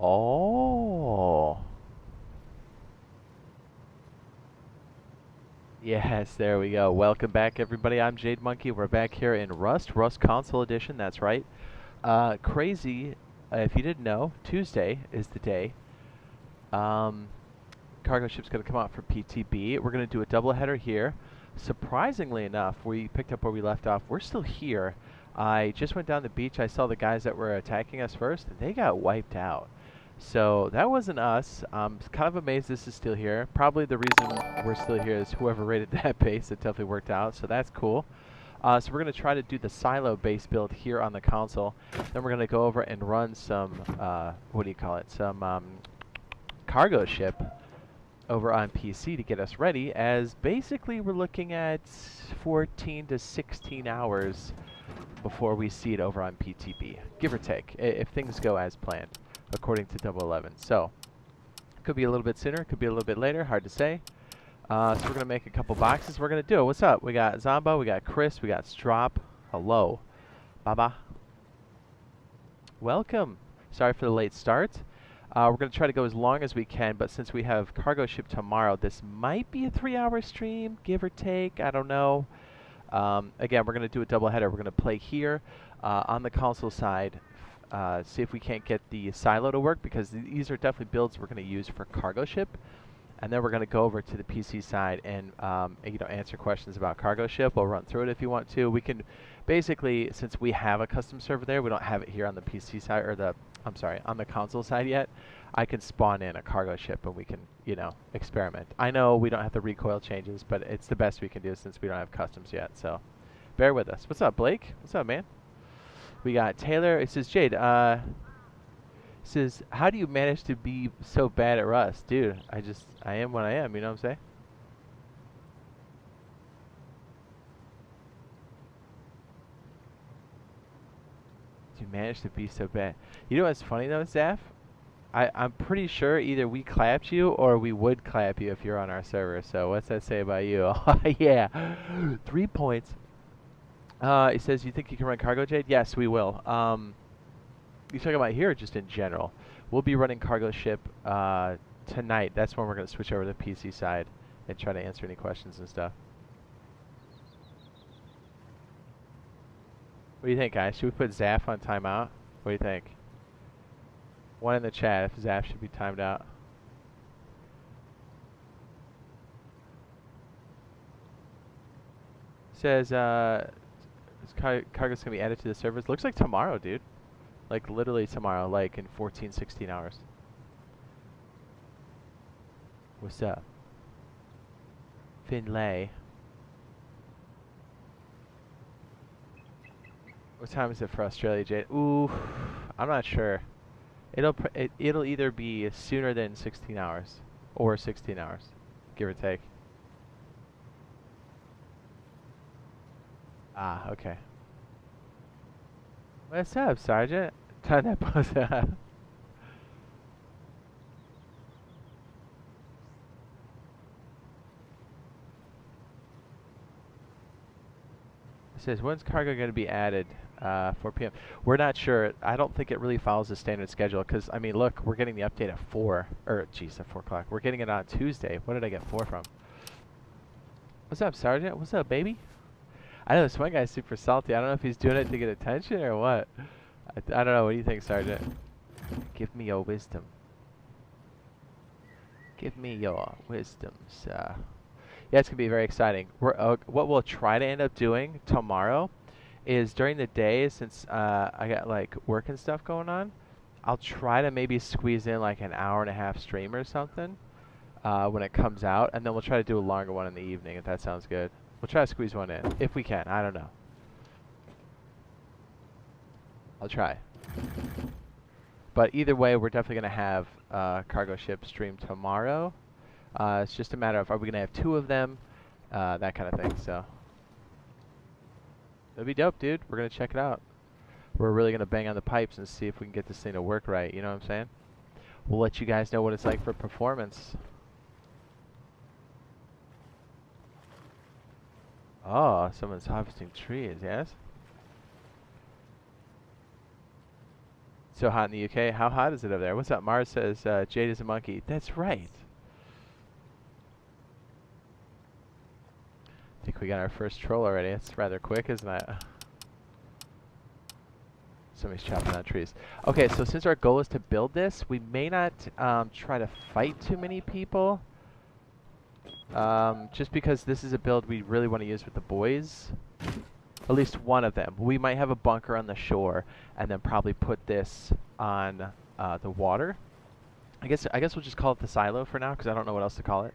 Oh. Yes, there we go. Welcome back, everybody. I'm Jade Monkey. We're back here in Rust Console Edition. That's right. Crazy. If you didn't know, Tuesday is the day. Cargo ship's going to come out for PTB. We're going to do a double header here. Surprisingly enough, we picked up where we left off. We're still here. I just went down the beach. I saw the guys that were attacking us first, and they got wiped out. So that wasn't us. I'm kind of amazed this is still here. Probably the reason we're still here is whoever rated that base. It definitely worked out, so that's cool. So we're going to try to do the silo base build here on the console. Then we're going to go over and run some, what do you call it, some cargo ship over on PC to get us ready, as basically we're looking at 14 to 16 hours before we see it over on PTB, give or take, if things go as planned, according to 011. So, could be a little bit sooner, could be a little bit later, hard to say. So we're going to make a couple boxes. We're going to do it. What's up? We got Zombo, we got Chris, we got Strop. Hello. Baba. Welcome. Sorry for the late start. We're going to try to go as long as we can, but since we have cargo ship tomorrow, this might be a 3-hour stream, give or take. I don't know. Again, we're going to do a double header. We're going to play here on the console side, see if we can't get the silo to work, because these are definitely builds we're going to use for cargo ship. And then we're going to go over to the PC side and answer questions about cargo ship. We'll run through it if you want to. We can basically, since we have a custom server there, we don't have it here on the PC side, or on the console side yet. I can spawn in a cargo ship and we can, experiment. I know we don't have the recoil changes, but it's the best we can do since we don't have customs yet. So bear with us. What's up, Blake? What's up, man? We got Taylor. It says, Jade, says, how do you manage to be so bad at Rust? Dude, I am what I am, you know what I'm saying? You manage to be so bad. You know what's funny though, Zaf? I'm pretty sure either we clapped you or we would clap you if you're on our server. So what's that say about you? Yeah, 3 points. It says, you think you can run cargo, Jade? Yes, we will. You talking about here or just in general? We'll be running cargo ship tonight. That's when we're going to switch over to the PC side and try to answer any questions and stuff. What do you think, guys? Should we put Zaf on timeout? What do you think? One in the chat if Zaf should be timed out. Says, cargo's going to be added to the servers. Looks like tomorrow, dude. Like, literally tomorrow, like in 14, 16 hours. What's up? Finlay. What time is it for Australia, Jade? Ooh, I'm not sure. It'll either be sooner than 16 hours or 16 hours, give or take. Ah, okay. What's up, Sergeant? Turn that post up. It says, when's cargo going to be added? 4 p.m. We're not sure. I don't think it really follows the standard schedule because, I mean, look, we're getting the update at 4. Or, jeez, at 4 o'clock. We're getting it on Tuesday. What did I get 4 from? What's up, Sergeant? What's up, baby? I know this one guy's super salty. I don't know if he's doing it to get attention or what. I don't know. What do you think, Sergeant? Give me your wisdom. Give me your wisdom, sir. Yeah, it's going to be very exciting. What we'll try to end up doing tomorrow is during the day, since I got like work and stuff going on, I'll try to maybe squeeze in like an hour-and-a-half stream or something when it comes out, and then we'll try to do a longer one in the evening if that sounds good. We'll try to squeeze one in if we can. I don't know. I'll try. But either way, we're definitely going to have cargo ship stream tomorrow. It's just a matter of, are we going to have 2 of them? That kind of thing, so. It'll be dope, dude. We're going to check it out. We're really going to bang on the pipes and see if we can get this thing to work right. You know what I'm saying? We'll let you guys know what it's like for performance. Oh, someone's harvesting trees, yes? So hot in the UK. How hot is it over there? What's up? Mars says Jade is a monkey. That's right. I think we got our first troll already. It's rather quick, isn't it? Somebody's chopping down trees. Okay, so since our goal is to build this, we may not try to fight too many people. Just because this is a build we really want to use with the boys. At least one of them. We might have a bunker on the shore, and then probably put this on the water. I guess we'll just call it the silo for now, because I don't know what else to call it.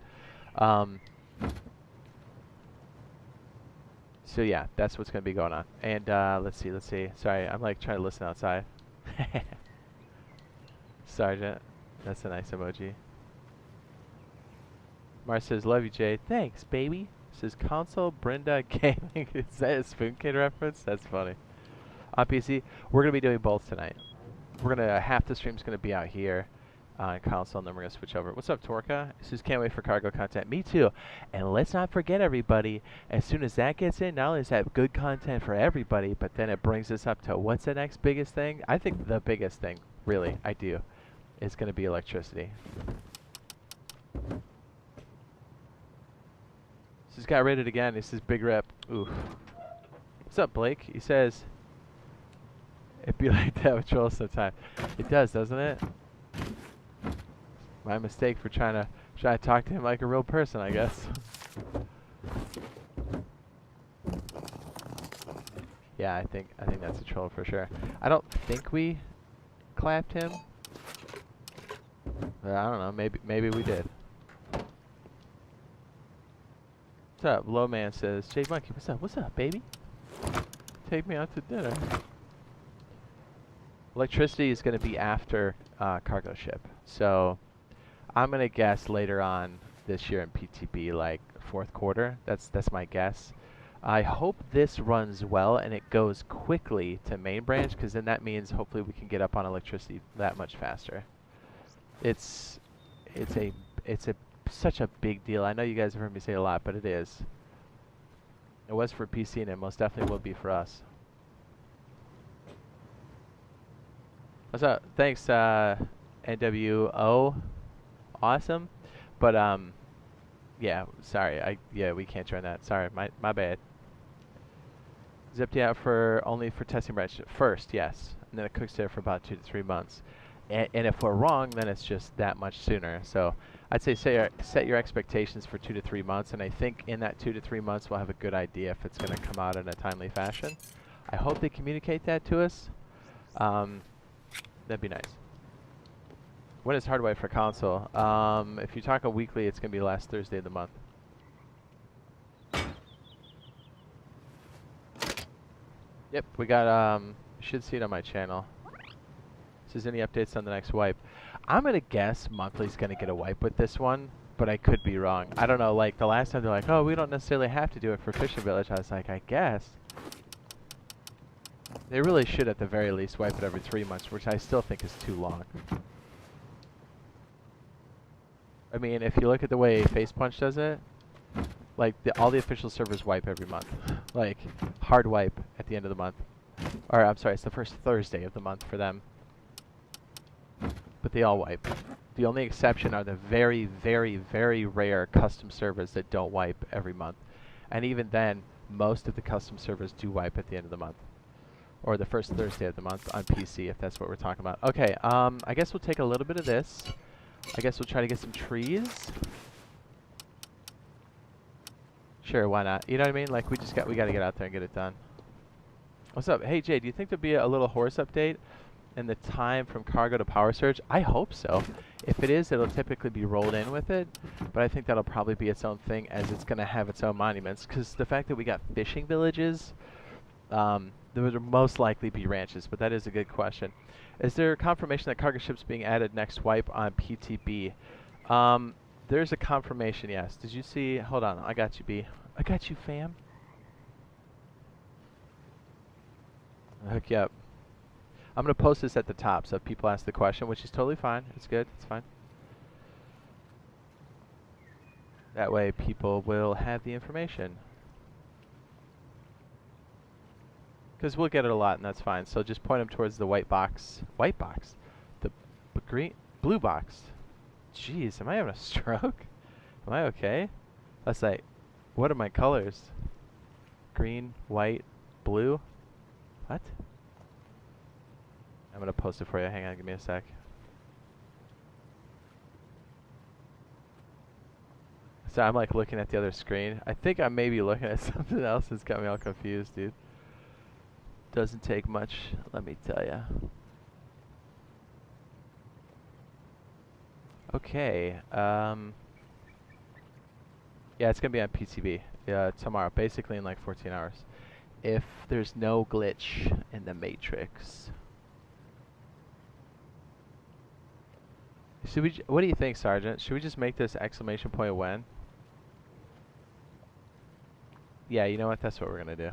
So yeah, that's what's going to be going on. And let's see. Sorry, I'm like trying to listen outside. Sergeant, that's a nice emoji. Mars says, love you, Jade. Thanks, baby. Says console Brenda Gaming. Is that a Spoon Kid reference? That's funny. On PC, we're going to be doing both tonight. We're going to, half the stream's going to be out here on console, and then we're going to switch over. What's up, Torka? Says, can't wait for cargo content. Me too. And let's not forget, everybody, as soon as that gets in, not only is that good content for everybody, but then it brings us up to what's the next biggest thing? I think the biggest thing, really, I do, is going to be electricity. Just got rated again. He says, big rep. Oof. What's up, Blake? He says, it'd be like that with trolls sometimes. It does, doesn't it? My mistake for trying to talk to him like a real person, I guess. Yeah, I think that's a troll for sure. I don't think we clapped him. But I don't know. Maybe we did. What's up? Low Man says, Jade Monkey, what's up? What's up, baby? Take me out to dinner. Electricity is going to be after cargo ship. So I'm going to guess later on this year in PTB, like fourth quarter. That's my guess. I hope this runs well and it goes quickly to main branch, because then that means hopefully we can get up on electricity that much faster. It's such a big deal. I know you guys have heard me say a lot, but it is. It was for PC, and it most definitely will be for us. What's up? Thanks, NWO. Awesome. But yeah, sorry. Yeah, we can't join that. Sorry, my bad. Zipped you out only for testing branch first, yes, and then it cooks there for about 2 to 3 months. And if we're wrong, then it's just that much sooner. So I'd say set your expectations for 2 to 3 months, and I think in that 2 to 3 months we'll have a good idea if it's going to come out in a timely fashion. I hope they communicate that to us. That'd be nice. When is hardware for console? If you talk a weekly, it's going to be last Thursday of the month. Yep, we got, you should see it on my channel. Says any updates on the next wipe. I'm going to guess monthly's going to get a wipe with this one, but I could be wrong. I don't know, like the last time they're like, oh, we don't necessarily have to do it for Fishing Village. I was like, I guess. They really should at the very least wipe it every 3 months, which I still think is too long. I mean, if you look at the way Face Punch does it, like all the official servers wipe every month. Like, hard wipe at the end of the month. Or, I'm sorry, it's the first Thursday of the month for them. But they all wipe. The only exception are the very, very, very rare custom servers that don't wipe every month. And even then, most of the custom servers do wipe at the end of the month. Or the first Thursday of the month on PC, if that's what we're talking about. Okay, I guess we'll take a little bit of this. I guess we'll try to get some trees. Sure, why not? You know what I mean? Like, we gotta get out there and get it done. What's up? Hey, Jay, do you think there'll be a little horse update in the time from cargo to power surge? I hope so. If it is, it'll typically be rolled in with it, but I think that'll probably be its own thing, as it's gonna have its own monuments. Because the fact that we got fishing villages, there would most likely be ranches, but that is a good question. Is there confirmation that cargo ships being added next wipe on PTB? There's a confirmation, yes. Did you see? Hold on, I got you, B. I got you, fam. I'll hook you up. I'm going to post this at the top, so if people ask the question, which is totally fine. It's good. It's fine. That way people will have the information. Because we'll get it a lot, and that's fine. So just point them towards the white box. White box? The blue box. Jeez, am I having a stroke? Am I okay? That's like, what are my colors? Green, white, blue? What? I'm gonna post it for you. Hang on, give me a sec. So I'm like looking at the other screen. I think I may be looking at something else that's got me all confused, dude. Doesn't take much, let me tell ya. Okay, yeah, it's gonna be on PTB tomorrow, basically in like 14 hours. If there's no glitch in the Matrix. Should we, what do you think, Sergeant? Should we just make this exclamation point when? Yeah, you know what? That's what we're gonna do.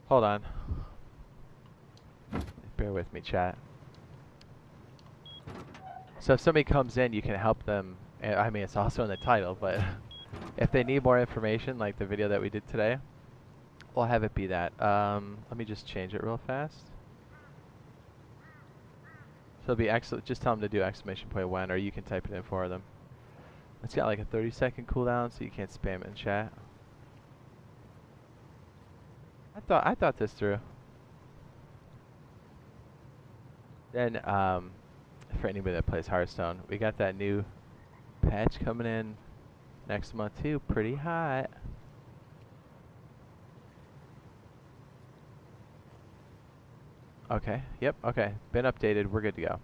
Hold on. Bear with me, chat. So if somebody comes in, you can help them. I mean, it's also in the title, but if they need more information, like the video that we did today, we'll have it be that. Let me just change it real fast. So it'll be just tell them to do exclamation point when, or you can type it in for them. It's got like a 30-second cooldown, so you can't spam it in chat. I thought this through. Then, for anybody that plays Hearthstone, we got that new patch coming in next month too. Pretty hot. Okay. Yep. Okay. Been updated. We're good to go.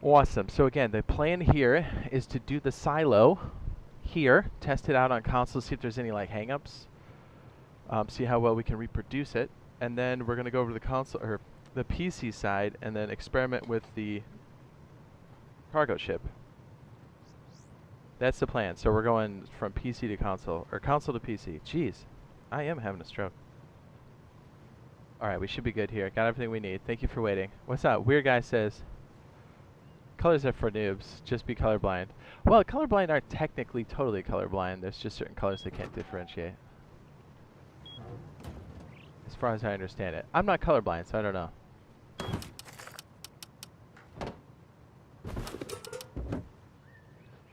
Awesome. So again, the plan here is to do the silo here, test it out on console, see if there's any like hangups, see how well we can reproduce it, and then we're gonna go over to the console or the PC side and then experiment with the cargo ship. That's the plan. So we're going from PC to console, or console to PC. Jeez, I am having a stroke. Alright, we should be good here. Got everything we need. Thank you for waiting. What's up? Weird Guy says, colors are for noobs. Just be colorblind. Well, colorblind aren't technically totally colorblind. There's just certain colors they can't differentiate. As far as I understand it. I'm not colorblind, so I don't know.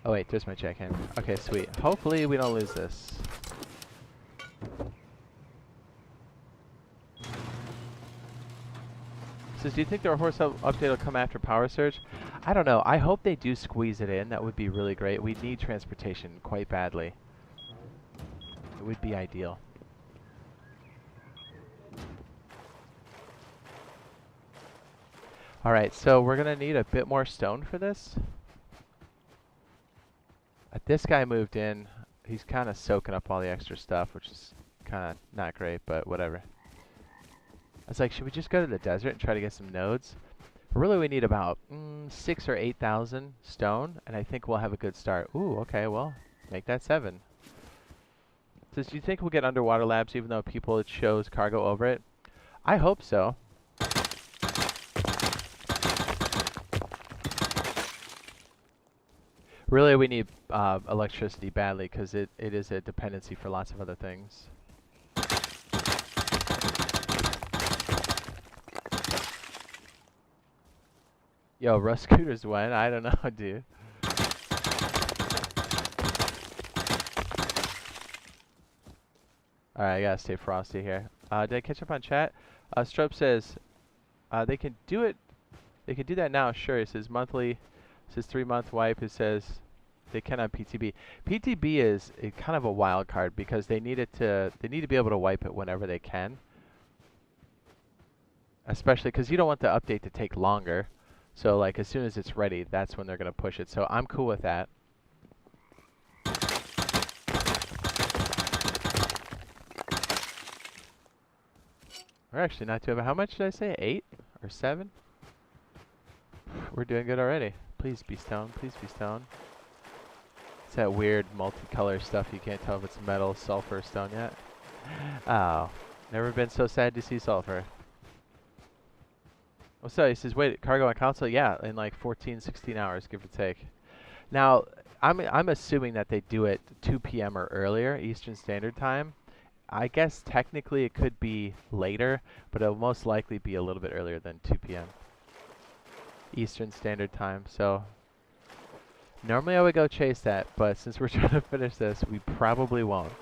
Oh wait, there's my jackhammer. Okay, sweet. Hopefully we don't lose this. Says, do you think their horse update will come after Power Surge? I don't know. I hope they do squeeze it in. That would be really great. We need transportation quite badly. It would be ideal. Alright, so we're going to need a bit more stone for this. This guy moved in. He's kind of soaking up all the extra stuff, which is kind of not great, but whatever. I was like, should we just go to the desert and try to get some nodes? Really, we need about 6,000 or 8,000 stone, and I think we'll have a good start. Ooh, okay, well, make that 7. So do you think we'll get underwater labs even though people shows cargo over it? I hope so. Really, we need electricity badly because it is a dependency for lots of other things. Yo, Rust Scooters when? I don't know, dude. Alright, I gotta stay frosty here. Did I catch up on chat? Strope says they can do it. They can do that now, sure. It says monthly. It says 3-month wipe. It says they can on PTB. PTB is kind of a wild card because they need it to. They need to be able to wipe it whenever they can. Especially because you don't want the update to take longer. So like as soon as it's ready, that's when they're gonna push it. So I'm cool with that. We're actually not too bad. How much did I say? 8 or 7? We're doing good already. Please be stone. Please be stone. It's that weird multicolor stuff. You can't tell if it's metal, sulfur, or stone yet. Oh, never been so sad to see sulfur. What's up? He says, wait, cargo on console? Yeah, in like 14, 16 hours, give or take. Now, I'm assuming that they do it 2 p.m. or earlier, Eastern Standard Time. I guess technically it could be later, but it'll most likely be a little bit earlier than 2 p.m. Eastern Standard Time. So normally I would go chase that, but since we're trying to finish this, we probably won't.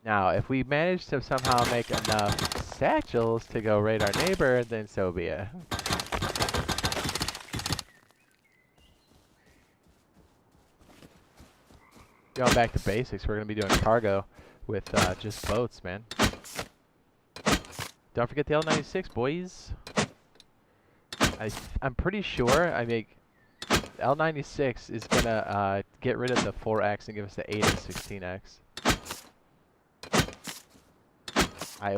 Now, if we manage to somehow make enough satchels to go raid our neighbor, then so be it. Going back to basics, we're going to be doing cargo with just boats, man. Don't forget the L96, boys. I'm pretty sure L96 is going to get rid of the 4X and give us the 8 and 16X.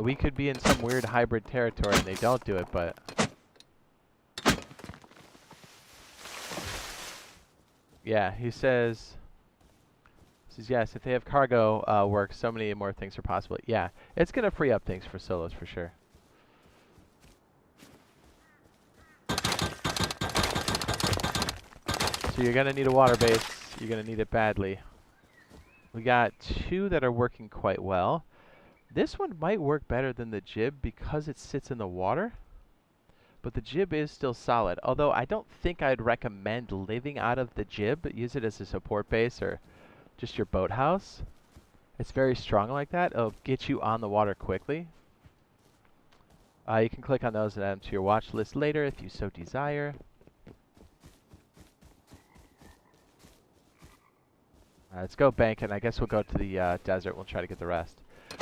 We could be in some weird hybrid territory and they don't do it, but... Yeah, he says, yes, if they have cargo work, so many more things are possible. Yeah, it's going to free up things for solos for sure. So you're going to need a water base. You're going to need it badly. We got 2 that are working quite well. This one might work better than the jib because it sits in the water. But the jib is still solid. Although I don't think I'd recommend living out of the jib. Use it as a support base or just your boathouse. It's very strong like that. It'll get you on the water quickly. You can click on those and add them to your watch list later if you so desire. Let's go bank it, and I guess we'll go to the desert. We'll try to get the rest.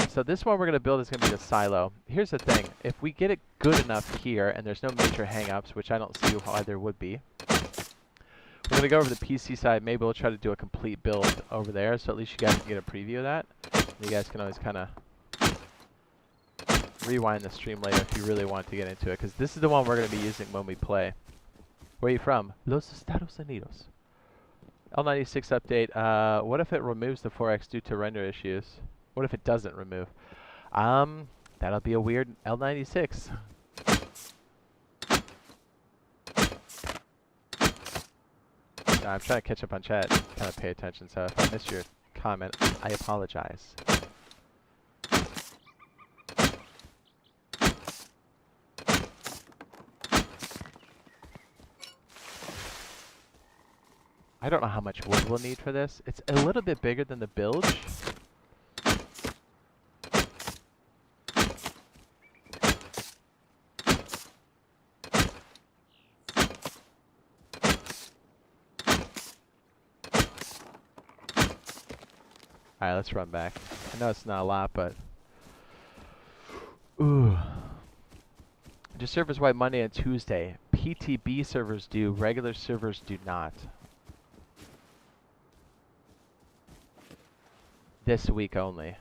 So this one we're going to build is going to be the silo. Here's the thing. If we get it good enough here, and there's no major hang-ups, which I don't see why there would be, we're going to go over to the PC side. Maybe we'll try to do a complete build over there, so at least you guys can get a preview of that. You guys can always kind of rewind the stream later if you really want to get into it, because this is the one we're going to be using when we play. Where are you from? Los Estados Unidos. L96 update. What if it removes the 4X due to render issues? What if it doesn't remove? That'll be a weird L96. No, I'm trying to catch up on chat. Kind of pay attention. So if I missed your comment, I apologize. I don't know how much wood we'll need for this. It's a little bit bigger than the bilge. Alright, let's run back. I know it's not a lot, but... Ooh. Just servers wipe Monday and Tuesday. PTB servers do, regular servers do not. This week only.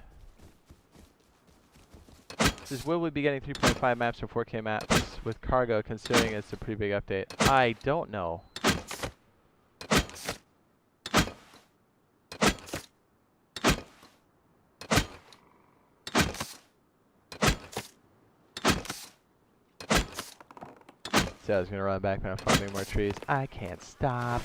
Says, will we be getting 3.5 maps or 4K maps with cargo, considering it's a pretty big update? I don't know. So I was going to run back when I'm farming more trees. I can't stop.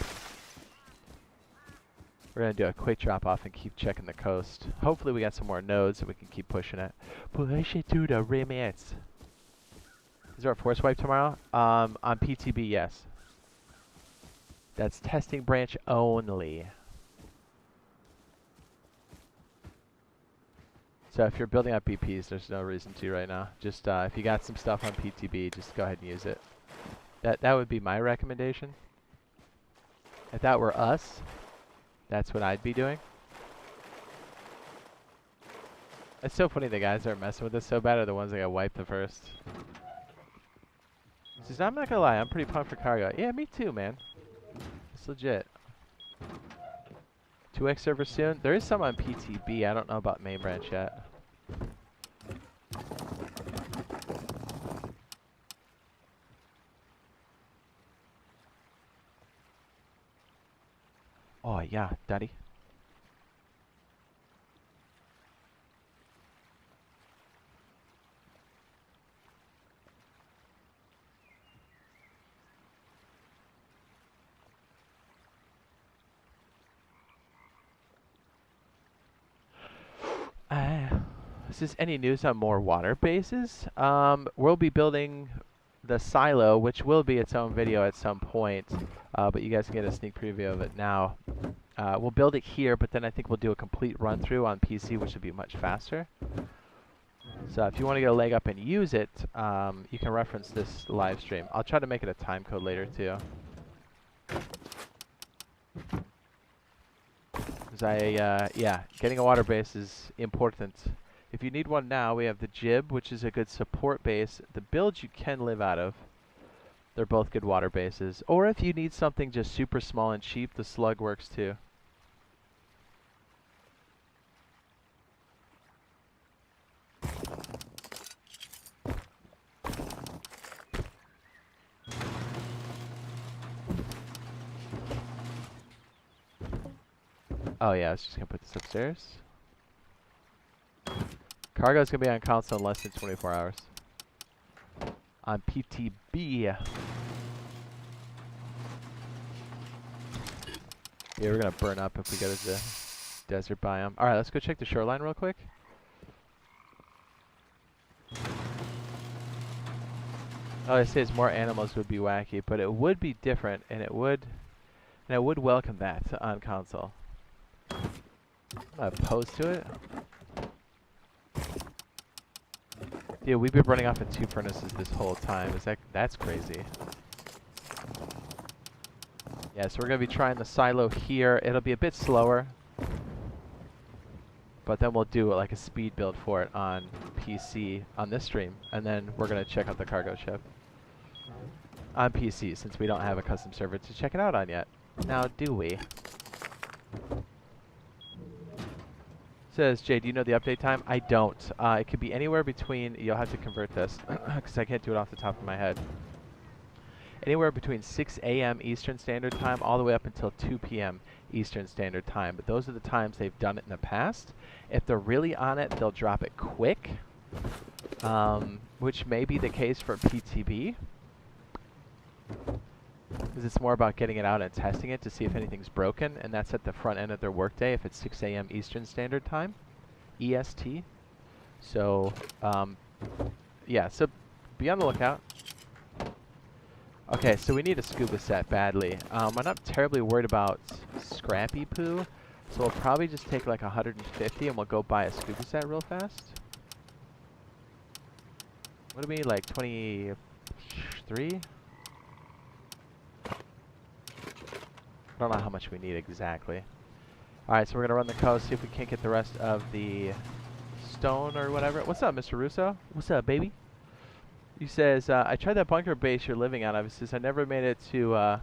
We're going to do a quick drop off and keep checking the coast. Hopefully we got some more nodes and we can keep pushing it. Push it to the limits. Is there a force wipe tomorrow? On PTB, yes. That's testing branch only. So if you're building up BPs, there's no reason to right now. Just if you got some stuff on PTB, just go ahead and use it. That would be my recommendation. If that were us, that's what I'd be doing. It's so funny the guys that are messing with this so bad are the ones that got wiped the first. Says, I'm not gonna lie, I'm pretty pumped for cargo. Yeah, me too, man. It's legit. 2X server soon. There is some on PTB. I don't know about main branch yet. Oh yeah, daddy. Is this any news on more water bases? We'll be building the silo, which will be its own video at some point, but you guys can get a sneak preview of it now. We'll build it here, but then I think we'll do a complete run-through on PC, which will be much faster. So if you want to get a leg up and use it, you can reference this live stream. I'll try to make it a time code later, too. Yeah, getting a water base is important. If you need one now, we have the Jib, which is a good support base. The builds you can live out of. They're both good water bases. Or if you need something just super small and cheap, the Slug works too. Oh yeah, I was just gonna put this upstairs. Cargo's gonna be on console in less than 24 hours. On PTB. Yeah, we're gonna burn up if we go to the desert biome. Alright, let's go check the shoreline real quick. Oh, I say it's more animals would be wacky, but it would be different, and I would welcome that on console. I'm not opposed to it. Dude, we've been running off in 2 furnaces this whole time. That's crazy. Yeah, so we're gonna be trying the silo here. It'll be a bit slower, but then we'll do like a speed build for it on PC on this stream, and then we're gonna check out the cargo ship on PC since we don't have a custom server to check it out on yet. Now, do we? Says Jade, do you know the update time? I don't. It could be anywhere between, you'll have to convert this, because I can't do it off the top of my head. Anywhere between 6 a.m. Eastern Standard Time all the way up until 2 p.m. Eastern Standard Time. But those are the times they've done it in the past. If they're really on it, they'll drop it quick, which may be the case for PTB. Because it's more about getting it out and testing it to see if anything's broken, and that's at the front end of their workday if it's 6 a.m. Eastern Standard Time, EST. So, yeah, so be on the lookout. Okay, so we need a scuba set badly. I'm not terribly worried about scrappy poo, so we'll probably just take like 150 and we'll go buy a scuba set real fast. What do we need, like 23? I don't know how much we need exactly. Alright, so we're gonna run the coast, see if we can't get the rest of the stone or whatever. What's up, Mr. Russo? What's up, baby? He says, I tried that bunker base you're living out of. He says, I never made it to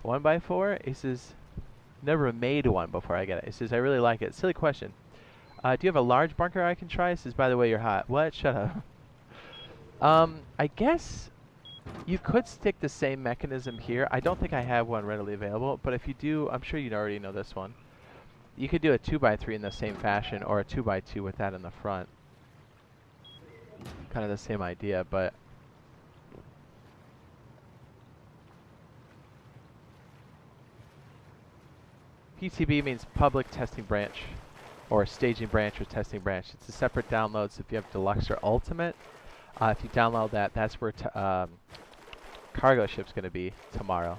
1x4. He says, never made one before I get it. He says, I really like it. Silly question. Do you have a large bunker I can try? He says, by the way, you're hot. What? Shut up. I guess you could stick the same mechanism here. I don't think I have one readily available, but if you do, I'm sure you already know this one. You could do a 2x3 in the same fashion, or a 2x2 with that in the front. Kind of the same idea, but PTB means public testing branch, or staging branch or testing branch. It's a separate download, so if you have Deluxe or Ultimate, if you download that, that's where cargo ship's going to be tomorrow,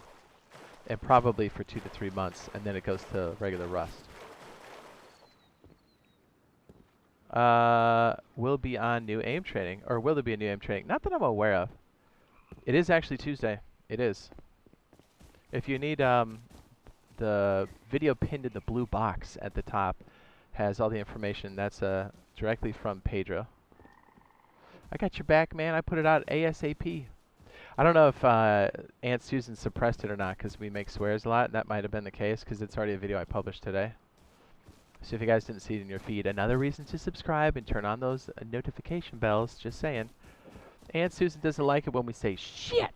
and probably for 2 to 3 months, and then it goes to regular Rust. Will be on new aim training, or will there be a new aim training? Not that I'm aware of. It is actually Tuesday. It is. If you need the video pinned in the blue box at the top has all the information. That's directly from Pedro. I got your back, man. I put it out ASAP. I don't know if Aunt Susan suppressed it or not because we make swears a lot. That might have been the case because it's already a video I published today. So if you guys didn't see it in your feed, another reason to subscribe and turn on those notification bells. Just saying. Aunt Susan doesn't like it when we say shit.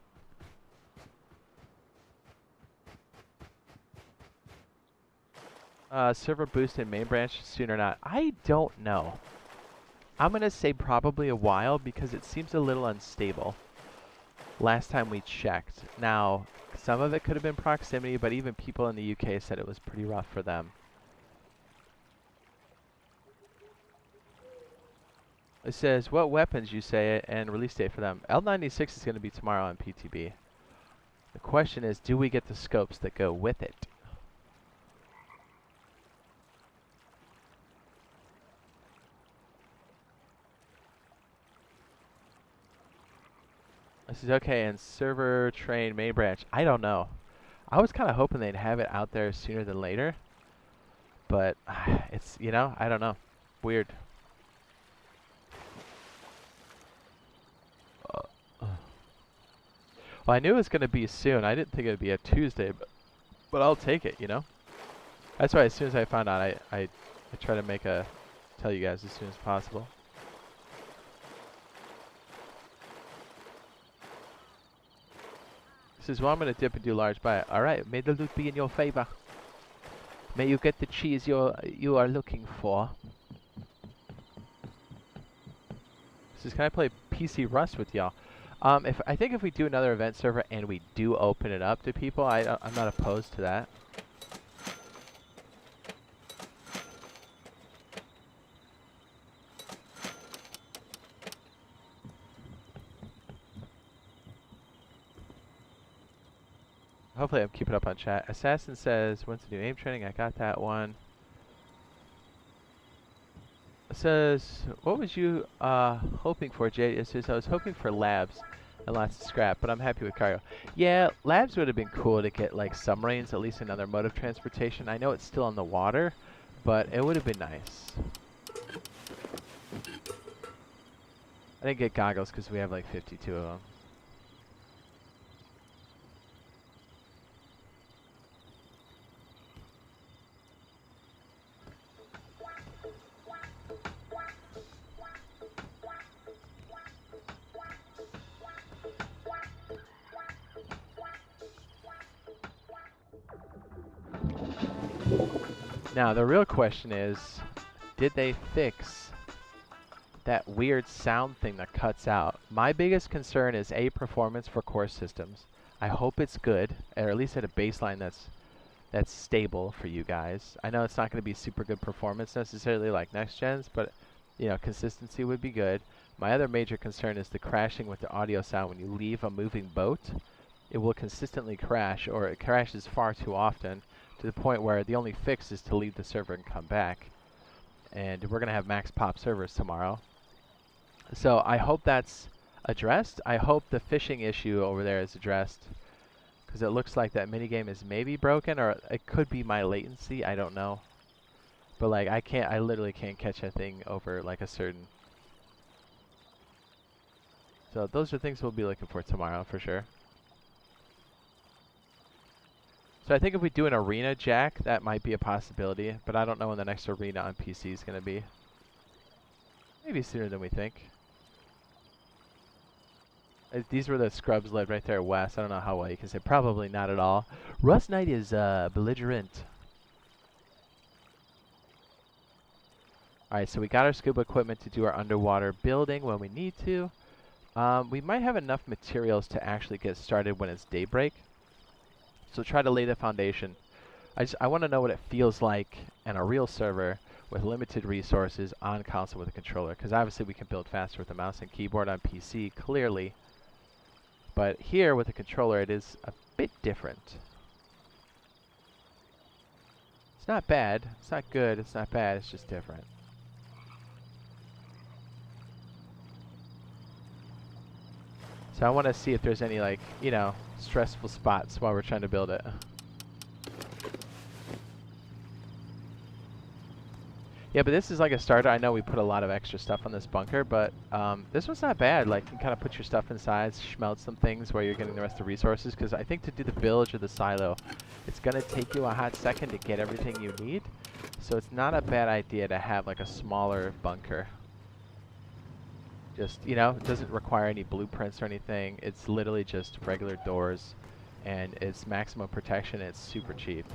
Server boost in main branch soon or not? I don't know. I'm going to say probably a while because it seems a little unstable. Last time we checked. Now, some of it could have been proximity, but even people in the UK said it was pretty rough for them. It says, what weapons you say and release date for them. L96 is going to be tomorrow on PTB. The question is, do we get the scopes that go with it? This is okay, and server train main branch. I don't know. I was kind of hoping they'd have it out there sooner than later. But, it's, you know, I don't know. Weird. Well, I knew it was going to be soon. I didn't think it would be a Tuesday, but I'll take it, you know? That's why as soon as I found out, I try to tell you guys as soon as possible. This is, well, I'm going to dip and do large buy. Alright, may the loot be in your favor. May you get the cheese you are looking for. This is, can I play PC Rust with y'all? I think if we do another event server and we do open it up to people, I'm not opposed to that. Hopefully I'm keeping up on chat. Assassin says, when's the new aim training? I got that one. It says, what was you hoping for, Jade? It says, I was hoping for labs and lots of scrap, but I'm happy with cargo. Yeah, labs would have been cool to get like submarines, at least another mode of transportation. I know it's still on the water, but it would have been nice. I didn't get goggles because we have like 52 of them. Now, the real question is, did they fix that weird sound thing that cuts out? My biggest concern is performance for core systems. I hope it's good, or at least at a baseline that's stable for you guys. I know it's not going to be super good performance necessarily like next gens, but you know, consistency would be good. My other major concern is the crashing with the audio sound. When you leave a moving boat, it will consistently crash, or it crashes far too often, to the point where the only fix is to leave the server and come back. And we're going to have max pop servers tomorrow. So I hope that's addressed. I hope the fishing issue over there is addressed, because it looks like that minigame is maybe broken, or it could be my latency. I don't know. But like, I literally can't catch a thing over like a certain. So those are things we'll be looking for tomorrow for sure. So I think if we do an arena jack, that might be a possibility, but I don't know when the next arena on PC is going to be. Maybe sooner than we think. These were the scrubs led right there west. I don't know how well you can say. Probably not at all. Rust Knight is belligerent. Alright, so we got our scuba equipment to do our underwater building when we need to. We might have enough materials to actually get started when it's daybreak. So try to lay the foundation. I want to know what it feels like in a real server with limited resources on console with a controller. Because obviously we can build faster with a mouse and keyboard on PC, clearly. But here with a controller it is a bit different. It's not bad. It's not good. It's not bad. It's just different. So I want to see if there's any, like, you know, stressful spots while we're trying to build it. Yeah, but this is like a starter. I know we put a lot of extra stuff on this bunker, but this one's not bad. Like, you can kind of put your stuff inside, smelt some things while you're getting the rest of the resources, because I think to do the bilge or the silo, it's going to take you a hot second to get everything you need. So it's not a bad idea to have, like, a smaller bunker. Just, you know, it doesn't require any blueprints or anything. It's literally just regular doors, and it's maximum protection, and it's super cheap.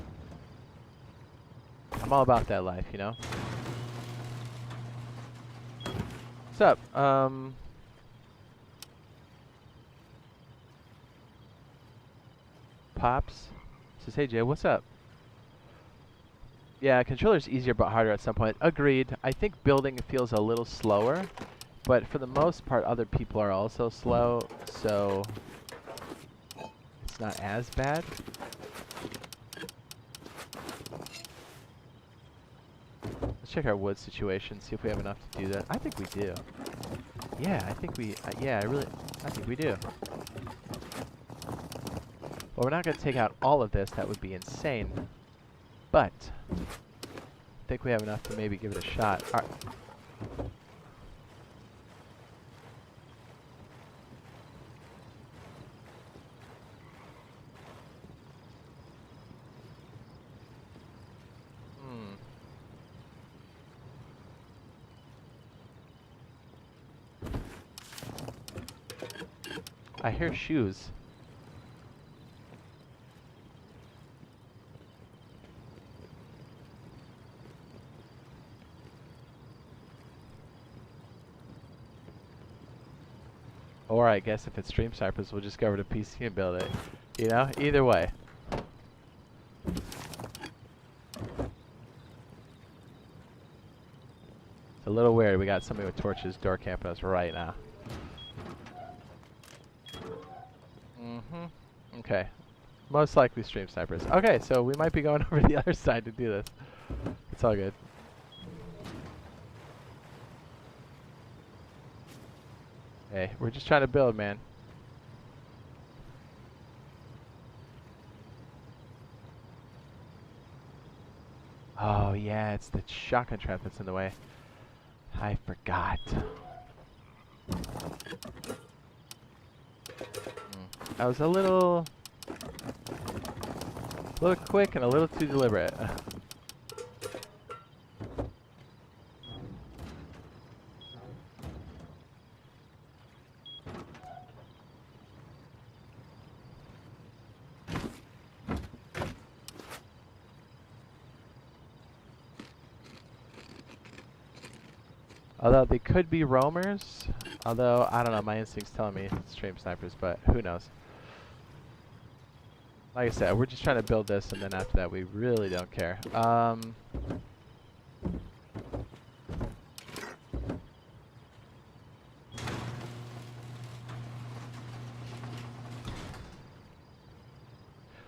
I'm all about that life, you know? What's up? Pops says, hey Jay, what's up? Yeah, controller's easier but harder at some point. Agreed. I think building feels a little slower But for the most part, other people are also slow, so it's not as bad. Let's check our wood situation, see if we have enough to do that. I think we do. Yeah, I think we, I think we do. Well, we're not going to take out all of this, that would be insane. But, I think we have enough to maybe give it a shot. All right. I hear shoes. Or I guess if it's stream snipers, we'll just go over to PC and build it. You know, either way. It's a little weird. We got somebody with torches door camping us right now. Okay. Most likely stream snipers. Okay, so we might be going over to the other side to do this. It's all good. Hey, we're just trying to build, man. Oh, yeah, it's the shotgun trap that's in the way. I forgot. I was a little quick and a little too deliberate. Although they could be roamers, although I don't know, my instinct's telling me it's stream snipers, but who knows. Like I said, we're just trying to build this, and then after that, we really don't care.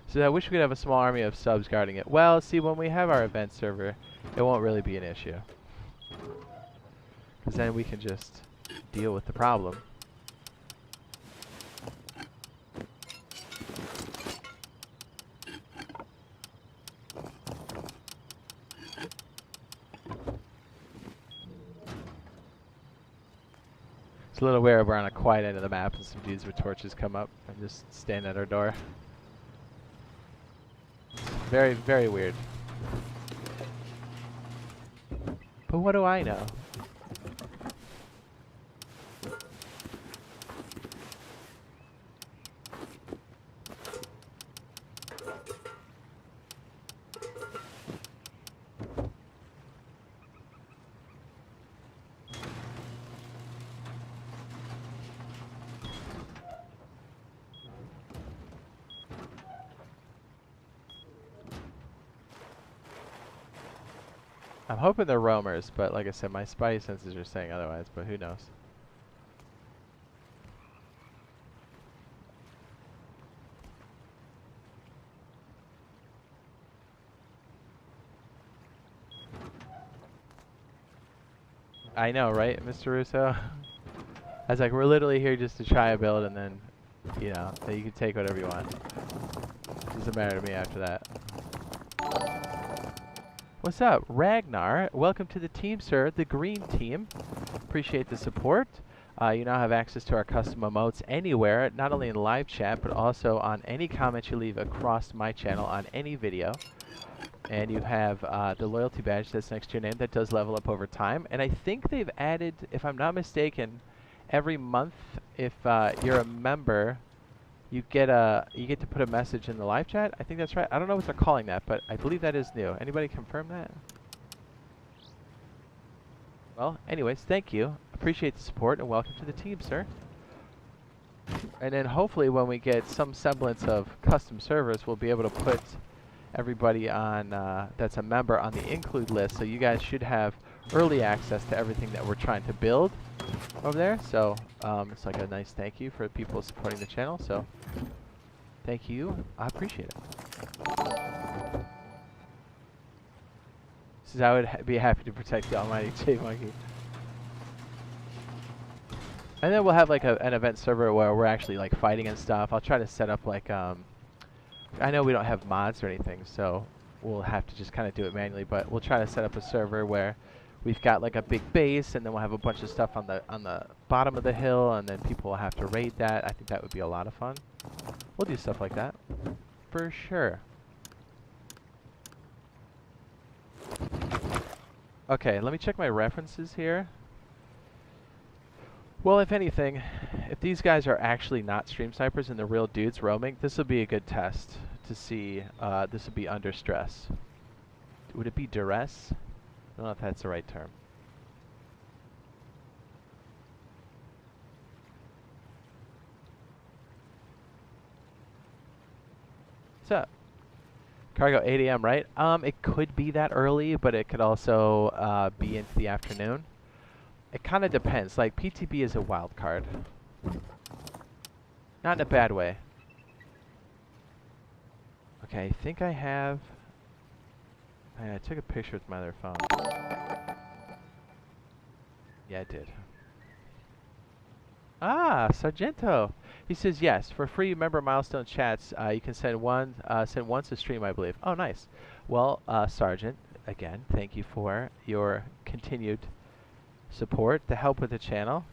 So I wish we could have a small army of subs guarding it. Well, see, when we have our event server, it won't really be an issue. Because then we can just deal with the problem. It's a little weird, we're on a quiet end of the map and some dudes with torches come up and just stand at our door. Very, very weird. But what do I know? I'm hoping they're roamers, but like I said, my spidey senses are saying otherwise, but who knows. I know, right, Mr. Russo? I was like, we're literally here just to try a build, and then, you know, that you can take whatever you want. Doesn't matter to me after that. What's up, Ragnar? Welcome to the team, sir. The green team. Appreciate the support. You now have access to our custom emotes anywhere, not only in live chat, but also on any comments you leave across my channel on any video. And you have the loyalty badge that's next to your name that does level up over time. And I think they've added, if I'm not mistaken, every month, if you're a member, you get to put a message in the live chat. I think that's right. I don't know what they're calling that, but I believe that is new. Anybody confirm that? Well, anyways, thank you. Appreciate the support and welcome to the team, sir. And then hopefully when we get some semblance of custom servers, we'll be able to put everybody on that's a member on the include list. So you guys should have early access to everything that we're trying to build over there. So it's like a nice thank you for people supporting the channel. So thank you. I appreciate it. Says I would be happy to protect the almighty Jade Monkey. And then we'll have like an event server where we're actually like fighting and stuff. I'll try to set up like I know we don't have mods or anything, so we'll have to just kind of do it manually. But we'll try to set up a server where we've got like a big base, and then we'll have a bunch of stuff on the bottom of the hill, and then people will have to raid that. I think that would be a lot of fun. We'll do stuff like that for sure. Okay, let me check my references here. Well, if anything, if these guys are actually not stream snipers and they're real dudes roaming, this will be a good test to see. This would be under stress. Would it be duress? I don't know if that's the right term. What's up? Cargo 8 a.m., right? It could be that early, but it could also be into the afternoon. It kind of depends. Like, PTB is a wild card. Not in a bad way. Okay, I think I have... I took a picture with my other phone. Yeah, I did. Ah, Sargento. He says yes. For free member milestone chats, you can send once a stream, I believe. Oh, nice. Well, Sergeant, again, thank you for your continued support to help with the channel,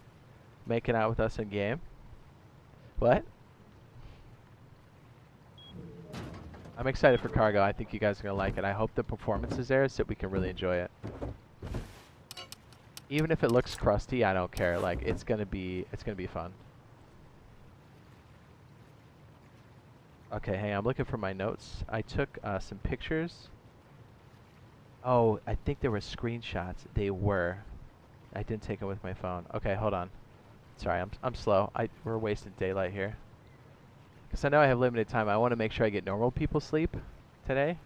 making out with us in game. What? I'm excited for Cargo. I think you guys are gonna like it. I hope the performance is there so that we can really enjoy it. Even if it looks crusty, I don't care. Like it's gonna be fun. Okay, hey, I'm looking for my notes. I took some pictures. Oh, I think there were screenshots. They were. I didn't take them with my phone. Okay, hold on. Sorry, I'm slow. We're wasting daylight here. Because I know I have limited time. I want to make sure I get normal people sleep today,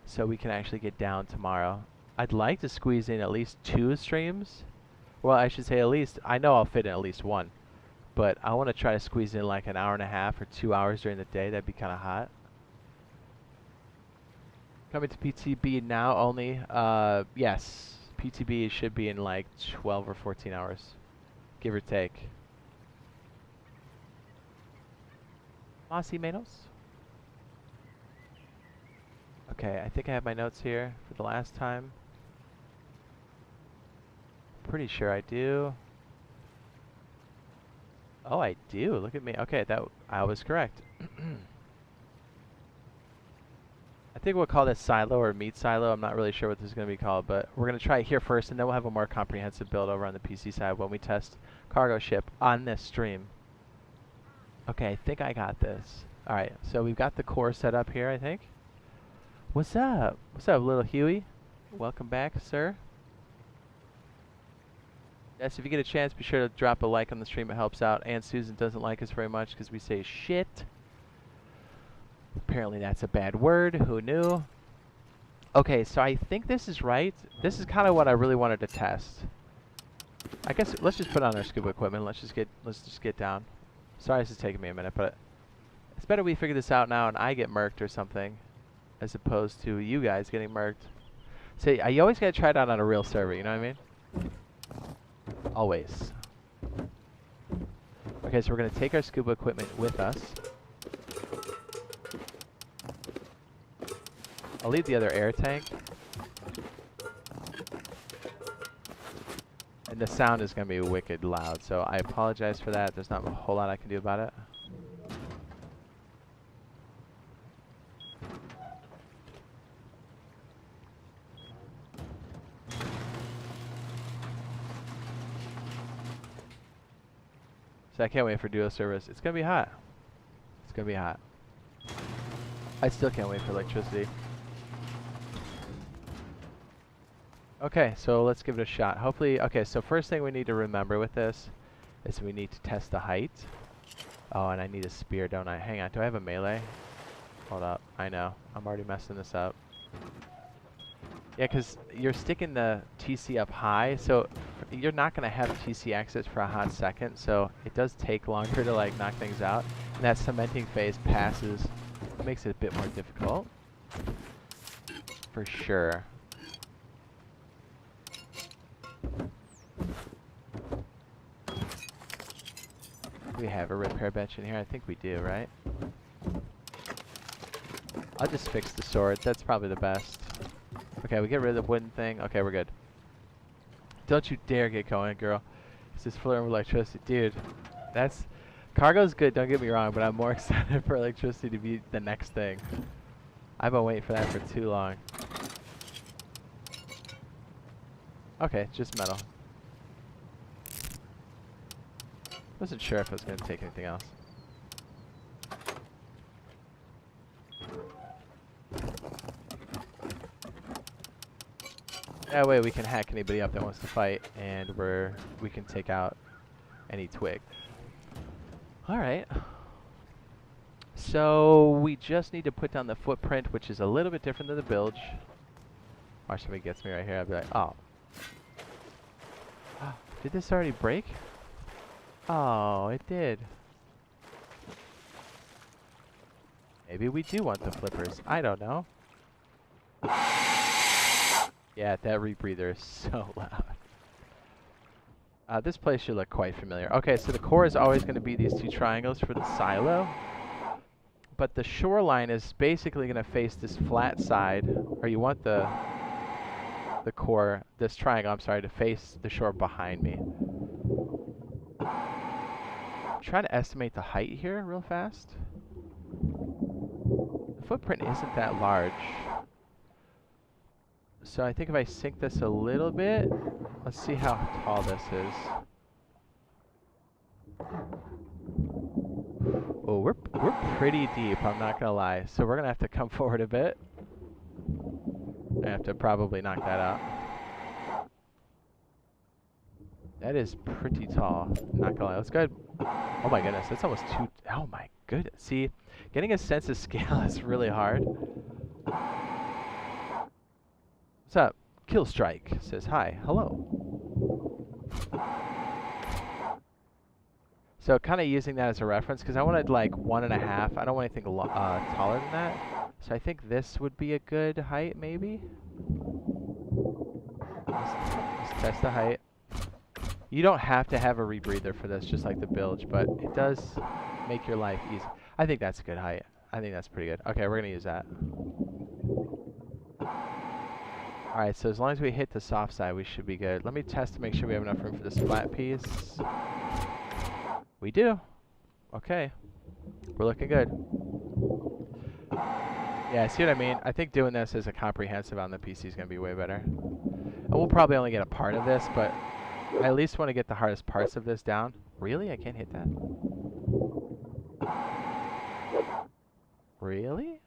so we can actually get down tomorrow. I'd like to squeeze in at least 2 streams. Well, I should say at least. I know I'll fit in at least 1. But I want to try to squeeze in like an hour and a half or 2 hours during the day. That'd be kind of hot. Coming to PTB now only. Yes. PTB should be in like 12 or 14 hours, give or take. Mossy Manos. Okay, I think I have my notes here for the last time. Pretty sure I do. Oh, I do. Look at me. Okay, I was correct. I think we'll call this silo or meat silo. I'm not really sure what this is going to be called, but we're going to try it here first, and then we'll have a more comprehensive build over on the PC side when we test cargo ship on this stream. Okay, I think I got this. All right, so we've got the core set up here, I think. What's up? What's up, little Huey? Welcome back, sir. Yes, if you get a chance, be sure to drop a like on the stream. It helps out. And Susan doesn't like us very much because we say shit. Apparently that's a bad word. Who knew? Okay, so I think this is right. This is kind of what I really wanted to test. I guess let's just put on our scuba equipment. Let's just get down. Sorry this is taking me a minute, but it's better we figure this out now and I get murked or something, as opposed to you guys getting murked. So you always gotta try it out on a real server. You know what I mean? Always. Okay, so we're gonna take our scuba equipment with us. I'll leave the other air tank. And the sound is going to be wicked loud, so I apologize for that. There's not a whole lot I can do about it. So I can't wait for duo service. It's going to be hot. It's going to be hot. I still can't wait for electricity. Okay, so let's give it a shot. Hopefully, okay, so first thing we need to remember with this is we need to test the height. Oh, and I need a spear, don't I? Hang on, do I have a melee? Hold up, I know. I'm already messing this up. Yeah, because you're sticking the TC up high, so you're not going to have TC exits for a hot second, so it does take longer to like knock things out. And that cementing phase passes, makes it a bit more difficult. For sure. We have a repair bench in here. I think we do, right? I'll just fix the sword. That's probably the best. Okay, we get rid of the wooden thing. Okay, we're good. Don't you dare get going, girl. This is flirting with electricity. Dude, that's... Cargo's good, don't get me wrong, but I'm more excited for electricity to be the next thing. I've been waiting for that for too long. Okay, just metal. Wasn't sure if I was going to take anything else. That way we can hack anybody up that wants to fight, and we can take out any twig. Alright. So we just need to put down the footprint, which is a little bit different than the bilge. Watch, somebody gets me right here, I'll be like, oh. Did this already break? Oh, it did. Maybe we do want the flippers. I don't know. Yeah, that rebreather is so loud. This place should look quite familiar. Okay, so the core is always going to be these two triangles for the silo. But the shoreline is basically going to face this flat side, or you want the core, this triangle, I'm sorry, to face the shore behind me. I'm trying to estimate the height here real fast. The footprint isn't that large. So I think if I sink this a little bit, let's see how tall this is. Oh, we're pretty deep, I'm not gonna lie. So we're gonna have to come forward a bit. I have to probably knock that out. That is pretty tall, not gonna lie. Let's go ahead. Oh my goodness, that's almost two. Oh my goodness. See, getting a sense of scale is really hard. What's up? Killstrike says hi. Hello. So kind of using that as a reference because I wanted like 1.5. I don't want anything taller than that. So I think this would be a good height maybe. Let's test the height. You don't have to have a rebreather for this, just like the bilge, but it does make your life easy. I think that's a good height. I think that's pretty good. Okay, we're gonna use that. Alright, so as long as we hit the soft side, we should be good. Let me test to make sure we have enough room for this flat piece. We do. Okay. We're looking good. Yeah, see what I mean? I think doing this as a comprehensive on the PC is going to be way better. And we'll probably only get a part of this, but I at least want to get the hardest parts of this down. Really? I can't hit that? Really?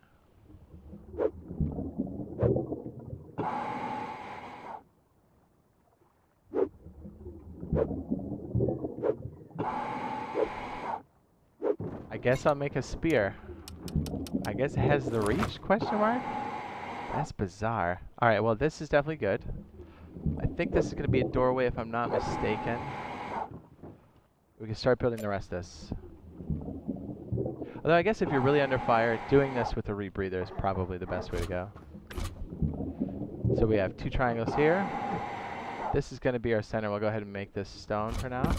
I guess I'll make a spear. I guess it has the reach, question mark? That's bizarre. Alright, well this is definitely good. I think this is going to be a doorway if I'm not mistaken. We can start building the rest of this. Although I guess if you're really under fire, doing this with a rebreather is probably the best way to go. So we have 2 triangles here. This is going to be our center. We'll go ahead and make this stone for now.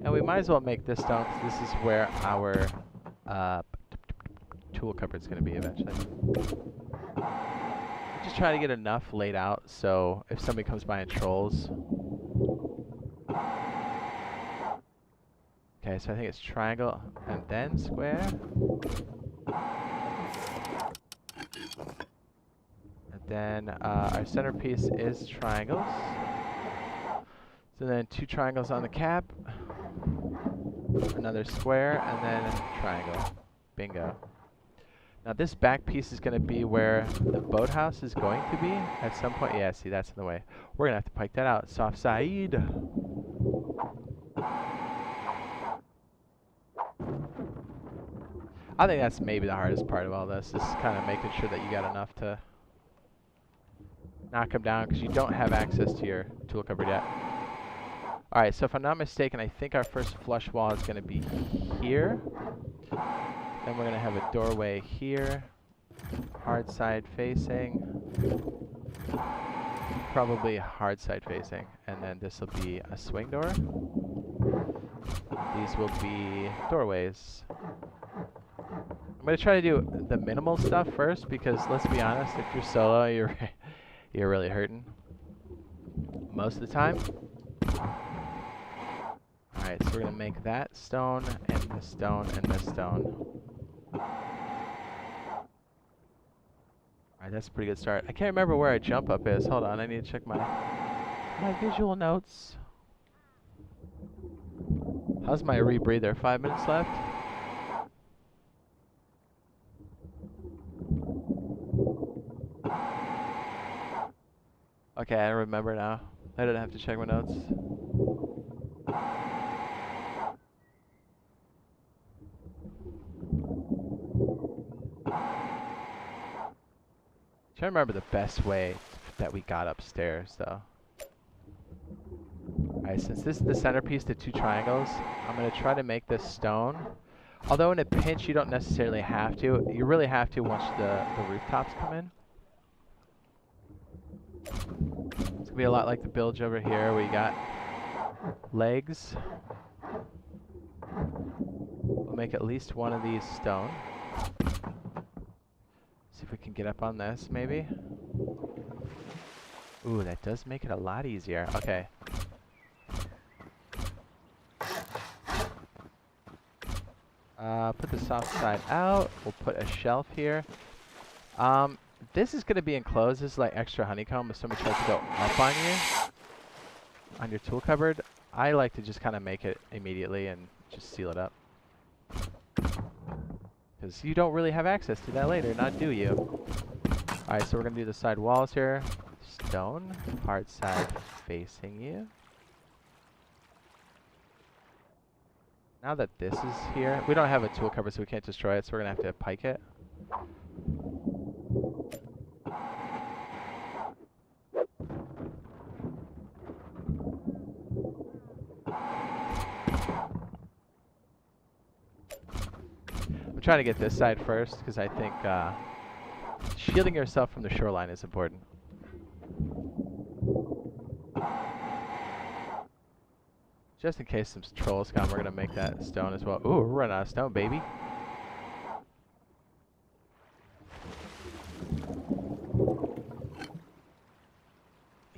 And we might as well make this stone because this is where our tool cupboard is going to be eventually. Just try to get enough laid out so if somebody comes by and trolls. Okay, so I think it's triangle and then square. And then our centerpiece is triangles. So then 2 triangles on the cap. Another square, and then triangle. Bingo. Now this back piece is going to be where the boathouse is going to be at some point. Yeah, see, that's in the way. We're going to have to pike that out. Soft side. I think that's maybe the hardest part of all this, is kind of making sure that you got enough to knock them down because you don't have access to your tool cupboard yet. Alright, so if I'm not mistaken, I think our first flush wall is going to be here. Then we're going to have a doorway here. Hard side facing. Probably hard side facing. And then this will be a swing door. These will be doorways. I'm going to try to do the minimal stuff first because let's be honest, if you're solo, you're really hurting most of the time. Alright, so we're going to make that stone, and this stone, and this stone. Alright, that's a pretty good start. I can't remember where our jump up is. Hold on, I need to check my visual notes. How's my rebreather? 5 minutes left? Okay, I remember now. I didn't have to check my notes. Trying to remember the best way that we got upstairs, though. Alright, since this is the centerpiece, the 2 triangles, I'm going to try to make this stone. Although in a pinch, you don't necessarily have to. You really have to once the rooftops come in. It's going to be a lot like the bilge over here, where you got legs. We'll make at least one of these stone. See if we can get up on this, maybe. Ooh, that does make it a lot easier. Okay. Put the soft side out. We'll put a shelf here. This is going to be enclosed. This is like extra honeycomb if somebody tries to go up on you, on your tool cupboard. I like to just kind of make it immediately and just seal it up. Because you don't really have access to that later, not do you? Alright, so we're going to do the side walls here. Stone, hard side facing you. Now that this is here, we don't have a tool cover, so we can't destroy it, so we're going to have to pike it. I'm trying to get this side first, because I think shielding yourself from the shoreline is important. Just in case some trolls come, we're going to make that stone as well. Ooh, we're running out of stone, baby.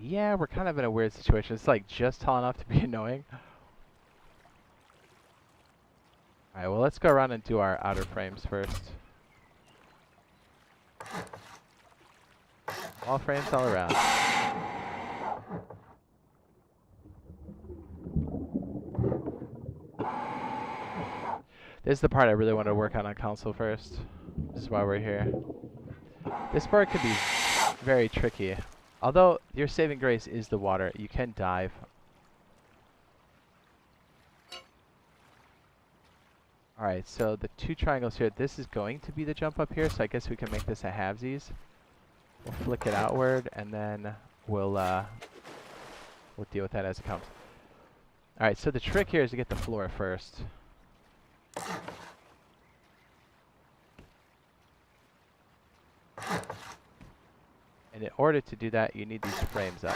Yeah, we're kind of in a weird situation. It's like just tall enough to be annoying. Alright, well, let's go around and do our outer frames first. Wall frames all around. This is the part I really want to work on console first. This is why we're here. This part could be very tricky. Although your saving grace is the water, you can dive. Alright, so the 2 triangles here, this is going to be the jump up here, so I guess we can make this a halvesies. We'll flick it outward, and then we'll deal with that as it comes. Alright, so the trick here is to get the floor first. And in order to do that, you need these frames up.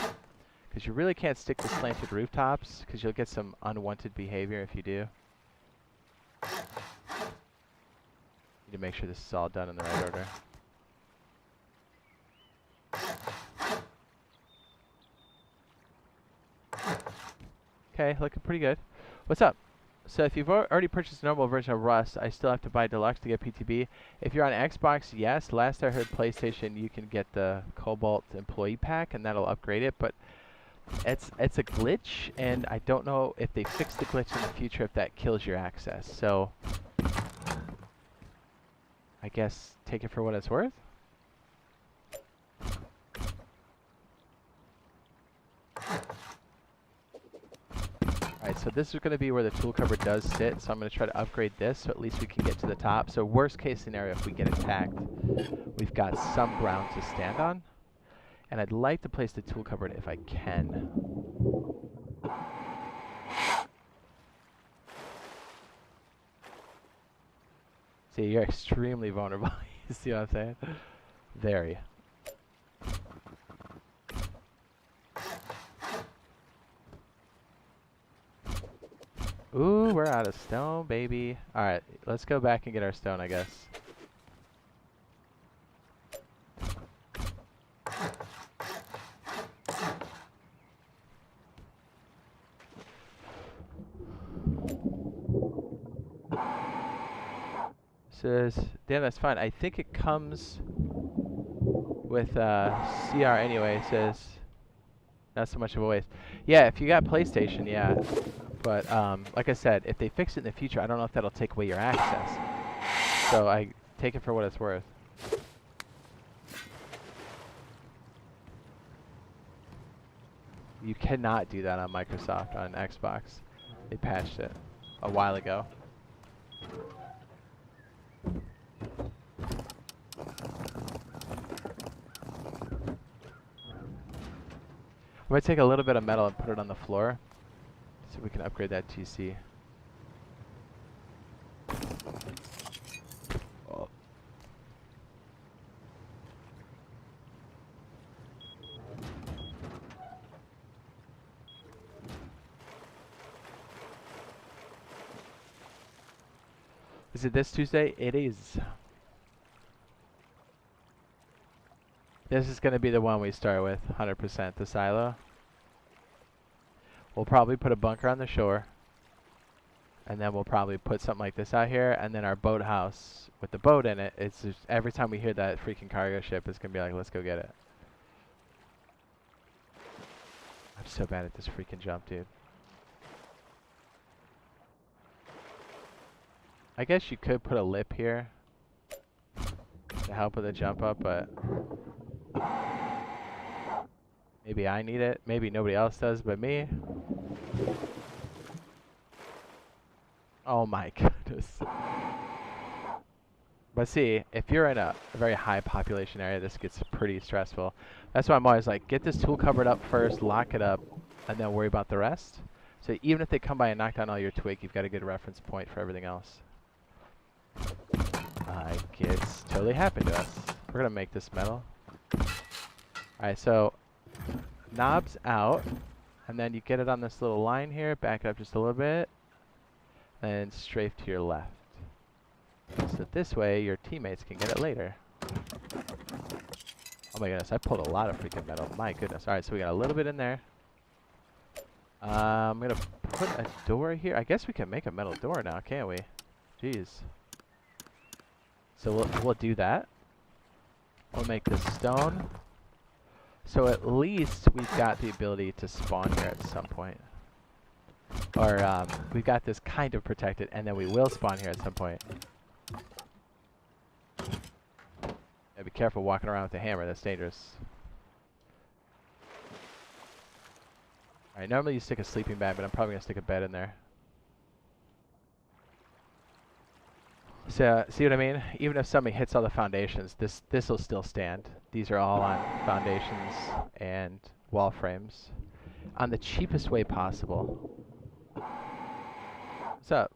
Because you really can't stick to slanted rooftops, because you'll get some unwanted behavior if you do. You need to make sure this is all done in the right order. Okay, looking pretty good. What's up? So if you've already purchased a normal version of Rust, I still have to buy Deluxe to get PTB. If you're on Xbox, yes. Last I heard PlayStation, you can get the Cobalt Employee Pack, and that'll upgrade it. But it's a glitch, and I don't know if they fix the glitch in the future if that kills your access. So I guess take it for what it's worth. Alright, so this is going to be where the tool cupboard does sit, so I'm going to try to upgrade this so at least we can get to the top. So worst case scenario, if we get attacked, we've got some ground to stand on. And I'd like to place the tool cupboard if I can. See, you're extremely vulnerable. You see what I'm saying? Very. Ooh, we're out of stone, baby. Alright, let's go back and get our stone, I guess. Says, damn, that's fine. I think it comes with CR anyway. Says, not so much of a waste. Yeah, if you got PlayStation, yeah. But like I said, if they fix it in the future, I don't know if that'll take away your access. So I take it for what it's worth. You cannot do that on Microsoft, on Xbox. They patched it a while ago. I'm going to take a little bit of metal and put it on the floor so we can upgrade that TC. Oh. Is it this Tuesday? It is. This is going to be the one we start with, 100%, the silo. We'll probably put a bunker on the shore. And then we'll probably put something like this out here. And then our boathouse with the boat in it, it's just every time we hear that freaking cargo ship, it's going to be like, let's go get it. I'm so bad at this freaking jump, dude. I guess you could put a lip here to help with the jump up, but maybe I need it. Maybe nobody else does but me. Oh my goodness. But see, if you're in a very high population area, this gets pretty stressful. That's why I'm always like, get this tool cupboard up first, lock it up, and then worry about the rest. So even if they come by and knock down all your twig, you've got a good reference point for everything else. Like, it's totally happened to us. We're going to make this metal. Alright, so knobs out, and then you get it on this little line here, back it up just a little bit, and strafe to your left. So this way, your teammates can get it later. Oh my goodness, I pulled a lot of freaking metal. My goodness. Alright, so we got a little bit in there. I'm going to put a door here. I guess we can make a metal door now, can't we? Jeez. So we'll do that. We'll make this stone. So at least we've got the ability to spawn here at some point. Or we've got this kind of protected, and then we will spawn here at some point. Yeah, be careful walking around with a hammer, that's dangerous. Alright, normally you stick a sleeping bag, but I'm probably going to stick a bed in there. So, see what I mean? Even if somebody hits all the foundations, this will still stand. These are all on foundations and wall frames on the cheapest way possible. What's up?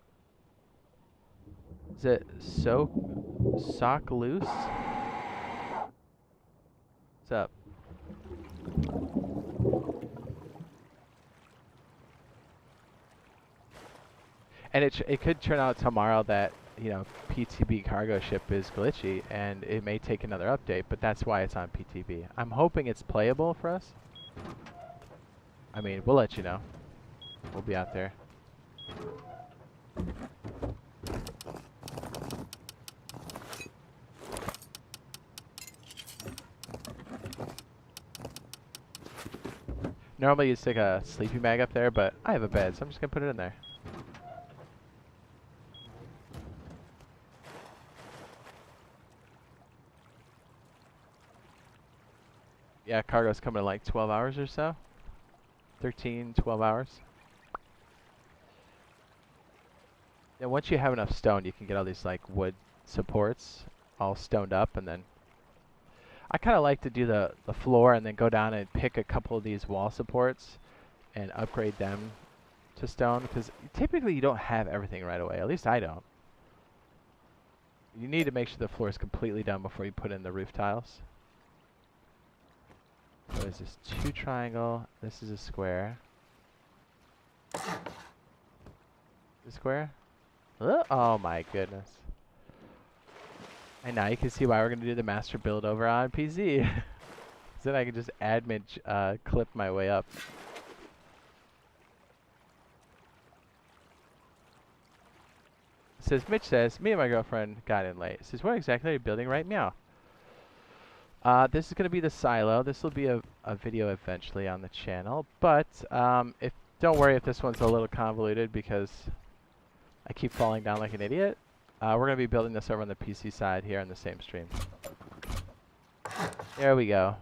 Is it sock loose? What's up? And it could turn out tomorrow that, you know, PTB cargo ship is glitchy, and it may take another update, but that's why it's on PTB. I'm hoping it's playable for us. I mean, we'll let you know. We'll be out there. Normally you'd stick a sleeping bag up there, but I have a bed, so I'm just going to put it in there. Yeah, cargo's coming in like 12 hours or so. 13, 12 hours. And once you have enough stone, you can get all these like wood supports all stoned up, and then I kind of like to do the floor and then go down and pick a couple of these wall supports and upgrade them to stone, because typically you don't have everything right away. At least I don't. You need to make sure the floor is completely done before you put in the roof tiles. What is this? 2 triangle. This is a square. The square? Oh my goodness. And now you can see why we're going to do the master build over on PC. So then I can just admin clip my way up. Says Mitch says, me and my girlfriend got in late. Says, what exactly are you building right now? This is going to be the silo. This will be a video eventually on the channel. But don't worry if this one's a little convoluted because I keep falling down like an idiot. We're going to be building this over on the PC side here on the same stream. There we go.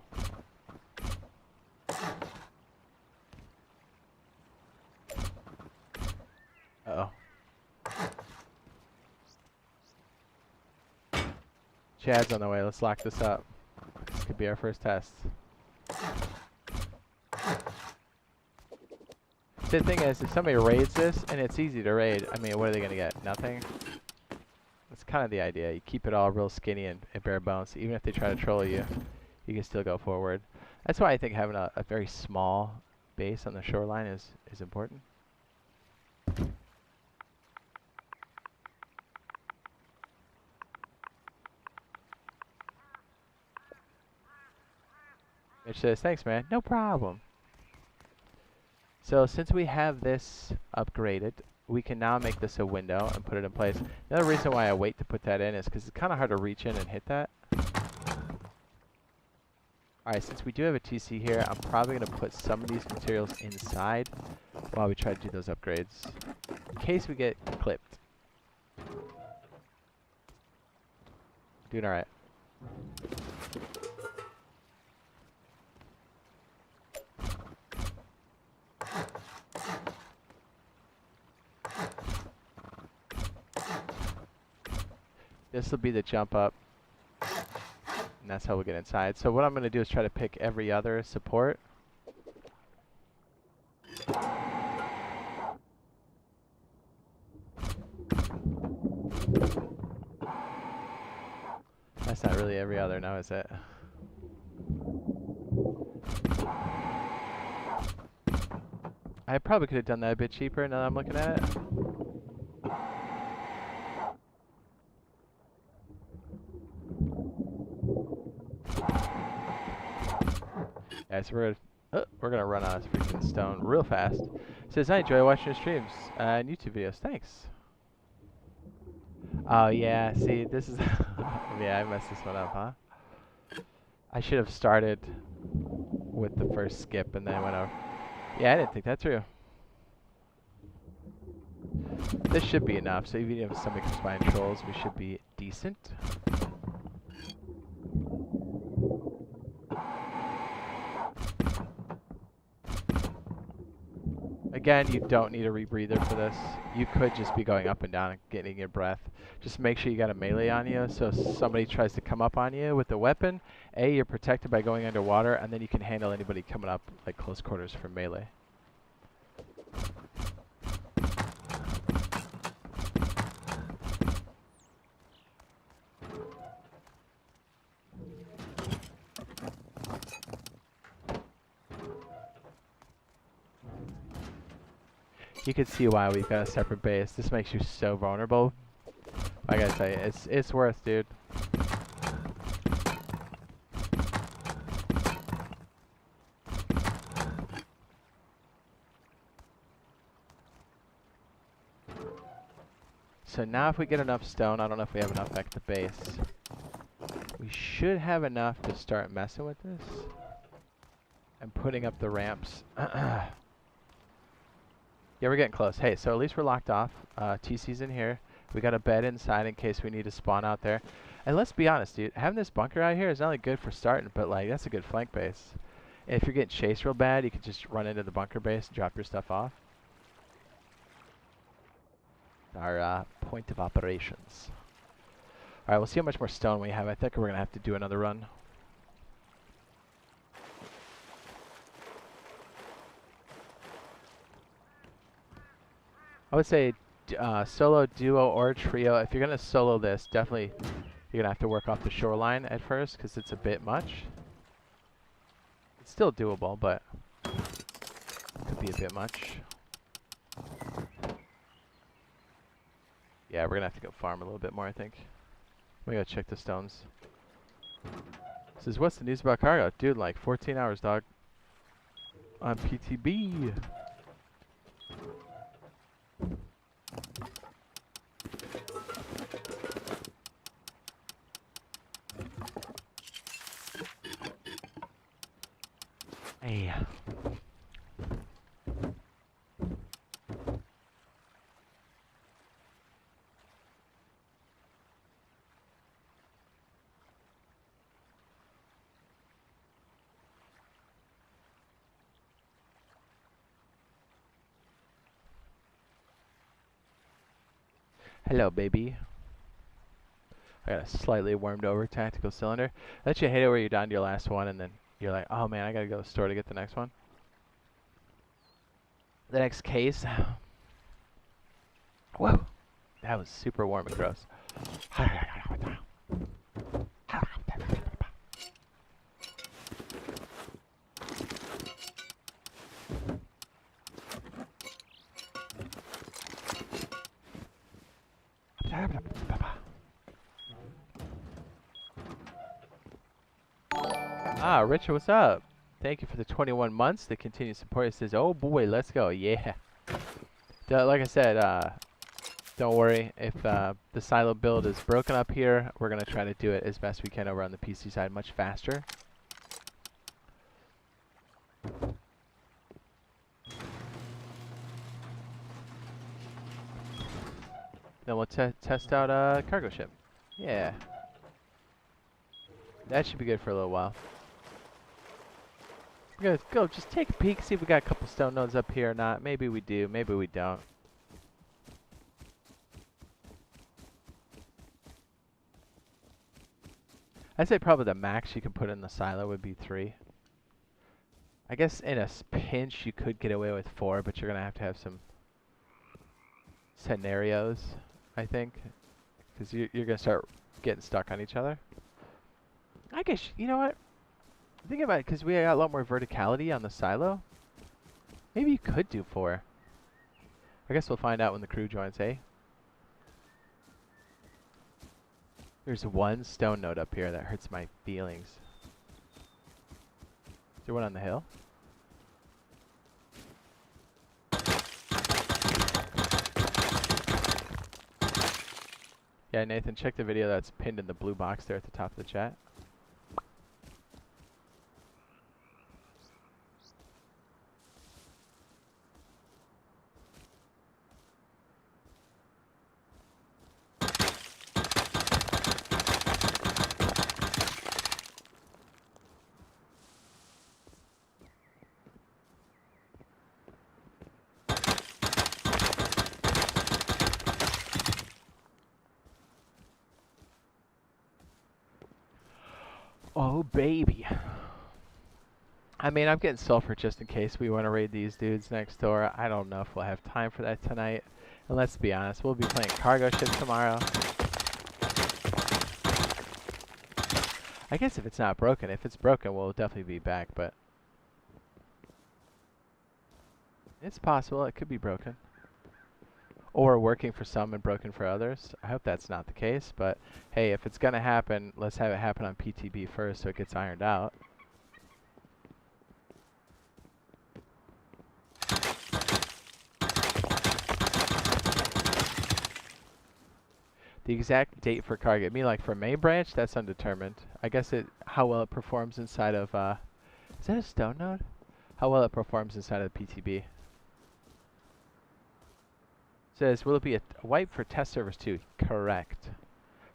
Uh-oh. Chad's on the way. Let's lock this up. This could be our first test. The thing is, if somebody raids this, and it's easy to raid, I mean, what are they going to get? Nothing? That's kind of the idea. You keep it all real skinny and bare bones. Even if they try to troll you, you can still go forward. That's why I think having a very small base on the shoreline is important. Mitch says, thanks, man. No problem. So since we have this upgraded, we can now make this a window and put it in place. Another reason why I wait to put that in is because it's kind of hard to reach in and hit that. Alright, since we do have a TC here, I'm probably going to put some of these materials inside while we try to do those upgrades, in case we get clipped. Doing alright. This will be the jump up, and that's how we'll get inside. So what I'm going to do is try to pick every other support. That's not really every other now, is it? I probably could have done that a bit cheaper now that I'm looking at it. Yeah, so we're gonna run out of freaking stone real fast. It says, I enjoy watching your streams and YouTube videos. Thanks. Oh yeah, see, this is yeah, I messed this one up, huh? I should have started with the first skip and then went over. Yeah, I didn't think that through. This should be enough, so even if somebody comes by and trolls, we should be decent. Again, you don't need a rebreather for this. You could just be going up and down and getting your breath. Just make sure you got a melee on you, so if somebody tries to come up on you with a weapon, A, you're protected by going underwater, and then you can handle anybody coming up like close quarters for melee. You can see why we've got a separate base. This makes you so vulnerable. I gotta tell you, it's worth, dude. So now if we get enough stone, I don't know if we have enough at the base. We should have enough to start messing with this. And putting up the ramps. Yeah, we're getting close. Hey, so at least we're locked off. TC's in here. We got a bed inside in case we need to spawn out there. And let's be honest, dude. Having this bunker out here is not only good for starting, but like that's a good flank base. And if you're getting chased real bad, you can just run into the bunker base and drop your stuff off. Our point of operations. All right, we'll see how much more stone we have. I think we're gonna have to do another run. I would say solo, duo, or trio. If you're gonna solo this, definitely you're gonna have to work off the shoreline at first because it's a bit much. It's still doable, but it could be a bit much. Yeah, we're gonna have to go farm a little bit more, I think. We gotta check the stones. Says, what's the news about cargo? Dude, like 14 hours, dog. On PTB. Hey. Hello, baby. I got a slightly warmed over tactical cylinder. Don't you hate it where you're down to your last one and then you're like, oh man, I gotta go to the store to get the next one? The next case. Whoa. That was super warm and gross. Ah, Richard, what's up? Thank you for the 21 months. The continued support. It says, oh boy, let's go. Yeah. Like I said, don't worry. If the silo build is broken up here, we're going to try to do it as best we can over on the PC side much faster. Then we'll test out a cargo ship. Yeah. That should be good for a little while. We're gonna go just take a peek, see if we got a couple stone nodes up here or not. Maybe we do, maybe we don't. I'd say probably the max you can put in the silo would be 3. I guess in a pinch you could get away with 4, but you're gonna have some scenarios, I think, because you're gonna start getting stuck on each other. I guess, you know what? Think about it, because we got a lot more verticality on the silo. Maybe you could do 4. I guess we'll find out when the crew joins, hey? There's one stone node up here that hurts my feelings. Is there one on the hill? Yeah, Nathan, check the video that's pinned in the blue box there at the top of the chat. Oh, baby. I mean, I'm getting sulfur just in case we want to raid these dudes next door. I don't know if we'll have time for that tonight. And let's be honest, we'll be playing cargo ships tomorrow. I guess if it's not broken. If it's broken, we'll definitely be back, but it's possible. It could be broken. Or working for some and broken for others. I hope that's not the case, but hey, if it's gonna happen, let's have it happen on PTB first so it gets ironed out. The exact date for cargo. I mean, like for main branch, that's undetermined. I guess how well it performs inside of is that a stone node? How well it performs inside of the PTB. Says, will it be a wipe for test servers too? Correct.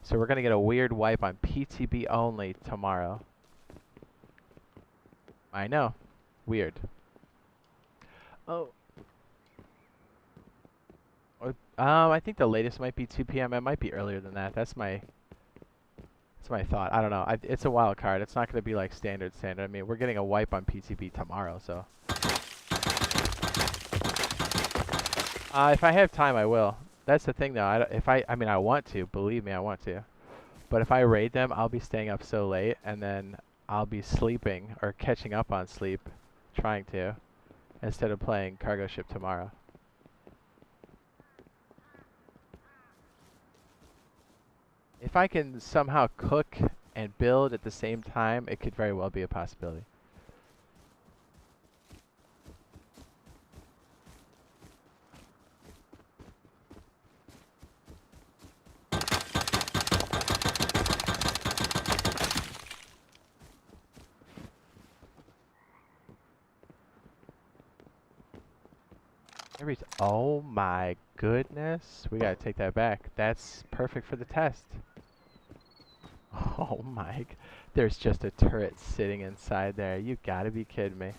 So we're going to get a weird wipe on PTB only tomorrow. I know. Weird. Oh. I think the latest might be 2 p.m. It might be earlier than that. That's my thought. I don't know. It's a wild card. It's not going to be like standard. I mean, we're getting a wipe on PTB tomorrow, so. If I have time, I will. That's the thing, though. I mean, I want to. Believe me, I want to. But if I raid them, I'll be staying up so late, and then I'll be sleeping or catching up on sleep, trying to, instead of playing cargo ship tomorrow. If I can somehow cook and build at the same time, it could very well be a possibility. Oh my goodness. We gotta take that back. That's perfect for the test. Oh my. There's just a turret sitting inside there. You gotta be kidding me.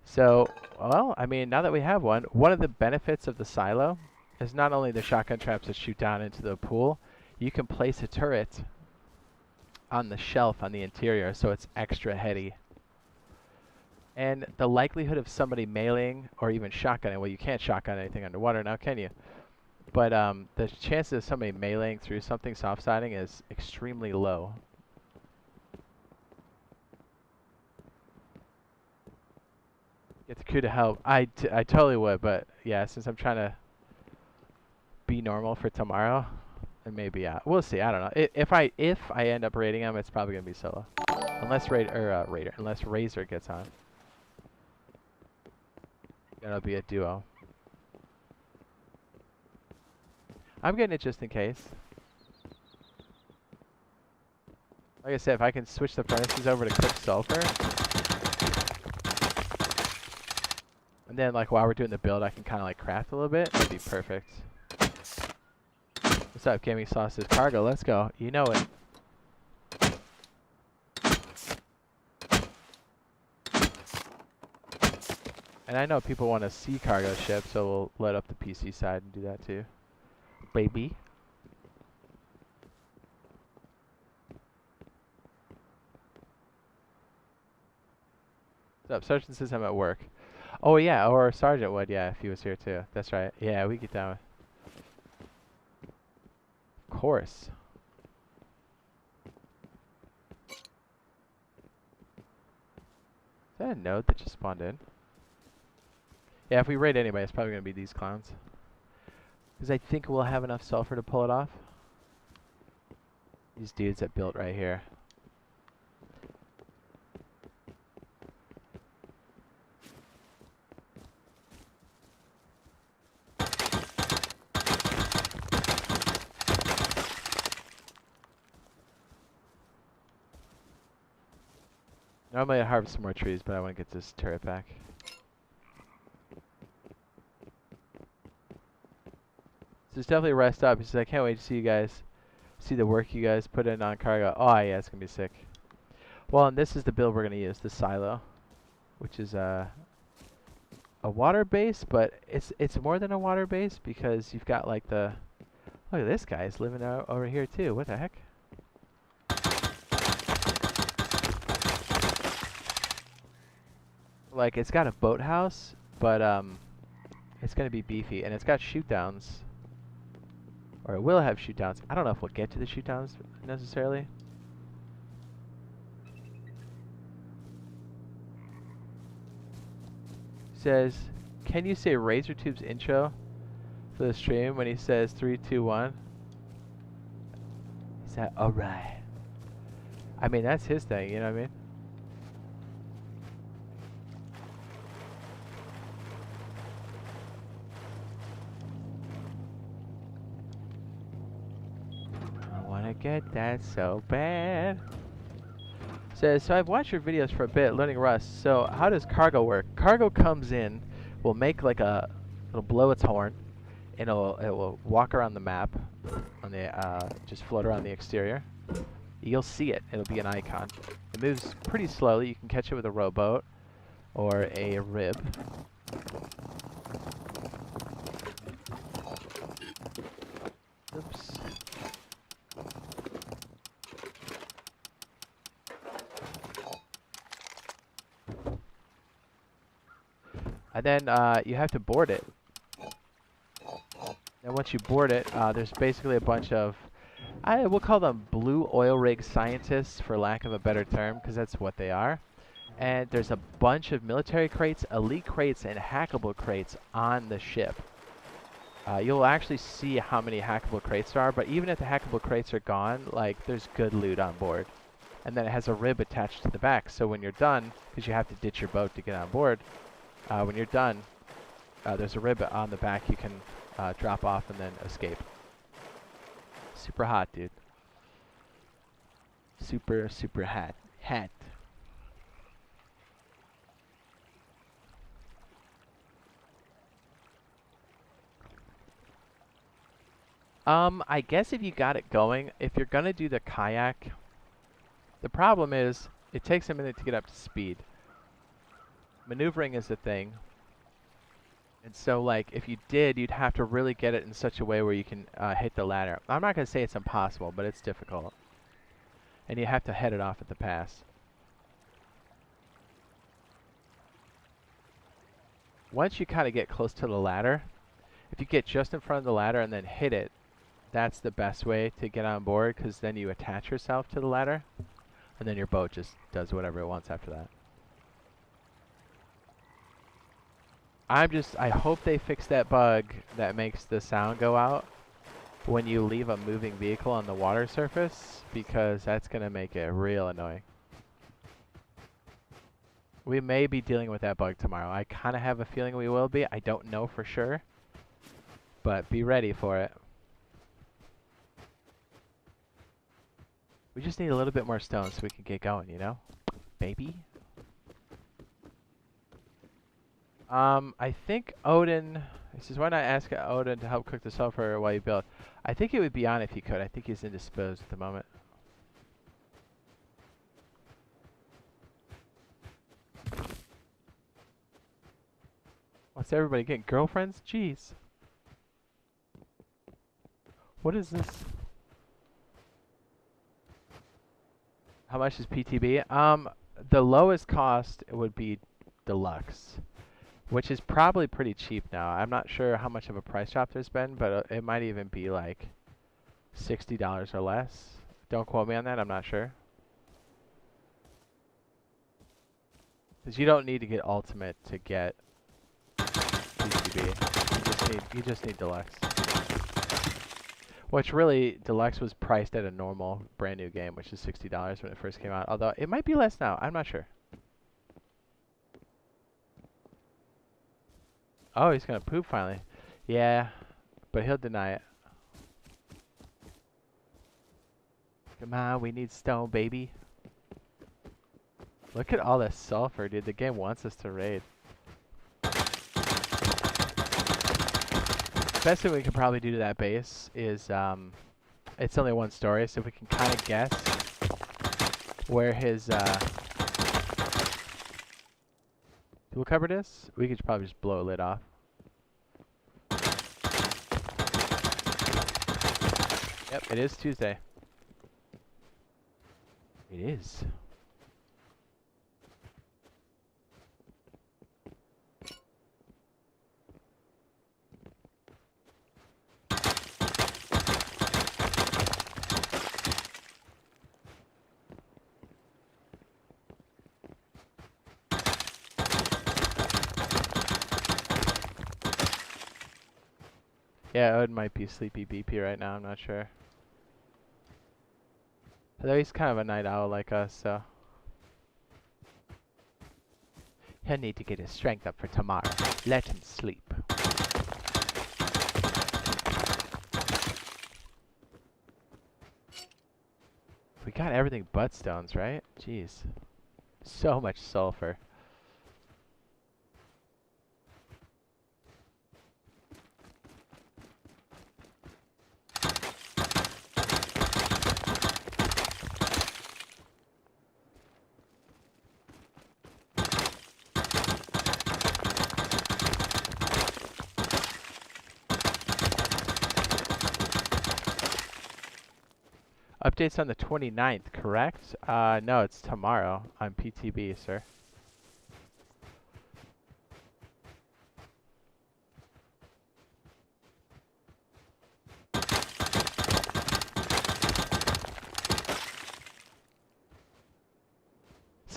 So, well, I mean, now that we have one of the benefits of the silo is not only the shotgun traps that shoot down into the pool, you can place a turret on the shelf on the interior, so it's extra heady. And the likelihood of somebody meleeing or even shotgunning, well, you can't shotgun anything underwater now, can you? But the chances of somebody meleeing through something soft-siding is extremely low. Get the crew to help. I totally would, but yeah, since I'm trying to be normal for tomorrow, and maybe we'll see. I don't know. If I end up raiding him, it's probably gonna be solo, unless unless Razor gets on. That'll be a duo. I'm getting it just in case. Like I said, if I can switch the furnaces over to cook sulfur, and then like while we're doing the build, I can kind of like craft a little bit. That'd be perfect. What's up, Gaming Sauce's cargo? Let's go. You know it. And I know people want to see cargo ship, so we'll let up the PC side and do that too. Baby. What's up? Sergeant says I'm at work. Oh yeah, or Sergeant would, yeah, if he was here too. That's right. Yeah, we get down. Of course. Is that a node that just spawned in? Yeah, if we raid anybody, it's probably going to be these clowns. Because I think we'll have enough sulfur to pull it off. These dudes that built right here. Normally I'd harvest some more trees, but I want to get this turret back. So it's definitely rest up. He says, I can't wait to see you guys, see the work you guys put in on cargo. Oh yeah, it's going to be sick. Well, and this is the build we're going to use, the silo, which is a water base, but it's more than a water base because you've got like the, look at this guy, he's living out over here too. What the heck? Like, it's got a boathouse, but it's going to be beefy, and it's got shoot downs. Or it will have shoot downs. I don't know if we'll get to the shoot downs necessarily. Says, can you say RazorTube's intro for the stream when he says 3, 2, 1? Is that alright? I mean, that's his thing, you know what I mean? Get that so bad. Says, so I've watched your videos for a bit, learning Rust. So how does cargo work? Cargo comes in, will make like it'll blow its horn, and it will walk around the map, on the just float around the exterior. You'll see it. It'll be an icon. It moves pretty slowly. You can catch it with a rowboat or a rib. Oops. And then you have to board it. And once you board it, there's basically a bunch of, we'll call them blue oil rig scientists, for lack of a better term, because that's what they are. And there's a bunch of military crates, elite crates, and hackable crates on the ship. You'll actually see how many hackable crates there are, but even if the hackable crates are gone, like, there's good loot on board. And then it has a rib attached to the back, so when you're done, because you have to ditch your boat to get on board, when you're done, there's a rib on the back you can drop off and then escape. Super hot, dude. Super, super hot. Hat. I guess if you got it going, if you're gonna do the kayak, the problem is it takes a minute to get up to speed. Maneuvering is the thing. And so, like, if you did, you'd have to really get it in such a way where you can hit the ladder. I'm not gonna say it's impossible, but it's difficult. And you have to head it off at the pass. Once you kind of get close to the ladder, if you get just in front of the ladder and then hit it, that's the best way to get on board, because then you attach yourself to the ladder, and then your boat just does whatever it wants after that. I hope they fix that bug that makes the sound go out when you leave a moving vehicle on the water surface, because that's going to make it real annoying. We may be dealing with that bug tomorrow. I kind of have a feeling we will be. I don't know for sure, but be ready for it. We just need a little bit more stone so we can get going, you know? Baby. I think Odin... He says, why not ask Odin to help cook the sulfur while you build? I think it would be on if he could. I think he's indisposed at the moment. What's everybody getting? Girlfriends? Jeez. What is this? How much is PTB? The lowest cost would be Deluxe, which is probably pretty cheap now. I'm not sure how much of a price drop there's been, but it might even be like $60 or less. Don't quote me on that, I'm not sure. Because you don't need to get Ultimate to get PTB. You just need Deluxe. Which really, Deluxe was priced at a normal brand new game, which is $60 when it first came out. Although, it might be less now, I'm not sure. Oh, he's gonna poop finally. Yeah, but he'll deny it. Come on, we need stone, baby. Look at all this sulfur, dude. The game wants us to raid. Best thing we could probably do to that base is, it's only one story, so if we can kind of guess where his, tool cupboard is, we could probably just blow a lid off. Yep, it is Tuesday. It is. Yeah, Odin might be sleepy BP right now, I'm not sure. Although he's kind of a night owl like us, so. He'll need to get his strength up for tomorrow. Let him sleep. We got everything but stones, right? Jeez. So much sulfur. Updates on the 29th, correct? No, it's tomorrow on PTB, sir.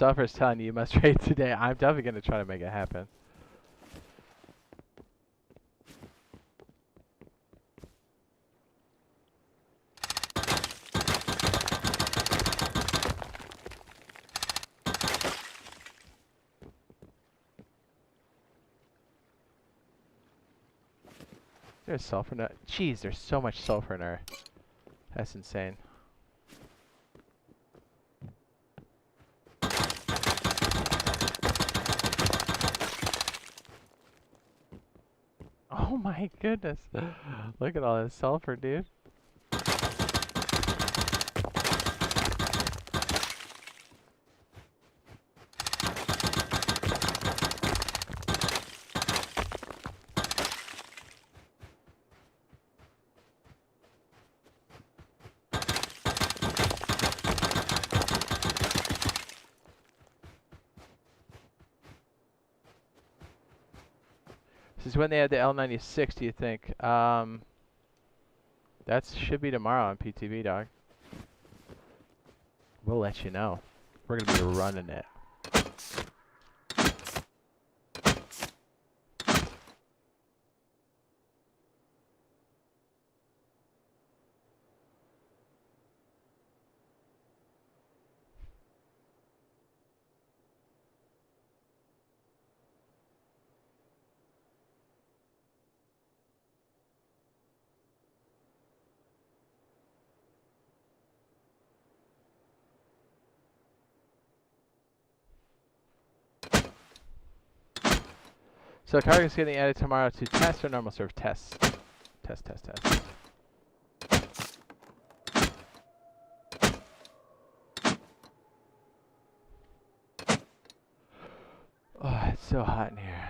sulfur's telling you must raid today. I'm definitely going to try to make it happen. There's sulfur in it. Jeez, there's so much sulfur in her. That's insane. Oh my goodness. Look at all this sulfur, dude. This is when they had the L96, do you think? That should be tomorrow on PTV, dog. We'll let you know. We're going to be running it. So cargo's getting added tomorrow to test or normal serve? Test. Test, test, test. Oh, it's so hot in here.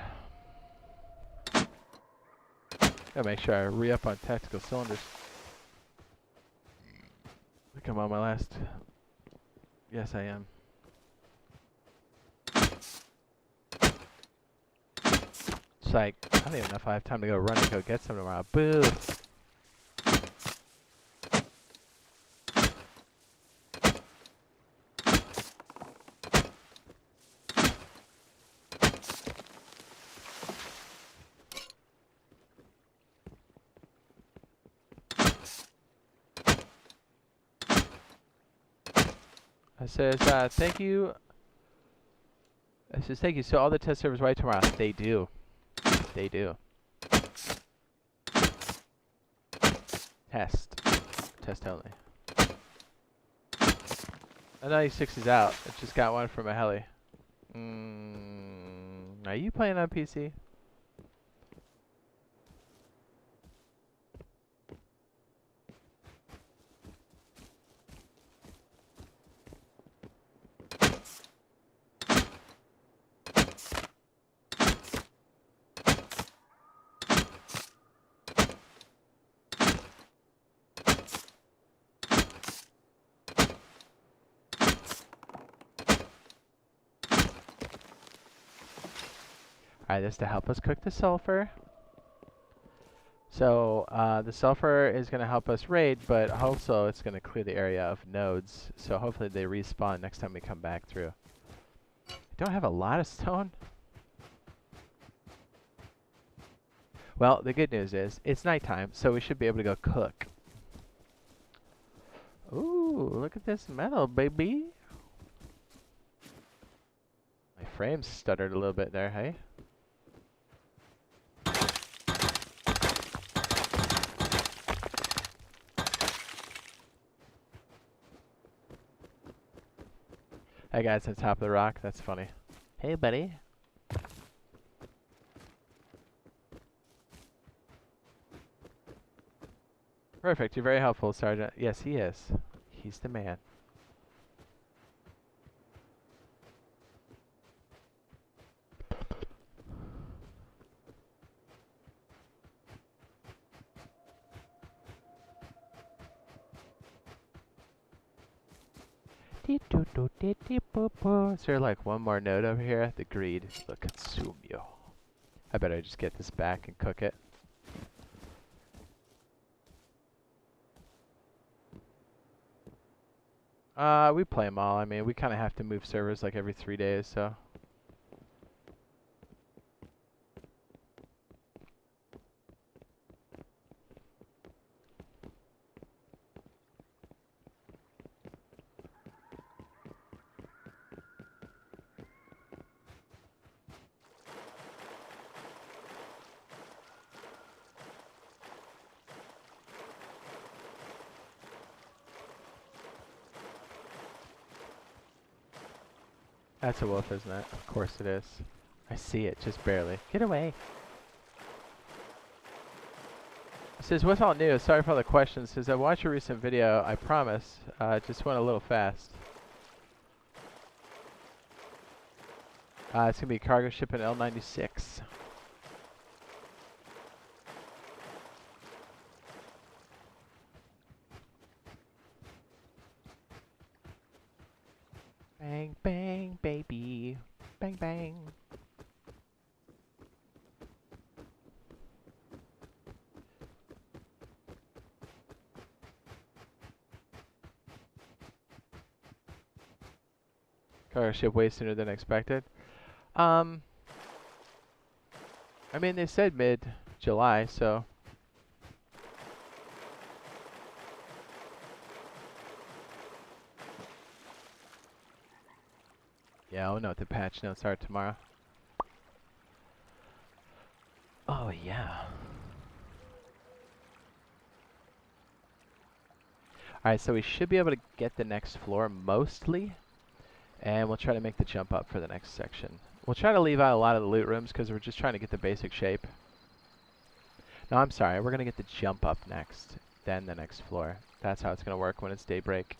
Gotta make sure I re-up on tactical cylinders. I think I'm on my last. Yes, I am. It's like, I don't even know if I have time to go run and go get some tomorrow. Boo! It says, thank you. It says, thank you. So all the test servers right tomorrow? They do. They do. Test. Test only. The 96 is out. I just got one from a heli. Are you playing on PC? Alright, this is to help us cook the sulfur. So the sulfur is going to help us raid, but also it's going to clear the area of nodes. So hopefully they respawn next time we come back through. I don't have a lot of stone. Well, the good news is it's nighttime, so we should be able to go cook. Ooh, look at this metal, baby. My frame stuttered a little bit there, hey? That guy's on top of the rock. That's funny. Hey, buddy. Perfect. You're very helpful, Sergeant. Yes, he is. He's the man. Is there like one more node over here? The greed will consume you. I better just get this back and cook it. We play them all. I mean, we kind of have to move servers like every 3 days, so. That's a wolf, isn't it? Of course it is. I see it, just barely. Get away. It says, what's all new? Sorry for all the questions. It says, I watched your recent video, I promise. Just went a little fast. It's going to be cargo ship in L96. Bang, bang, baby. Bang, bang. Cargo ship way sooner than expected. I mean, they said mid-July, so. Yeah, I'll know what the patch notes are tomorrow. Oh, yeah. Alright, so we should be able to get the next floor mostly. And we'll try to make the jump up for the next section. We'll try to leave out a lot of the loot rooms because we're just trying to get the basic shape. No, I'm sorry. We're going to get the jump up next, then the next floor. That's how it's going to work when it's daybreak.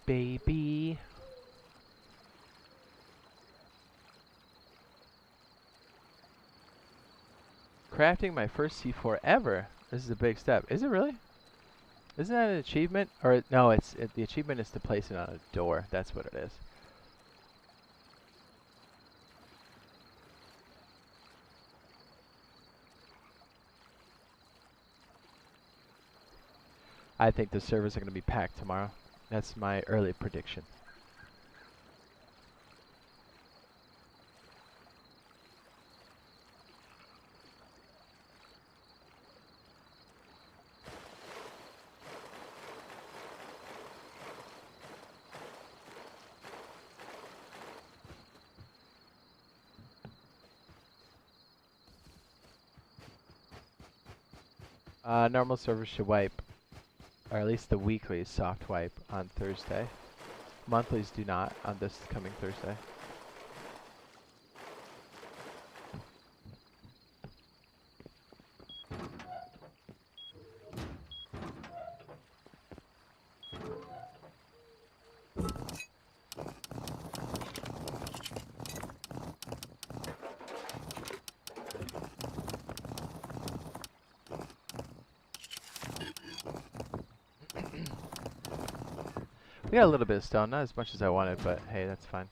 Baby. Crafting my first C4 ever. This is a big step. Is it really? Isn't that an achievement? Or no, the achievement is to place it on a door. That's what it is. I think the servers are going to be packed tomorrow. That's my early prediction. Normal servers should wipe, or at least the weekly soft wipe on Thursday. Monthlies do not on this coming Thursday. We got a little bit of stone, not as much as I wanted, but hey, that's fine.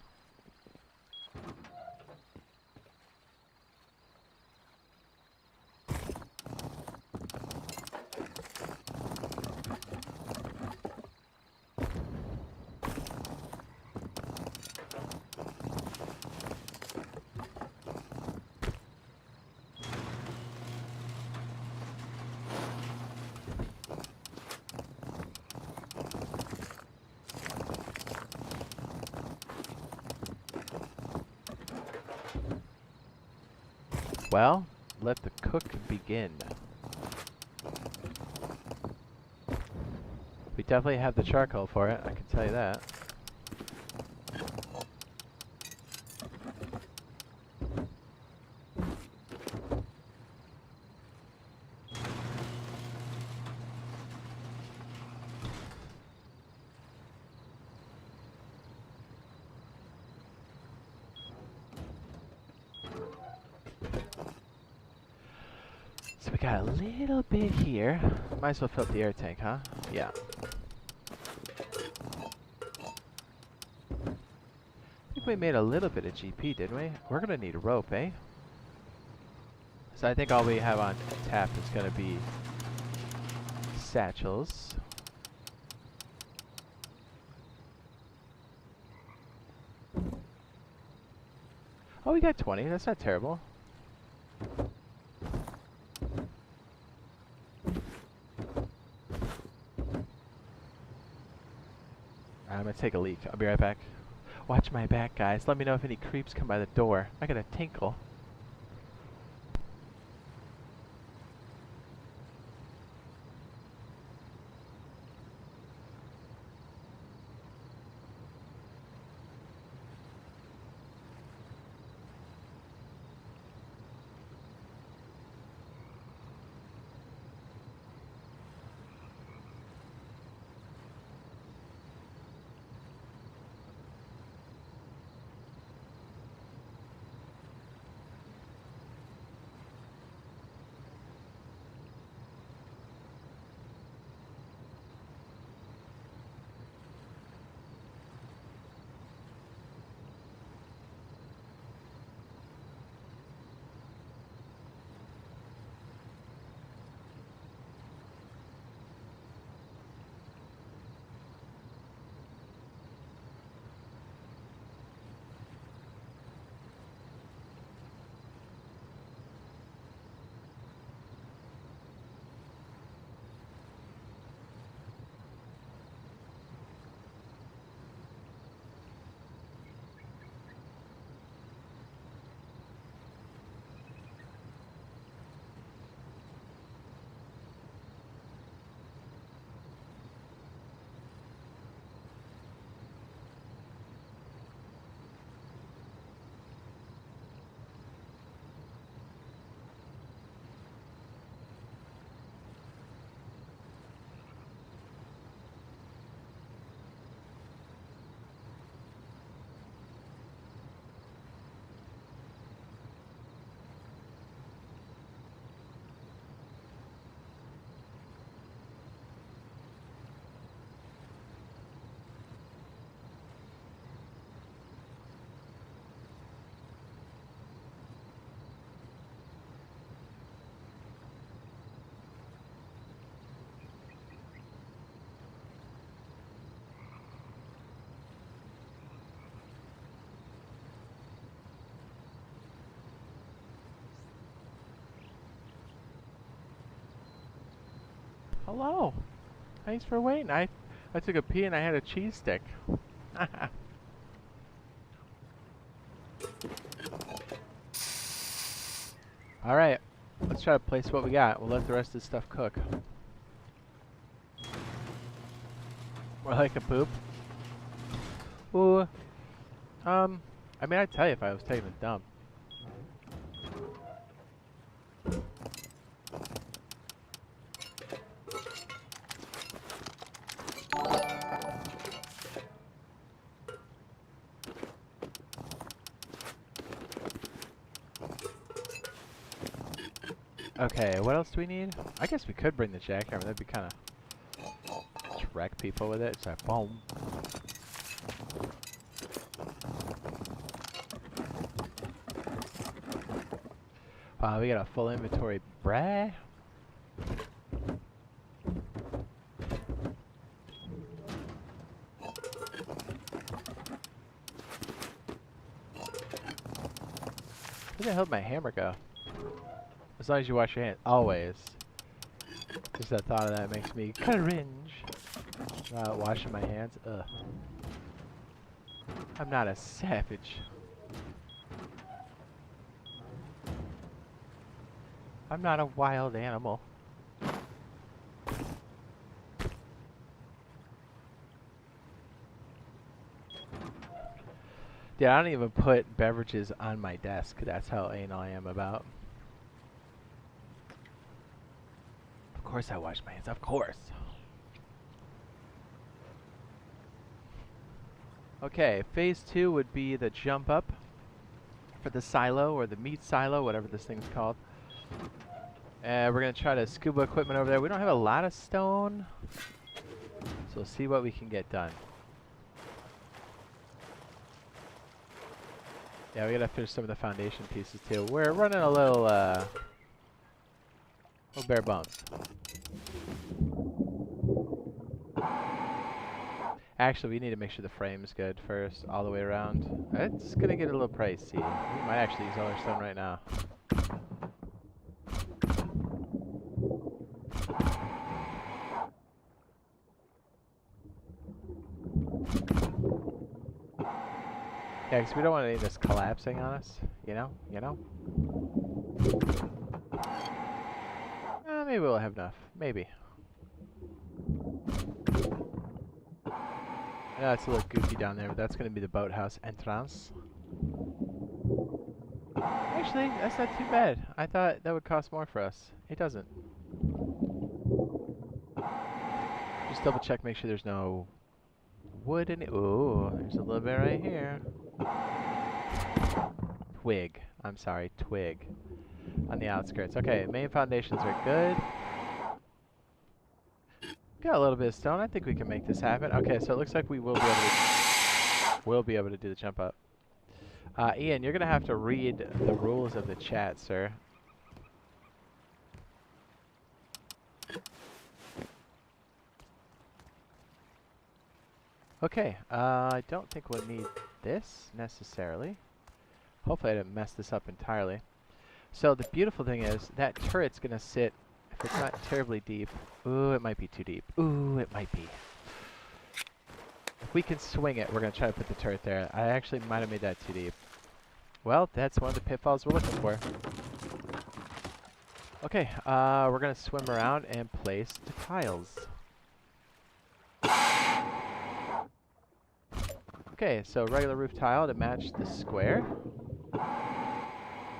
Well, let the cook begin. We definitely have the charcoal for it, I can tell you that. So we got a little bit here. Might as well fill up the air tank, huh? Yeah. I think we made a little bit of GP, didn't we? We're gonna need a rope, eh? So I think all we have on tap is gonna be satchels. Oh, we got 20. That's not terrible. I'm gonna take a leak. I'll be right back. Watch my back, guys. Let me know if any creeps come by the door. I got a tinkle. Hello. Thanks for waiting. I took a pee and I had a cheese stick. Alright. Let's try to place what we got. We'll let the rest of this stuff cook. More like a poop. Ooh. I mean, I'd tell you if I was taking a dump. Okay, what else do we need? I guess we could bring the jackhammer. That'd be kind of... Just wreck people with it. So, boom. Wow, we got a full inventory. Brah. Where the hell did my hammer go? As long as you wash your hands. Always. Just the thought of that makes me cringe. Washing my hands. Ugh. I'm not a savage. I'm not a wild animal. Yeah, I don't even put beverages on my desk. That's how anal I am about. Of course I wash my hands. Of course. Okay, phase 2 would be the jump up for the silo, or the meat silo, whatever this thing's called. And we're going to try to scuba equipment over there. We don't have a lot of stone, so we'll see what we can get done. Yeah, we got to finish some of the foundation pieces too. We're running a little bare bones. Actually, we need to make sure the frame's good first, all the way around. It's gonna get a little pricey. We might actually use all our stone right now. Yeah, because we don't want any of this collapsing on us, you know? Maybe we'll have enough. Maybe. I know it's a little goofy down there, but that's going to be the Boathouse Entrance. Actually, that's not too bad. I thought that would cost more for us. It doesn't. Just double check, make sure there's no wood in it. Ooh, there's a little bit right here. Twig. I'm sorry, twig. On the outskirts. Okay, main foundations are good. Got a little bit of stone. I think we can make this happen. Okay, so it looks like we will be able to do the jump up. Ian, you're gonna have to read the rules of the chat, sir. Okay, I don't think we'll need this necessarily. Hopefully I didn't mess this up entirely. So the beautiful thing is that turret's gonna sit, if it's not terribly deep. Ooh, it might be too deep. Ooh, it might be. If we can swing it, we're gonna try to put the turret there. I actually might have made that too deep. Well, that's one of the pitfalls we're looking for. Okay, we're gonna swim around and place the tiles. Okay, so regular roof tile to match the square.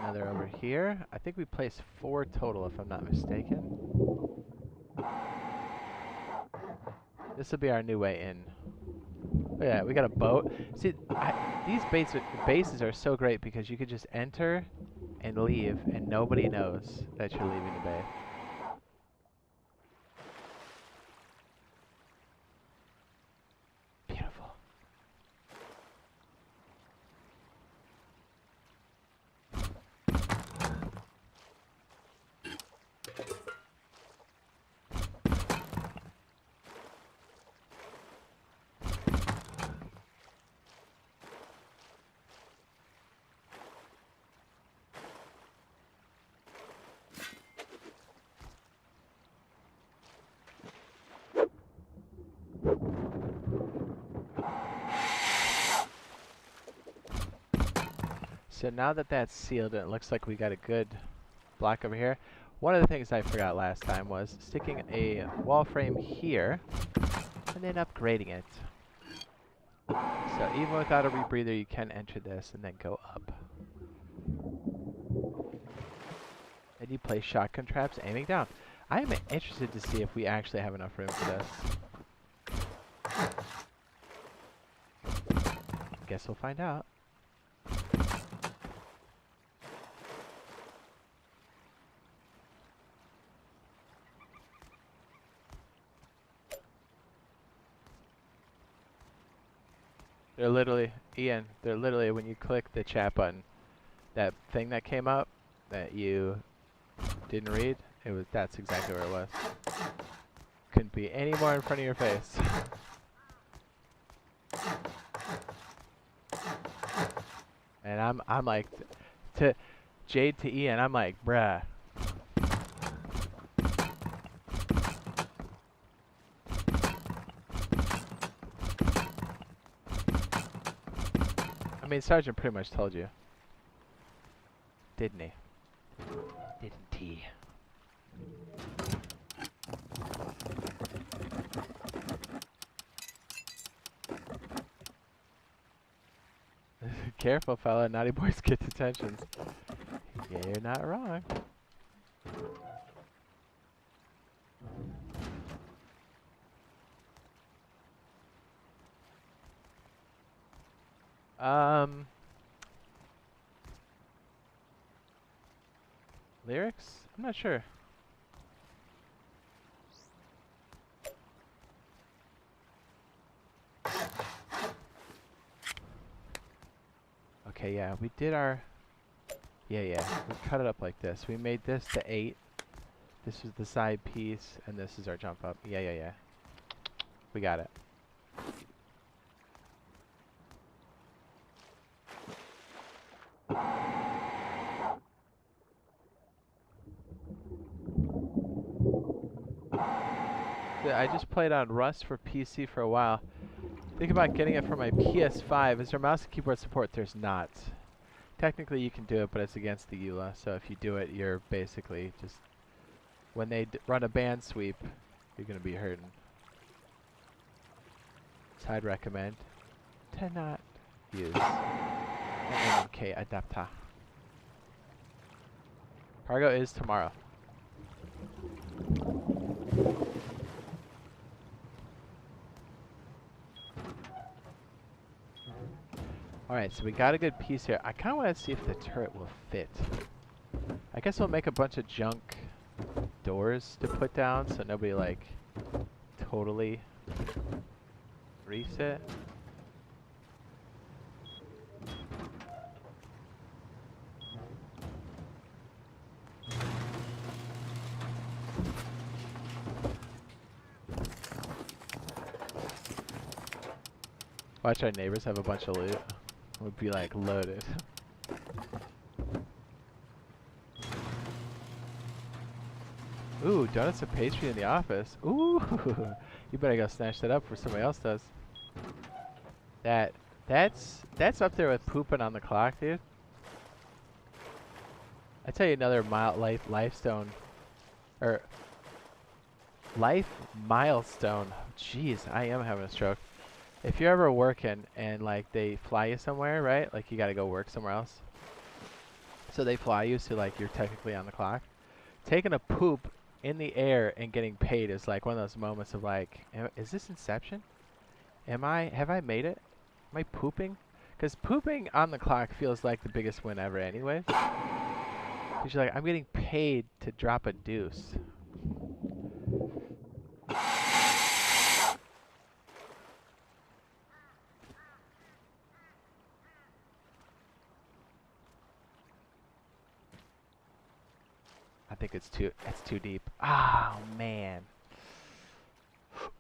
Another over here. I think we placed 4 total, if I'm not mistaken. This will be our new way in. Oh yeah, we got a boat. See, these bases are so great because you could just enter and leave, and nobody knows that you're leaving the bay. Beautiful. So now that that's sealed and it looks like we got a good block over here, one of the things I forgot last time was sticking a wall frame here and then upgrading it. So even without a rebreather, you can enter this and then go up. And you place shotgun traps aiming down. I am interested to see if we actually have enough room for this. Guess we'll find out. They're literally, Ian, they're literally, when you click the chat button, that thing that came up that you didn't read, that's exactly where it was. Couldn't be any more in front of your face. And I'm like, to Jade to Ian, I'm like, bruh. I mean, Sergeant pretty much told you. Didn't he? Didn't he? Careful, fella. Naughty boys get detentions. Yeah, you're not wrong. Lyrics? I'm not sure. Okay, yeah, we did our... Yeah, we cut it up like this. We made this to 8. This is the side piece, and this is our jump up. Yeah. We got it. I just played on Rust for PC for a while. Think about getting it for my PS5. Is there mouse and keyboard support? There's not. Technically you can do it, but it's against the EULA. So if you do it, you're basically just... When they run a ban sweep, you're going to be hurting. So I'd recommend to not use an MMK adapter. Cargo is tomorrow. Alright, so we got a good piece here. I kind of want to see if the turret will fit. I guess we'll make a bunch of junk doors to put down so nobody, like, totally reefs it. Watch our neighbors have a bunch of loot. Would be like loaded. Ooh, donuts and pastry in the office. Ooh, you better go snatch that up before somebody else does. That's up there with pooping on the clock, dude. I tell you another life milestone. Jeez, I am having a stroke. If you're ever working and like they fly you somewhere, right? Like you gotta go work somewhere else. So they fly you, so like you're technically on the clock. Taking a poop in the air and getting paid is like one of those moments of like, is this Inception? Have I made it? Am I pooping? Because pooping on the clock feels like the biggest win ever anyways. Because you're like, I'm getting paid to drop a deuce. I think it's too deep. Oh man.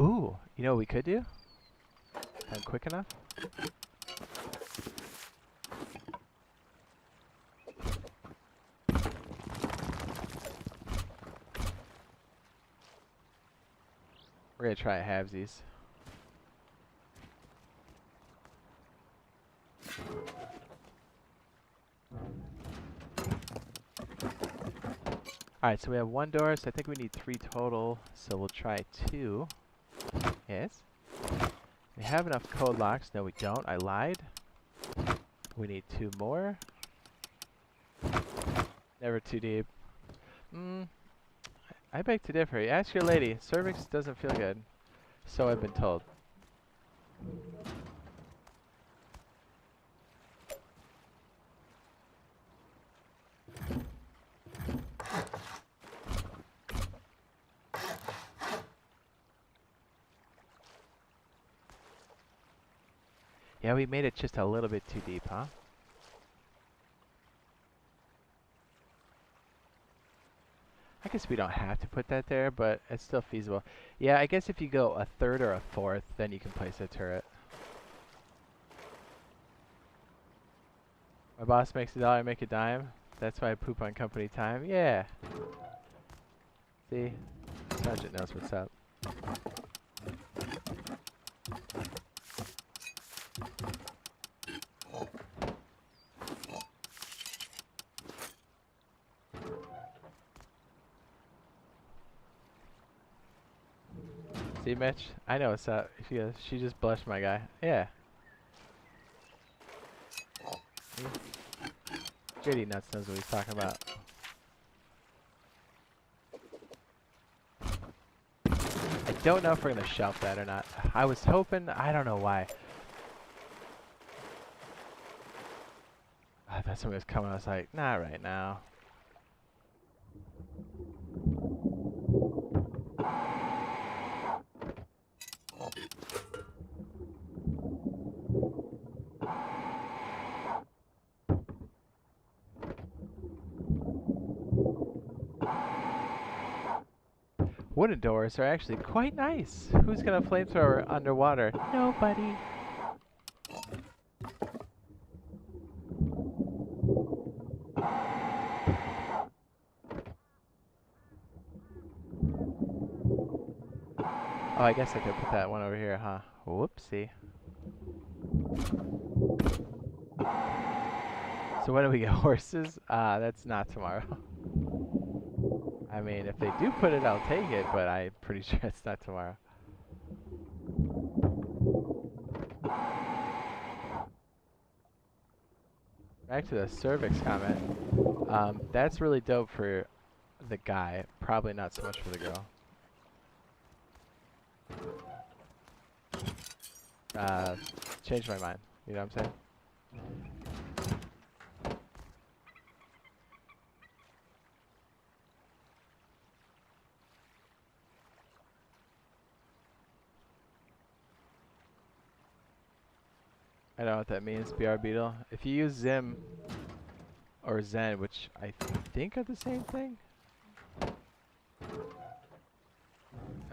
Ooh, you know what we could do? I'm quick enough. We're gonna try halvesies. Alright, so we have one door, so I think we need 3 total. So we'll try 2. Yes. We have enough code locks. No, we don't. I lied. We need 2 more. Never too deep. I beg to differ. Ask your lady. Cervix doesn't feel good. So I've been told. Yeah, we made it just a little bit too deep, huh? I guess we don't have to put that there, but it's still feasible. Yeah, I guess if you go a 3rd or a 4th, then you can place a turret. My boss makes $1, I make a dime. That's why I poop on company time. Yeah. See? Sergeant knows what's up. See, Mitch? I know what's up. She just blushed, my guy. Yeah. Jade nuts knows what he's talking about. I don't know if we're gonna shelf that or not. I was hoping. I don't know why. I thought somebody was coming. I was like, not right now. Wooden doors are actually quite nice. Who's gonna flamethrower underwater? Nobody. Oh, I guess I could put that one over here, huh? Whoopsie. So when do we get horses? That's not tomorrow. I mean, if they do put it, I'll take it, but I'm pretty sure it's not tomorrow. Back to the cervix comment. That's really dope for the guy. Probably not so much for the girl. Changed my mind. You know what I'm saying? I don't know what that means, BR Beetle. If you use Zim or Zen, which I think are the same thing.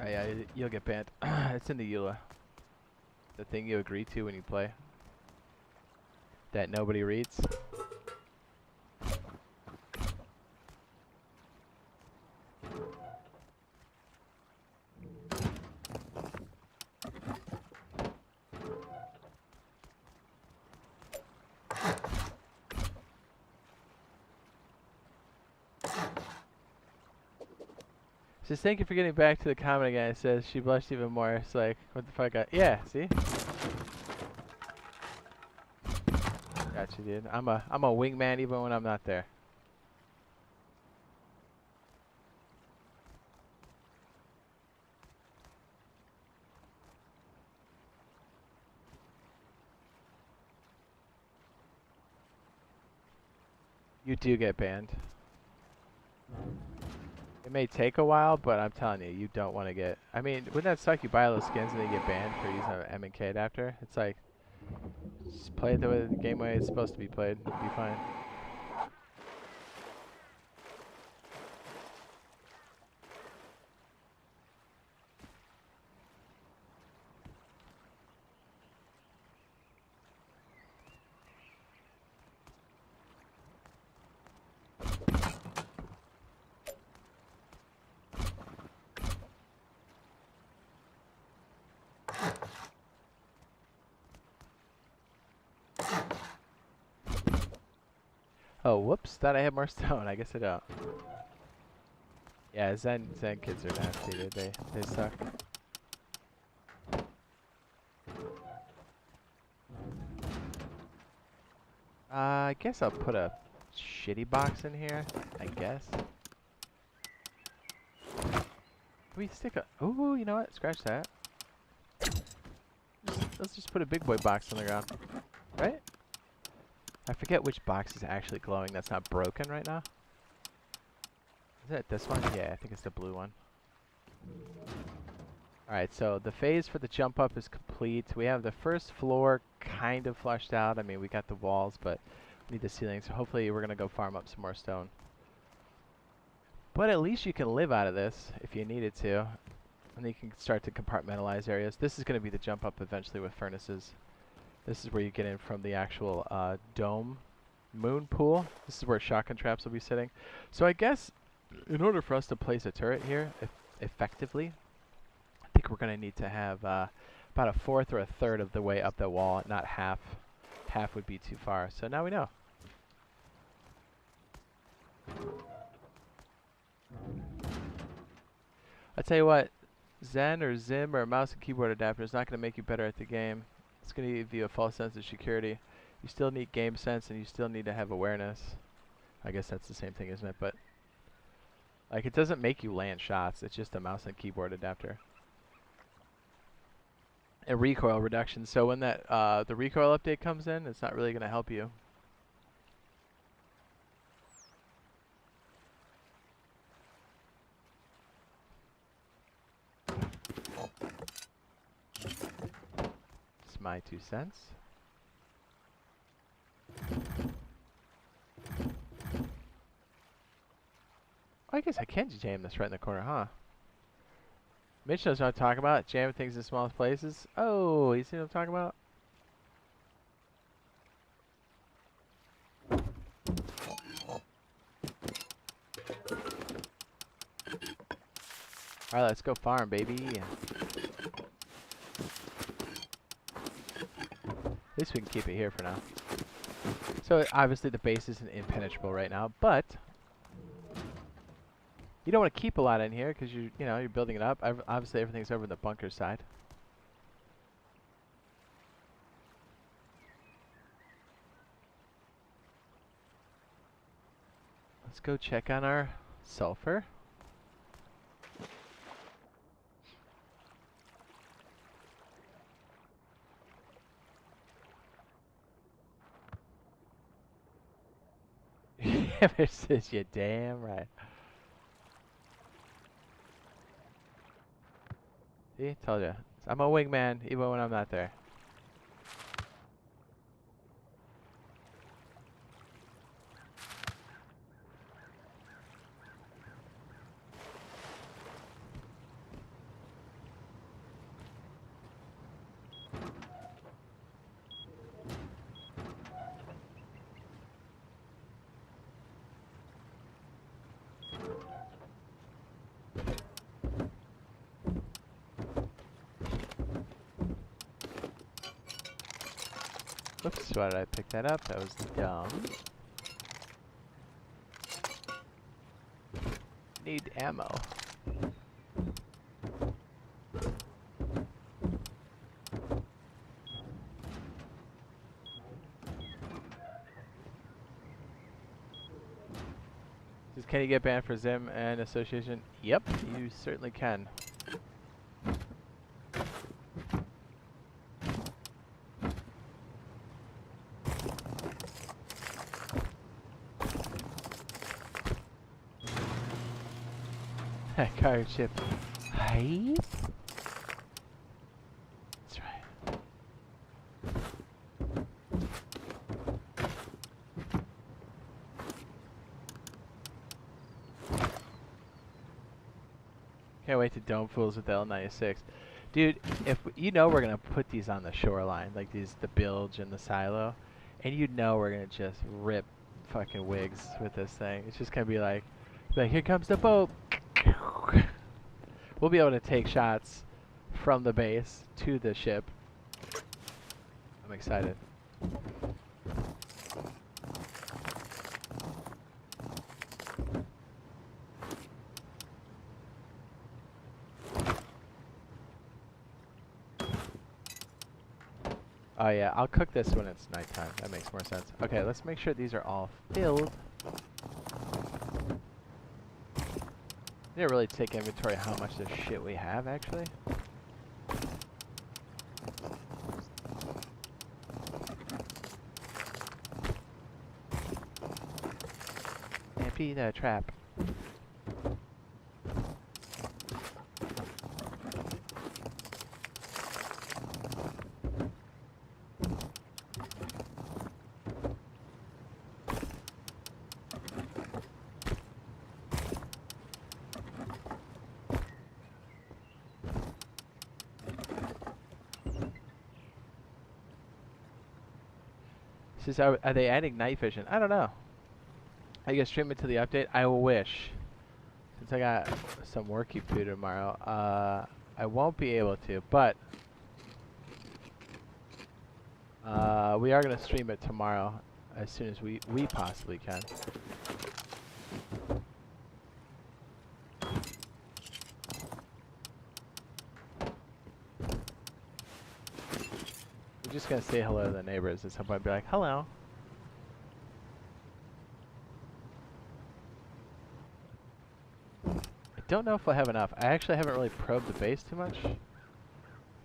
Oh yeah, you'll get banned. It's in the EULA. The thing you agree to when you play. That nobody reads. Just thank you for getting back to the comment again. It says she blushed even more. It's like, what the fuck? Yeah, see? Gotcha, dude. I'm a wingman even when I'm not there. You do get banned. It may take a while, but I'm telling you, you don't want to get... I mean, wouldn't that suck? You buy all those skins and then you get banned for using an M and K adapter? It's like, just play it the game way it's supposed to be played. You'll be fine. Oh, whoops. Thought I had more stone. I guess I don't. Yeah, Zen kids are nasty, dude. They suck. I guess I'll put a shitty box in here. I guess. Can we stick a... Ooh, you know what? Scratch that. Let's just put a big boy box on the ground. Right? I forget which box is actually glowing that's not broken right now. Is it this one? Yeah, I think it's the blue one. Alright, so the phase for the jump up is complete. We have the first floor kind of flushed out. I mean, we got the walls, but we need the ceiling. So hopefully we're going to go farm up some more stone. But at least you can live out of this if you needed to. And then you can start to compartmentalize areas. This is going to be the jump up eventually with furnaces. This is where you get in from the actual dome moon pool. This is where shotgun traps will be sitting. So I guess in order for us to place a turret here effectively, I think we're going to need to have about a fourth or a third of the way up the wall, not half. Half would be too far. So now we know. I'll tell you what, Zen or Zim or mouse and keyboard adapter is not going to make you better at the game. It's going to give you a false sense of security. You still need game sense and you still need to have awareness. I guess that's the same thing, isn't it? But like, it doesn't make you land shots. It's just a mouse and keyboard adapter. And recoil reduction. So when that the recoil update comes in, it's not really going to help you. It's my 2 cents. I guess I can jam this right in the corner, huh? Mitch knows what I'm talking about. Jamming things in small places. Oh, you see what I'm talking about? Alright, let's go farm, baby. At least we can keep it here for now. So obviously the base isn't impenetrable right now, but you don't want to keep a lot in here because you're building it up. Obviously everything's over in the bunker side. Let's go check on our sulfur. Says you damn right. See, told you. I'm a wingman even when I'm not there. Oops, why did I pick that up? That was dumb. Need ammo. Can you get banned for Zim and association? Yep, you certainly can. Card chip. Hi. That's right. Can't wait to dome fools with the L96. Dude, if you know we're gonna put these on the shoreline, like the bilge and the silo, and you know we're gonna just rip fucking wigs with this thing. It's just gonna be like here comes the boat. We'll be able to take shots from the base to the ship. I'm excited. Oh yeah, I'll cook this when it's nighttime. That makes more sense. Okay, let's make sure these are all filled. I didn't really take inventory of how much of shit we have, actually. Empty the trap. Are they adding night vision? I don't know. Are you gonna stream it to the update? I wish. Since I got some work to do tomorrow, I won't be able to, but we are gonna stream it tomorrow as soon as we possibly can. We're just gonna say hello to the neighbors at some point and be like, hello. I don't know if we'll have enough. I actually haven't really probed the base too much.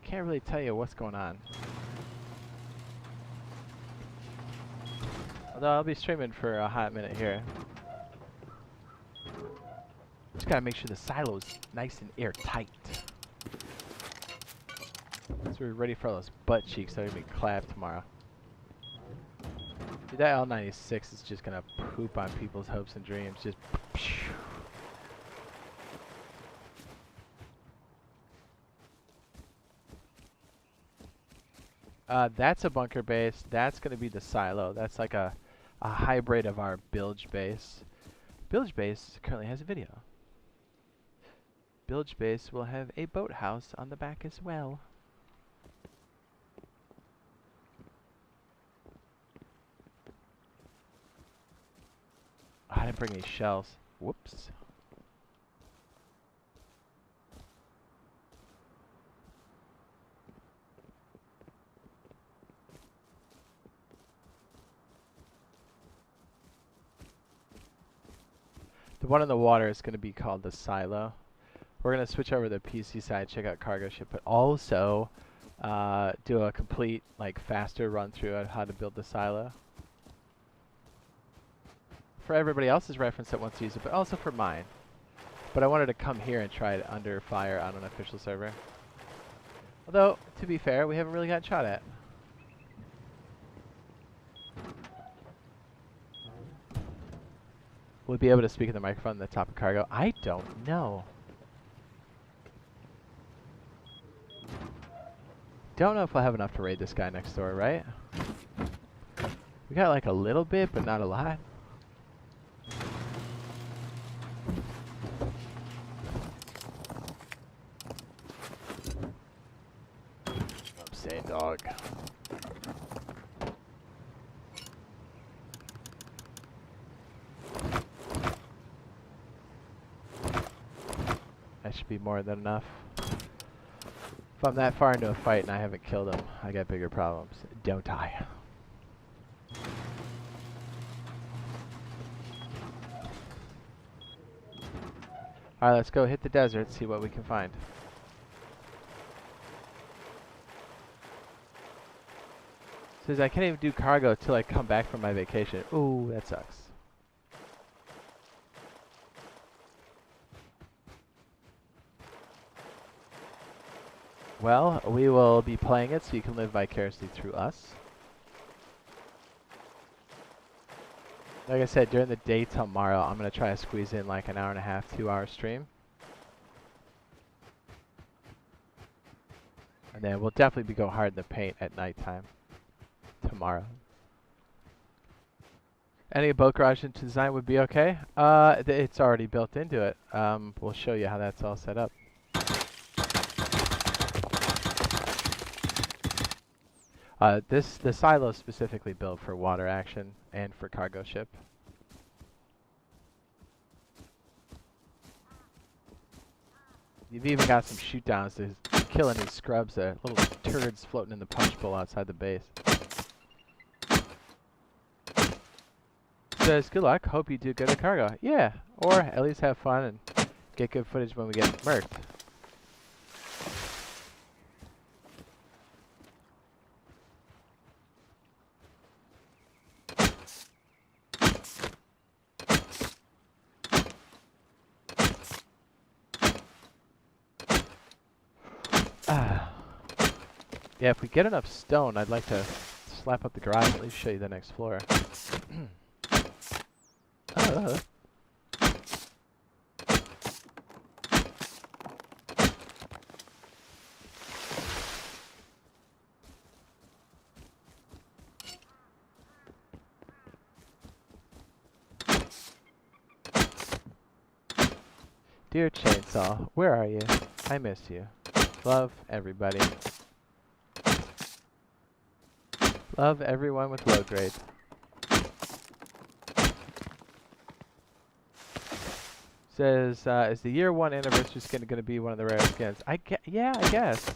Can't really tell you what's going on. Although I'll be streaming for a hot minute here. Just gotta make sure the silo's nice and airtight. So we're ready for all those butt cheeks that are gonna be clapped tomorrow. Dude, that L96 is just gonna poop on people's hopes and dreams. Just. That's a bunker base. That's going to be the silo. That's like a hybrid of our bilge base. Bilge base currently has a video. Bilge base will have a boathouse on the back as well. I didn't bring any shells. Whoops. The one in the water is going to be called the silo. We're going to switch over to the PC side, check out cargo ship, but also do a complete, like, faster run through on how to build the silo. For everybody else's reference that wants to use it, but also for mine. But I wanted to come here and try it under fire on an official server. Although, to be fair, we haven't really gotten shot at. Will we be able to speak in the microphone at the top of cargo? I don't know. Don't know if we'll have enough to raid this guy next door, right? We got like a little bit, but not a lot. I'm saying, dog. That should be more than enough. If I'm that far into a fight and I haven't killed him, I got bigger problems. Don't I? Alright, let's go hit the desert, see what we can find. Says I can't even do cargo till I come back from my vacation. Ooh, that sucks. Well, we will be playing it so you can live vicariously through us. Like I said, during the day tomorrow, I'm going to try to squeeze in like an hour and a half, 2-hour stream. And then we'll definitely be going hard in the paint at nighttime tomorrow. Any boat garage into design would be okay. It's already built into it. We'll show you how that's all set up. The silo is specifically built for water action and for cargo ship. You've even got some shoot downs to kill any scrubs there. Little turds floating in the punch bowl outside the base. Says, good luck. Hope you do good at cargo. Yeah, or at least have fun and get good footage when we get murked. Yeah, if we get enough stone, I'd like to slap up the garage and at least show you the next floor. Dear Chainsaw, where are you? I miss you. Love, everybody. Love everyone with low grade. Says, is the year 1 anniversary skin going to be one of the rare skins? Yeah, I guess.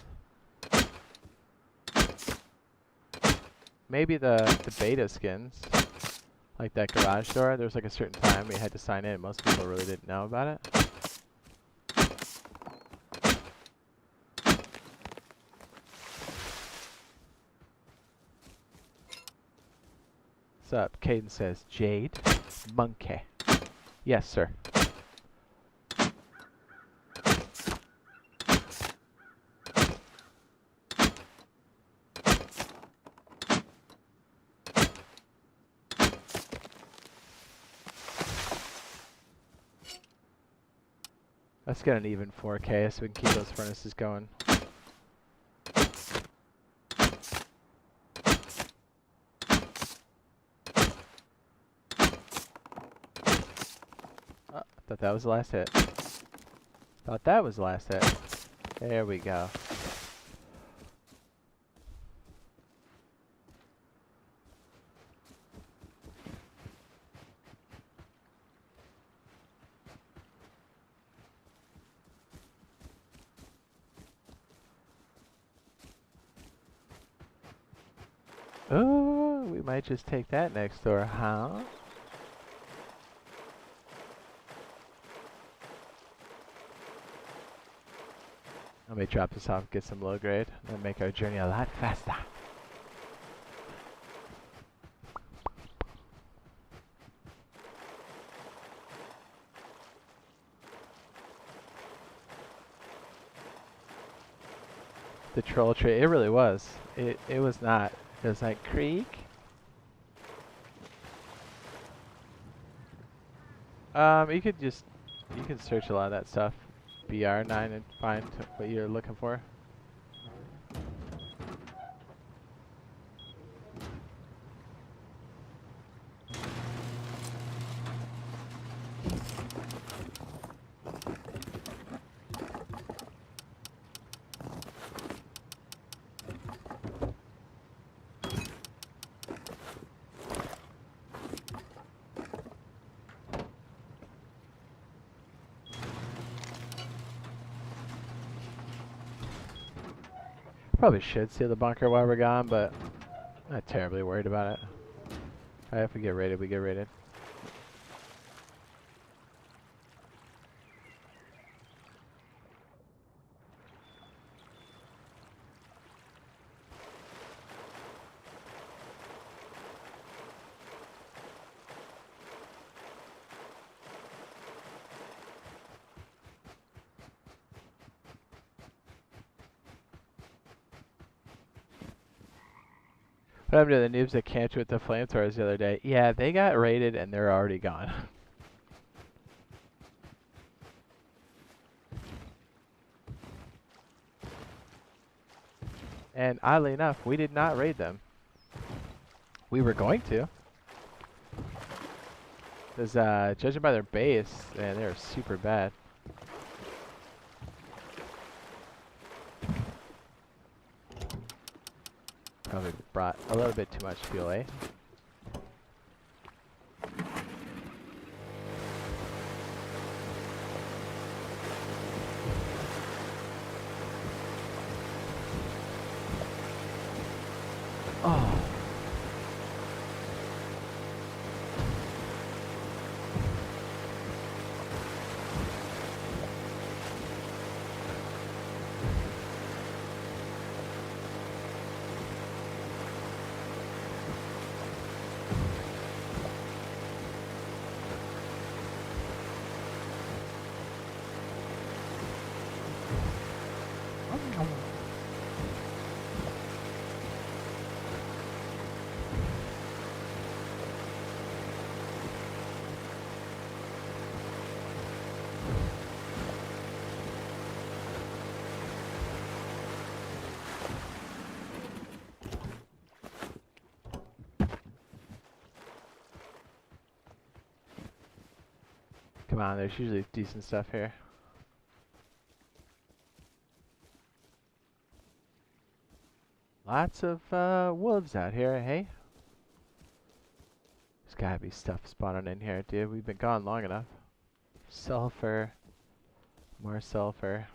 Maybe the beta skins. Like that garage door. There was like a certain time we had to sign in. Most people really didn't know about it. What's up? Caden says, Jade, monkey. Yes, sir. Let's get an even 4K so we can keep those furnaces going. Thought that was the last hit. Thought that was the last hit. There we go. Oh, we might just take that next door, huh? Let me drop this off, get some low grade, and make our journey a lot faster. The troll tree, it really was. It was not. It was like creek. You can search a lot of that stuff. BR9 and find what you're looking for. Probably should seal the bunker while we're gone, but not terribly worried about it. Alright, if we get raided, we get raided. What happened to the noobs that camped with the flamethrowers the other day? Yeah, they got raided and they're already gone. And oddly enough, we did not raid them. We were going to. Because judging by their base, man, they're super bad. Probably brought a little bit too much fuel, eh? Oh. Come on, there's usually decent stuff here. Lots of wolves out here, hey? There's gotta be stuff spawning in here, dude. We've been gone long enough. Sulfur. More sulfur.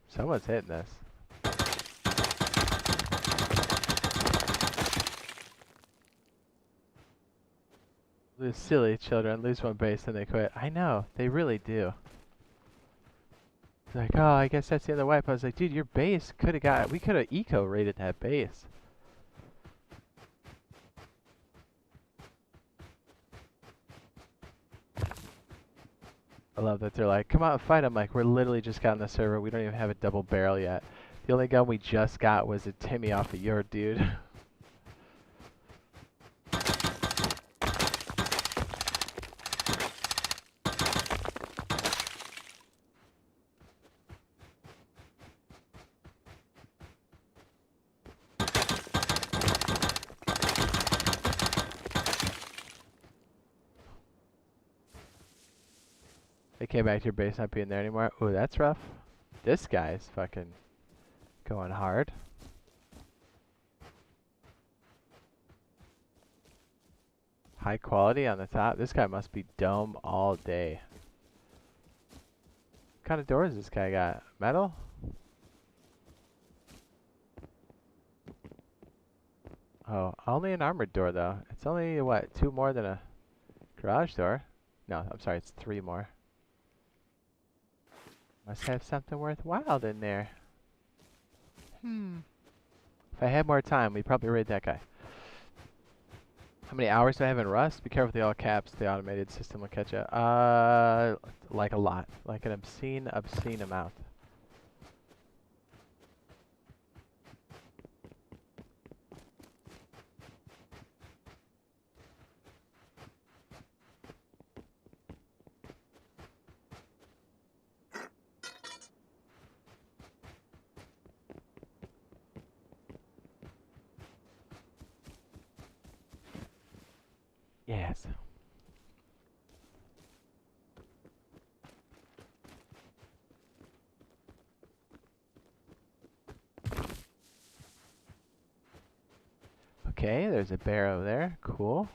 Someone's hitting this. Those silly children lose one base and they quit. I know, they really do. It's like, oh, I guess that's the other wipe. I was like, dude, your base could have got. We could have eco raided that base. I love that they're like, come out and fight. I'm like, we're literally just got on the server. We don't even have a double barrel yet. The only gun we just got was a Timmy off of your dude. came back to your base not being there anymore. Ooh, that's rough. This guy's fucking going hard. High quality on the top. This guy must be dome all day. What kind of doors this guy got? Metal? Oh, only an armored door though. It's only, what, 2 more than a garage door? No, I'm sorry, it's 3 more. Must have something worthwhile in there. If I had more time, we'd probably raid that guy. How many hours do I have in Rust? Be careful with the all caps. The automated system will catch you. Like a lot. Like an obscene amount. Yes. Okay, there's a bear over there. Cool.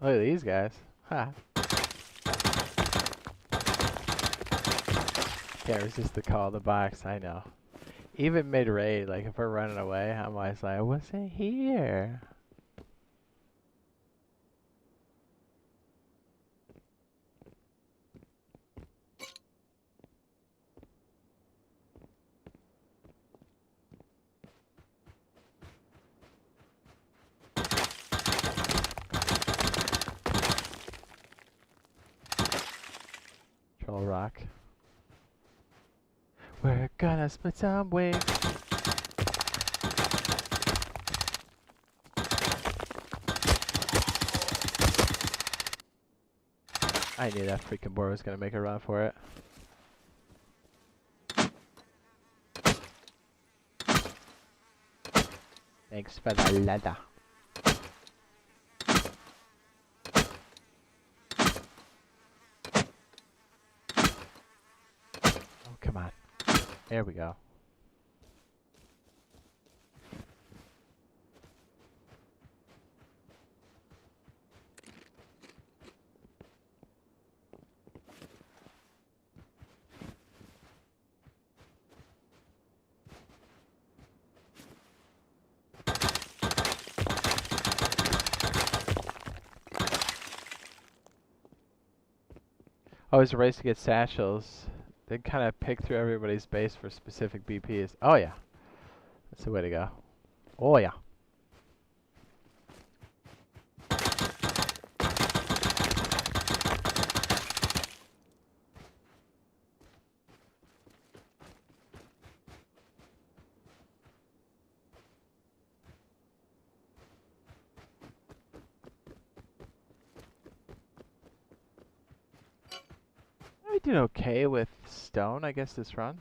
Look at these guys. Ha. Can't resist the call of the box, I know. Even mid-raid, like if we're running away, I'm always like, what's in here? Troll rock. We're gonna split some wings. I knew that freaking boar was gonna make a run for it. Thanks for the leather. Oh, come on. There we go. Always a race to get satchels. They kind of pick through everybody's base for specific BPs. Oh yeah, that's the way to go. Oh yeah. I did okay with stone, I guess, this run.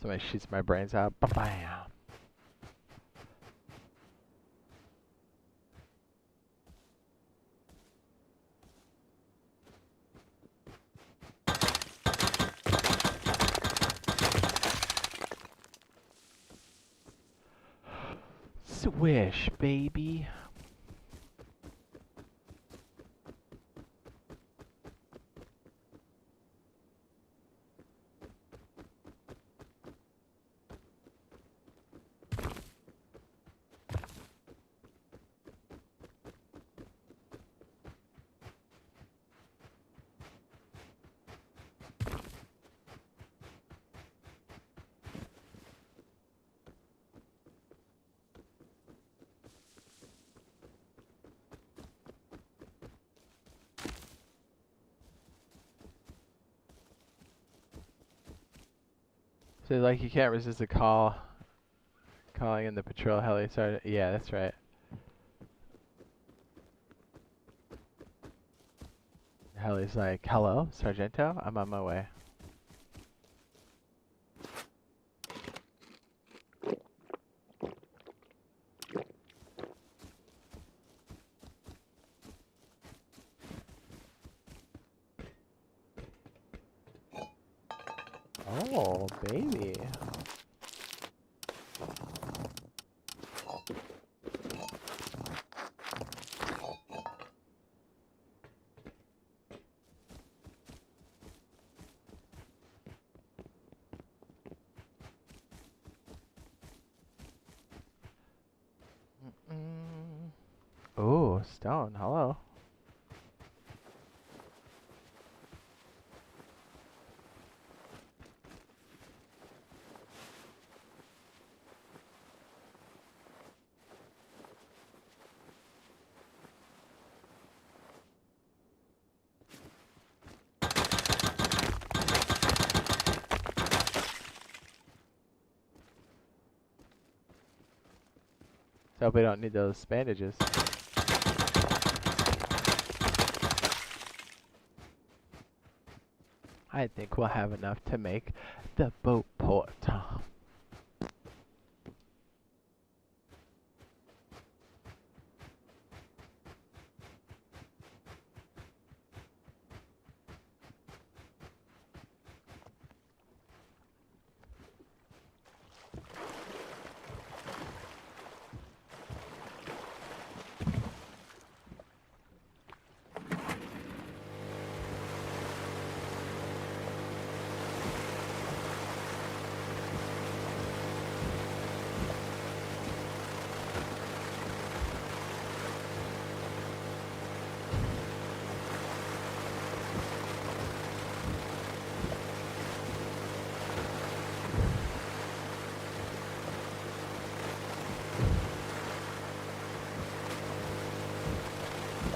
Somebody shoots my brains out. Ba-bam. Swish, baby. So like you can't resist a call. Calling in the patrol heli. Sorry. Yeah, that's right. Heli's like, hello, Sargento? I'm on my way. Oh, baby. Oh, stone. Hello. So we don't need those bandages. I think we'll have enough to make the boat port.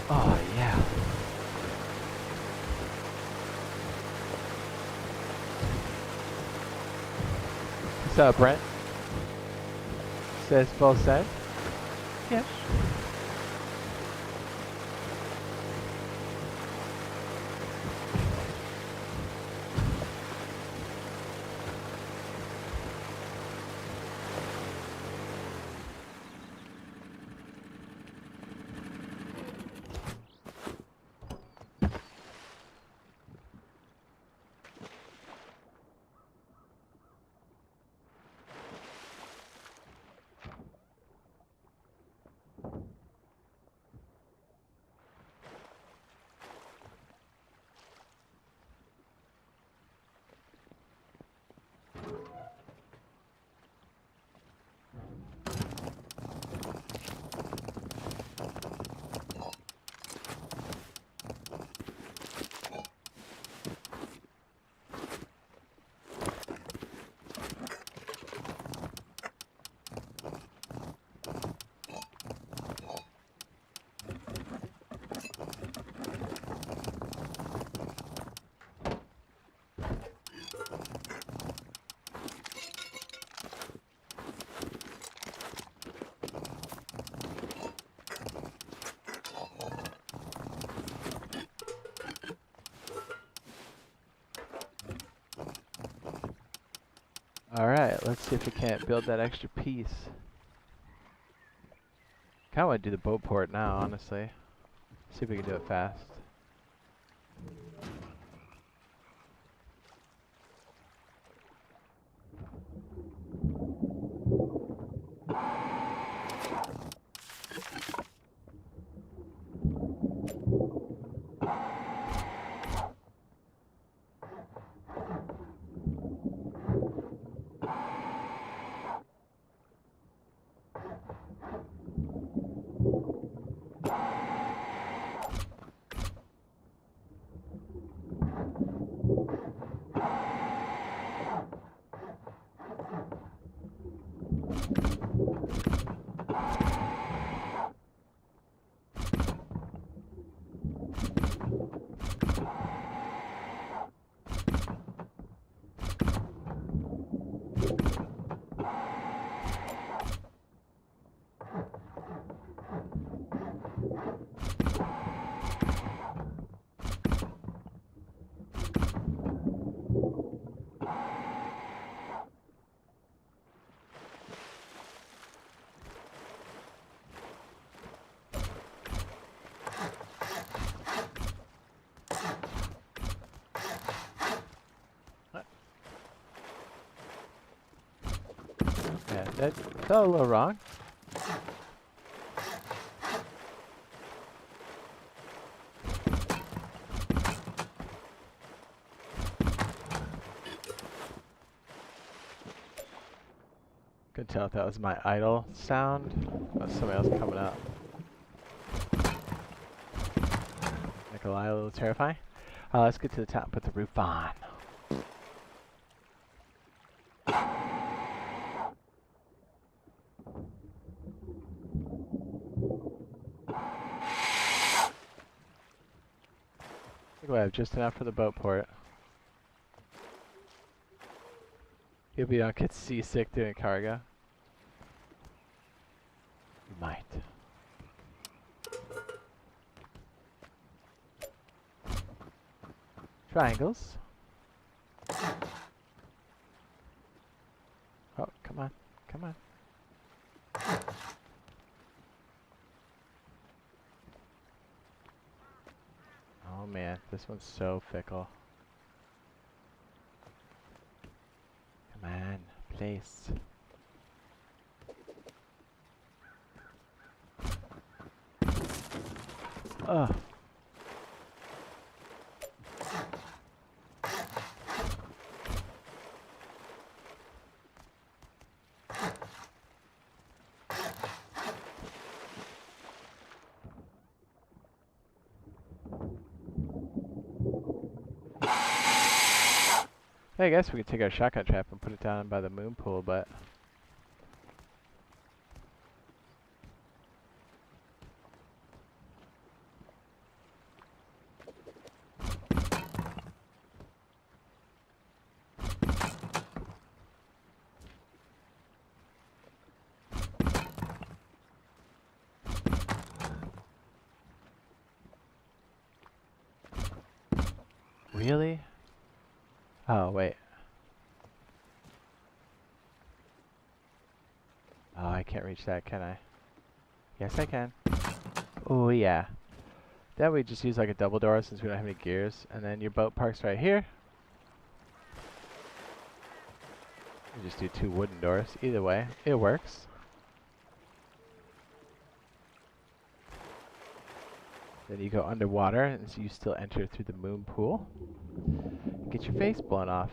Oh, yeah. What's up, Brent? Says full set? Yes. Alright, let's see if we can't build that extra piece. Kinda wanna do the boat port now, honestly. See if we can do it fast. That felt a little wrong. Couldn't tell if that was my idle sound or somebody else coming up. Make a lie, a little terrifying. Let's get to the top, put the roof on. I think we have just enough for the boat port. Hope you don't get seasick doing cargo. You might. Triangles. Oh, come on. Come on. Oh man, this one's so fickle. Come on, place. Ugh. I guess we could take our shotgun trap and put it down by the moon pool, but really? Oh, wait. Oh, I can't reach that, can I? Yes, I can. Oh, yeah. Then we just use like a double door since we don't have any gears. And then your boat parks right here. You just do 2 wooden doors. Either way, it works. Then you go underwater, and so you still enter through the moon pool. Get your face blown off.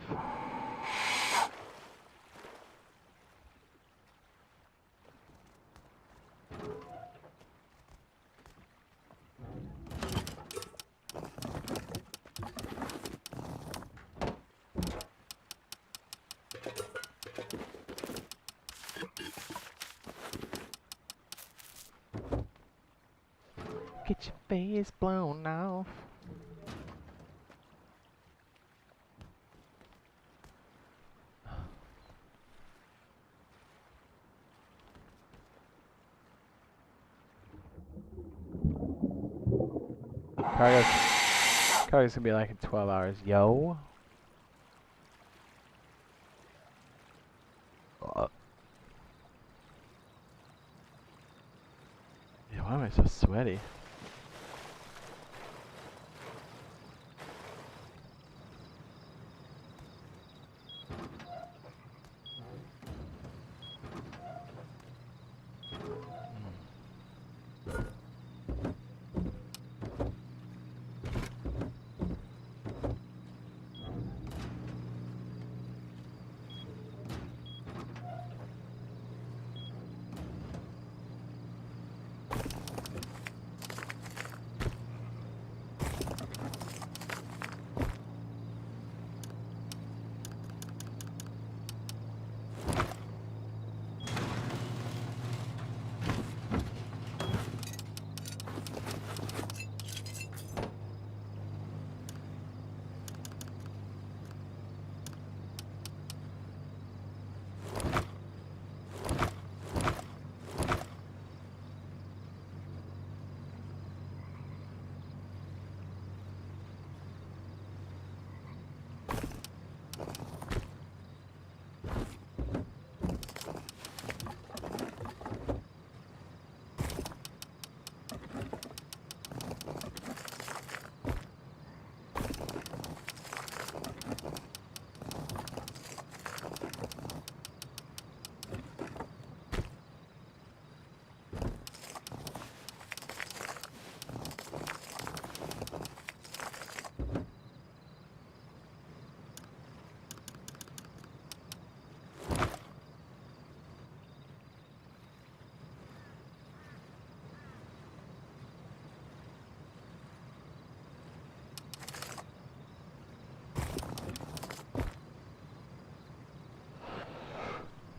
Get your face blown off. Cargo's gonna be like in 12 hours. Yo. Yeah, why am I so sweaty?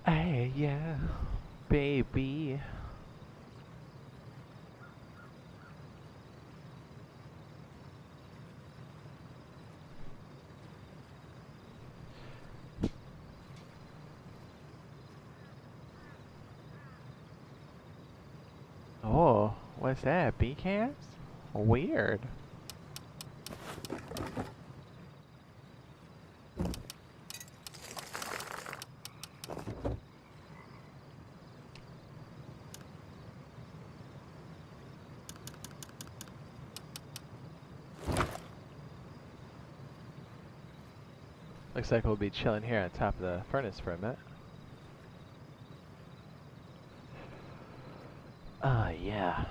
Hey, yeah, baby. Oh, what's that? Bee cams? Weird. Looks like we'll be chilling here on top of the furnace for a minute. Yeah.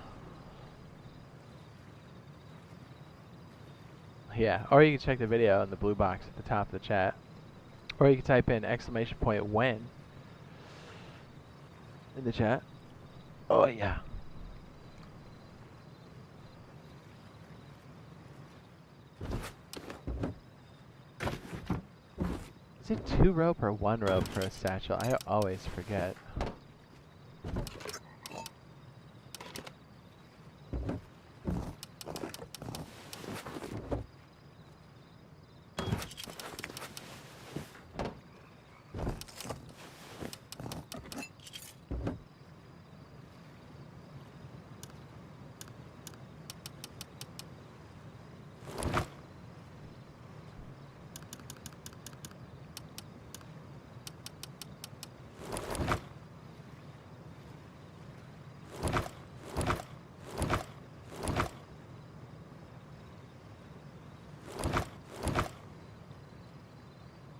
Yeah, or you can check the video in the blue box at the top of the chat. Or you can type in !when in the chat. Oh yeah. Is it 2 rope or 1 rope for a satchel? I always forget.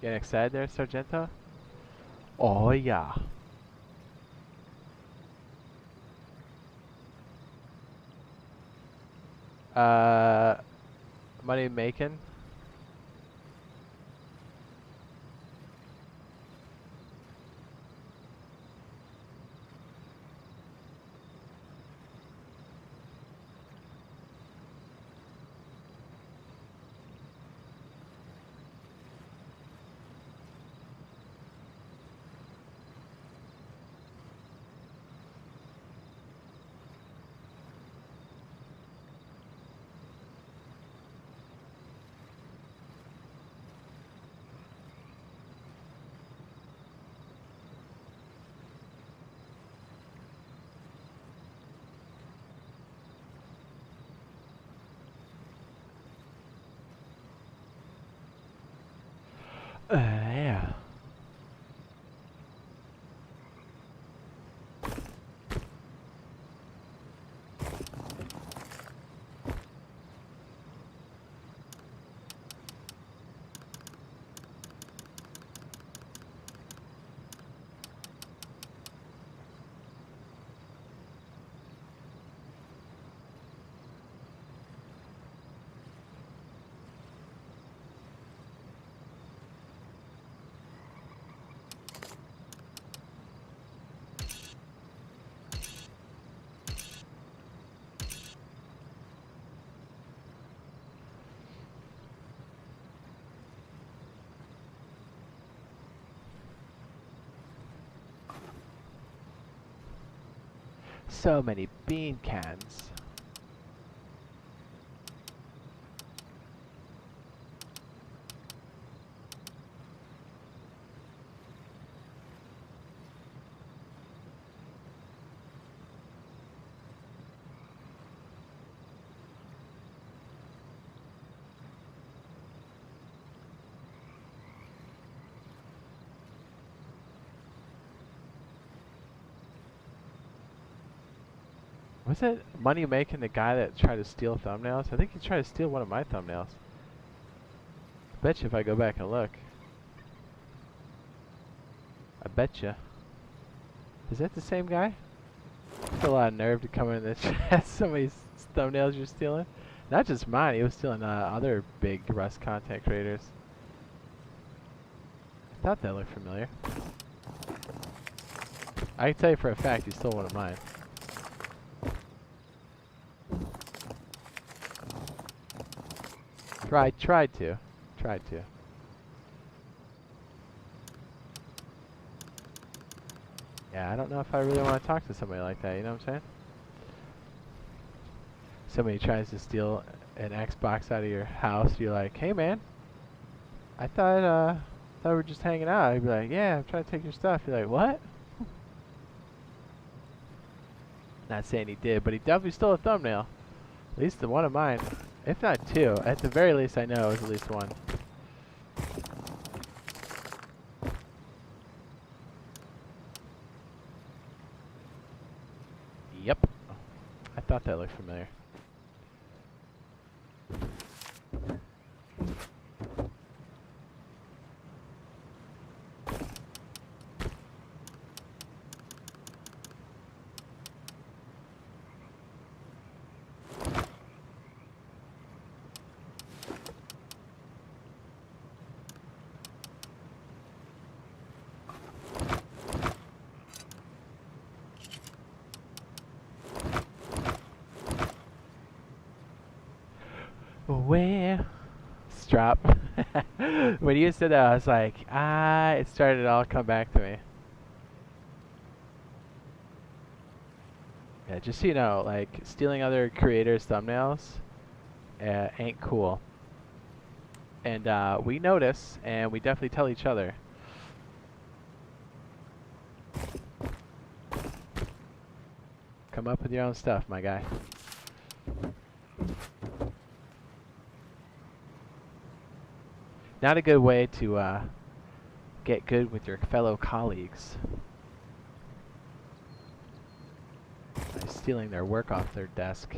Getting excited there, Sargento? Oh yeah. Money making? Yeah. So many bean cans. Was it Money making the guy that tried to steal thumbnails? I think he tried to steal one of my thumbnails. I bet you if I go back and look. I bet you. Is that the same guy? It's a lot of nerve to come in the chat. Somebody's thumbnails you're stealing. Not just mine. He was stealing other big Rust content creators. I thought that looked familiar. I can tell you for a fact he stole one of mine. Tried to. Yeah, I don't know if I really want to talk to somebody like that, you know what I'm saying? Somebody tries to steal an Xbox out of your house, you're like, hey man, I thought we were just hanging out. I'd be like, yeah, I'm trying to take your stuff. You're like, what? Not saying he did, but he definitely stole a thumbnail. At least the one of mine. If not two. At the very least, I know it was at least one. Yep. I thought that looked familiar. Where? Strap. When you said that, I was like, it started to all come back to me. Yeah, just so you know, like, stealing other creators' thumbnails ain't cool. And we notice, and we definitely tell each other. Come up with your own stuff, my guy. Not a good way to get good with your fellow colleagues. By stealing their work off their desk.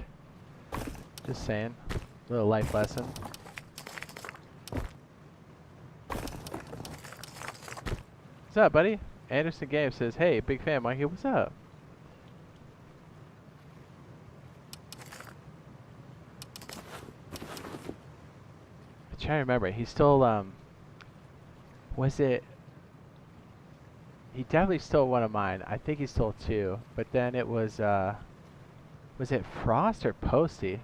Just saying. Little life lesson. What's up, buddy? Anderson Games says, hey, big fan, Mikey, what's up? I'm trying to remember. He stole, was it... He definitely stole one of mine. I think he stole two. But then it was it Frost or Posty?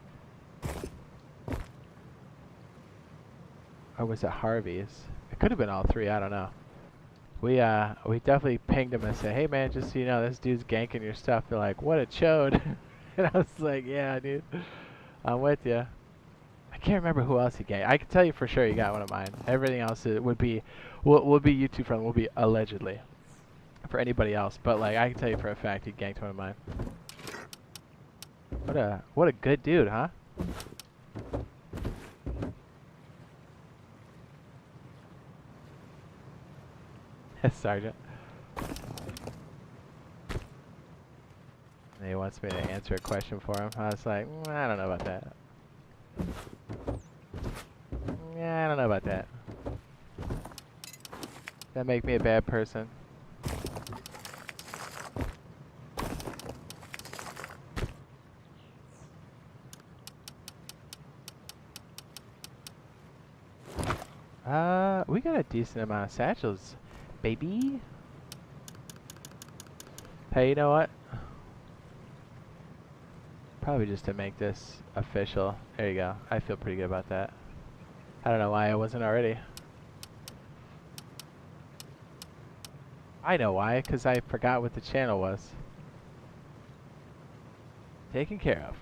Or was it Harvey's? It could have been all three, I don't know. We definitely pinged him and said, hey man, just so you know, this dude's ganking your stuff. They're like, what a chode. And I was like, yeah, dude, I'm with you. I can't remember who else he ganked. I can tell you for sure he got one of mine. Everything else would be YouTube friendly, will be allegedly for anybody else. But like, I can tell you for a fact he ganked one of mine. What a good dude, huh? Yes, Sergeant. And he wants me to answer a question for him. I was like, I don't know about that. Yeah, I don't know about that. That make me a bad person? We got a decent amount of satchels, baby. Hey, you know what? Probably just to make this official. There you go. I feel pretty good about that. I don't know why I wasn't already. I know why, because I forgot what the channel was. Taken care of.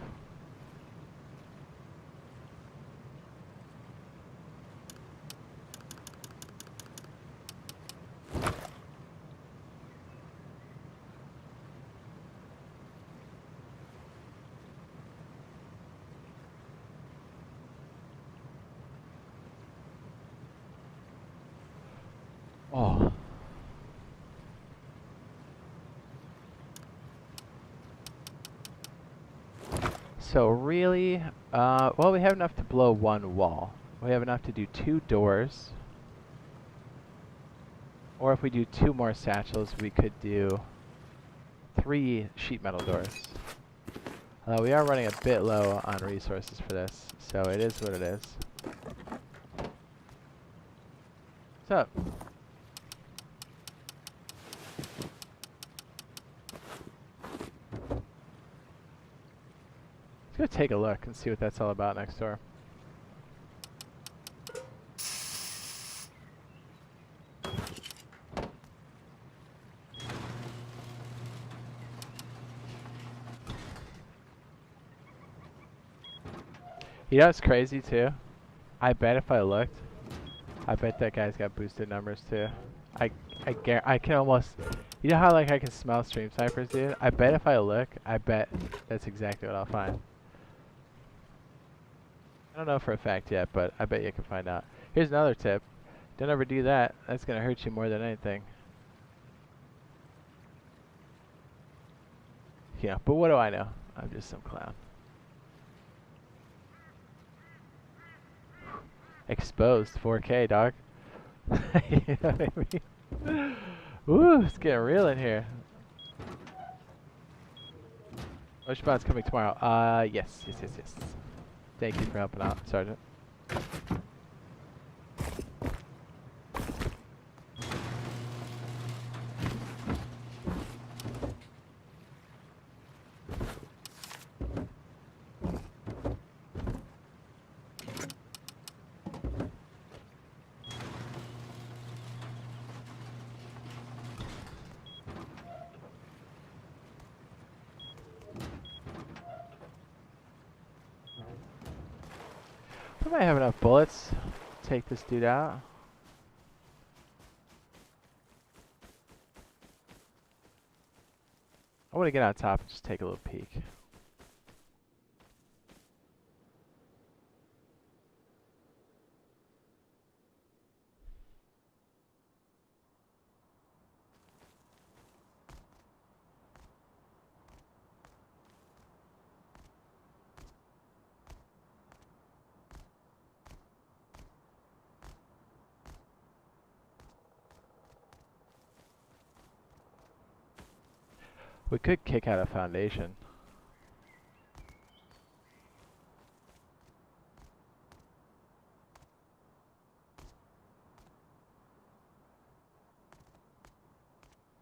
Oh. So really, well, we have enough to blow one wall. We have enough to do 2 doors. Or if we do 2 more satchels, we could do 3 sheet metal doors. We are running a bit low on resources for this, so it is what it is. What's up? Let's go take a look and see what that's all about next door. You know what's crazy too? I bet if I looked, I bet that guy's got boosted numbers too. I can almost, you know how like I can smell stream snipers, dude? I bet if I look, I bet that's exactly what I'll find. I don't know for a fact yet, but I bet you can find out. Here's another tip. Don't ever do that. That's gonna hurt you more than anything. Yeah, but what do I know? I'm just some clown. Exposed 4K, dog. You know what I mean? Ooh, it's getting real in here. Oceanbot's coming tomorrow. Yes. Thank you for helping out, Sergeant. I might have enough bullets to take this dude out. I want to get on top and just take a little peek. We could kick out a foundation.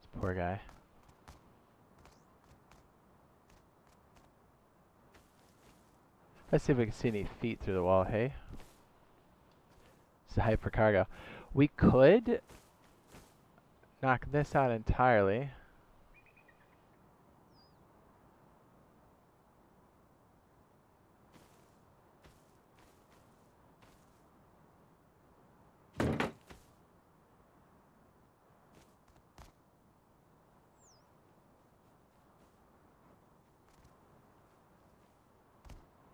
This poor guy. Let's see if we can see any feet through the wall, hey? It's a hype for cargo. We could knock this out entirely.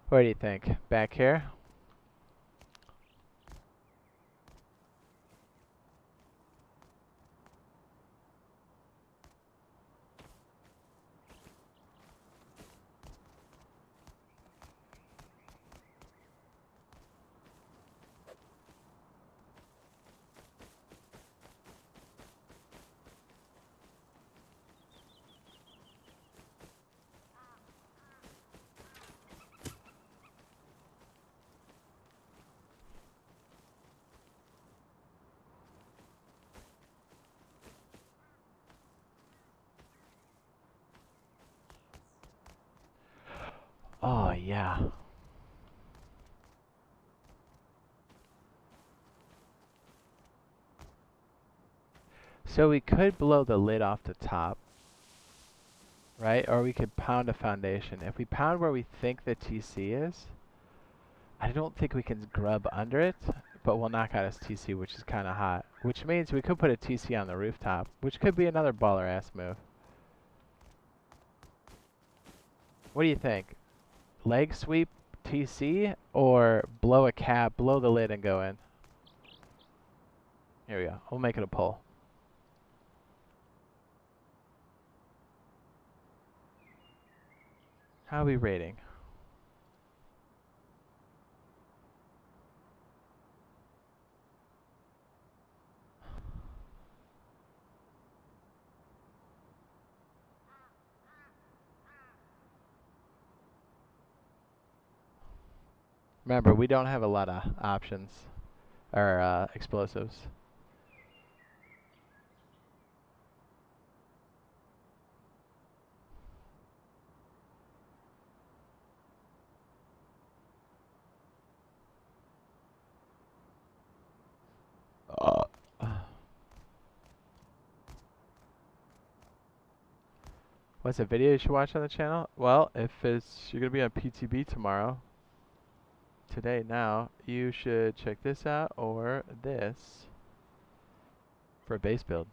What do you think? Back here? Oh, yeah. So we could blow the lid off the top, right? Or we could pound a foundation. If we pound where we think the TC is, I don't think we can grub under it, but we'll knock out his TC, which is kind of hot. Which means we could put a TC on the rooftop, which could be another baller-ass move. What do you think? Leg sweep TC or blow a cap, blow the lid and go in? Here we go. We'll make it a pull. How are we rating? Remember, we don't have a lot of options or explosives. What's a video you should watch on the channel? Well, if you're gonna be on PTB tomorrow, today now. You should check this out or this for a base build.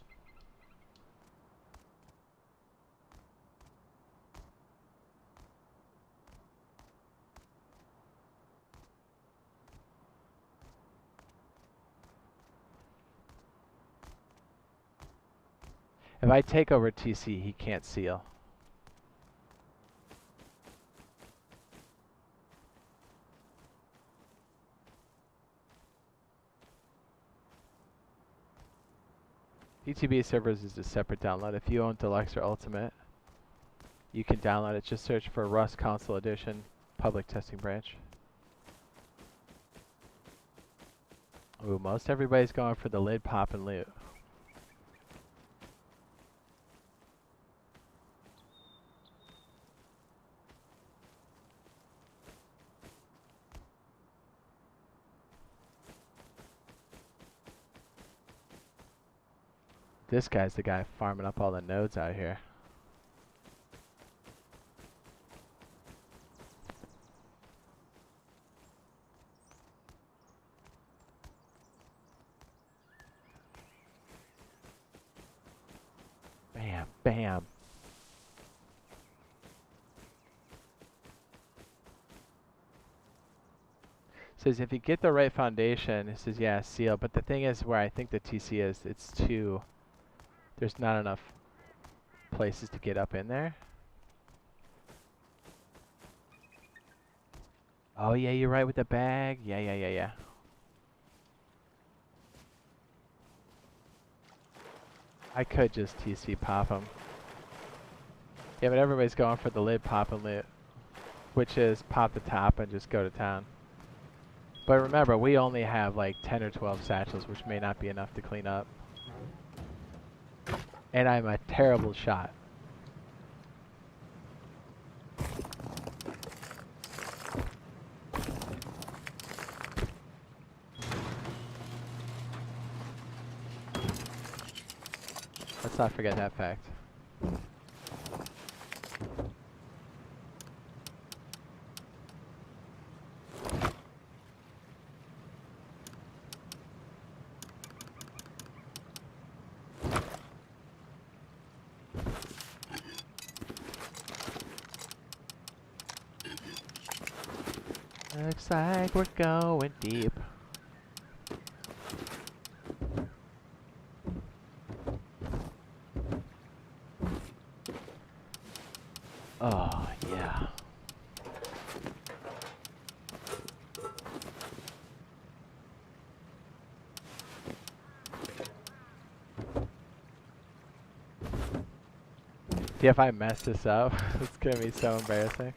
If I take over TC, he can't seal. PTB servers is a separate download. If you own Deluxe or Ultimate, you can download it. Just search for Rust Console Edition Public Testing Branch. Ooh, most everybody's going for the lid pop and loot. This guy's the guy farming up all the nodes out here. Bam, bam. Says if you get the right foundation, it says yeah, seal. But the thing is, where I think the TC is, it's too. There's not enough places to get up in there. Oh yeah, you're right with the bag. Yeah. I could just TC pop him. Yeah, but everybody's going for the lid pop and loot, which is pop the top and just go to town. But remember, we only have like 10 or 12 satchels, which may not be enough to clean up. And I'm a terrible shot. Let's not forget that fact. Looks like we're going deep. Oh, yeah. See, if I mess this up, it's gonna be so embarrassing.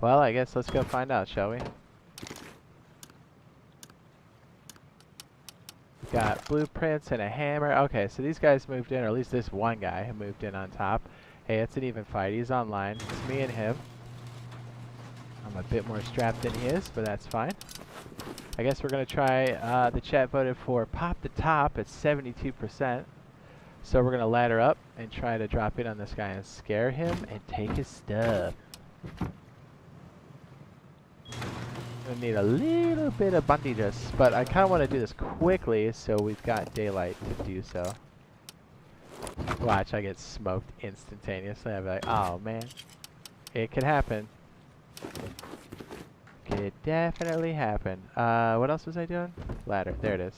Well, I guess let's go find out, shall we? Got blueprints and a hammer. Okay, so these guys moved in, or at least this one guy moved in on top. Hey, it's an even fight. He's online. It's me and him. I'm a bit more strapped than he is, but that's fine. I guess we're going to try, the chat voted for pop the top at 72%. So we're going to ladder up and try to drop in on this guy and scare him and take his stuff. Gonna need a little bit of bandages, but I kind of want to do this quickly so we've got daylight to do so. Watch, I get smoked instantaneously. I'll be like, oh man, it could happen. Could definitely happen. What else was I doing? Ladder, there it is.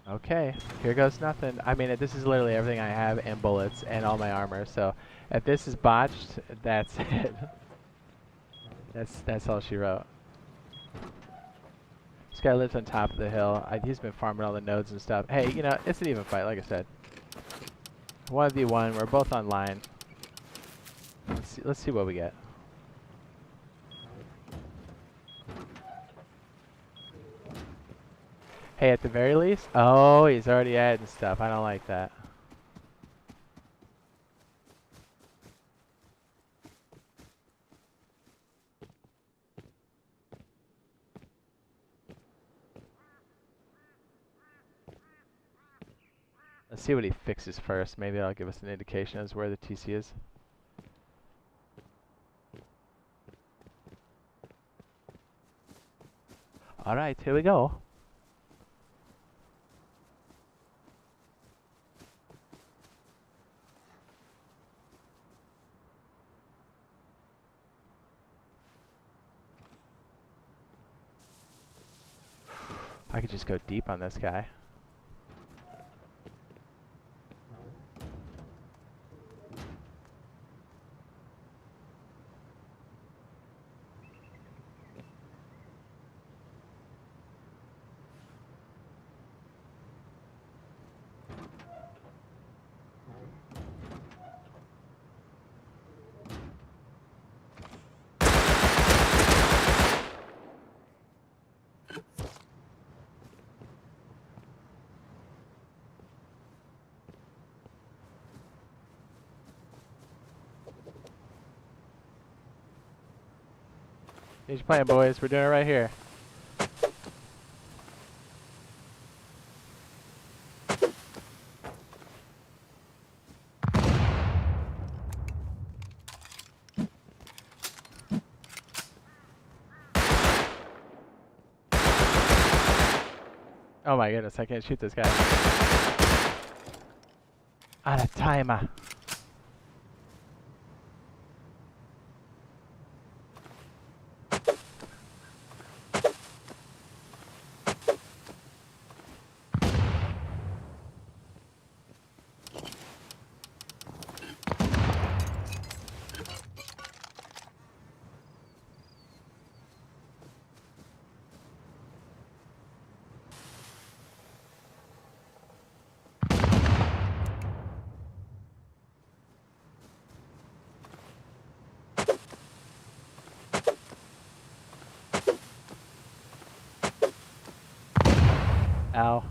Okay, here goes nothing. I mean, this is literally everything I have and bullets and all my armor. So if this is botched, that's it. That's all she wrote. This guy lives on top of the hill. He's been farming all the nodes and stuff. Hey, you know, it's an even fight, like I said. 1v1. We're both online. Let's see what we get. Hey, at the very least. Oh, he's already adding stuff. I don't like that. Let's see what he fixes first. Maybe that'll give us an indication as where the TC is. Alright, here we go. I could just go deep on this guy. He's playing, boys. We're doing it right here. Oh my goodness, I can't shoot this guy. Out of timer. Ow.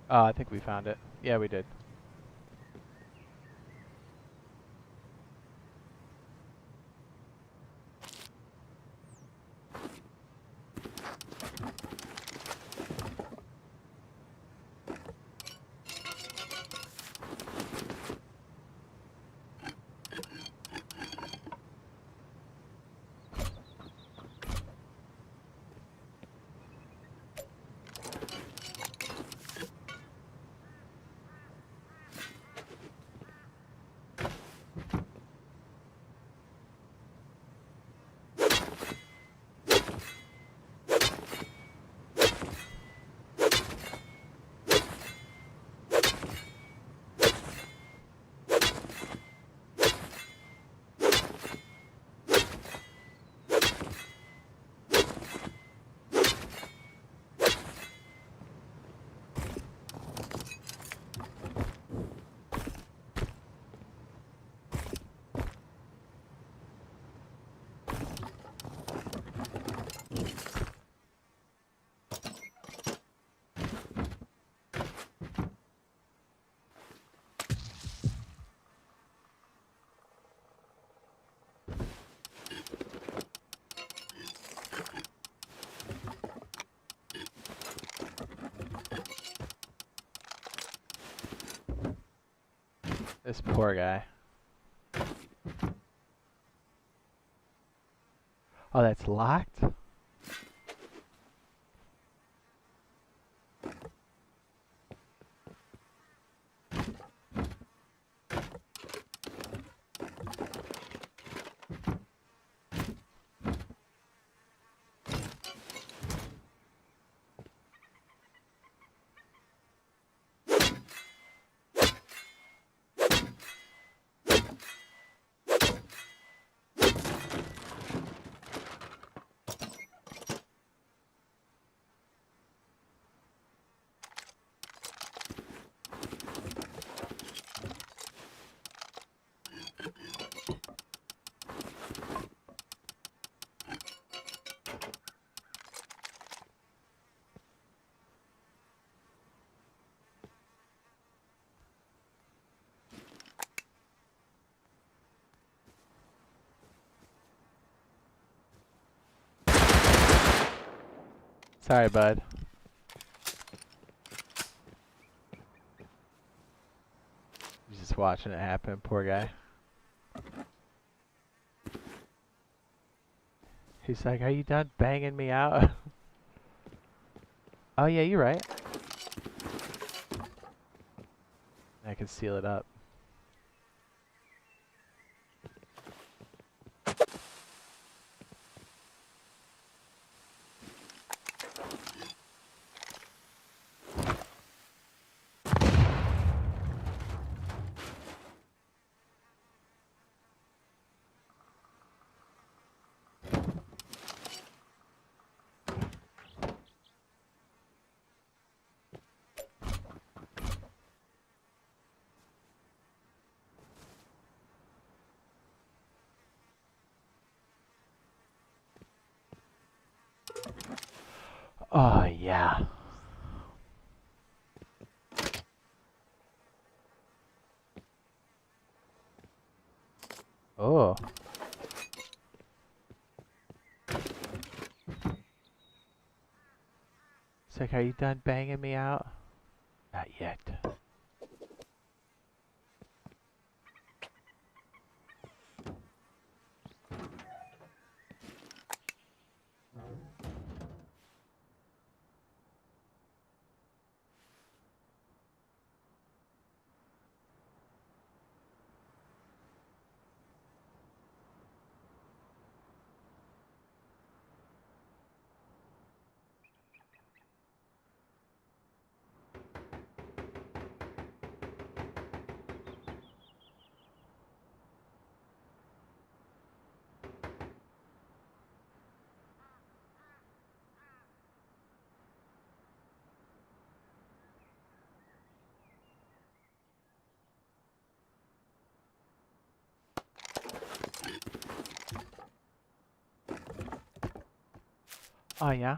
Oh, I think we found it. Yeah, we did. This poor guy. Oh, that's locked? Sorry, bud. He's just watching it happen, poor guy. He's like, are you done banging me out? Oh yeah, you're right. I can seal it up. Oh yeah. Oh. It's like, are you done banging me out? Not yet. Oh yeah.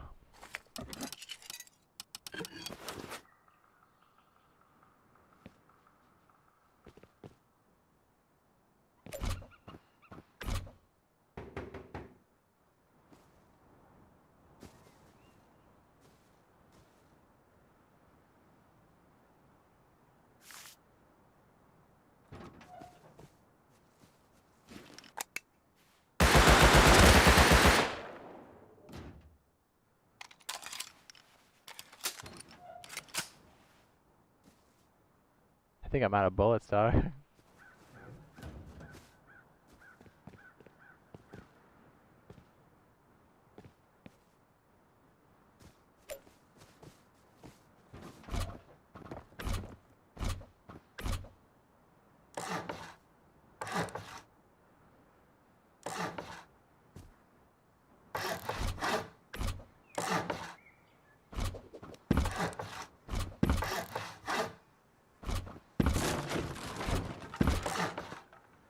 I think I'm out of bullets, dog.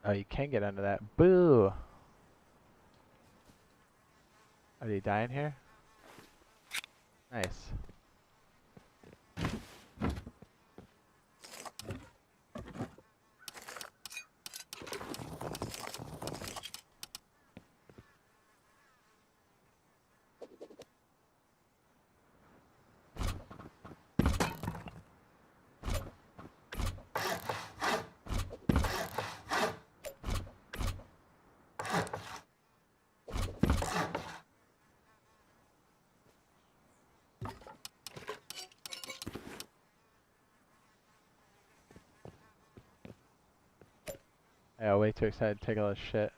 Oh, you can get under that. Boo! Are you dying here? Nice. Yeah, way too excited to take all this shit.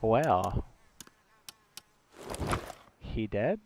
Well, he dead?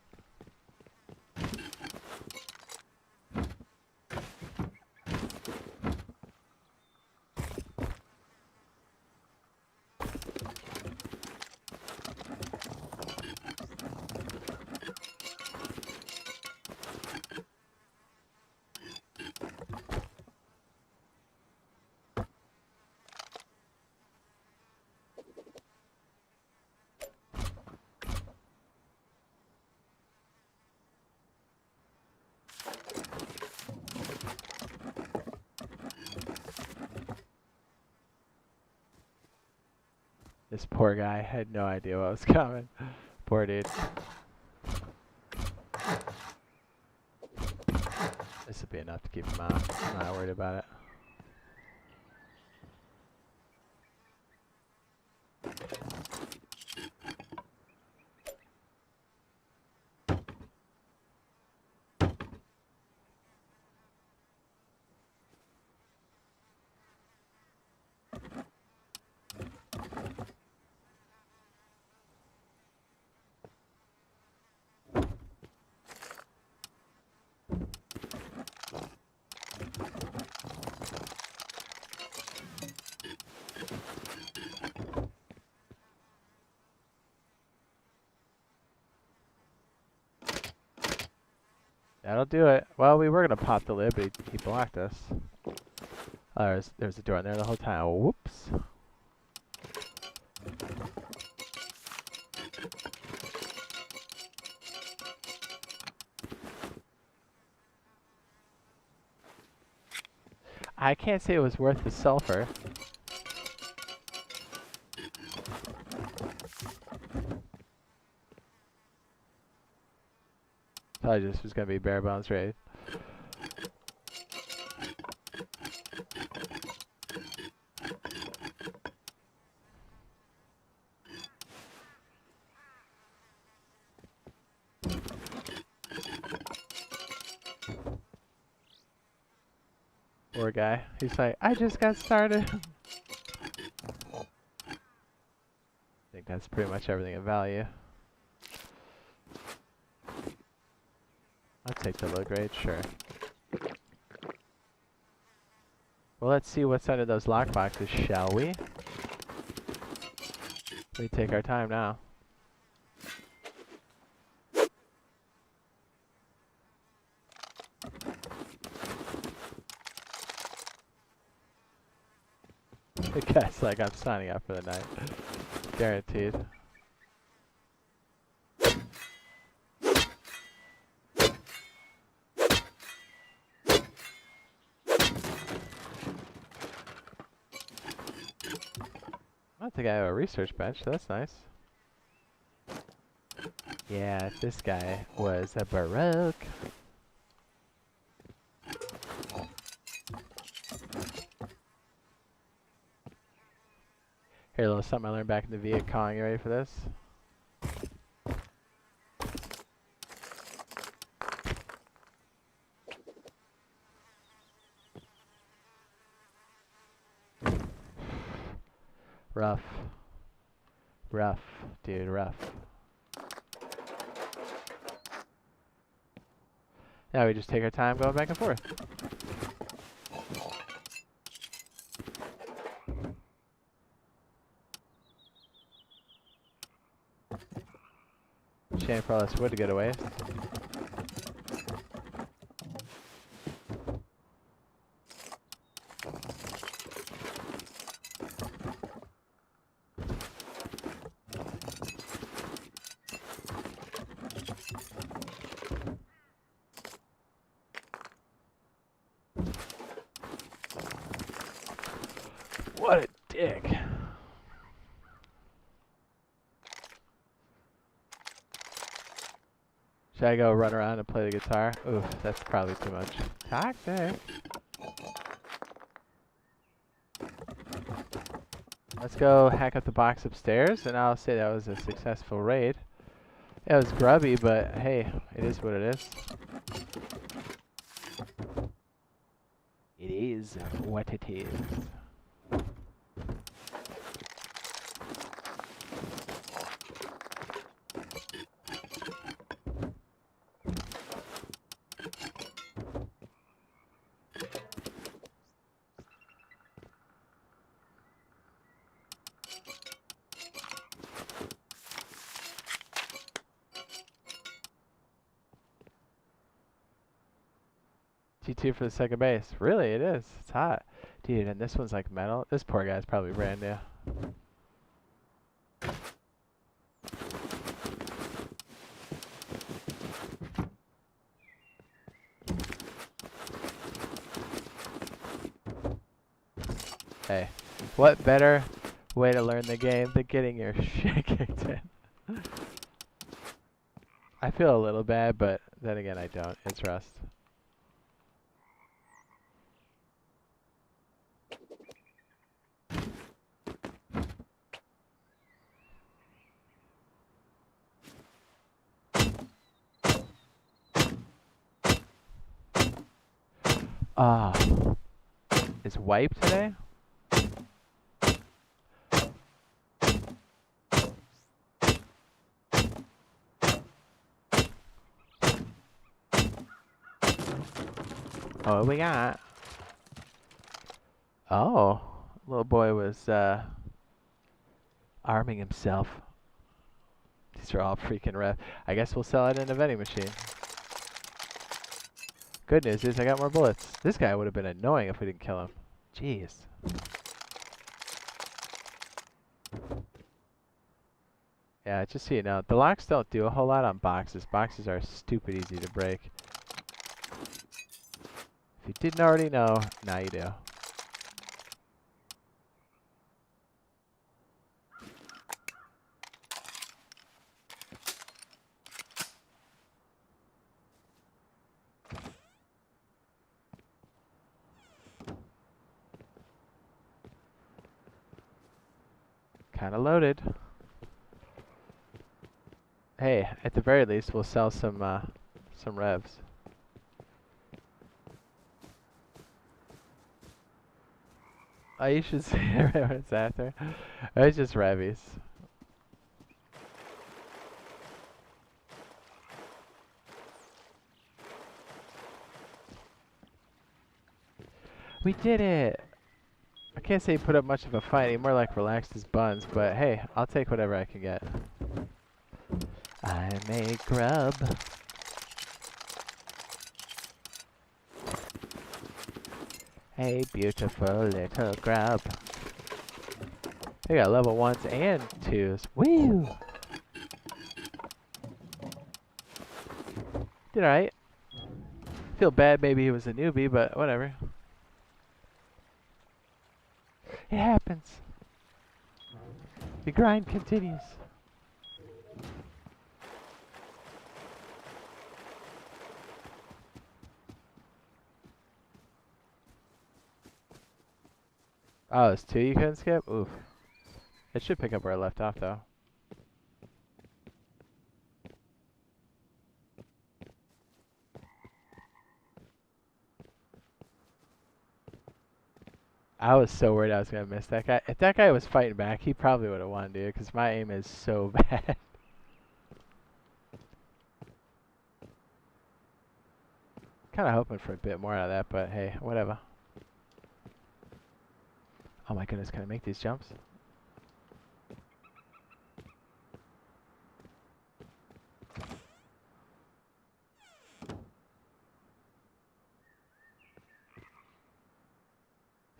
This poor guy had no idea what was coming. Poor dude. This would be enough to keep him out. I'm not worried about it. That'll do it. Well, we were going to pop the lid, but he blocked us. Oh, there's a door in there the whole time. Whoops. I can't say it was worth the sulfur. Thought this was going to be bare bones raid. Poor guy. He's like, I just got started. I think that's pretty much everything of value. I'll take the low grade, sure. Well, let's see what's under those lockboxes, shall we? We take our time now. The guy's like, I'm signing up for the night. Guaranteed. I don't think I have a research bench, so that's nice. Yeah, this guy was a Baroque. Here, a little something I learned back in the Viet Cong. You ready for this? Rough. Rough, dude, rough. Now we just take our time going back and forth. Shame for all this wood to go to waste. What a dick. Should I go run around and play the guitar? Oof, that's probably too much. Toxic. Let's go hack up the box upstairs, and I'll say that was a successful raid. Yeah, it was grubby, but hey, it is what it is. It is what it is. T2 for the second base. Really, it is. It's hot. Dude, and this one's like metal. This poor guy's probably brand new. Hey, what better Way to learn the game, the getting your shit kicked in. I feel a little bad, but then again I don't. It's Rust. Ah, is wipe today? Oh, what we got? Oh, little boy was arming himself. These are all freaking ref. I guess we'll sell it in a vending machine. Good news is I got more bullets. This guy would have been annoying if we didn't kill him. Jeez. Yeah, just so you know, the locks don't do a whole lot on boxes. Boxes are stupid easy to break. If you didn't already know, now you do. Kind of loaded. Hey, at the very least, we'll sell some revs. Oh, you should see what it's after. It's just revies. We did it! I can't say he put up much of a fight. He more like relaxed his buns, but hey, I'll take whatever I can get. I'm a grub. A beautiful little grub. They got level 1s and 2s. Woo! Did alright. Feel bad maybe he was a newbie, but whatever. It happens. The grind continues. Oh, it's 2 you couldn't skip? Oof. It should pick up where I left off, though. I was so worried I was going to miss that guy. If that guy was fighting back, he probably would have won, dude, because my aim is so bad. Kind of hoping for a bit more out of that, but hey, whatever. Oh my goodness, can I make these jumps?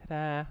Ta-da!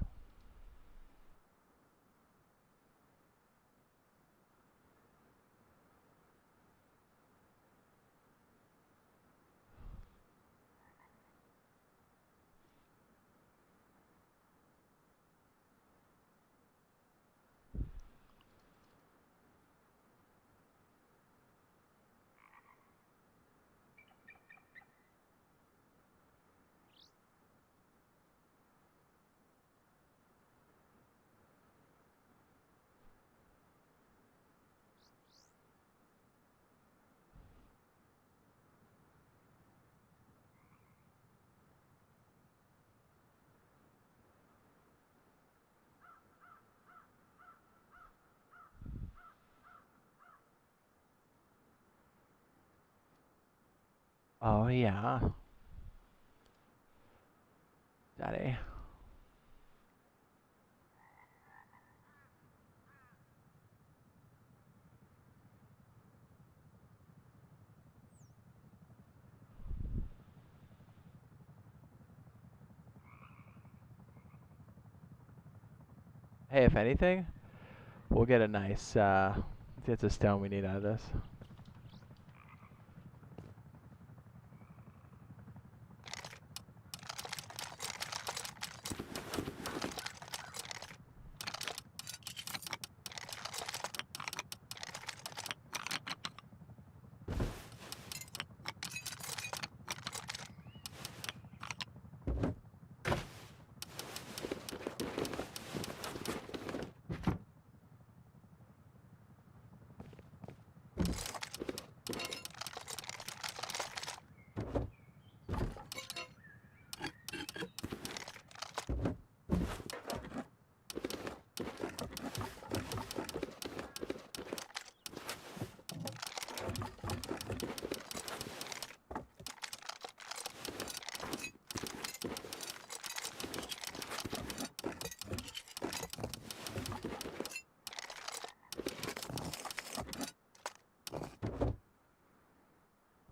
Oh yeah. Daddy. Hey, if anything, we'll get a nice, get the stone we need out of this.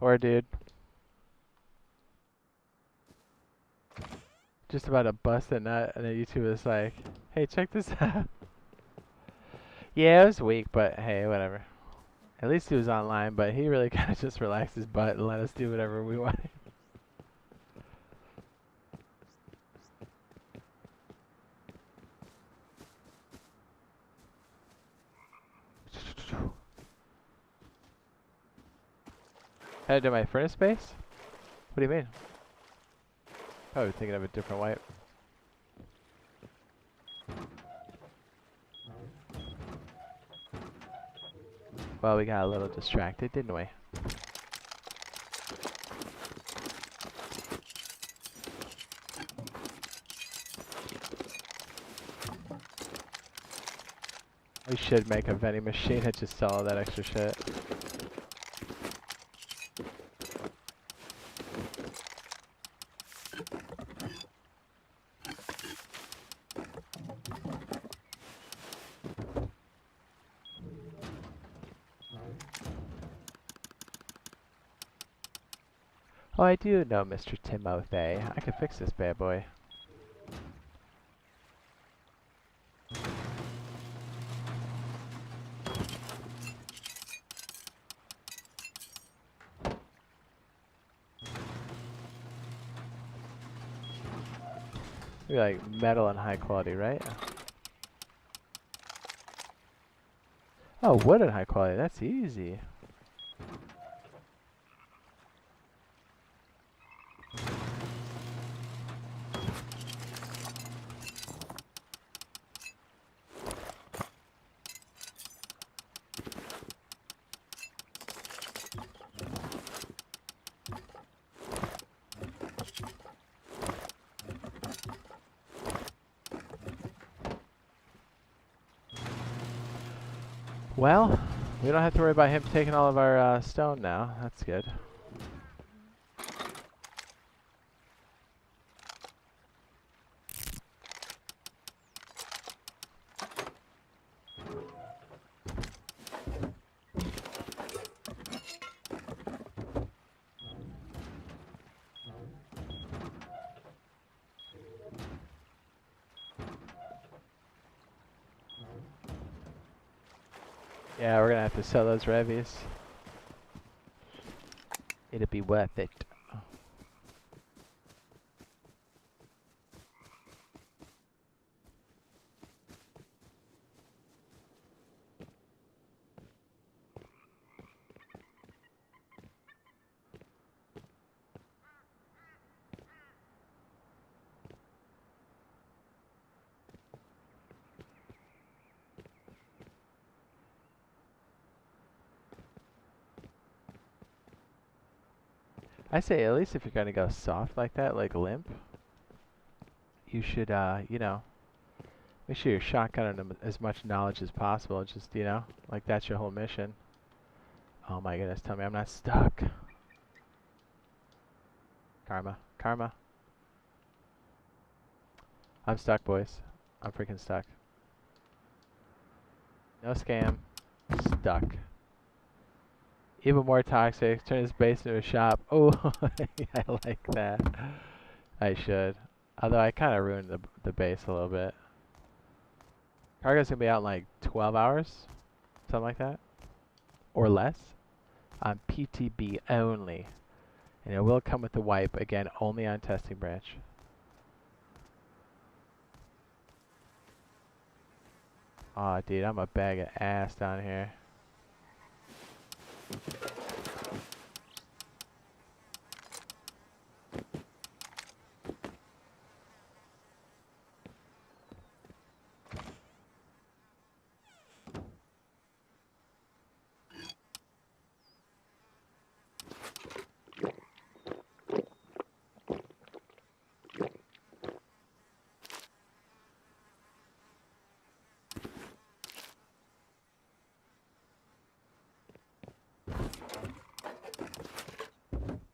Or dude. Just about to bust a nut, and then YouTube was like, hey, check this out. Yeah, it was weak, but hey, whatever. At least he was online, but he really kind of just relaxed his butt and let us do whatever we wanted. Headed to my furnace base? What do you mean? Probably thinking of a different wipe. Well, we got a little distracted, didn't we? We should make a vending machine and just sell all that extra shit. Oh, I do know Mr. Timothy. I can fix this bad boy. We like metal and high quality, right? Oh, wood and high quality. That's easy. Well, we don't have to worry about him taking all of our stone now. That's good. Yeah, we're gonna have to sell those revies. It'll be worth it. I say at least if you're gonna go soft like that, like limp, you should, you know, make sure you're shotgunning as much knowledge as possible. Just, you know, like that's your whole mission. Oh my goodness, tell me I'm not stuck. Karma. Karma. I'm stuck, boys. I'm freaking stuck. No scam. Stuck. Even more toxic. Turn this base into a shop. Oh, I like that. I should. Although I kind of ruined the base a little bit. Cargo's gonna be out in like 12 hours? Something like that? Or less? On PTB only. And it will come with the wipe, again, only on testing branch. Aw, dude, I'm a bag of ass down here.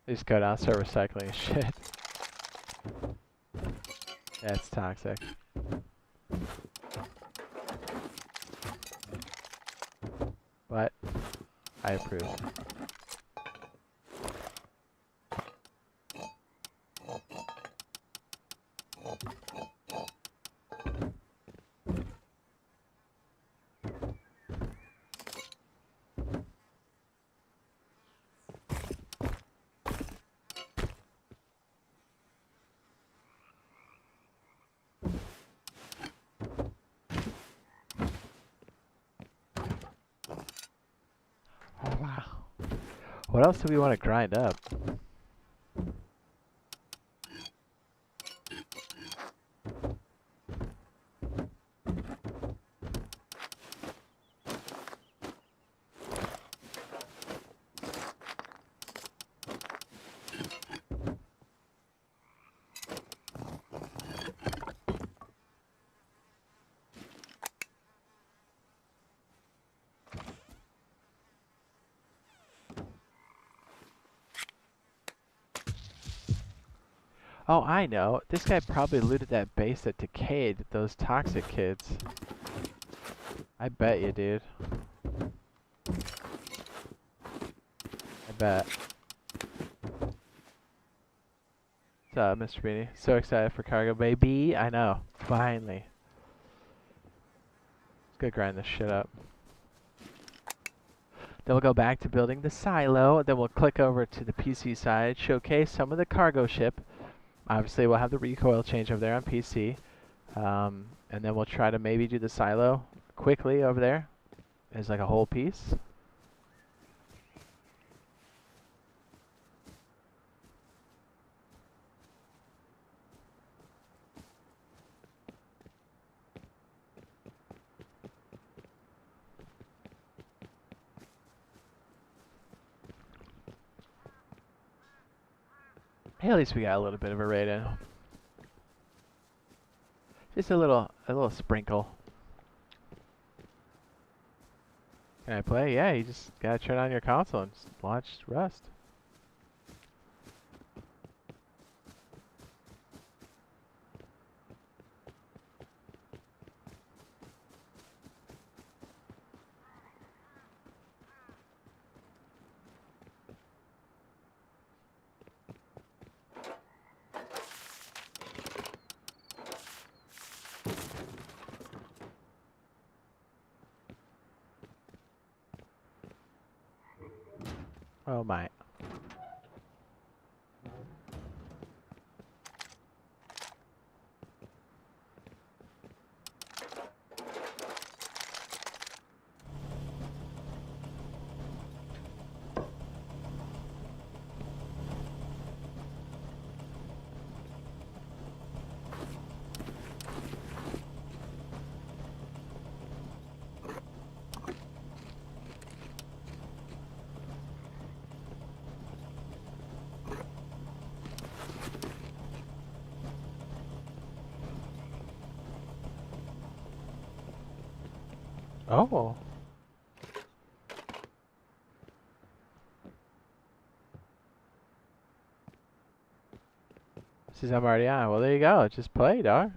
Just go down, start recycling shit. That's toxic. But I approve. Oh, wow. What else do we want to grind up? Oh, I know. This guy probably looted that base that decayed, those toxic kids. I bet you, dude. I bet. What's up, Mr. Beanie? So excited for cargo, baby. I know. Finally. Let's go grind this shit up. Then we'll go back to building the silo. Then we'll click over to the PC side, showcase some of the cargo ship. Obviously, we'll have the recoil change over there on PC. And then we'll try to maybe do the silo quickly over there as like a whole piece. Hey, at least we got a little bit of a raid in. Just a little sprinkle. Can I play? Yeah, you just gotta turn on your console and just launch Rust. Oh my. Oh. Says I'm already on. Well, there you go. Just play, dog.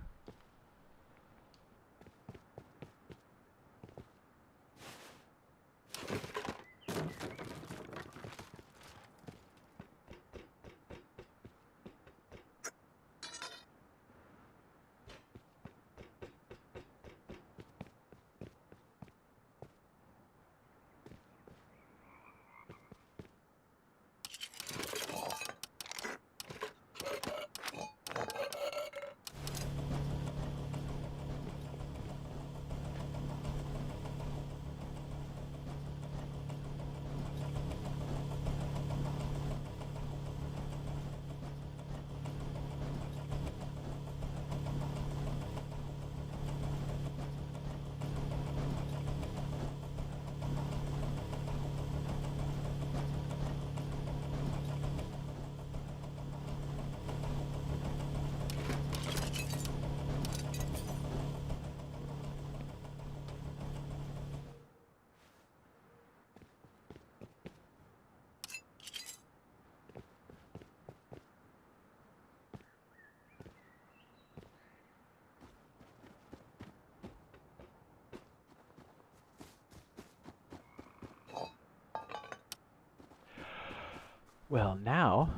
Well, now,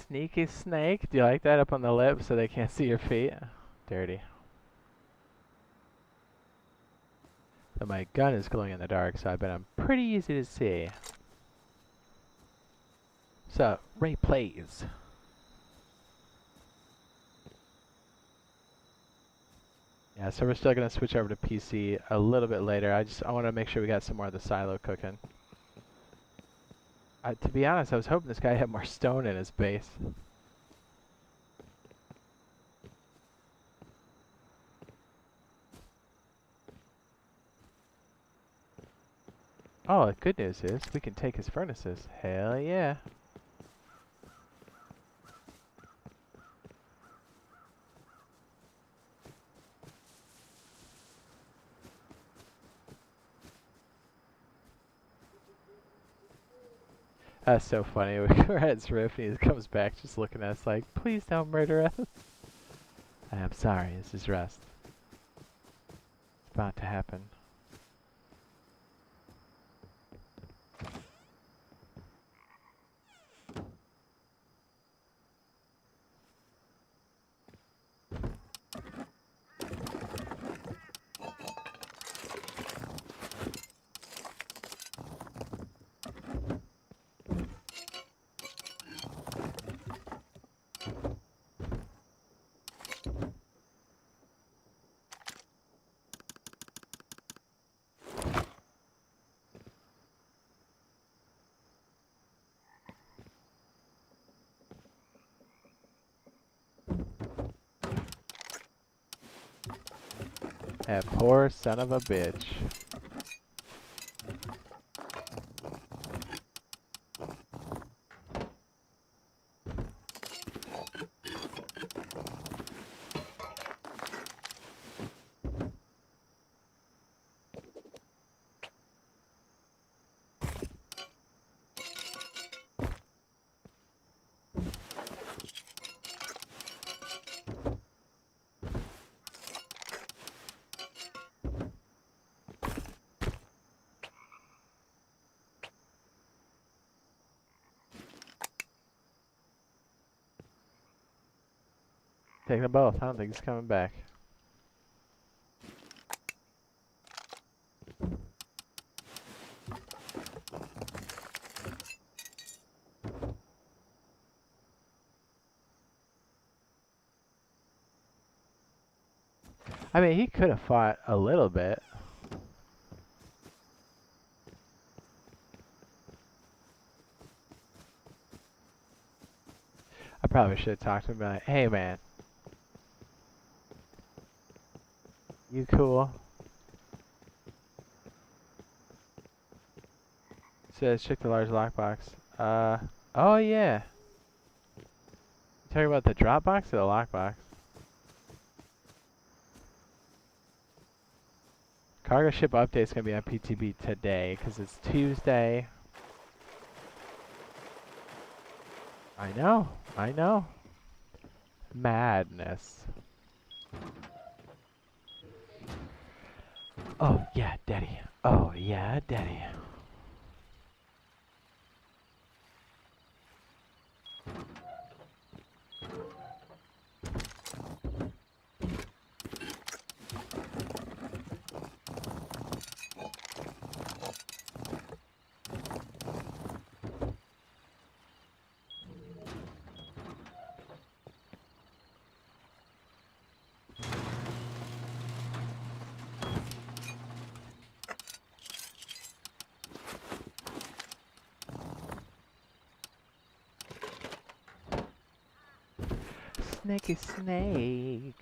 sneaky snake. Do you like that up on the lip so they can't see your feet? Dirty. So my gun is glowing in the dark, so I bet I'm pretty easy to see. So, Ray plays. Yeah, so we're still going to switch over to PC a little bit later. I want to make sure we got some more of the silo cooking. To be honest, I was hoping this guy had more stone in his base. Oh, the good news is we can take his furnaces. Hell yeah. That's so funny. We're at his roof and he comes back just looking at us like, please don't murder us. I am sorry, this is rust. It's about to happen. That poor son of a bitch. Take them both. I don't think he's coming back. I mean, he could have fought a little bit. I probably should have talked to him like, hey man. You cool? Says check the large lockbox. Oh yeah. You talking about the drop box or the lockbox? Cargo ship update's gonna be on PTB today because it's Tuesday. I know. Madness. Oh yeah, daddy. Oh yeah, daddy. Snakey snake.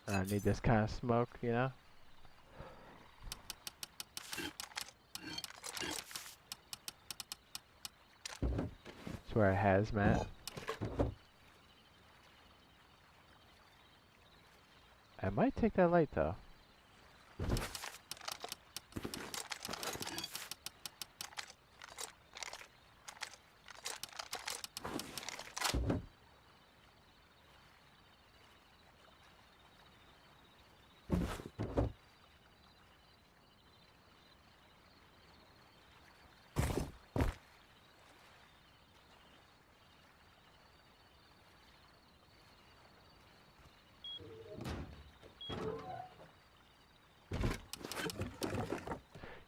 I need this kind of smoke, you know? Where it has, Matt. I might take that light though.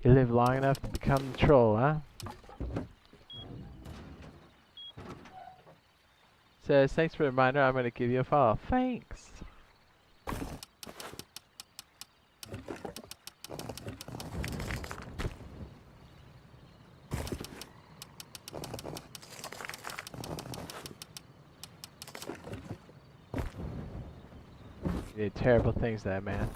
You live long enough to become the troll, huh? Says, thanks for the reminder, I'm going to give you a follow. Thanks! You did terrible things to that man.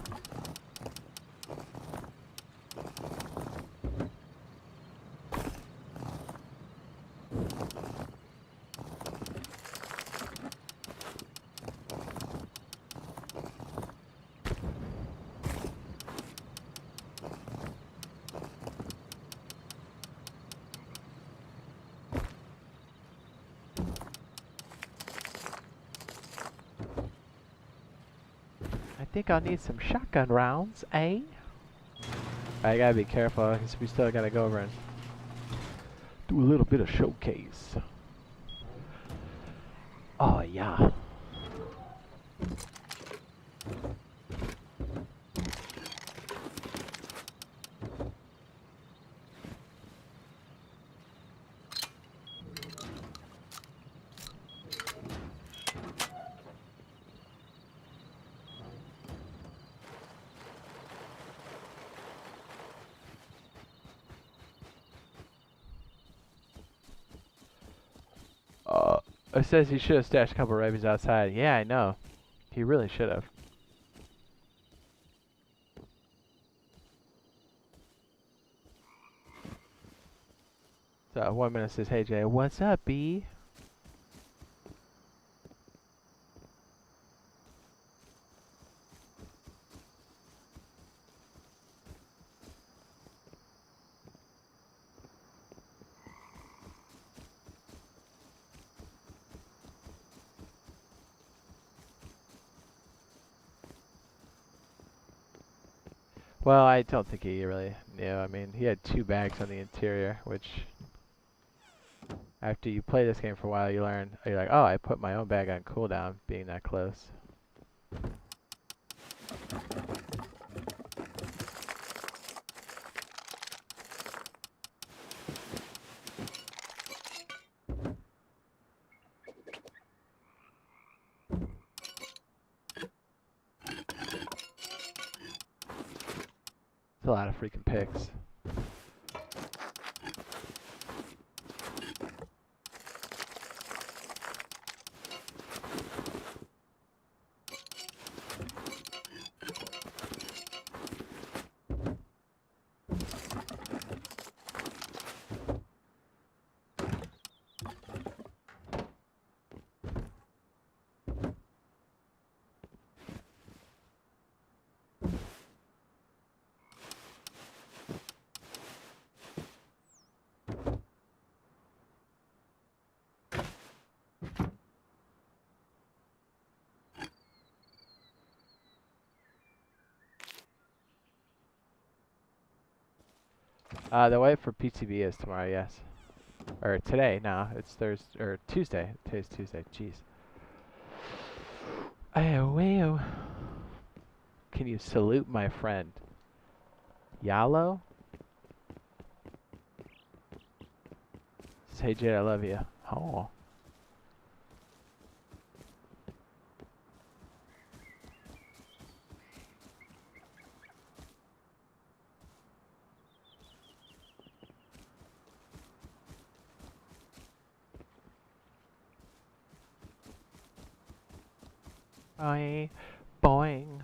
I think I'll need some shotgun rounds, eh? I gotta be careful, because we still gotta go over and do a little bit of showcase. Oh, yeah. It says he should have stashed a couple rabies outside. Yeah, I know. He really should have. So 1 minute says, hey Jay, what's up, B? Well, I don't think he really knew. I mean, he had 2 bags on the interior, which after you play this game for a while, you learn. You're like, oh, I put my own bag on cooldown, being that close. It's a lot of freaking picks. The wait for PTB is tomorrow, yes. Or today, no, it's Thursday, or Tuesday. Today's Tuesday, jeez. Well. Can you salute my friend? Yalo? Say, Jade, I love you. Oh. Boing. Boing.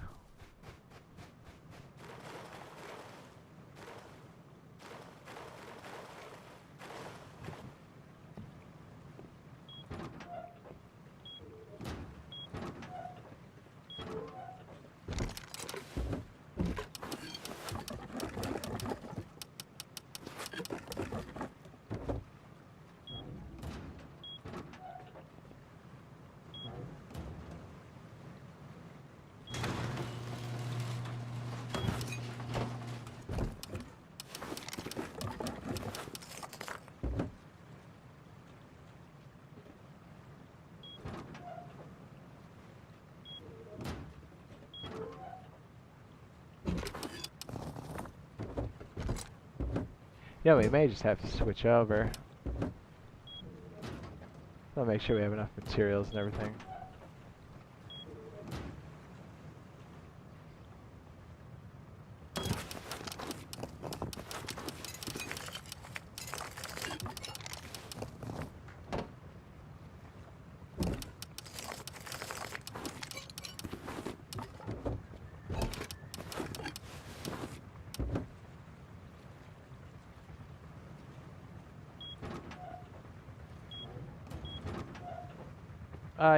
Yeah, we may just have to switch over. I'll make sure we have enough materials and everything.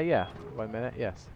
Yeah. 1 minute, yes.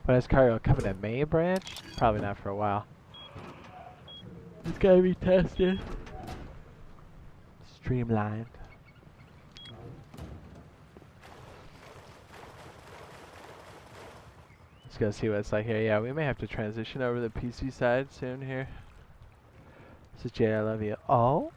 When is cargo coming to main branch? Probably not for a while. It's gotta be tested. Streamlined. Let's go see what it's like here. Yeah, we may have to transition over to the PC side soon here. This is Jade, I love you. Oh?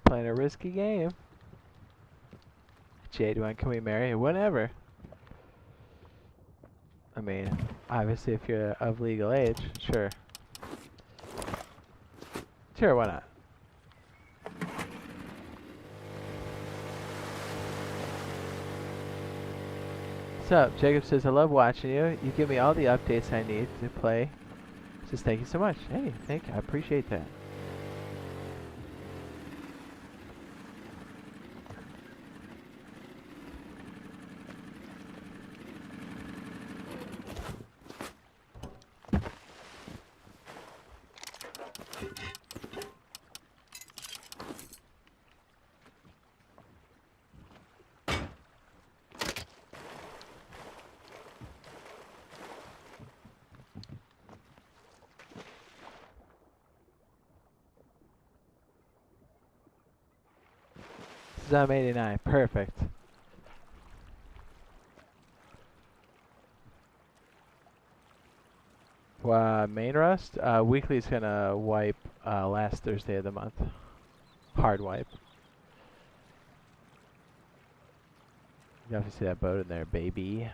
Playing a risky game. Jade, when can we marry? Whenever. I mean, obviously if you're of legal age, sure. Sure, why not? What's up? Jacob says, I love watching you. You give me all the updates I need to play. Says, thank you so much. Hey, thank you. I appreciate that. Zom 89, perfect. Main rust? Weekly is gonna wipe last Thursday of the month. Hard wipe. You definitely see that boat in there, baby.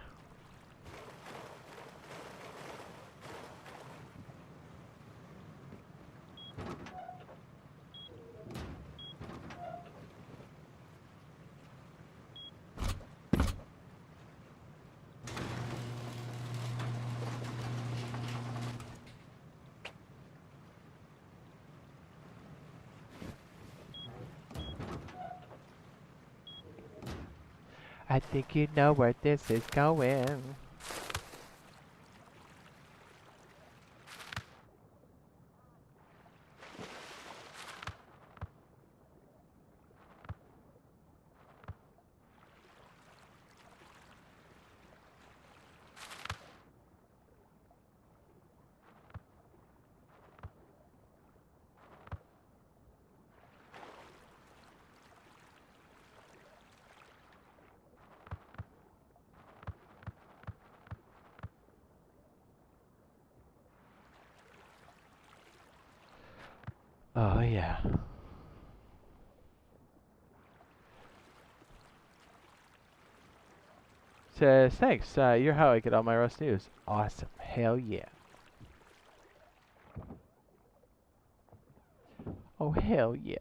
I think you know where this is going. Oh, yeah. Says, thanks. You're how I get all my Rust news. Awesome. Hell yeah. Oh, hell yeah.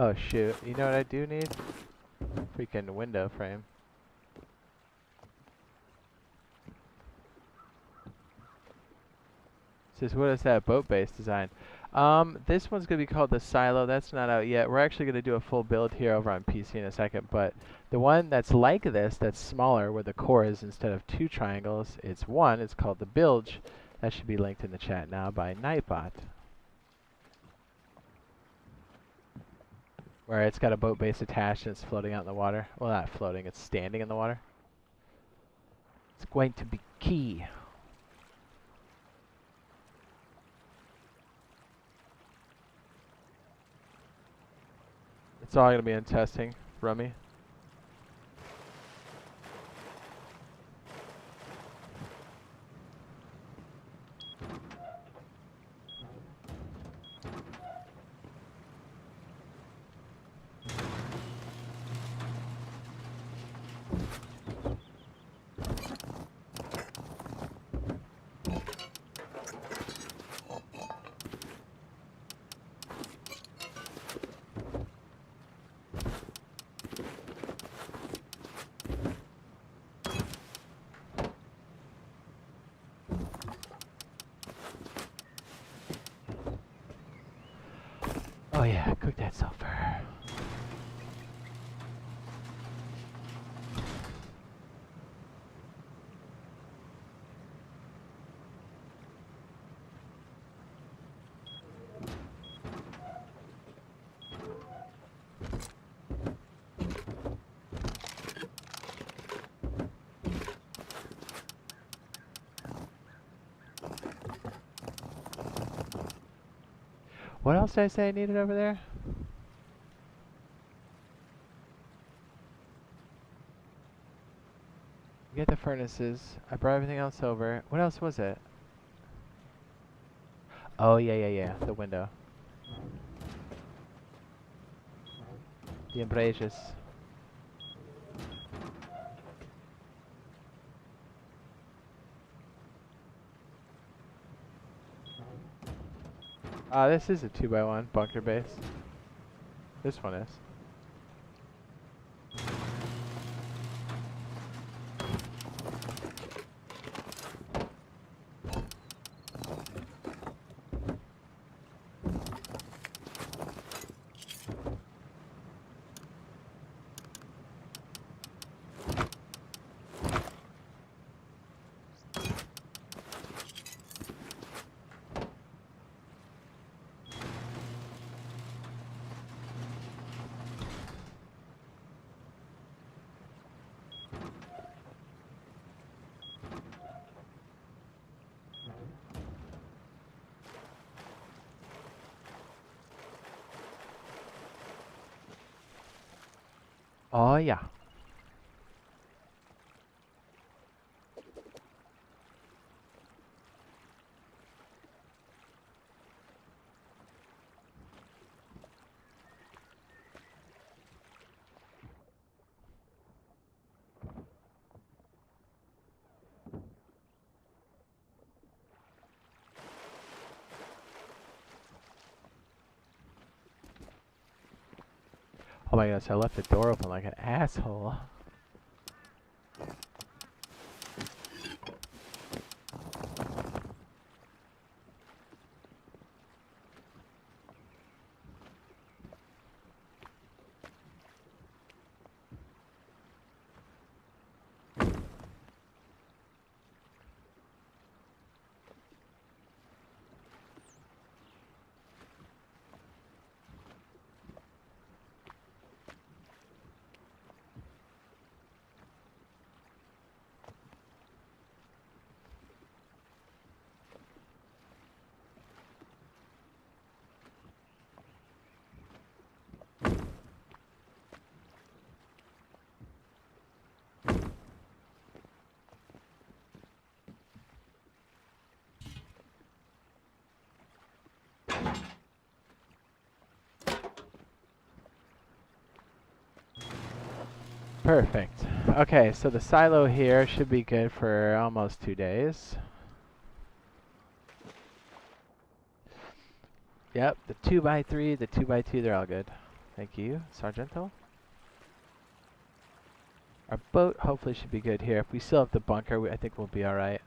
Oh, shoot. You know what I do need? Freaking window frame. Says, what is that boat-based design? This one's going to be called the Silo. That's not out yet. We're actually going to do a full build here over on PC in a second. But the one that's like this, that's smaller, where the core is instead of 2 triangles, it's one. It's called the Bilge. That should be linked in the chat now by Nightbot. Where it's got a boat base attached and it's floating out in the water. Well, not floating, it's standing in the water. It's going to be key. It's all going to be in testing, Rummy. Oh yeah, cook that sulfur. What else did I say I needed over there? Get the furnaces. I brought everything else over. What else was it? Oh, yeah. The window. The embraces. This is a 2x1 bunker base. This one is. Oh yeah. Oh my goodness, I left the door open like an asshole. Perfect. Okay, so the silo here should be good for almost 2 days. Yep, the 2x3, the 2x2, they're all good. Thank you, Sargento. Our boat hopefully should be good here. If we still have the bunker, I think we'll be alright.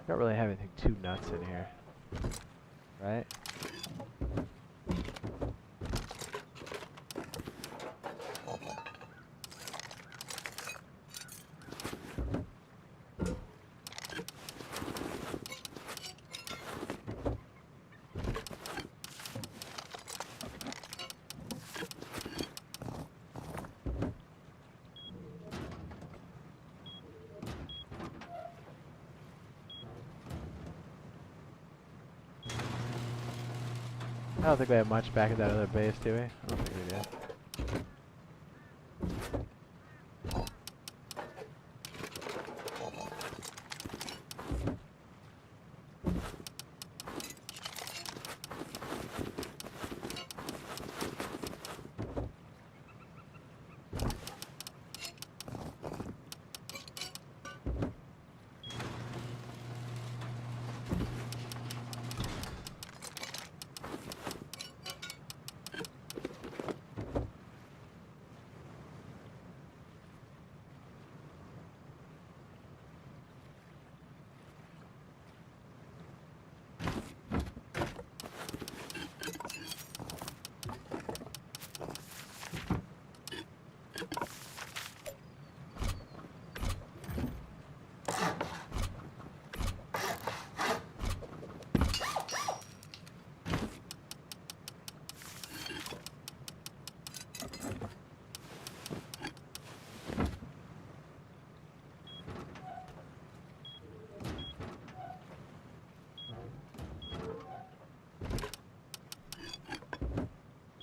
Don't really have anything too nuts in here, right? I don't think we have much back at that other base, do we? I don't think we do.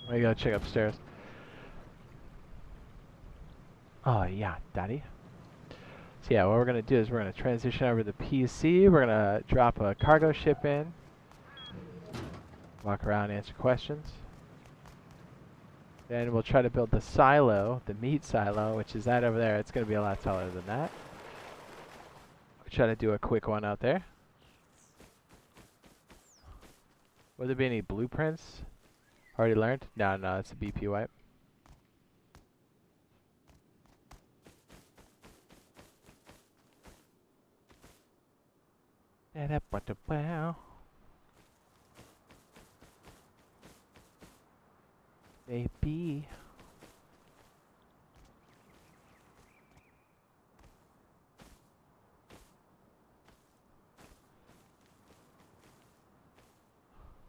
We gotta check upstairs. Oh yeah, daddy. So yeah, what we're gonna do is we're gonna transition over to the PC. We're gonna drop a cargo ship in. Walk around, answer questions. Then we'll try to build the silo, the meat silo, which is that over there. It's gonna be a lot taller than that. We'll try to do a quick one out there. Will there be any blueprints? Already learned? No, no, it's a BP wipe. Maybe.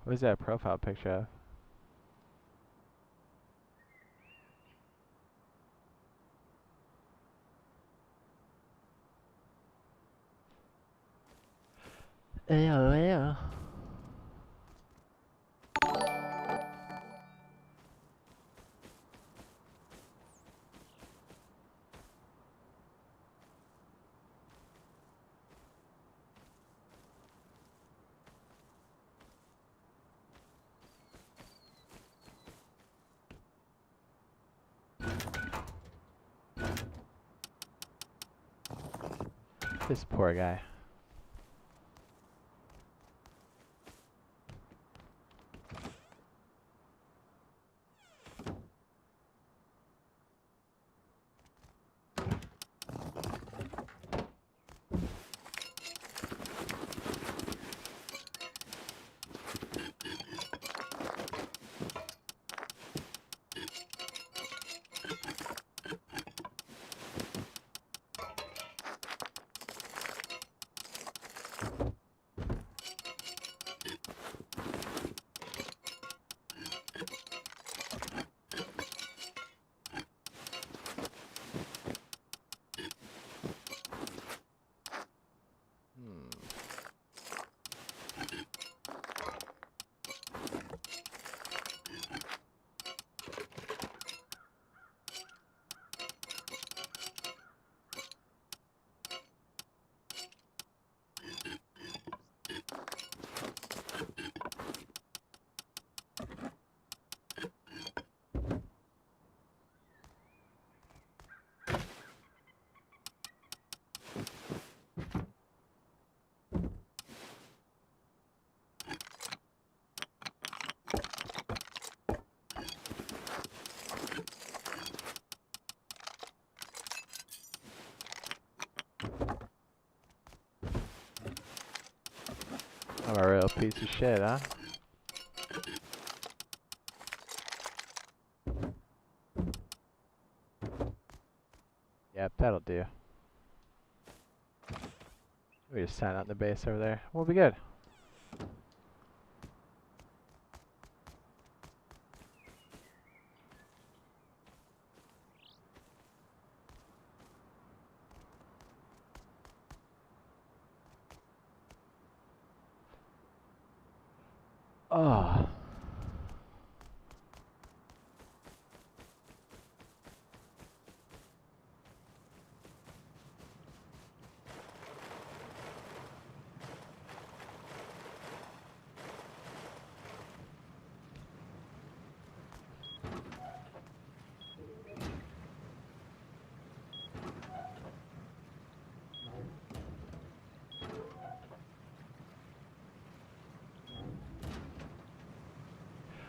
What is that a profile picture of? Yeah, yeah. This poor guy. I'm a real piece of shit, huh? Yep, that'll do. We just sign out the base over there. We'll be good. Oh.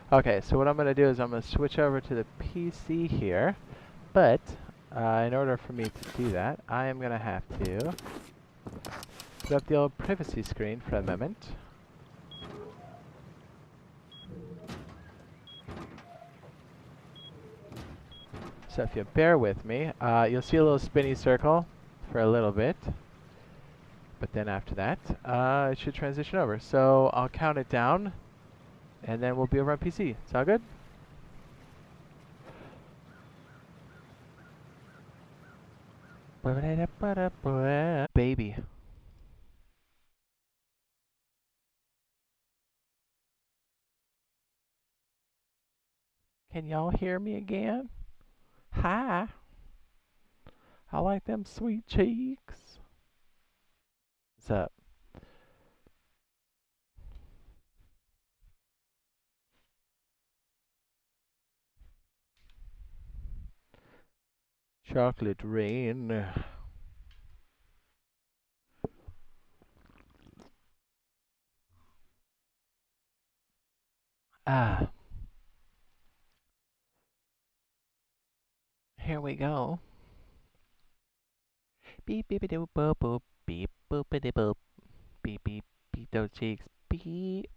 Okay, so what I'm going to do is I'm going to switch over to the PC here, but in order for me to do that, I am going to have to put up the old privacy screen for a moment. So if you bear with me, you'll see a little spinny circle for a little bit, but then after that, it should transition over. So I'll count it down, and then we'll be over on PC. Sound good? Baby. Can y'all hear me again? Hi. I like them sweet cheeks. What's up? Chocolate rain. Ah. Here we go. Beep beep doop boop boop. Beep boop boop. Beep beep beep those cheeks. Beep.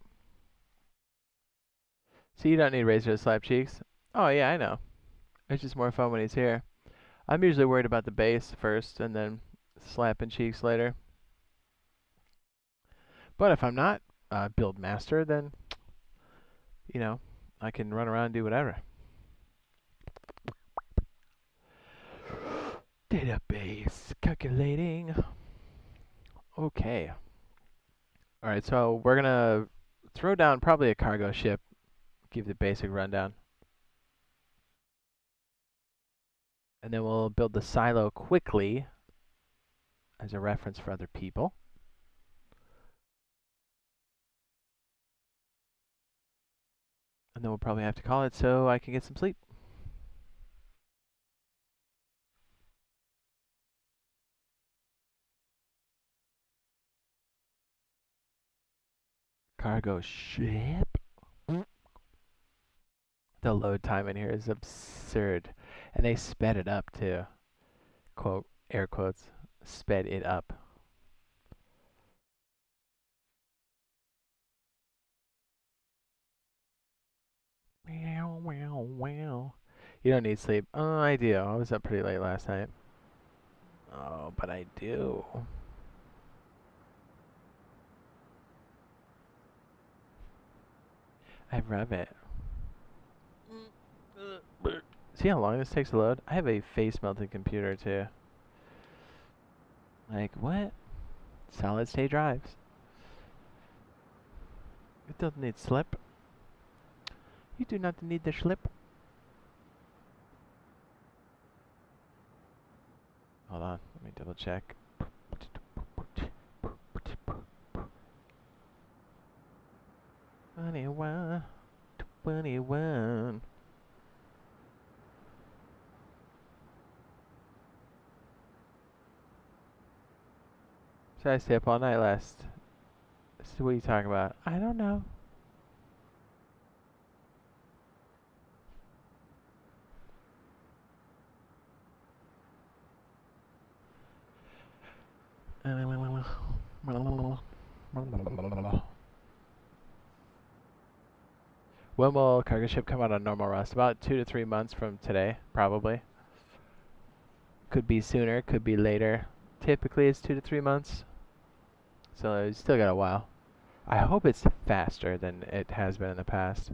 So you don't need razor to slap cheeks? Oh yeah, I know. It's just more fun when he's here. I'm usually worried about the base first and then slapping cheeks later. But if I'm not build master, then, you know, I can run around and do whatever. Database calculating. Okay. All right, so we're gonna throw down probably a cargo ship. Give the basic rundown, and then we'll build the silo quickly as a reference for other people. And then we'll probably have to call it so I can get some sleep. Cargo ship. The load time in here is absurd. And they sped it up too. Quote, air quotes, sped it up. Wow, wow, wow. You don't need sleep. Oh, I do. I was up pretty late last night. Oh, but I do. I love it. See how long this takes to load? I have a face melting computer too. Like, what? Solid state drives. It doesn't need slip. You do not need the slip. Hold on, let me double check. 21, 21. Should I stay up all night last? So what are you talking about? I don't know. When will cargo ship come out on normal rust? About 2 to 3 months from today, probably. Could be sooner, could be later. Typically it's 2 to 3 months. So it's still got a while. I hope it's faster than it has been in the past.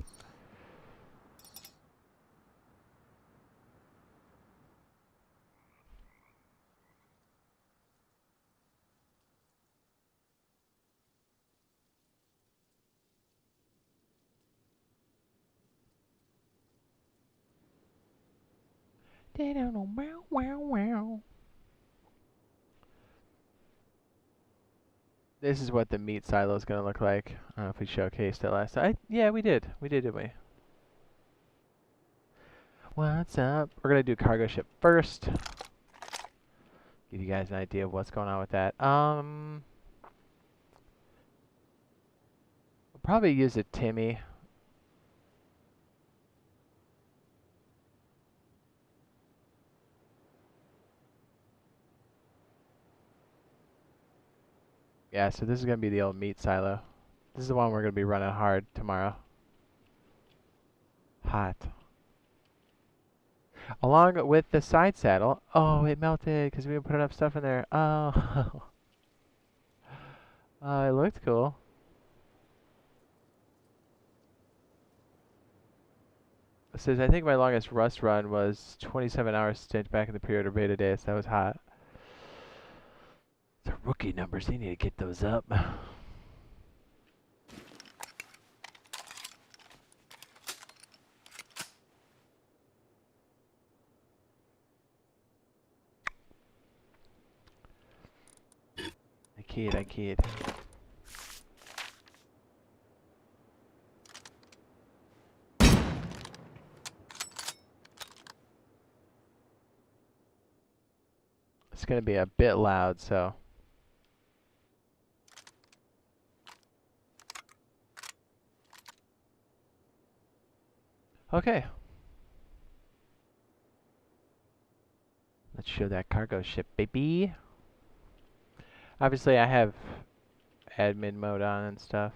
They don't know. Wow, wow, wow. This is what the meat silo is going to look like. I don't know if we showcased it last time. Yeah, we did. We did, didn't we? What's up? We're going to do cargo ship first. Give you guys an idea of what's going on with that. We'll probably use a Timmy. Yeah, so this is going to be the old meat silo. This is the one we're going to be running hard tomorrow. Hot. Along with the side saddle. Oh, it melted because we didn't put enough stuff in there. Oh. Oh, it looked cool. It says, I think my longest rust run was 27 hours stint back in the period of beta days. That was hot. The rookie numbers, they need to get those up. I kid. It's going to be a bit loud, so. Okay. Let's show that cargo ship, baby. Obviously, I have admin mode on and stuff.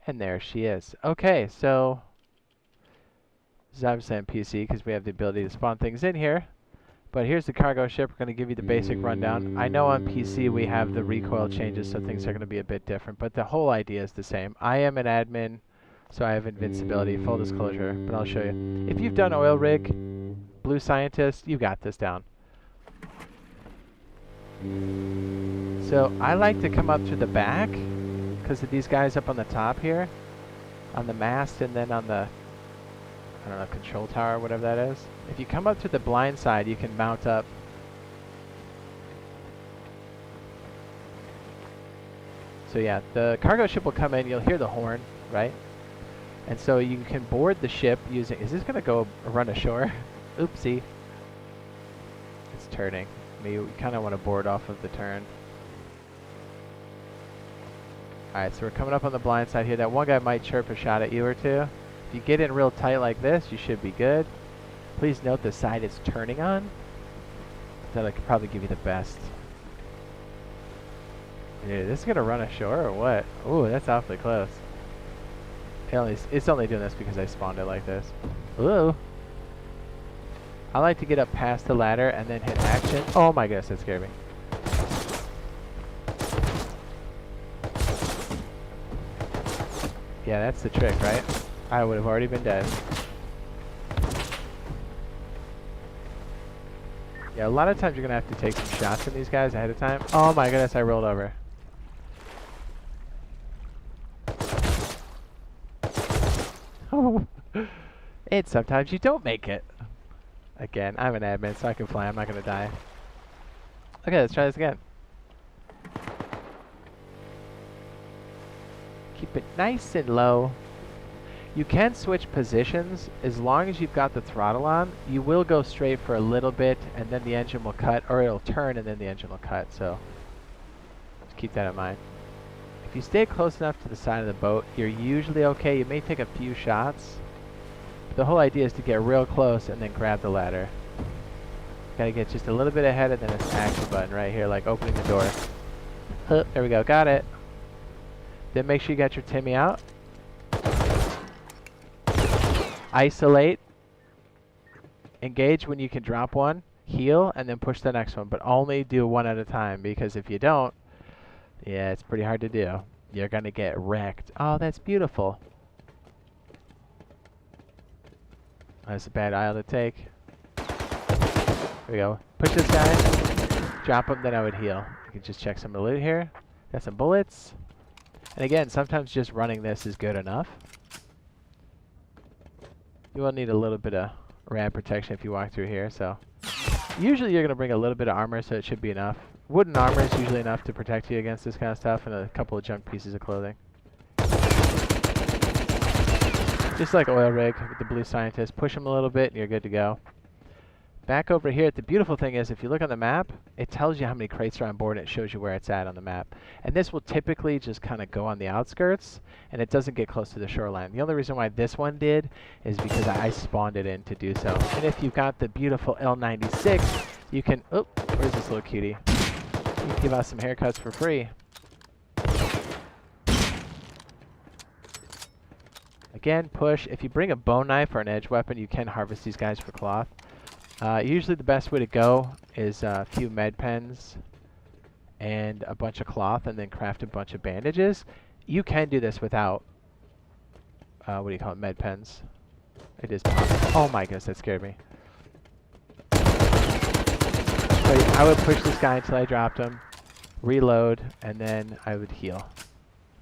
And there she is. Okay, so this is obviously on PC because we have the ability to spawn things in here. But here's the cargo ship. We're going to give you the basic rundown. I know on PC we have the recoil changes, so things are going to be a bit different, but the whole idea is the same. I am an admin, so I have invincibility, full disclosure, but I'll show you. If you've done oil rig, blue scientist, you got this down. So I like to come up to the back because of these guys up on the top here, on the mast, and then on the, I don't know, control tower, whatever that is. If you come up to the blind side, you can mount up. So yeah, the cargo ship will come in, you'll hear the horn, right? And so you can board the ship using, is this gonna go run ashore? Oopsie. It's turning. We kind of want to board off of the turn. Alright, so we're coming up on the blind side here. That one guy might chirp a shot at you or two. If you get in real tight like this, you should be good. Please note the side it's turning on. That'll probably give you the best. Dude, this is going to run ashore or what? Ooh, that's awfully close. It's only doing this because I spawned it like this. Ooh. I like to get up past the ladder and then hit action. Oh my goodness, that scared me. Yeah, that's the trick, right? I would have already been dead. Yeah, a lot of times you're going to have to take some shots at these guys ahead of time. Oh my goodness, I rolled over. Oh. And sometimes you don't make it. Again, I'm an admin, so I can fly. I'm not going to die. Okay, let's try this again. Keep it nice and low. You can switch positions as long as you've got the throttle on. You will go straight for a little bit, and then the engine will cut, or it'll turn, and then the engine will cut. So just keep that in mind. If you stay close enough to the side of the boat, you're usually okay. You may take a few shots. The whole idea is to get real close and then grab the ladder. Gotta get just a little bit ahead, and then this action button right here, like opening the door. There we go, got it. Then make sure you got your Timmy out. Isolate. Engage when you can drop one. Heal, and then push the next one. But only do one at a time, because if you don't, yeah, it's pretty hard to do. You're gonna get wrecked. Oh, that's beautiful. That's a bad aisle to take. There we go. Push this guy. Drop him, then I would heal. You can just check some of the loot here. Got some bullets. And again, sometimes just running this is good enough. You will need a little bit of rad protection if you walk through here, so. Usually you're going to bring a little bit of armor, so it should be enough. Wooden armor is usually enough to protect you against this kind of stuff, and a couple of junk pieces of clothing. Just like oil rig with the blue scientist, push them a little bit and you're good to go. Back over here, the beautiful thing is if you look on the map, it tells you how many crates are on board and it shows you where it's at on the map. And this will typically just kind of go on the outskirts and it doesn't get close to the shoreline. The only reason why this one did is because I spawned it in to do so. And if you've got the beautiful L96, you can, oh, where's this little cutie? You can give out some haircuts for free. Again, push. If you bring a bone knife or an edge weapon, you can harvest these guys for cloth. Usually the best way to go is a few med pens and a bunch of cloth and then craft a bunch of bandages. You can do this without, what do you call it, med pens. It is possible. Oh my goodness, that scared me. So I would push this guy until I dropped him, reload, and then I would heal.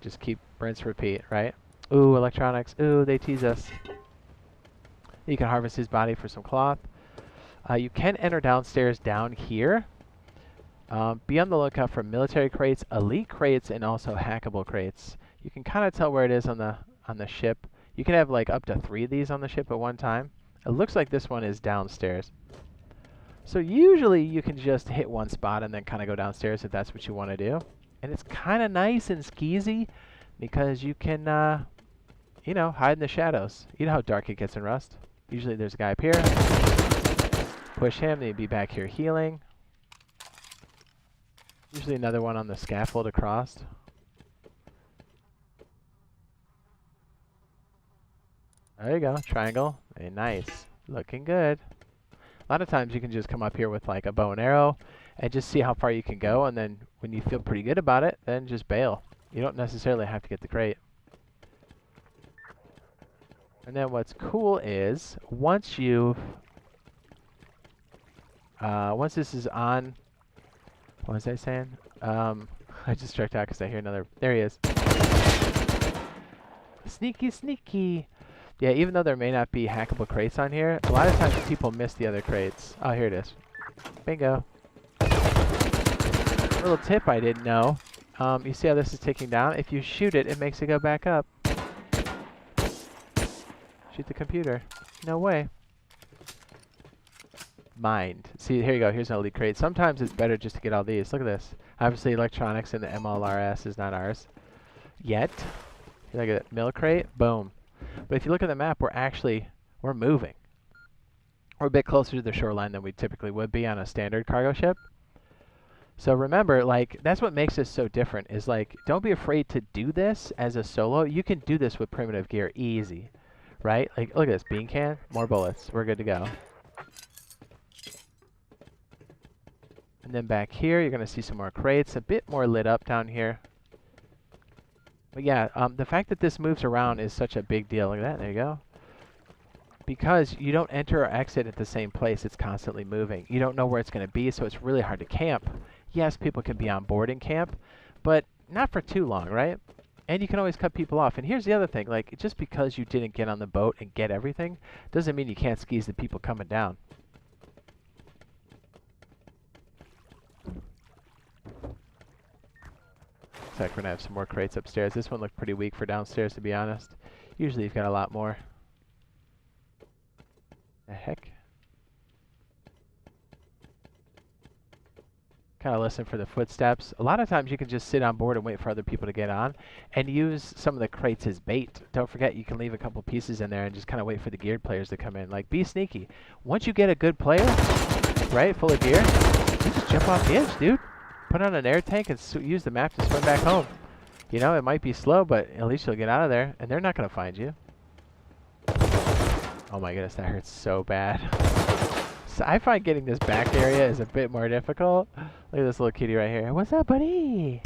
Just keep rinse, repeat, right? Ooh, electronics. Ooh, they tease us. You can harvest his body for some cloth. You can enter downstairs down here. Be on the lookout for military crates, elite crates, and also hackable crates. You can kind of tell where it is on the ship. You can have like up to 3 of these on the ship at one time. It looks like this one is downstairs. So usually you can just hit one spot and then kind of go downstairs if that's what you want to do. And it's kind of nice and skeezy because you can, you know, hide in the shadows. You know how dark it gets in Rust. Usually there's a guy up here. Push him, then you'd be back here healing. Usually another one on the scaffold across. There you go, triangle. Very nice. Looking good. A lot of times you can just come up here with like a bow and arrow and just see how far you can go, and then when you feel pretty good about it, then just bail. You don't necessarily have to get the crate. And then what's cool is once you've once this is on, what was I saying? I just struck out because I hear another. There he is. Sneaky, sneaky. Yeah, even though there may not be hackable crates on here, a lot of times people miss the other crates. Oh, here it is. Bingo. A little tip I didn't know. You see how this is ticking down? If you shoot it, it makes it go back up. Shoot the computer. No way. Mind. See, here you go. Here's an elite crate. Sometimes it's better just to get all these. Look at this. Obviously, electronics in the MLRS is not ours. Yet. Look at that. Mill crate. Boom. But if you look at the map, we're moving. We're a bit closer to the shoreline than we typically would be on a standard cargo ship. So remember, like, that's what makes this so different, is like, don't be afraid to do this as a solo. You can do this with primitive gear easy, right? Like, look at this, bean can, more bullets. We're good to go. And then back here, you're going to see some more crates, a bit more lit up down here. But yeah, the fact that this moves around is such a big deal. Look at that, there you go. Because you don't enter or exit at the same place, it's constantly moving. You don't know where it's going to be, so it's really hard to camp. Yes, people can be on board and camp, but not for too long, right? And you can always cut people off. And here's the other thing, like, just because you didn't get on the boat and get everything, doesn't mean you can't skis the people coming down. Looks like we're going to have some more crates upstairs. This one looked pretty weak for downstairs, to be honest. Usually you've got a lot more. The heck? Kind of listen for the footsteps. A lot of times you can just sit on board and wait for other people to get on and use some of the crates as bait. Don't forget, you can leave a couple pieces in there and just kind of wait for the geared players to come in. Like, be sneaky. Once you get a good player, right, full of gear, you just jump off the edge, dude. Put on an air tank and use the map to swim back home. You know, it might be slow, but at least you'll get out of there, and they're not going to find you. Oh my goodness, that hurts so bad. So I find getting this back area is a bit more difficult. Look at this little kitty right here. What's up, buddy?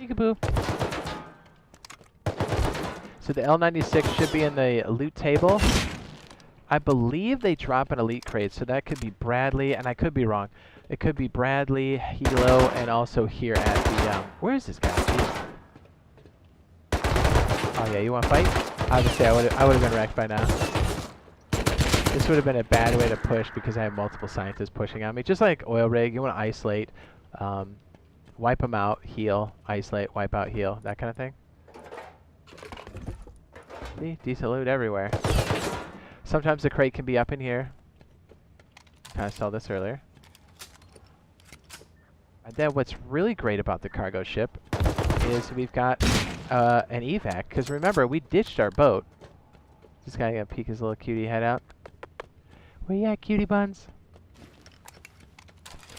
Peekaboo. So the L96 should be in the loot table. I believe they drop an elite crate, so that could be Bradley, and I could be wrong. It could be Bradley, Hilo, and also here at the, where is this guy? Jeez. Oh yeah, you want to fight? Obviously, I would have been wrecked by now. This would have been a bad way to push because I have multiple scientists pushing on me. Just like oil rig, you want to isolate, wipe them out, heal, isolate, wipe out, heal, that kind of thing. See, decent loot everywhere. Sometimes the crate can be up in here. Kind of saw this earlier. And then what's really great about the cargo ship is we've got an evac. Because remember, we ditched our boat. This guy gonna peek his little cutie head out. Where you at, cutie buns?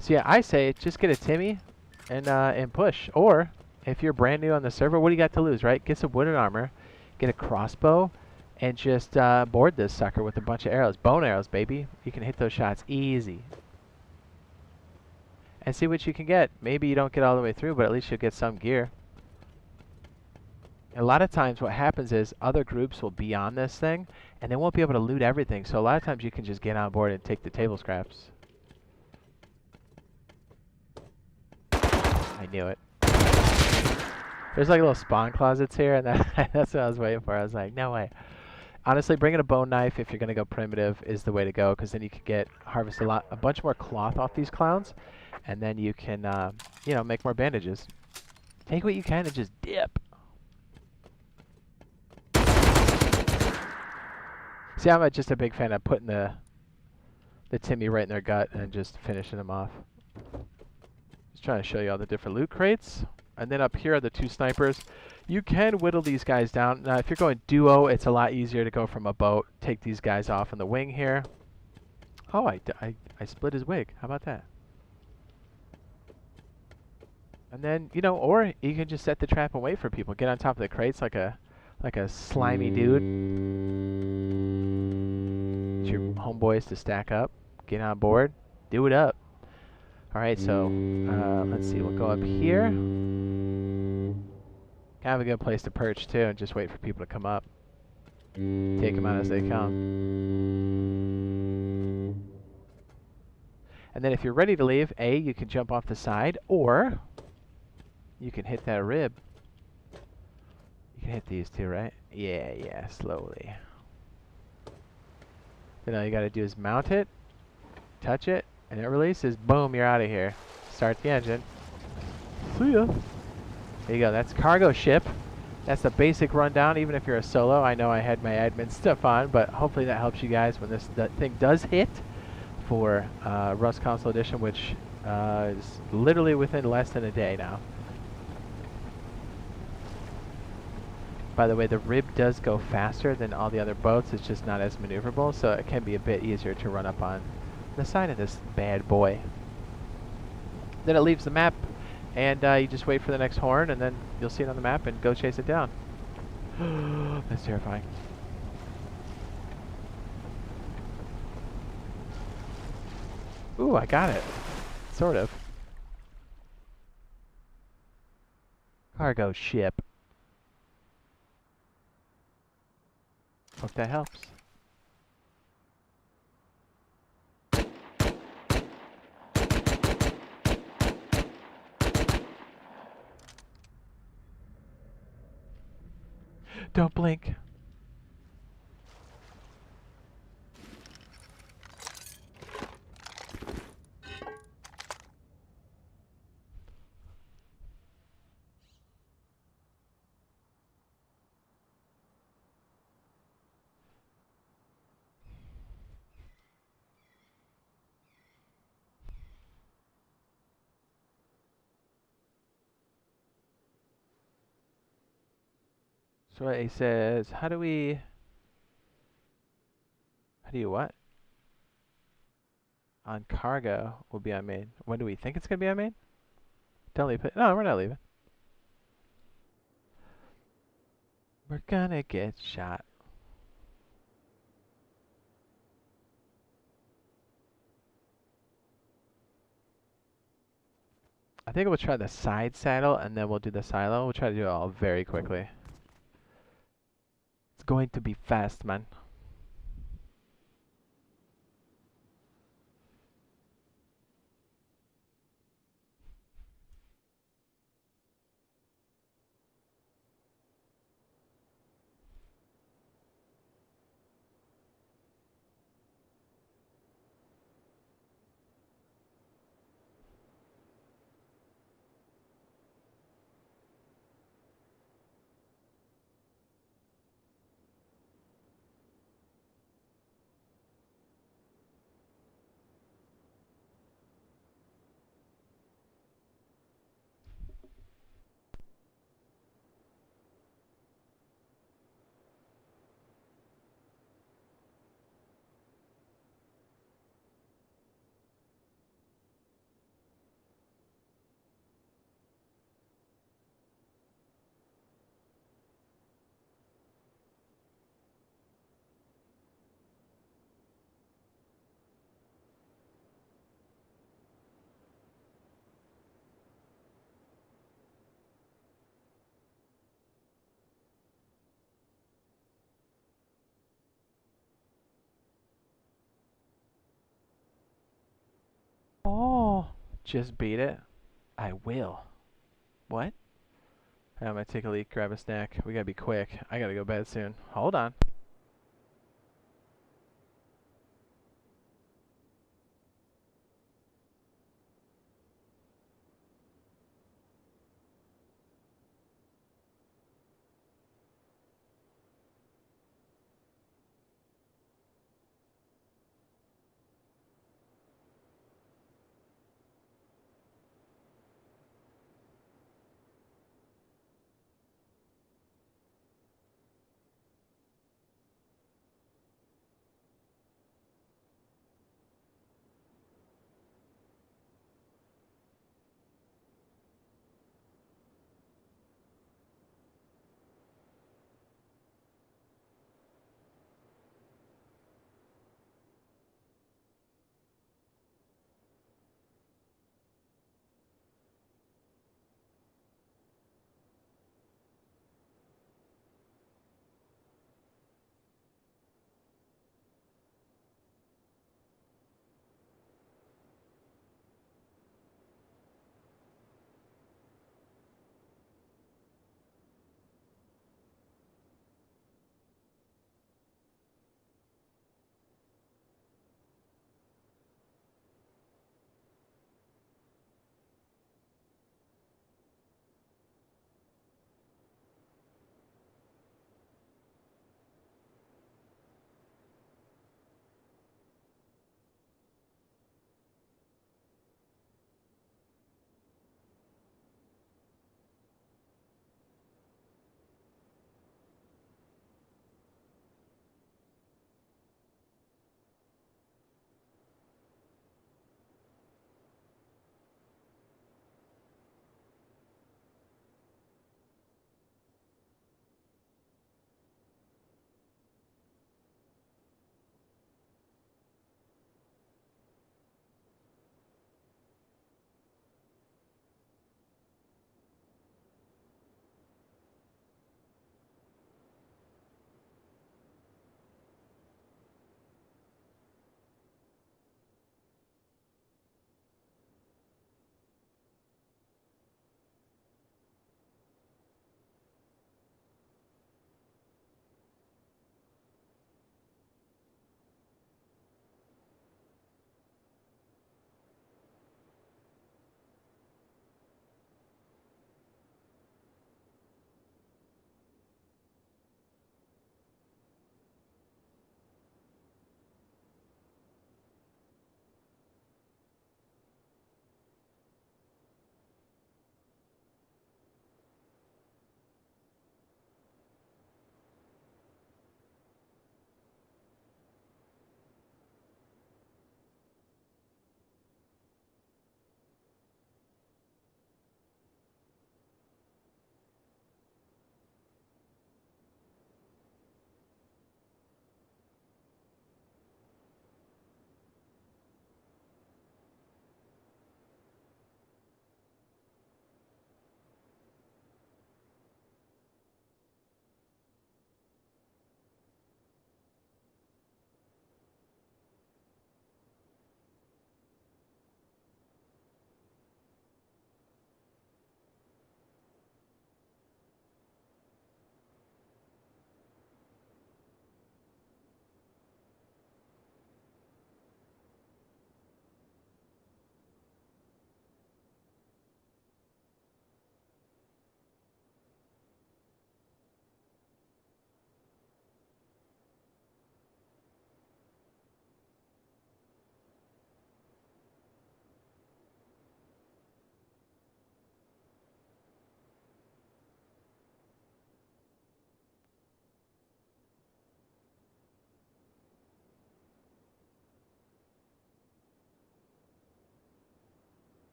So yeah, I say just get a Timmy and push. Or if you're brand new on the server, what do you got to lose, right? Get some wooden armor, get a crossbow, and just board this sucker with a bunch of arrows. Bone arrows, baby. You can hit those shots easy. And see what you can get. Maybe you don't get all the way through, but at least you'll get some gear. And a lot of times what happens is other groups will be on this thing, and they won't be able to loot everything. So a lot of times you can just get on board and take the table scraps. I knew it. There's like little spawn closets here, and that's what I was waiting for. I was like, no way. Honestly, bringing a bone knife if you're going to go primitive is the way to go, because then you can harvest a bunch more cloth off these clowns, and then you can, you know, make more bandages. Take what you can and just dip. See, I'm just a big fan of putting the Timmy right in their gut and just finishing them off. Just trying to show you all the different loot crates. And then up here are the two snipers. You can whittle these guys down. Now, if you're going duo, it's a lot easier to go from a boat. Take these guys off in the wing here. Oh, I split his wig. How about that? And then, you know, or you can just set the trap and wait for people. Get on top of the crates like a slimy dude. Get your homeboys to stack up. Get on board. Do it up. All right, so let's see. We'll go up here. Kind of a good place to perch too, and just wait for people to come up. Take them out as they come. And then if you're ready to leave, A, you can jump off the side, or you can hit that rib. You can hit these two, right? Yeah, slowly. Then all you gotta do is mount it, touch it, and it releases. Boom, you're out of here. Start the engine. See ya. There you go, that's cargo ship. That's the basic rundown, even if you're a solo. I know I had my admin stuff on, but hopefully that helps you guys when this thing does hit for Rust Console Edition, which is literally within less than a day now. By the way, the rib does go faster than all the other boats. It's just not as maneuverable, so it can be a bit easier to run up on the side of this bad boy. Then it leaves the map, and you just wait for the next horn, and then you'll see it on the map and go chase it down. That's terrifying. Ooh, I got it. Sort of. Cargo ship. Hope that helps. Don't blink. So it says, how do you what? On cargo will be on main. When do we think it's going to be on main? Don't leave it. No, we're not leaving. We're gonna get shot. I think we'll try the side saddle and then we'll do the silo. We'll try to do it all very quickly. It's going to be fast, man. Oh, just beat it. I will. What? I'm gonna take a leak, grab a snack. We gotta be quick. I gotta go to bed soon. Hold on.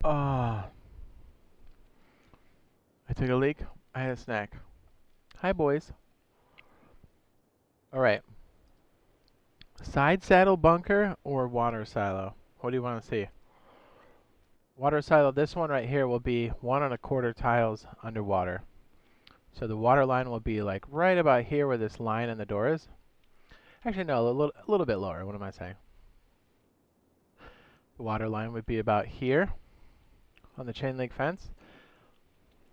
I took a leak. I had a snack. Hi, boys. All right. Side saddle bunker or water silo? What do you want to see? Water silo, this one right here will be 1 1/4 tiles underwater. So the water line will be like right about here where this line in the door is. Actually, no, a little bit lower. What am I saying? The water line would be about here on the chain link fence.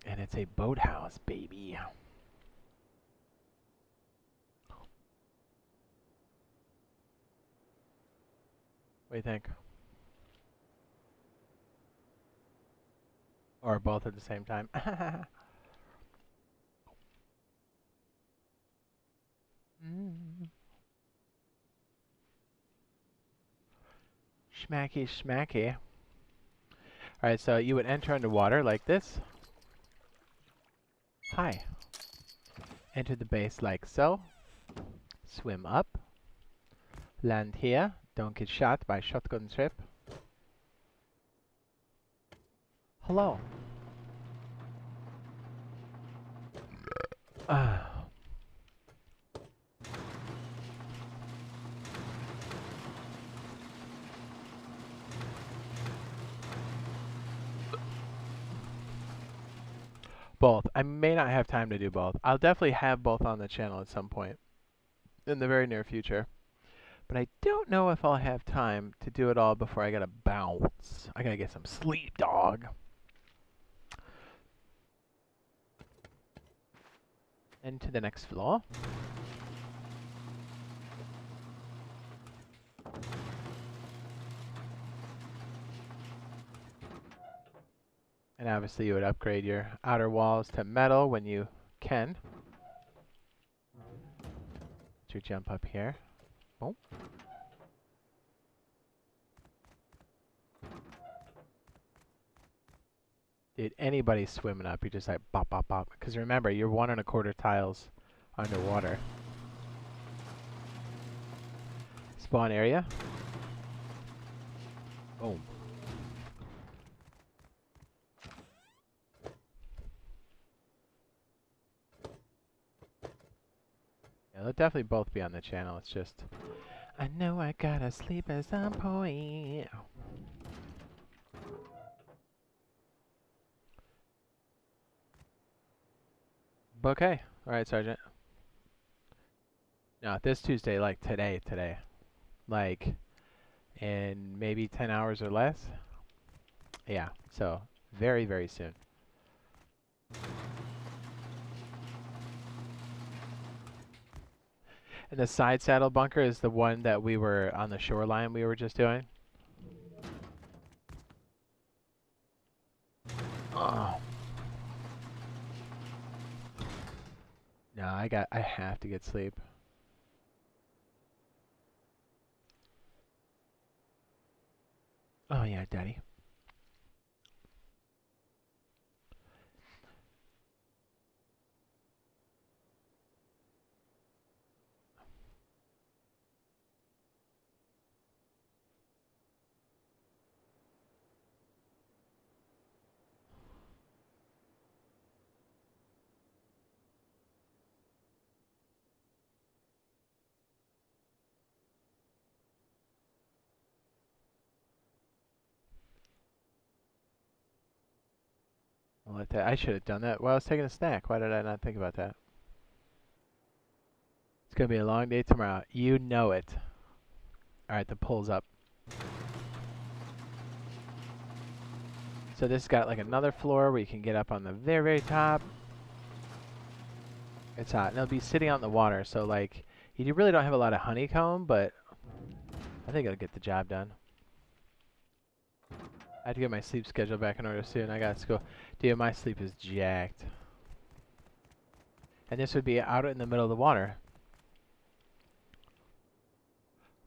And it's a boathouse, baby. What do you think? Or both at the same time? Schmacky, schmacky. Alright, so you would enter underwater like this. Hi. Enter the base like so. Swim up. Land here. Don't get shot by shotgun trip. Hello. Both. I may not have time to do both. I'll definitely have both on the channel at some point in the very near future. But I don't know if I'll have time to do it all before I gotta bounce. I gotta get some sleep, dog. And to the next floor. And obviously you would upgrade your outer walls to metal when you can. To jump up here. Oh. Dude, anybody swimming up, you're just like bop, bop, bop. Because remember, you're 1 1/4 tiles underwater. Spawn area. Boom. Yeah, they'll definitely both be on the channel. It's just, I know I gotta sleep at some point. Okay. Alright, Sergeant. No, this Tuesday, like today. Like, in maybe 10 hours or less. Yeah, so, very, very soon. And the side saddle bunker is the one that we were on the shoreline we were just doing. Oh. No, I have to get sleep. Oh yeah, Daddy. I'll let that. I should have done that while I was taking a snack. Why did I not think about that? It's gonna be a long day tomorrow. You know it. Alright, the pole's up. So this has got like another floor where you can get up on the very, very top. It's hot. And it'll be sitting out in the water, so like, you really don't have a lot of honeycomb, but I think it'll get the job done. I have to get my sleep schedule back in order soon. I got school. Dude, my sleep is jacked. And this would be out in the middle of the water.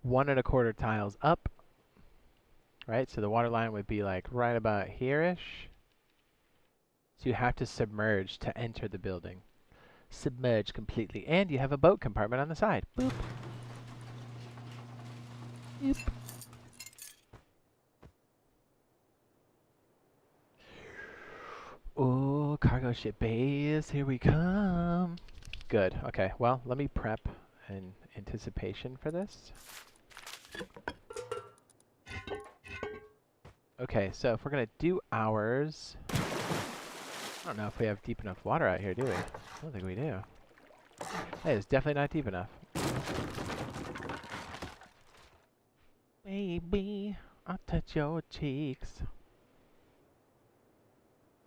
1 1/4 tiles up. Right, so the water line would be like right about here-ish. So you have to submerge to enter the building. Submerge completely. And you have a boat compartment on the side. Boop. Boop. cargo ship base, here we come. Good. Okay, well, let me prep in anticipation for this. Okay, so if we're going to do ours, I don't know if we have deep enough water out here, do we? I don't think we do. Hey, it's definitely not deep enough. Baby, I'll touch your cheeks.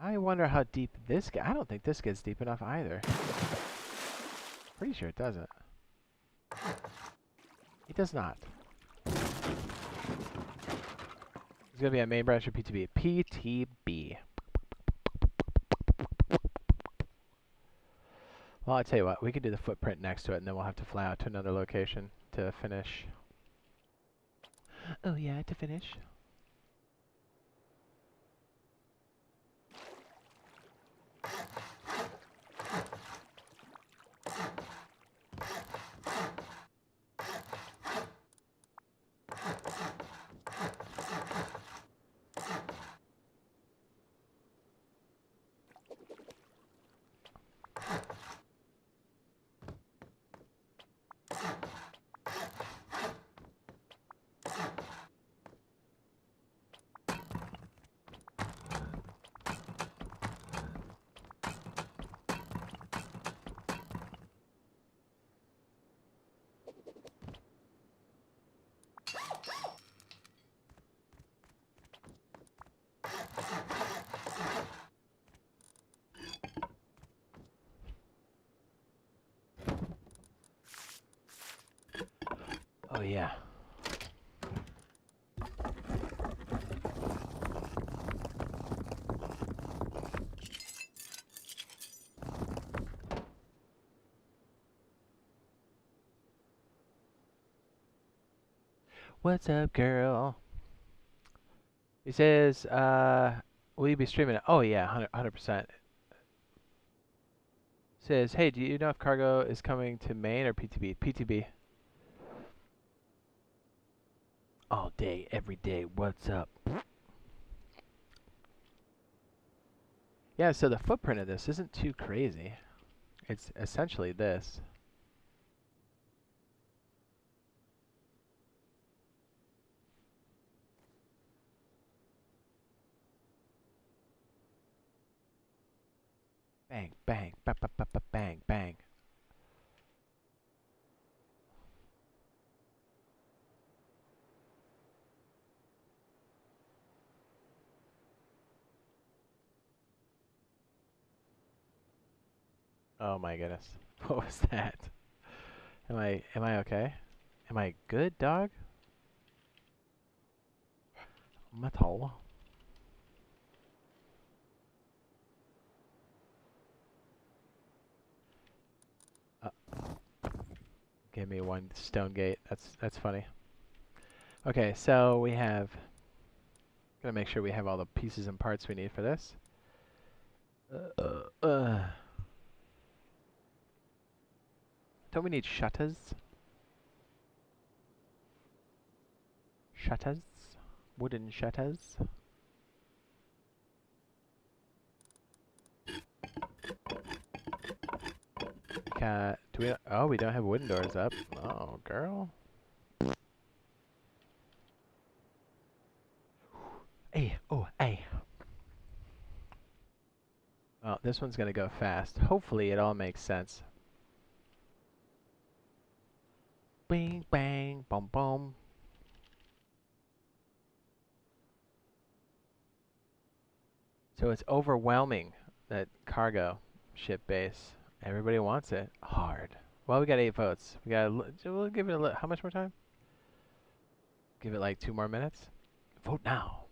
I wonder how deep this gets. I don't think this gets deep enough either. Pretty sure it doesn't. It does not. It's going to be a main branch or PTB. PTB. Well, I'll tell you what. We can do the footprint next to it, and then we'll have to fly out to another location to finish. Oh, yeah, to finish. Oh, yeah. What's up, girl? He says, will you be streaming it? Oh, yeah, 100%. Says, hey, do you know if cargo is coming to main or PTB? PTB. All day, every day, what's up? Yeah, so the footprint of this isn't too crazy. It's essentially this. Bang, bang, ba ba ba ba bang, bang. Oh my goodness. What was that? Am I okay? Am I good, dog? Metal. Give me one stone gate. That's funny. Okay, so we have. Gonna make sure we have all the pieces and parts we need for this. Don't we need shutters? Shutters? Wooden shutters? Do we? Oh, we don't have wooden doors up. Oh, girl. Hey, oh, hey. Well, this one's gonna go fast. Hopefully, it all makes sense. Bing, bang, boom, boom. So it's overwhelming, that cargo ship base. Everybody wants it. Hard. Well, we got 8 votes. We'll give it how much more time? Give it like 2 more minutes? Vote now.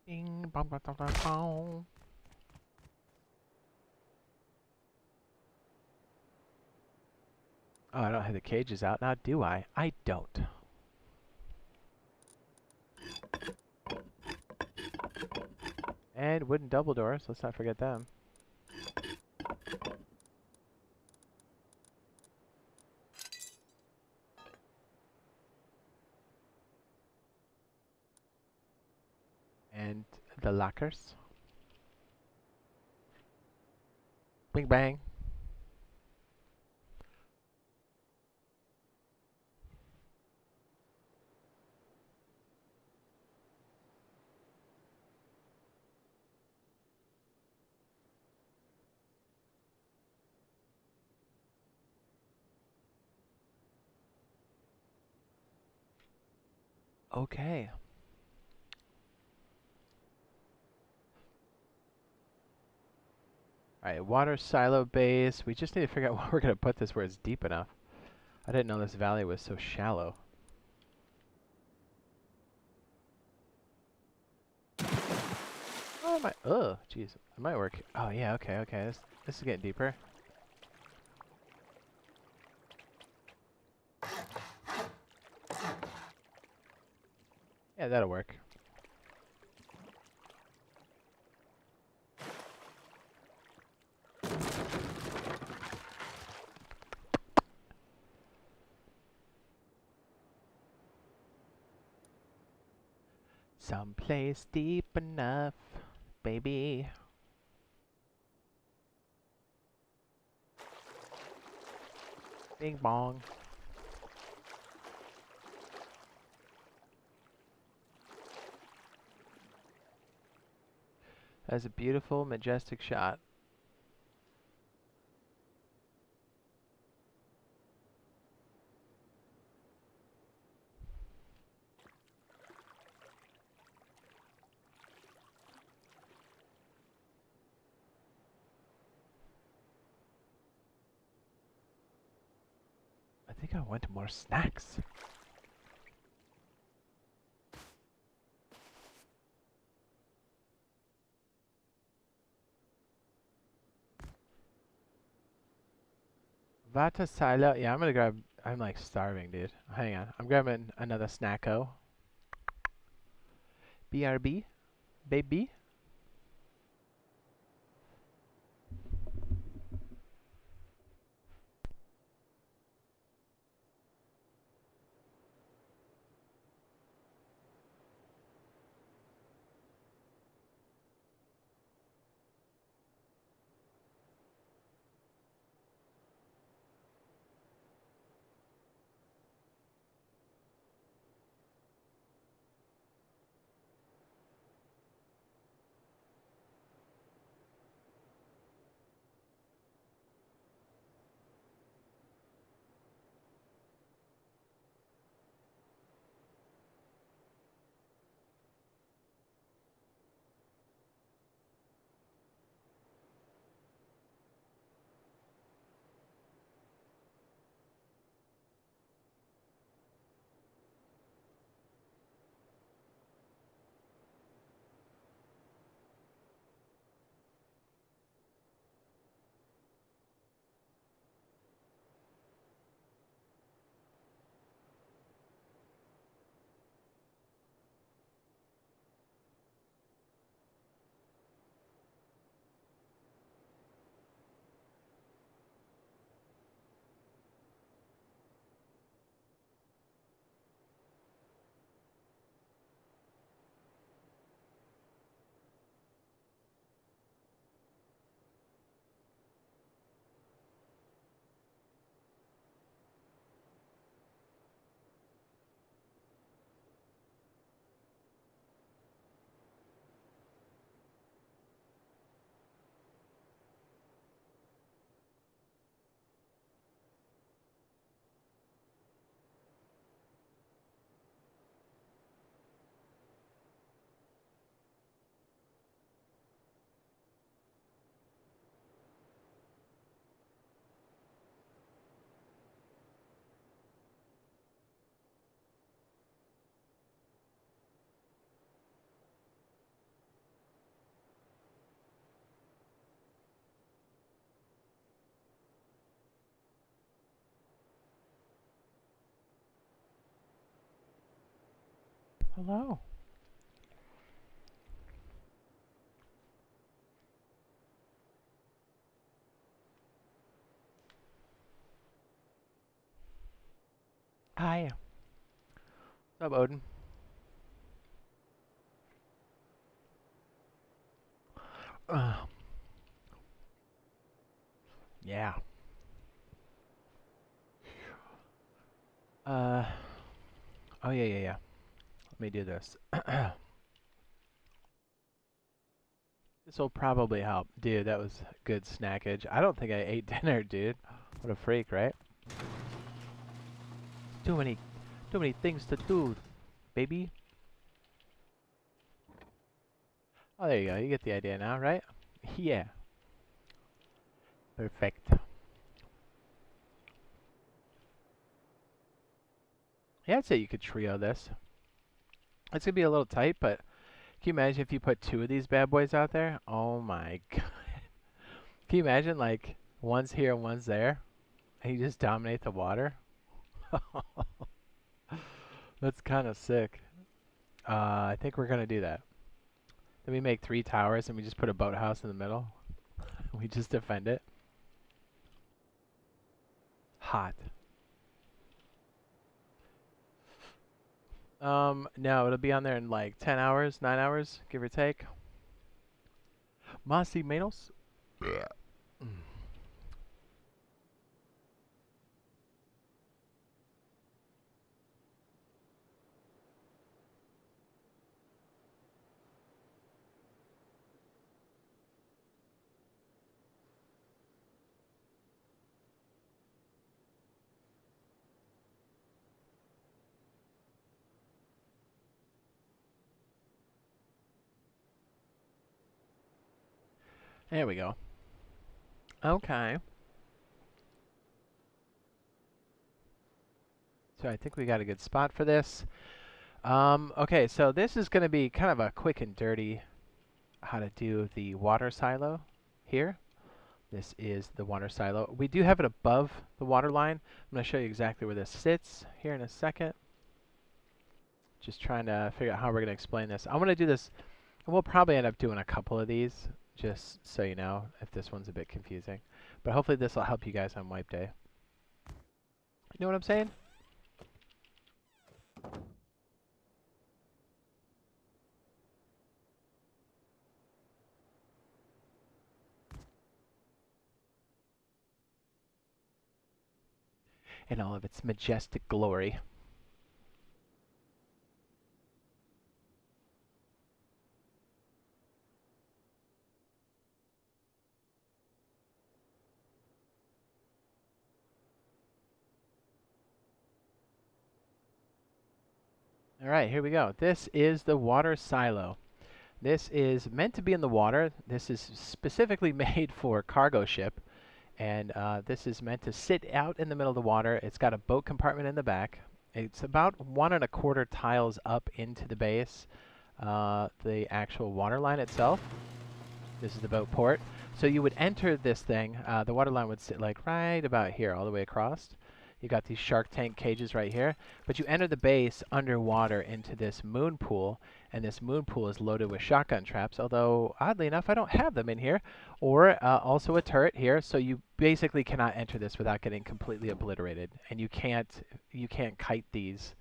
Bing, bong, bong, bong, bong, bong. Oh, I don't have the cages out now, do I? I don't. And wooden double doors. Let's not forget them. find the lockers. Bing bang. Okay. Alright, water silo base. We just need to figure out where we're going to put this where it's deep enough. I didn't know this valley was so shallow. Oh my, oh, jeez. It might work. Oh yeah, okay, okay. This is getting deeper. Yeah, that'll work. Someplace deep enough, baby. Bing bong. That's a beautiful, majestic shot. I think I want more snacks. Vata silo. Yeah, I'm gonna grab. I'm like starving, dude. Hang on. I'm grabbing another snacko. BRB, baby. Hello. Hi. What's up, Odin? Yeah. Uh, oh yeah. Let me do this. This will probably help. Dude, that was good snackage. I don't think I ate dinner, dude. What a freak, right? Too many things to do, baby. Oh, there you go. You get the idea now, right? Yeah. Perfect. Yeah, I'd say you could trio this. It's gonna be a little tight, but can you imagine if you put two of these bad boys out there? Oh my god. Can you imagine, like, one's here and one's there, and you just dominate the water? That's kind of sick. I think we're gonna do that. Then we make 3 towers and we just put a boathouse in the middle. We just defend it. Hot. No, it'll be on there in like 10 hours, 9 hours, give or take. Más y menos. There we go. Okay. So I think we got a good spot for this. Okay, so this is going to be kind of a quick and dirty how to do the water silo here. This is the water silo. We do have it above the water line. I'm going to show you exactly where this sits here in a second. Just trying to figure out how we're going to explain this. I want to do this, and we'll probably end up doing a couple of these, just so you know if this one's a bit confusing. But hopefully this will help you guys on wipe day. You know what I'm saying? In all of its majestic glory. All right, here we go. This is the water silo. This is meant to be in the water. This is specifically made for cargo ship. And this is meant to sit out in the middle of the water. It's got a boat compartment in the back. It's about 1 1/4 tiles up into the base, the actual water line itself. This is the boat port. So you would enter this thing. The water line would sit like right about here, all the way across. You got these shark tank cages right here. But you enter the base underwater into this moon pool, and this moon pool is loaded with shotgun traps, although oddly enough I don't have them in here, or also a turret here, so you basically cannot enter this without getting completely obliterated, and you can't kite these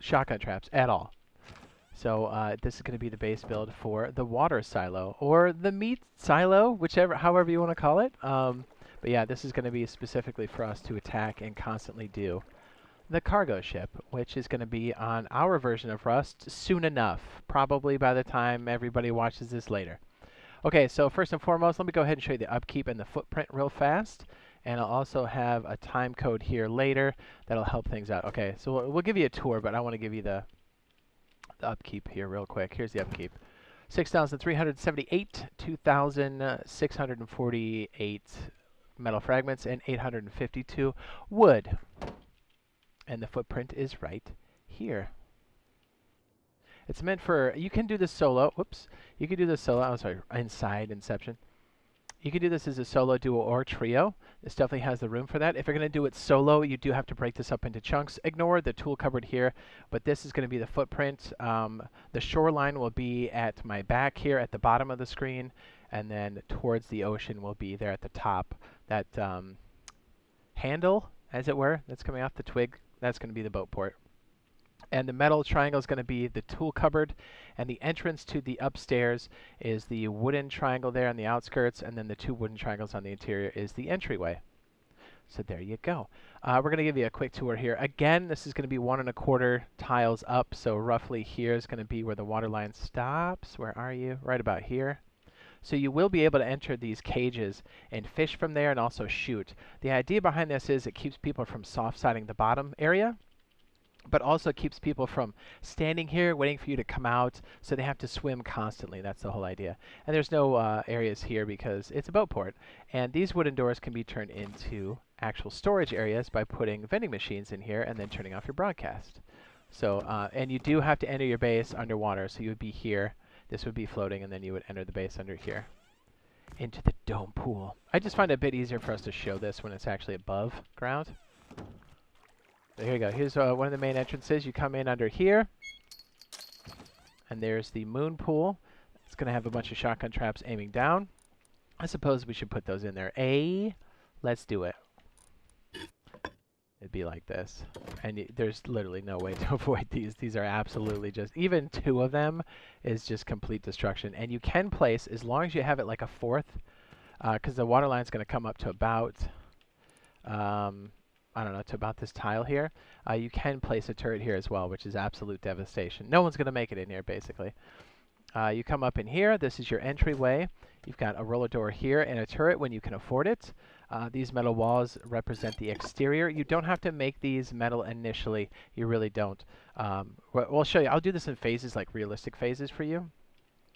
shotgun traps at all. So this is going to be the base build for the water silo, or the meat silo, however you want to call it. But yeah, this is going to be specifically for us to attack and constantly do the cargo ship, which is going to be on our version of Rust soon enough, probably by the time everybody watches this later. Okay, so first and foremost, let me go ahead and show you the upkeep and the footprint real fast. And I'll also have a time code here later that'll help things out. Okay, so we'll give you a tour, but I want to give you the upkeep here real quick. Here's the upkeep. 6,378, 2,648 metal fragments, and 852 wood. And the footprint is right here. It's meant for, you can do this solo. Whoops. You can do this solo. I'm sorry, inside Inception. You can do this as a solo, duo, or trio. This definitely has the room for that. If you're going to do it solo, you do have to break this up into chunks. Ignore the tool cupboard here, but this is going to be the footprint. The shoreline will be at my back here at the bottom of the screen, and then towards the ocean will be there at the top. That handle, as it were, that's coming off the twig, that's going to be the boat port. And the metal triangle is going to be the tool cupboard, and the entrance to the upstairs is the wooden triangle there on the outskirts, and then the 2 wooden triangles on the interior is the entryway. So there you go. We're going to give you a quick tour here. Again, this is going to be 1 1/4 tiles up, so roughly here is going to be where the water line stops. Where are you? Right about here. So you will be able to enter these cages and fish from there and also shoot. The idea behind this is it keeps people from soft-siding the bottom area, but also keeps people from standing here waiting for you to come out, so they have to swim constantly. That's the whole idea. And there's no areas here because it's a boat port. And these wooden doors can be turned into actual storage areas by putting vending machines in here and then turning off your broadcast. So, and you do have to enter your base underwater, so you would be here. This would be floating, and then you would enter the base under here into the dome pool. I just find it a bit easier for us to show this when it's actually above ground. So here you go. Here's one of the main entrances. You come in under here, and there's the moon pool. It's going to have a bunch of shotgun traps aiming down. I suppose we should put those in there. Let's do it. It'd be like this. And there's literally no way to avoid these. These are absolutely just, even 2 of them is just complete destruction. And you can place, as long as you have it like a 4th, because the water line's going to come up to about, I don't know, to about this tile here. You can place a turret here as well, which is absolute devastation. No one's going to make it in here, basically. You come up in here. This is your entryway. You've got a roller door here and a turret when you can afford it. These metal walls represent the exterior. You don't have to make these metal initially. You really don't. We'll show you. I'll do this in phases, like realistic phases for you.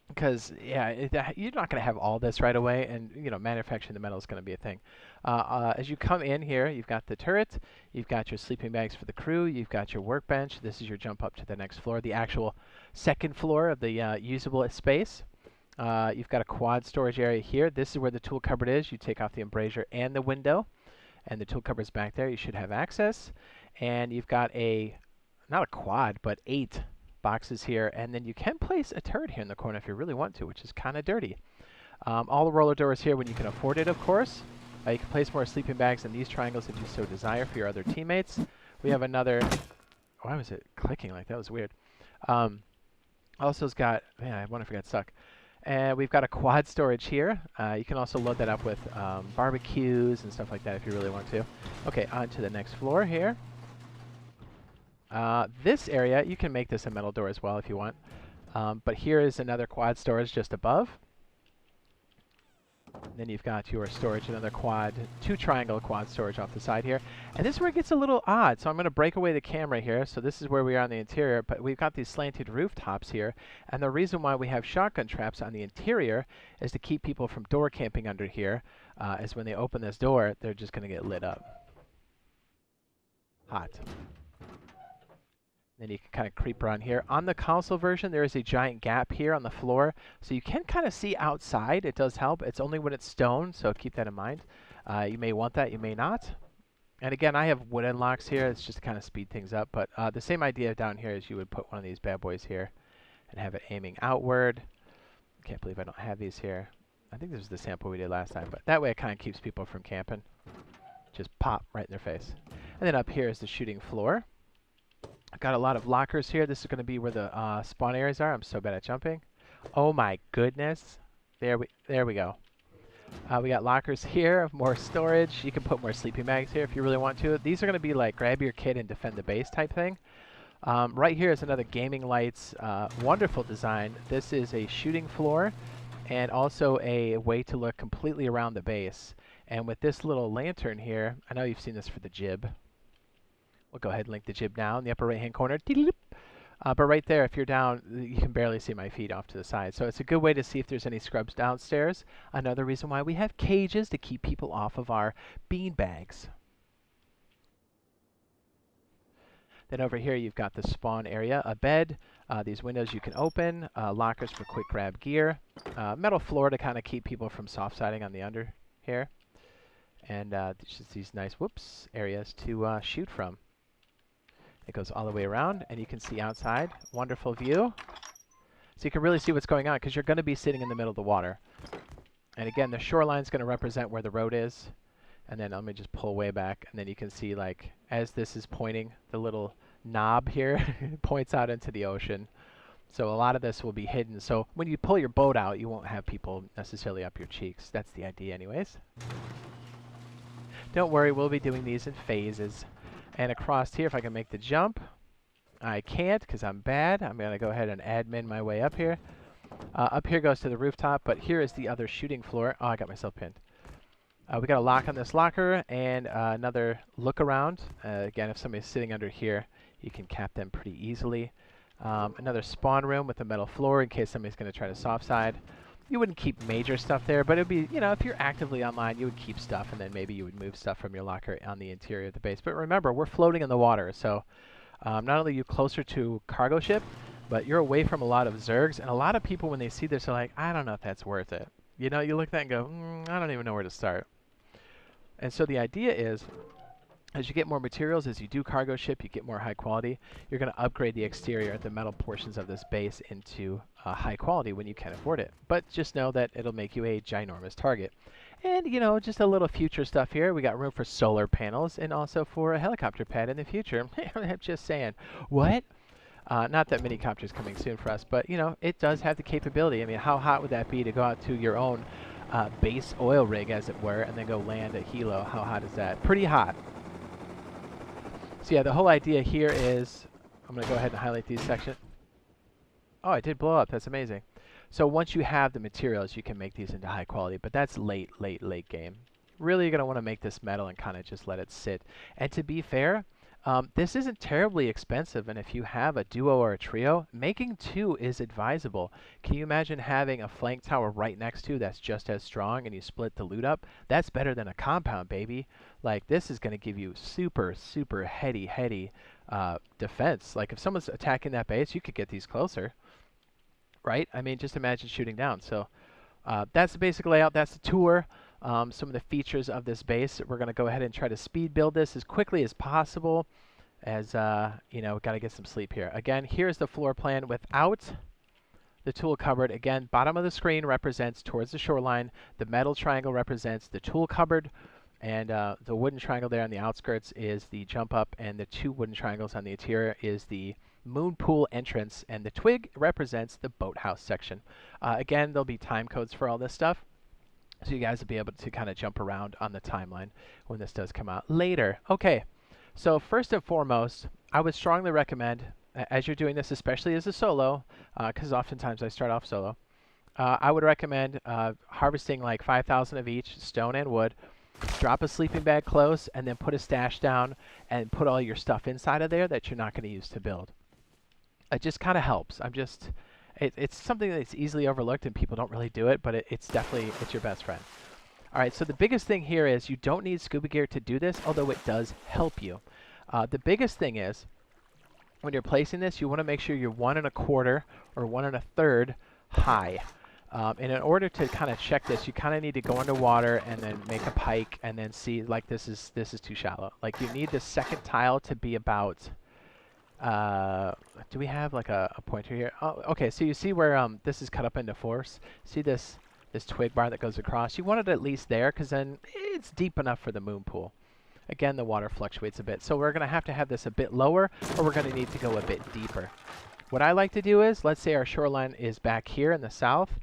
Because, yeah, you're not going to have all this right away, and, you know, manufacturing the metal is going to be a thing. As you come in here, you've got the turret, you've got your sleeping bags for the crew, you've got your workbench. This is your jump up to the next floor, the actual 2nd floor of the usable space. You've got a quad storage area here. This is where the tool cupboard is. You take off the embrasure and the window, and the tool cupboard's back there. You should have access. And you've got not a quad, but 8 boxes here, and then you can place a turret here in the corner if you really want to, which is kind of dirty. All the roller doors here when you can afford it, of course. You can place more sleeping bags in these triangles if you so desire for your other teammates. We have another... Why was it clicking like that? Was weird. Also, it's got... Man, I wonder if it got stuck. And we've got a quad storage here. You can also load that up with barbecues and stuff like that if you really want to. Okay, on to the next floor here. This area, you can make this a metal door as well if you want. But here is another quad storage just above. Then you've got your storage, another quad, 2 triangle quad storage off the side here. And this is where it gets a little odd. So I'm going to break away the camera here. So this is where we are on the interior, but we've got these slanted rooftops here. And the reason why we have shotgun traps on the interior is to keep people from door camping under here. As when they open this door, they're just going to get lit up. Hot. Then you can kind of creep around here. On the console version, there is a giant gap here on the floor, so you can kind of see outside. It does help. It's only when it's stone, so keep that in mind. You may want that, you may not. And again, I have wooden locks here. It's just to kind of speed things up, but the same idea down here is you would put one of these bad boys here and have it aiming outward. Can't believe I don't have these here. I think this was the sample we did last time, but that way it kind of keeps people from camping. Just pop right in their face. And then up here is the shooting floor. I've got a lot of lockers here. This is going to be where the spawn areas are. I'm so bad at jumping. Oh my goodness. There we go. We got lockers here, more storage. You can put more sleeping bags here if you really want to. These are going to be like grab your kid and defend the base type thing. Right here is another gaming lights. Wonderful design. This is a shooting floor and also a way to look completely around the base. And with this little lantern here, I know you've seen this for the jib. We'll go ahead and link the jib now in the upper right-hand corner. But right there, if you're down, you can barely see my feet off to the side. So it's a good way to see if there's any scrubs downstairs. Another reason why we have cages to keep people off of our bean bags. Then over here, you've got the spawn area, a bed. These windows you can open, lockers for quick grab gear, metal floor to kind of keep people from soft-siding on the under here. And just these nice, areas to shoot from. It goes all the way around, and you can see outside. Wonderful view. So you can really see what's going on, because you're going to be sitting in the middle of the water. And again, the shoreline is going to represent where the road is. And then let me just pull way back, and then you can see, like, as this is pointing, the little knob here points out into the ocean. So a lot of this will be hidden. So when you pull your boat out, you won't have people necessarily up your cheeks. That's the idea anyways. Don't worry, we'll be doing these in phases. And across here, if I can make the jump, I can't because I'm bad. I'm going to go ahead and admin my way up here. Up here goes to the rooftop, but here is the other shooting floor. Oh, I got myself pinned. We got a lock on this locker and another look around. Again, if somebody's sitting under here, you can cap them pretty easily. Another spawn room with a metal floor in case somebody's going to try to soft side. You wouldn't keep major stuff there, but it would be, you know, if you're actively online, you would keep stuff, and then maybe you would move stuff from your locker on the interior of the base. But remember, we're floating in the water, so not only are you closer to cargo ship, but you're away from a lot of zergs, and a lot of people, when they see this, are like, I don't know if that's worth it. You know, you look at that and go, I don't even know where to start. And so the idea is, as you get more materials, as you do cargo ship, you get more high quality. You're going to upgrade the exterior, the metal portions of this base into high quality when you can afford it. But just know that it'll make you a ginormous target. And, you know, just a little future stuff here. We got room for solar panels and also for a helicopter pad in the future. I'm just saying. What? Not that many copters coming soon for us, but, you know, it does have the capability. I mean, how hot would that be to go out to your own base oil rig, as it were, and then go land at Hilo? How hot is that? Pretty hot. So yeah, the whole idea here is, I'm going to go ahead and highlight these sections. Oh, it did blow up. That's amazing. So once you have the materials, you can make these into high quality, but that's late game. Really, you're going to want to make this metal and kind of just let it sit. And to be fair, this isn't terribly expensive, and if you have a duo or a trio, making two is advisable. Can you imagine having a flank tower right next to that's just as strong and you split the loot up? That's better than a compound, baby. Like, this is going to give you super heady defense. Like, if someone's attacking that base, you could get these closer, right? I mean, just imagine shooting down. So that's the basic layout. That's the tour. Some of the features of this base. We're going to go ahead and try to speed build this as quickly as possible, as you know, got to get some sleep here. Again, here's the floor plan without the tool cupboard. Again, bottom of the screen represents towards the shoreline. The metal triangle represents the tool cupboard, and the wooden triangle there on the outskirts is the jump up, and the two wooden triangles on the interior is the moon pool entrance, and the twig represents the boathouse section. Again, there'll be time codes for all this stuff, so you guys will be able to kind of jump around on the timeline when this does come out later. Okay, so first and foremost, I would strongly recommend, as you're doing this, especially as a solo, because oftentimes I start off solo, I would recommend harvesting like 5,000 of each, stone and wood, drop a sleeping bag close, and then put a stash down and put all your stuff inside of there that you're not going to use to build. It just kind of helps. It's something that's easily overlooked and people don't really do it, but it's your best friend. All right, so the biggest thing here is you don't need scuba gear to do this, although it does help you. The biggest thing is when you're placing this, you want to make sure you're 1 1/4 or 1 1/3 high. And in order to kind of check this, you kind of need to go underwater and then make a pike and then see, like, this is too shallow. Like, you need the second tile to be about... do we have like a pointer here? Oh, okay, so you see where this is cut up into fours? See this twig bar that goes across? You want it at least there, because then it's deep enough for the moon pool. Again, the water fluctuates a bit, so we're going to have this a bit lower, or we're going to need to go a bit deeper. What I like to do is, let's say our shoreline is back here in the south,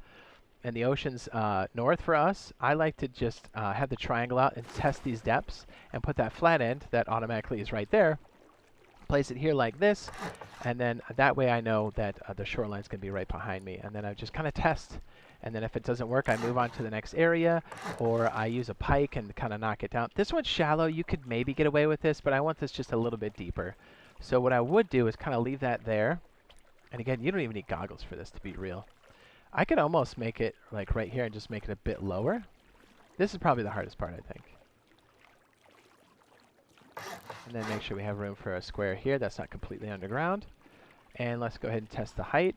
and the ocean's north for us. I like to just have the triangle out and test these depths, and put that flat end that automatically is right there, place it here like this, and then that way I know that the shoreline's going to be right behind me, and then I just kind of test, and then if it doesn't work, I move on to the next area, or I use a pike and kind of knock it down. This one's shallow. You could maybe get away with this, but I want this just a little bit deeper. So what I would do is kind of leave that there, and again, you don't even need goggles for this to be real. I could almost make it like right here and just make it a bit lower. This is probably the hardest part, I think. And then make sure we have room for a square here that's not completely underground. And let's go ahead and test the height.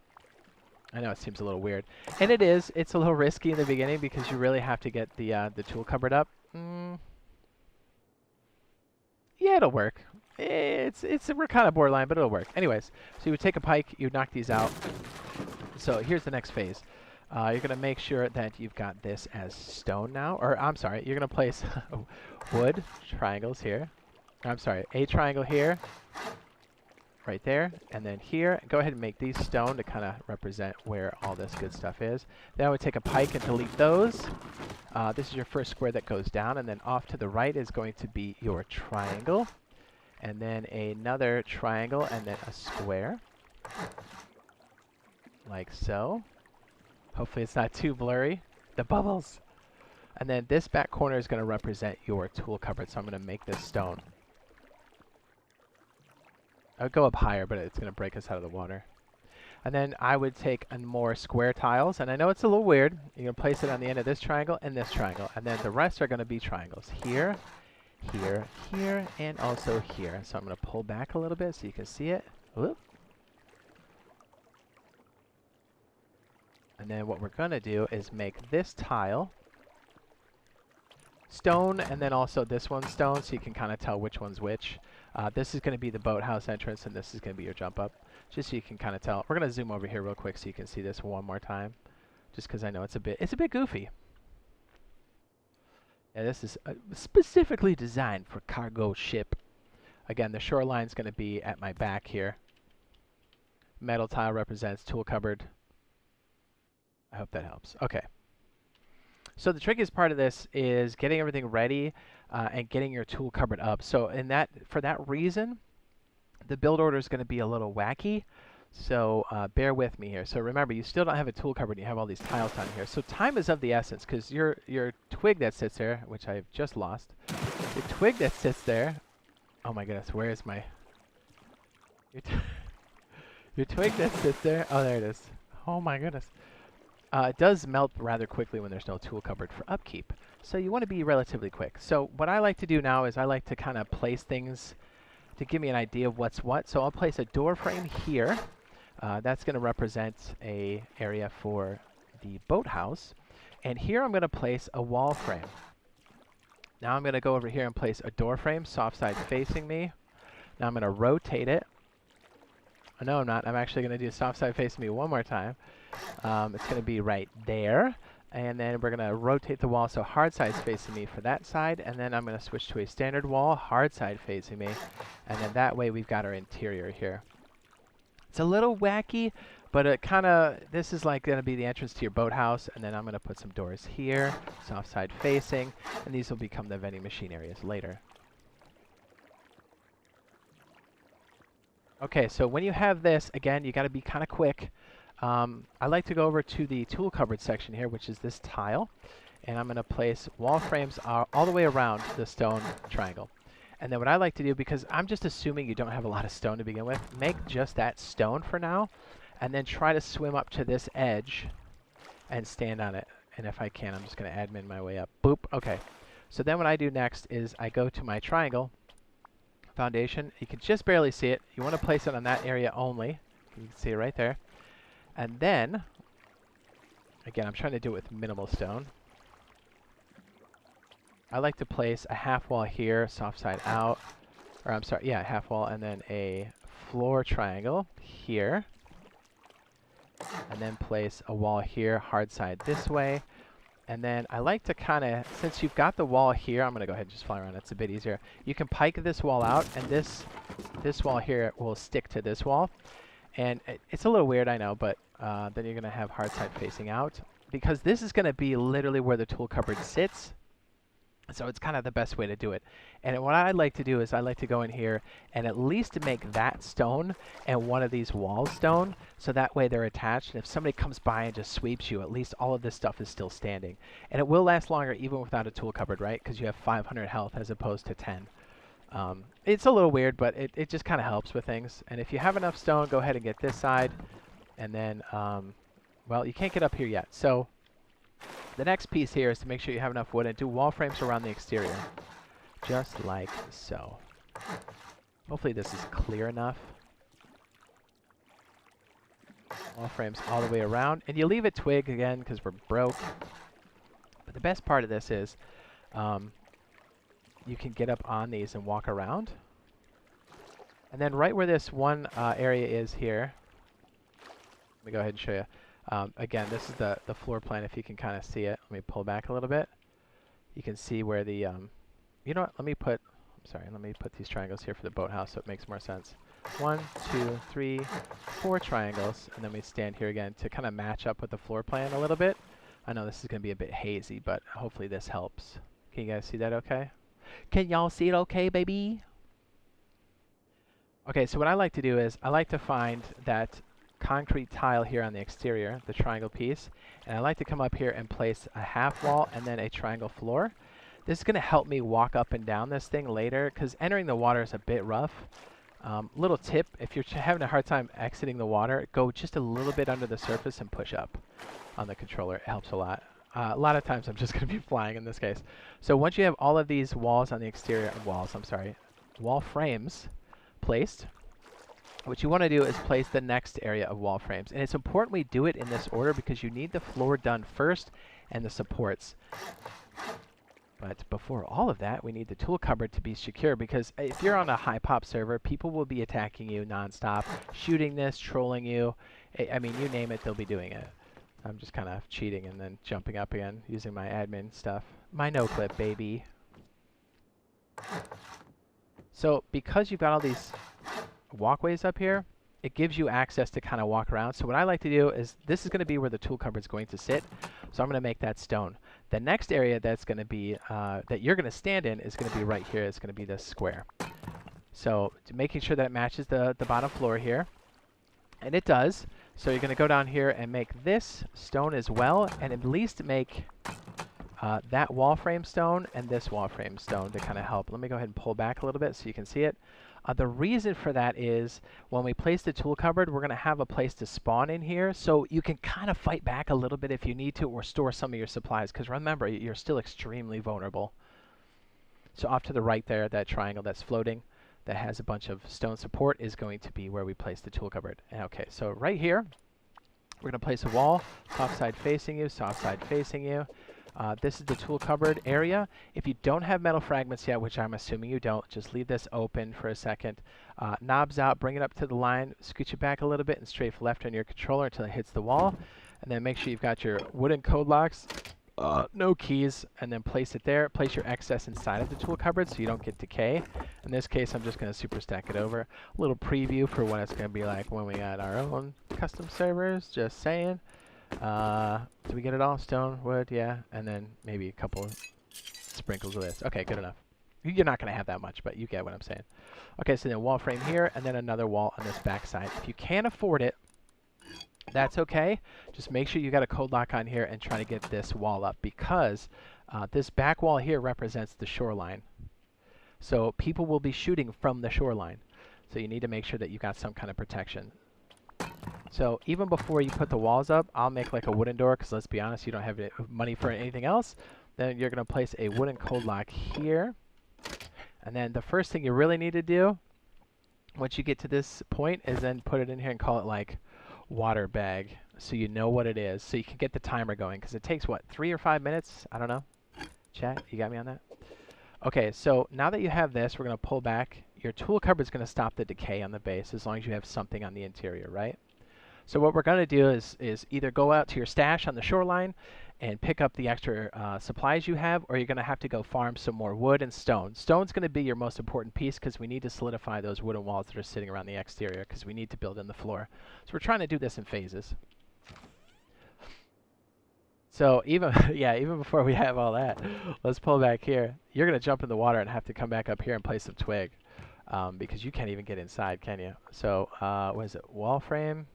I know it seems a little weird. And it is. It's a little risky in the beginning because you really have to get the tool cupboard up. Yeah, it'll work. We're kind of borderline, but it'll work. Anyways, so you would take a pike, you would knock these out. So here's the next phase. You're going to make sure that you've got this as stone now. Or, I'm sorry, you're going to place wood triangles here. I'm sorry, a triangle here. right there, and then here. Go ahead and make these stone to kind of represent where all this good stuff is. Then I would take a pike and delete those. This is your first square that goes down, and then off to the right is going to be your triangle, and then another triangle, and then a square, like so. Hopefully it's not too blurry. The bubbles! And then this back corner is going to represent your tool cupboard, so I'm going to make this stone. I would go up higher, but it's going to break us out of the water. And then I would take more square tiles, and I know it's a little weird. You're going to place it on the end of this triangle and this triangle, and then the rest are going to be triangles. Here, here, here, and also here. So I'm going to pull back a little bit so you can see it. Whoop. And then what we're going to do is make this tile stone, and then also this one stone, so you can kind of tell which one's which. This is going to be the boathouse entrance, and this is going to be your jump up, just so you can kind of tell. We're going to zoom over here real quick so you can see this one more time, just because I know it's a bit goofy. Yeah, this is specifically designed for cargo ship. Again, the shoreline is going to be at my back here. Metal tile represents tool cupboard. I hope that helps. Okay. So the trickiest part of this is getting everything ready and getting your tool cupboard up. So for that reason, the build order is going to be a little wacky. So bear with me here. So remember, you still don't have a tool cupboard. You have all these tiles down here. So time is of the essence, because your twig that sits there, which I've just lost, your twig that sits there. Oh my goodness, where is my your twig that sits there? Oh, there it is. Oh my goodness. It does melt rather quickly when there's no tool cupboard for upkeep. So you want to be relatively quick. So what I like to do now is I like to kind of place things to give me an idea of what's what. So I'll place a door frame here. That's going to represent a area for the boathouse. And here I'm going to place a wall frame. Now I'm going to go over here and place a door frame, soft side facing me. Now I'm going to rotate it. Oh, no, I'm not. I'm actually going to do soft side facing me one more time. It's going to be right there. And then we're going to rotate the wall so hard side's facing me for that side. And then I'm going to switch to a standard wall, hard side facing me. And then that way we've got our interior here. It's a little wacky, but it kind of, this is like going to be the entrance to your boathouse. And then I'm going to put some doors here, soft side facing. And these will become the vending machine areas later. Okay, so when you have this, again, you got to be kind of quick. I like to go over to the tool cupboard section here, which is this tile. And I'm going to place wall frames all the way around the stone triangle. And then what I like to do, because I'm just assuming you don't have a lot of stone to begin with, make just that stone for now. And then try to swim up to this edge and stand on it. And if I can, I'm just going to admin my way up. Boop. Okay. So then what I do next is I go to my triangle foundation. You can just barely see it. You want to place it on that area only. You can see it right there. And then, again, I'm trying to do it with minimal stone. I like to place a half wall here, soft side out. Or I'm sorry, yeah, half wall, and then a floor triangle here. And then place a wall here, hard side this way. And then I like to kind of, since you've got the wall here, I'm going to go ahead and just fly around. It's a bit easier. You can pike this wall out, and this wall here will stick to this wall. And it's a little weird, I know, but then you're going to have hard side facing out. Because this is going to be literally where the tool cupboard sits. So it's kind of the best way to do it. And what I like to do is I like to go in here and at least make that stone and one of these walls stone. So that way they're attached. And if somebody comes by and just sweeps you, at least all of this stuff is still standing. And it will last longer even without a tool cupboard, right? Because you have 500 health as opposed to 10. It's a little weird, but it just kind of helps with things. And if you have enough stone, go ahead and get this side. And then, well, you can't get up here yet. So the next piece here is to make sure you have enough wood and do wall frames around the exterior. Just like so. Hopefully this is clear enough. Wall frames all the way around. And you leave it twig again because we're broke. But the best part of this is you can get up on these and walk around. And then right where this one area is here, let me go ahead and show you. Again, this is the floor plan, if you can kind of see it. Let me pull back a little bit. You can see where the, you know what, let me put these triangles here for the boathouse so it makes more sense. 1, 2, 3, 4 triangles, and then we stand here again to kind of match up with the floor plan a little bit. I know this is going to be a bit hazy, but hopefully this helps. Can you guys see that okay? Can y'all see it okay, baby? Okay, so what I like to do is I like to find that concrete tile here on the exterior, the triangle piece, and I like to come up here and place a half wall and then a triangle floor. This is going to help me walk up and down this thing later, because entering the water is a bit rough. Little tip, if you're having a hard time exiting the water, go just a little bit under the surface and push up on the controller. It helps a lot. A lot of times I'm just going to be flying in this case. So once you have all of these walls on the exterior, wall frames placed, what you want to do is place the next area of wall frames. And it's important we do it in this order because you need the floor done first and the supports. But before all of that, we need the tool cupboard to be secure, because if you're on a high pop server, people will be attacking you nonstop, shooting this, trolling you. I mean, you name it, they'll be doing it. I'm just kind of cheating and then jumping up again using my admin stuff. My no-clip, baby. So because you've got all these walkways up here, it gives you access to kind of walk around. So what I like to do is, this is going to be where the tool cupboard is going to sit. So I'm going to make that stone. The next area that's going to be, that you're going to stand in is going to be right here. It's going to be this square. So making sure that it matches the bottom floor here. And it does. So you're going to go down here and make this stone as well, and at least make that wall frame stone and this wall frame stone to kind of help. Let me go ahead and pull back a little bit so you can see it. The reason for that is when we place the tool cupboard, we're going to have a place to spawn in here, so you can kind of fight back a little bit if you need to, or store some of your supplies, because remember, you're still extremely vulnerable. So off to the right there, that triangle that's floating that has a bunch of stone support is going to be where we place the tool cupboard. Okay, so right here, we're going to place a wall, soft side facing you, soft side facing you. This is the tool cupboard area. If you don't have metal fragments yet, which I'm assuming you don't, just leave this open for a second. Knobs out, bring it up to the line, scooch it back a little bit, and strafe left on your controller until it hits the wall. And then make sure you've got your wooden code locks, no keys, and then place it there. Place your excess inside of the tool cupboard so you don't get decay. In this case, I'm just going to super stack it over. A little preview for what it's going to be like when we got our own custom servers, just saying. Did we get it all? Stone, wood, yeah. And then maybe a couple of sprinkles of this. Okay, good enough. You're not going to have that much, but you get what I'm saying. Okay, so then wall frame here, and then another wall on this back side. If you can't afford it, that's okay. Just make sure you got a code lock on here and try to get this wall up, because this back wall here represents the shoreline. So people will be shooting from the shoreline. So you need to make sure that you got some kind of protection. So even before you put the walls up, I'll make like a wooden door, because let's be honest, you don't have money for anything else. Then you're going to place a wooden code lock here. And then the first thing you really need to do, once you get to this point, is then put it in here and call it like water bag, so you know what it is, so you can get the timer going, because it takes, what, 3 or 5 minutes? I don't know. Chat, you got me on that? Okay, so now that you have this, we're going to pull back. Your tool cupboard is going to stop the decay on the base as long as you have something on the interior, right? So what we're going to do is either go out to your stash on the shoreline and pick up the extra supplies you have, or you're going to have to go farm some more wood and stone. Stone's going to be your most important piece, because we need to solidify those wooden walls that are sitting around the exterior, because we need to build in the floor. So we're trying to do this in phases. So even even before we have all that, let's pull back here. You're going to jump in the water and have to come back up here and place some twig, because you can't even get inside, can you? So what is it? Wall frame?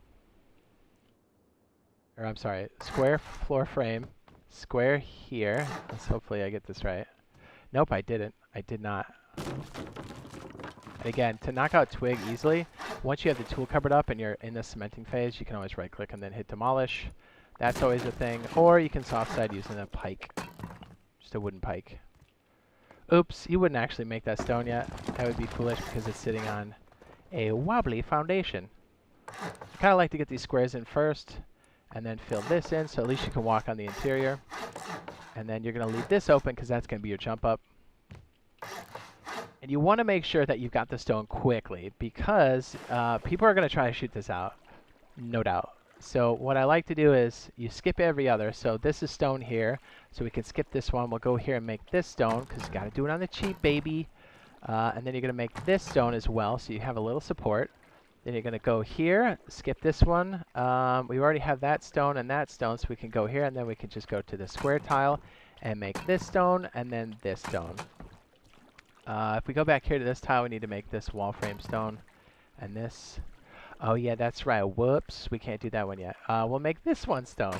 Or I'm sorry, square floor frame, square here. Let's hopefully I get this right. Nope, I didn't. I did not. And again, to knock out twig easily, once you have the tool cupboard up and you're in the cementing phase, you can always right click and then hit demolish. That's always a thing. Or you can soft side using a pike. Just a wooden pike. Oops, you wouldn't actually make that stone yet. That would be foolish because it's sitting on a wobbly foundation. I kind of like to get these squares in first, and then fill this in, so at least you can walk on the interior. And then you're going to leave this open, because that's going to be your jump up. And you want to make sure that you've got the stone quickly, because people are going to try to shoot this out, no doubt. So what I like to do is you skip every other. So this is stone here, so we can skip this one. We'll go here and make this stone, because you got to do it on the cheap, baby. And then you're going to make this stone as well, so you have a little support. Then you're going to go here, skip this one. We already have that stone, so we can go here, and then we can just go to the square tile and make this stone, and then this stone. If we go back here to this tile, we need to make this wall frame stone, and this. Oh yeah, that's right. Whoops, we can't do that one yet. We'll make this one stone.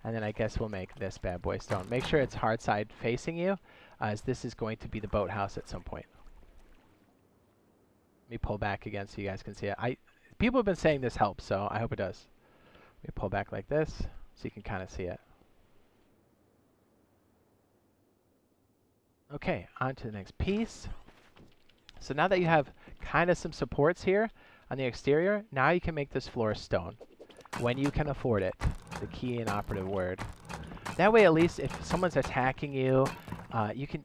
And then I guess we'll make this bad boy stone. Make sure it's hard side facing you, as this is going to be the boathouse at some point. Let me pull back again so you guys can see it. People have been saying this helps, so I hope it does. Let me pull back like this so you can kind of see it. Okay, on to the next piece. So now that you have kind of some supports here on the exterior, now you can make this floor stone when you can afford it. The key and operative word. That way, at least if someone's attacking you, you can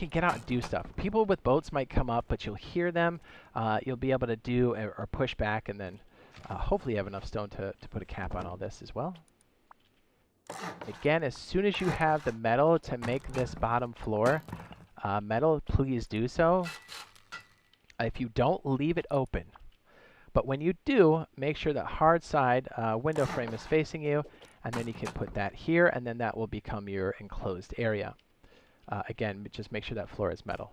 get out and do stuff. People with boats might come up, but you'll hear them. You'll be able to do or push back, and then hopefully you have enough stone to put a cap on all this as well. Again, as soon as you have the metal to make this bottom floor metal, please do so. If you don't, leave it open. But when you do, make sure that hard side window frame is facing you, and then you can put that here, and then that will become your enclosed area. Again, just make sure that floor is metal.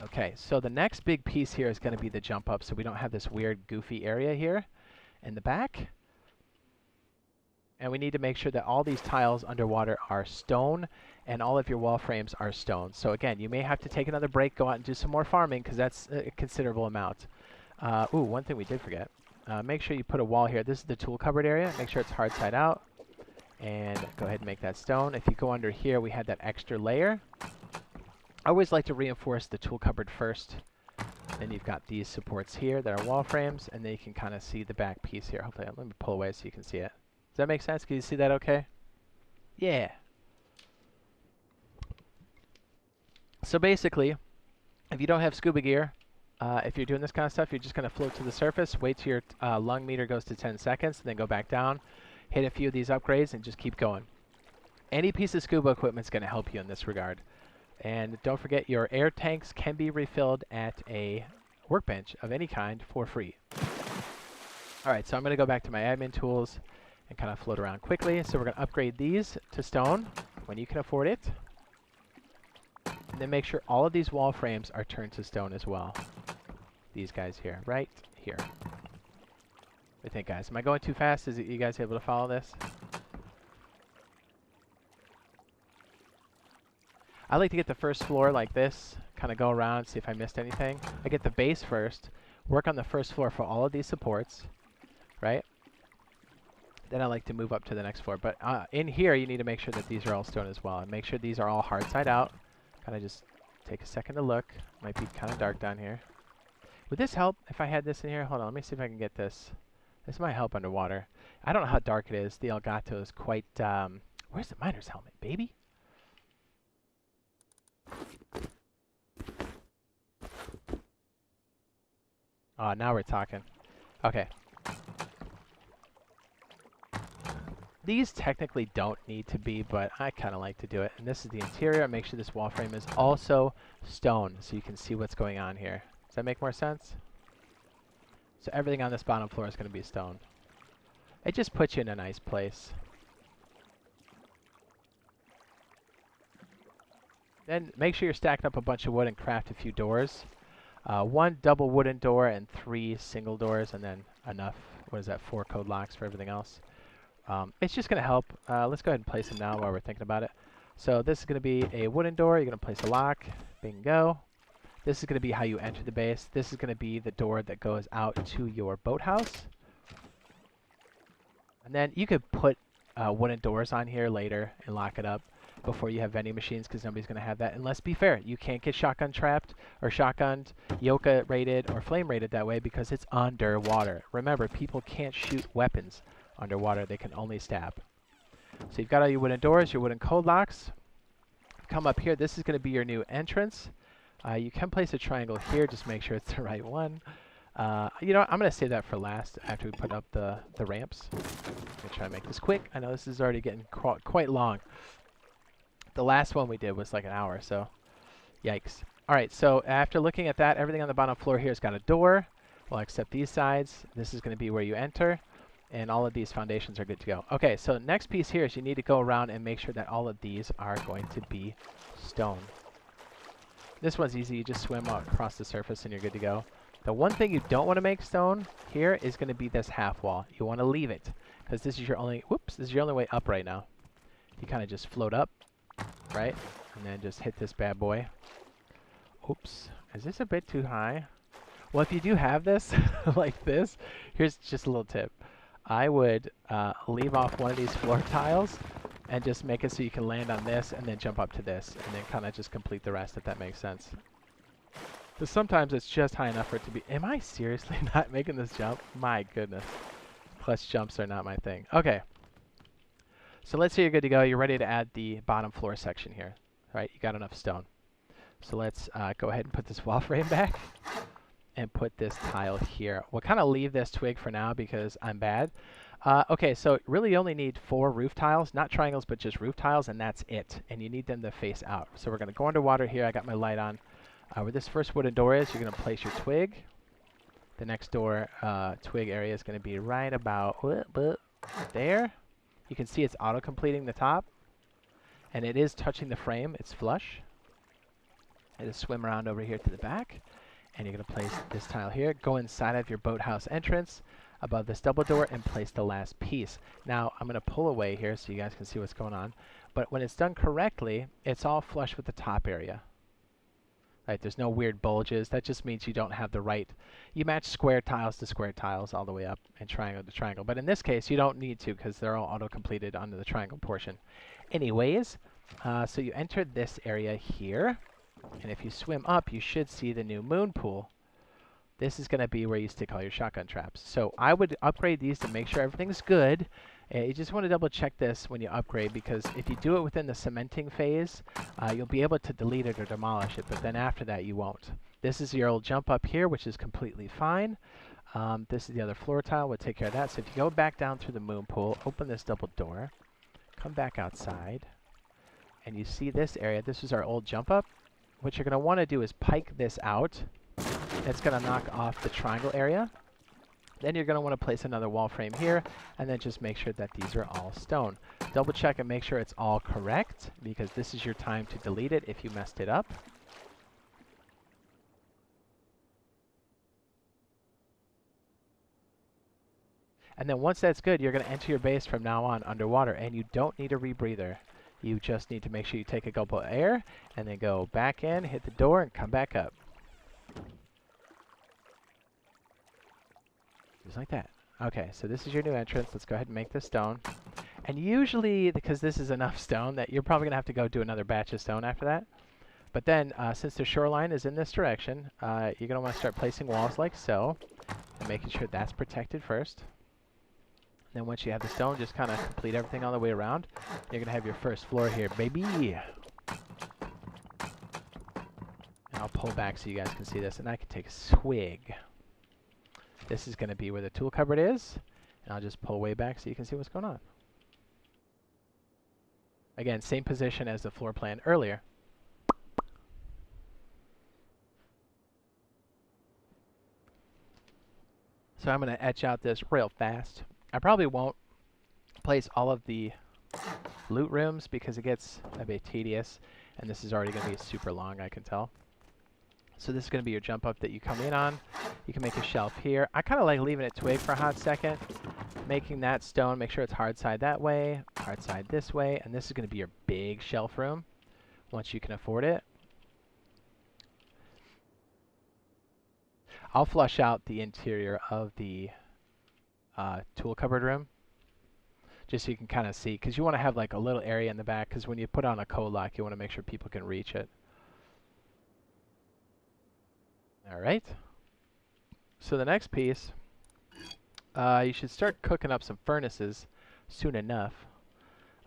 Okay, so the next big piece here is going to be the jump up, so we don't have this weird goofy area here in the back. And we need to make sure that all these tiles underwater are stone, and all of your wall frames are stone. So again, you may have to take another break, go out and do some more farming, because that's a considerable amount. Ooh, one thing we did forget. Make sure you put a wall here. This is the tool cupboard area. Make sure it's hard side out. And go ahead and make that stone. If you go under here, we had that extra layer. I always like to reinforce the tool cupboard first. Then you've got these supports here that are wall frames, and then you can kind of see the back piece here. Hopefully, let me pull away so you can see it. Does that make sense? Can you see that okay? Yeah. So basically, if you don't have scuba gear, if you're doing this kind of stuff, you're just going to float to the surface, wait till your lung meter goes to 10 seconds, then go back down, hit a few of these upgrades, and just keep going. Any piece of scuba equipment is going to help you in this regard. And don't forget, your air tanks can be refilled at a workbench of any kind for free. Alright, so I'm going to go back to my admin tools and kind of float around quickly. So we're going to upgrade these to stone when you can afford it. And then make sure all of these wall frames are turned to stone as well. These guys here, right here. What do you think, guys? Am I going too fast? Is you guys able to follow this? I like to get the first floor like this, kind of go around, see if I missed anything. I get the base first, work on the first floor for all of these supports, right? Then I like to move up to the next floor. But in here, you need to make sure that these are all stone as well. And make sure these are all hard side out. Kind of just take a second to look. Might be kind of dark down here. Would this help if I had this in here? Hold on, let me see if I can get this. This might help underwater. I don't know how dark it is. The Elgato is quite... where's the miner's helmet, baby? Oh, now we're talking. Okay. These technically don't need to be, but I kind of like to do it. And this is the interior. Make sure this wall frame is also stone so you can see what's going on here. Does that make more sense? So everything on this bottom floor is going to be stone. It just puts you in a nice place. Then make sure you're stacking up a bunch of wood and craft a few doors. 1 double wooden door and 3 single doors, and then enough, 4 code locks for everything else. It's just going to help. Let's go ahead and place them now while we're thinking about it. So this is going to be a wooden door. You're going to place a lock. Bingo. This is going to be how you enter the base. This is going to be the door that goes out to your boathouse. And then you could put wooden doors on here later and lock it up before you have vending machines, because nobody's going to have that. And let's be fair, you can't get shotgun trapped or shotgunned, Yoka rated, or flame rated that way because it's underwater. Remember, people can't shoot weapons underwater. They can only stab. So you've got all your wooden doors, your wooden code locks. Come up here. This is going to be your new entrance. You can place a triangle here. Just make sure it's the right one. You know what? I'm going to save that for last after we put up the ramps. I'm going to try to make this quick. I know this is already getting quite long. The last one we did was like an hour, so yikes. All right, so after looking at that, everything on the bottom floor here has got a door. Well, except these sides. This is going to be where you enter. And all of these foundations are good to go. Okay, so next piece here is you need to go around and make sure that all of these are going to be stone. This one's easy. You just swim across the surface and you're good to go. The one thing you don't want to make stone here is going to be this half wall. You want to leave it because this is your only, whoops, this is your only way up right now. You kind of just float up, right? And then just hit this bad boy. Oops, is this a bit too high? Well, if you do have this, like this, here's just a little tip. I would leave off one of these floor tiles and just make it so you can land on this and then jump up to this and then kind of just complete the rest, if that makes sense. Because sometimes it's just high enough for it to be... Am I seriously not making this jump? My goodness. Plus jumps are not my thing. Okay. So let's say you're good to go. You're ready to add the bottom floor section here. All right, you got enough stone. So let's go ahead and put this wall frame back and put this tile here. We'll kind of leave this twig for now because I'm bad. Okay, so really you only need 4 roof tiles, not triangles, but just roof tiles, and that's it. And you need them to face out. So we're going to go underwater here. I got my light on. Where this first wooden door is, you're going to place your twig. The next door twig area is going to be right about there. You can see it's auto-completing the top. And it is touching the frame. It's flush. And just swim around over here to the back. And you're going to place this tile here. Go inside of your boathouse entrance above this double door and place the last piece. Now, I'm going to pull away here so you guys can see what's going on. But when it's done correctly, it's all flush with the top area. Right, there's no weird bulges. That just means you don't have the right... You match square tiles to square tiles all the way up and triangle to triangle. But in this case, you don't need to because they're all auto-completed under the triangle portion. Anyways, so you entered this area here. And if you swim up, you should see the new moon pool. This is going to be where you stick all your shotgun traps. So I would upgrade these to make sure everything's good. You just want to double check this when you upgrade because if you do it within the cementing phase, you'll be able to delete it or demolish it, but then after that you won't. This is your old jump up here, which is completely fine. This is the other floor tile. We'll take care of that. So if you go back down through the moon pool, open this double door, come back outside, and you see this area. This is our old jump up. What you're going to want to do is pike this out. It's going to knock off the triangle area. Then you're going to want to place another wall frame here, and then just make sure that these are all stone. Double check and make sure it's all correct, because this is your time to delete it if you messed it up. And then once that's good, you're going to enter your base from now on underwater, and you don't need a rebreather. You just need to make sure you take a gulp of air, and then go back in, hit the door, and come back up. Just like that. Okay, so this is your new entrance. Let's go ahead and make this stone. And usually, because this is enough stone, that you're probably going to have to go do another batch of stone after that. But then, since the shoreline is in this direction, you're going to want to start placing walls like so, and making sure that's protected first. And then once you have the stone, just kind of complete everything all the way around. You're going to have your first floor here, baby. And I'll pull back so you guys can see this, and I can take a swig. This is going to be where the tool cupboard is, and I'll just pull way back so you can see what's going on. Again, same position as the floor plan earlier. So I'm going to etch out this real fast. I probably won't place all of the loot rooms because it gets a bit tedious, and this is already going to be super long, I can tell. So this is going to be your jump up that you come in on. You can make a shelf here. I kind of like leaving it twig for a hot second, making that stone, make sure it's hard side that way, hard side this way, and this is going to be your big shelf room once you can afford it. I'll flush out the interior of the tool cupboard room just so you can kind of see, because you want to have like a little area in the back, because when you put on a code lock, you want to make sure people can reach it. All right. So the next piece, you should start cooking up some furnaces soon enough.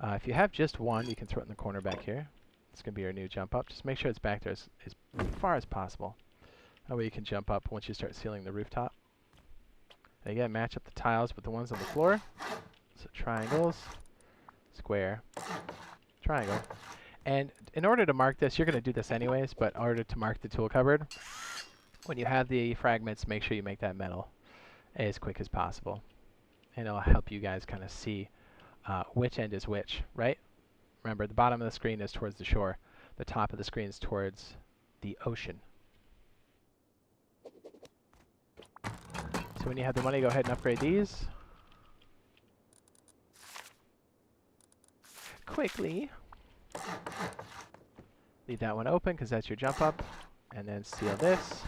If you have just one, you can throw it in the corner back here. It's going to be your new jump up. Just make sure it's back there as far as possible. That way you can jump up once you start sealing the rooftop. And again, match up the tiles with the ones on the floor. So triangles, square, triangle. And in order to mark this, you're going to do this anyways, but in order to mark the tool cupboard, when you have the fragments, make sure you make that metal as quick as possible. And it'll help you guys kind of see which end is which, right? Remember, the bottom of the screen is towards the shore. The top of the screen is towards the ocean. So when you have the money, go ahead and upgrade these. Quickly. Leave that one open because that's your jump up. And then seal this.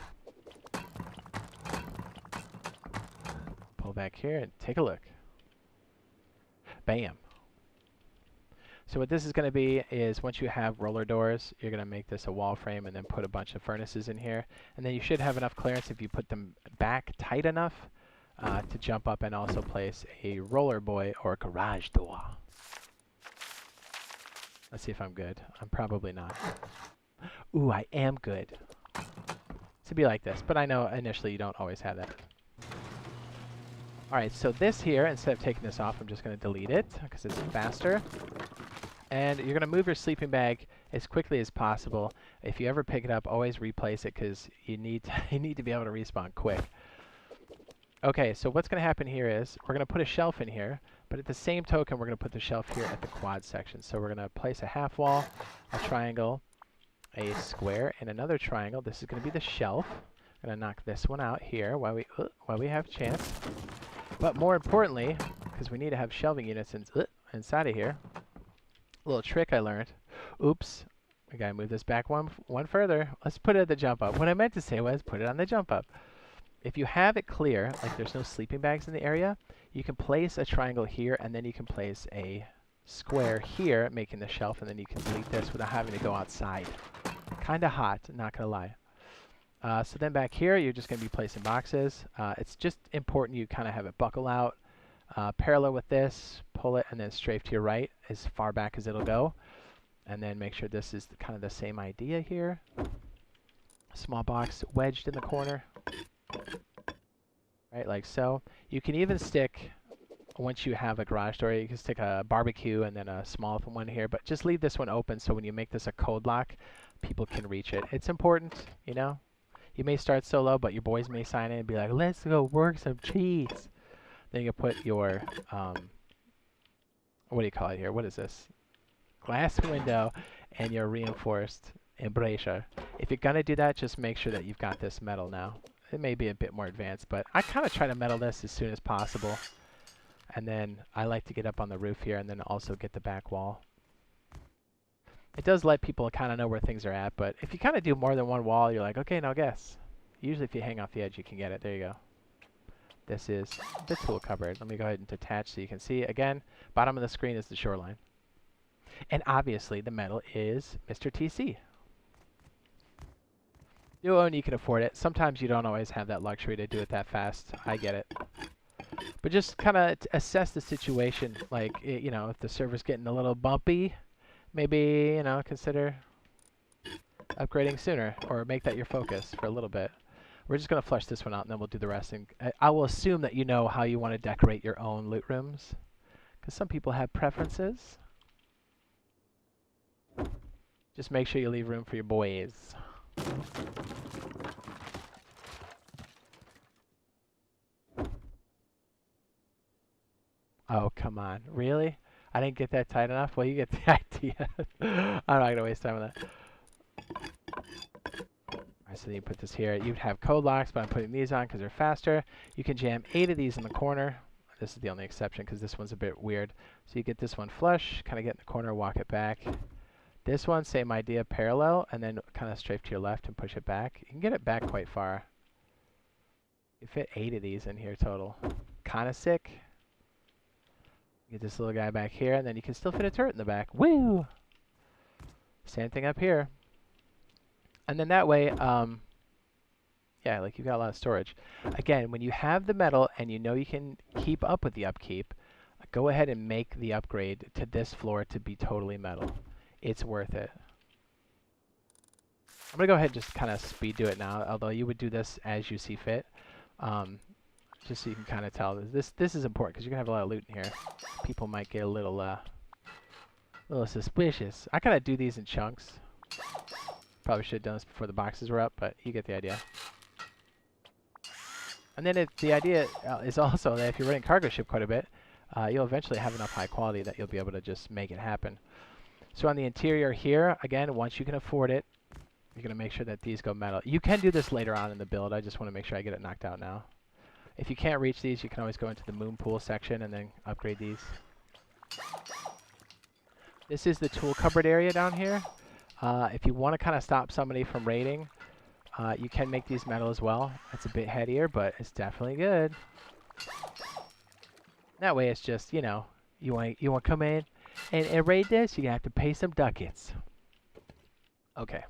Pull back here and take a look. Bam. So what this is going to be is once you have roller doors, you're going to make this a wall frame and then put a bunch of furnaces in here. And then you should have enough clearance if you put them back tight enough to jump up and also place a roller boy or garage door. Let's see if I'm good. I'm probably not. Ooh, I am good. To be like this, but I know initially you don't always have that. Alright, so this here, instead of taking this off, I'm just going to delete it because it's faster. And you're going to move your sleeping bag as quickly as possible. If you ever pick it up, always replace it because you need to be able to respawn quick. Okay, so what's going to happen here is we're going to put a shelf in here, but at the same token, we're going to put the shelf here at the quad section. So we're going to place a half wall, a triangle, a square, and another triangle. This is going to be the shelf. I'm going to knock this one out here while we have a chance. But more importantly, because we need to have shelving units inside of here, a little trick I learned. Oops, we gotta move this back one further. Let's put it at the jump up. What I meant to say was put it on the jump up. If you have it clear, like there's no sleeping bags in the area, you can place a triangle here, and then you can place a square here, making the shelf, and then you can delete this without having to go outside. Kinda hot, not gonna lie. So then back here, you're just going to be placing boxes. It's just important you kind of have it buckle out. Parallel with this, pull it, and then strafe to your right as far back as it'll go. And then make sure this is kind of the same idea here. Small box wedged in the corner. Right, like so. You can even stick, once you have a garage door, you can stick a barbecue and then a small one here. But just leave this one open so when you make this a code lock, people can reach it. It's important, you know. You may start solo, but your boys may sign in and be like, let's go work some cheese. Then you can put your, what do you call it here? What is this? Glass window and your reinforced embrasure. If you're going to do that, just make sure that you've got this metal now. It may be a bit more advanced, but I kind of try to metal this as soon as possible. And then I like to get up on the roof here and then also get the back wall. It does let people kind of know where things are at, but if you kind of do more than one wall, you're like, okay, now guess. Usually if you hang off the edge, you can get it. There you go. This is the tool cupboard. Let me go ahead and detach so you can see. Again, bottom of the screen is the shoreline. And obviously the metal is Mr. TC. You own, you can afford it. Sometimes you don't always have that luxury to do it that fast. I get it. But just kind of assess the situation. Like, you know, if the server's getting a little bumpy, maybe, you know, consider upgrading sooner or make that your focus for a little bit. We're just going to flush this one out and then we'll do the rest. And I will assume that you know how you want to decorate your own loot rooms because some people have preferences. Just make sure you leave room for your boys. Oh, come on. Really? I didn't get that tight enough? Well, you get the idea. I'm not going to waste time on that. Alright, so then you put this here. You'd have code locks, but I'm putting these on because they're faster. You can jam 8 of these in the corner. This is the only exception because this one's a bit weird. So you get this one flush, kind of get in the corner, walk it back. This one, same idea, parallel, and then kind of strafe to your left and push it back. You can get it back quite far. You fit 8 of these in here total. Kind of sick. Get this little guy back here, and then you can still fit a turret in the back. Woo! Same thing up here. And then that way, yeah, like you've got a lot of storage. Again, when you have the metal and you know you can keep up with the upkeep, go ahead and make the upgrade to this floor to be totally metal. It's worth it. I'm going to go ahead and just kind of speed do it now, although you would do this as you see fit. Just so you can kind of tell. This is important because you're going to have a lot of loot in here. People might get a little A little suspicious. I kind of do these in chunks. Probably should have done this before the boxes were up, but you get the idea. And then the idea is also that if you're running cargo ship quite a bit, you'll eventually have enough high quality that you'll be able to just make it happen. So on the interior here, again, once you can afford it, you're going to make sure that these go metal. You can do this later on in the build. I just want to make sure I get it knocked out now. If you can't reach these, you can always go into the moon pool section and then upgrade these. This is the tool cupboard area down here. If you want to kind of stop somebody from raiding, you can make these metal as well. It's a bit headier, but it's definitely good. That way it's just, you know, you want to come in and raid this, you have to pay some ducats. Okay.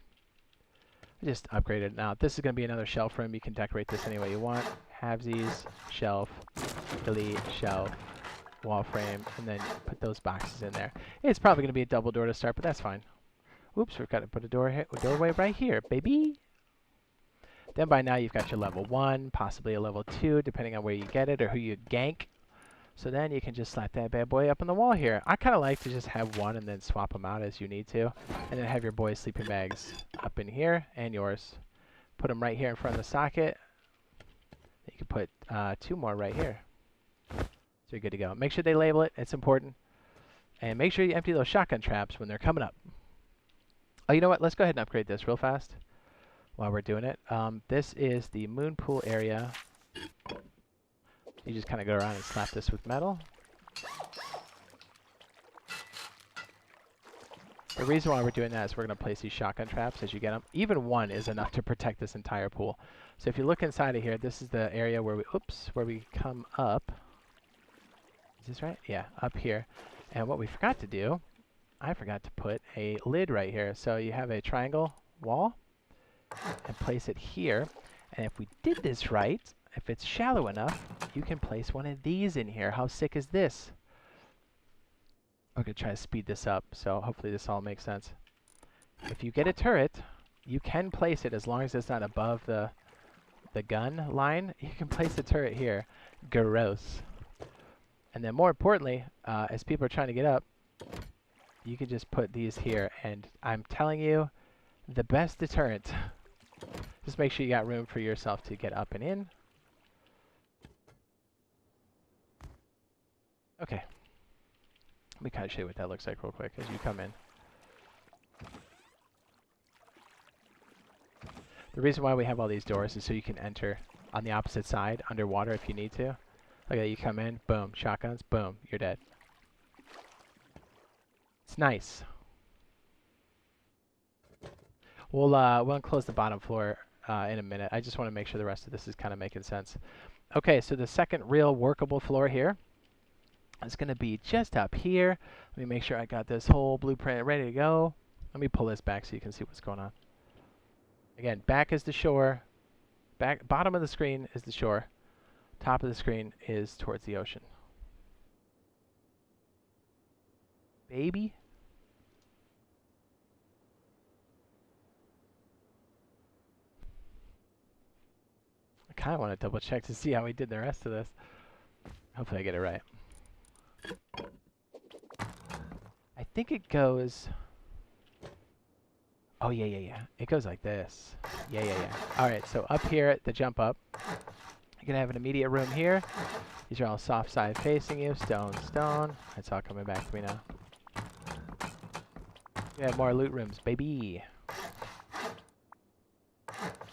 I just upgraded it now. This is going to be another shelf room. You can decorate this any way you want. Halvesies, shelf, delete, shelf, wall frame, and then put those boxes in there. It's probably going to be a double door to start, but that's fine. Oops, we've got to put a doorway right here, baby. Then by now you've got your level 1, possibly a level 2, depending on where you get it or who you gank. So then you can just slap that bad boy up on the wall here. I kind of like to just have one and then swap them out as you need to. And then have your boys' sleeping bags up in here and yours. Put them right here in front of the socket. You can put 2 more right here. So you're good to go. Make sure they label it. It's important. And make sure you empty those shotgun traps when they're coming up. Oh, you know what? Let's go ahead and upgrade this real fast while we're doing it. This is the moon pool area. You just kind of go around and slap this with metal. The reason why we're doing that is we're going to place these shotgun traps as you get them. Even one is enough to protect this entire pool. So if you look inside of here, this is the area where we come up. Is this right? Yeah, up here. And what we forgot to do, I forgot to put a lid right here. So you have a triangle wall and place it here. And if we did this right, if it's shallow enough, you can place one of these in here. How sick is this? I'm going to try to speed this up, so hopefully this all makes sense. If you get a turret, you can place it as long as it's not above the gun line. You can place a turret here. Gross. And then more importantly, as people are trying to get up, you can just put these here. And I'm telling you, the best deterrent. Just make sure you got room for yourself to get up and in. Okay. Let me kind of show you what that looks like real quick as you come in. The reason why we have all these doors is so you can enter on the opposite side underwater if you need to. Look at that, you come in, boom, shotguns, boom, you're dead. It's nice. We'll enclose the bottom floor in a minute. I just want to make sure the rest of this is kind of making sense. Okay, so the second real workable floor here is going to be just up here. Let me make sure I got this whole blueprint ready to go. Let me pull this back so you can see what's going on. Again, back is the shore. Bottom of the screen is the shore. Top of the screen is towards the ocean. Baby. I kind of want to double check to see how we did the rest of this. Hopefully I get it right. I think it goes... Oh, yeah. It goes like this. Yeah. All right, so up here at the jump up, you're going to have an immediate room here. These are all soft side facing you. Stone. It's all coming back to me now. We have more loot rooms, baby.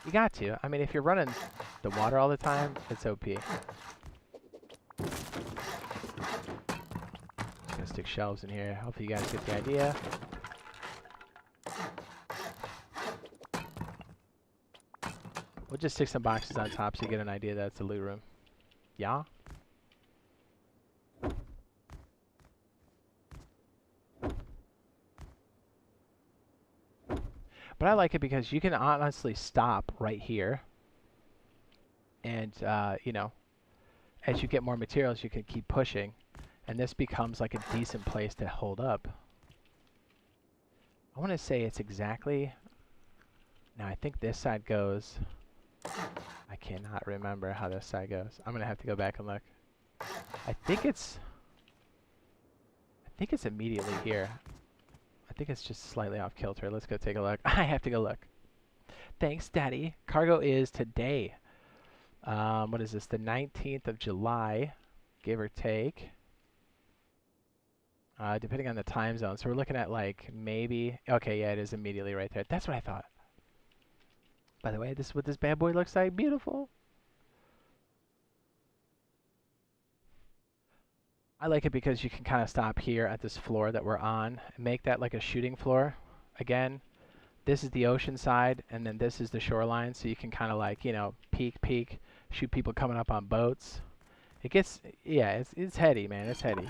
You got to. I mean, if you're running the water all the time, it's OP. Gonna stick shelves in here. Hopefully you guys get the idea. We'll just stick some boxes on top so you get an idea that it's a loot room. Yeah? But I like it because you can honestly stop right here. And, you know, as you get more materials, you can keep pushing. And this becomes like a decent place to hold up. I want to say it's exactly... Now, I think this side goes... I cannot remember how this side goes. I'm going to have to go back and look. I think it's immediately here. think it's just slightly off kilter. Let's go take a look. I have to go look. Thanks, Daddy. Cargo is today. What is this? The 19th of July, give or take. Depending on the time zone. So we're looking at like maybe... Okay, yeah, it is immediately right there. That's what I thought. By the way, this is what this bad boy looks like. Beautiful. I like it because you can kind of stop here at this floor that we're on and make that like a shooting floor. Again, this is the ocean side, and then this is the shoreline, so you can kind of like, you know, peek, shoot people coming up on boats. It gets, yeah, it's heady, man. It's heady.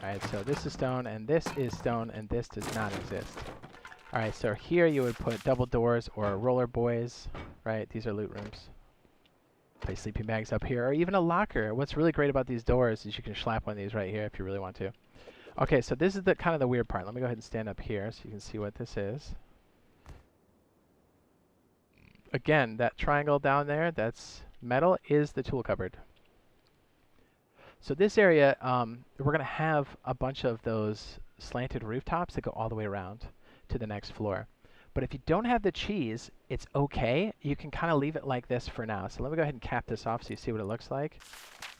Alright, so this is stone, and this is stone, and this does not exist. Alright, so here you would put double doors or roller boys, right? These are loot rooms. Place sleeping bags up here, or even a locker. What's really great about these doors is you can slap one of these right here if you really want to. Okay, so this is the kind of the weird part. Let me go ahead and stand up here so you can see what this is. Again, that triangle down there, that's metal, is the tool cupboard. So this area, we're going to have a bunch of those slanted rooftops that go all the way around to the next floor. But if you don't have the cheese, it's okay. You can kind of leave it like this for now. So let me go ahead and cap this off so you see what it looks like.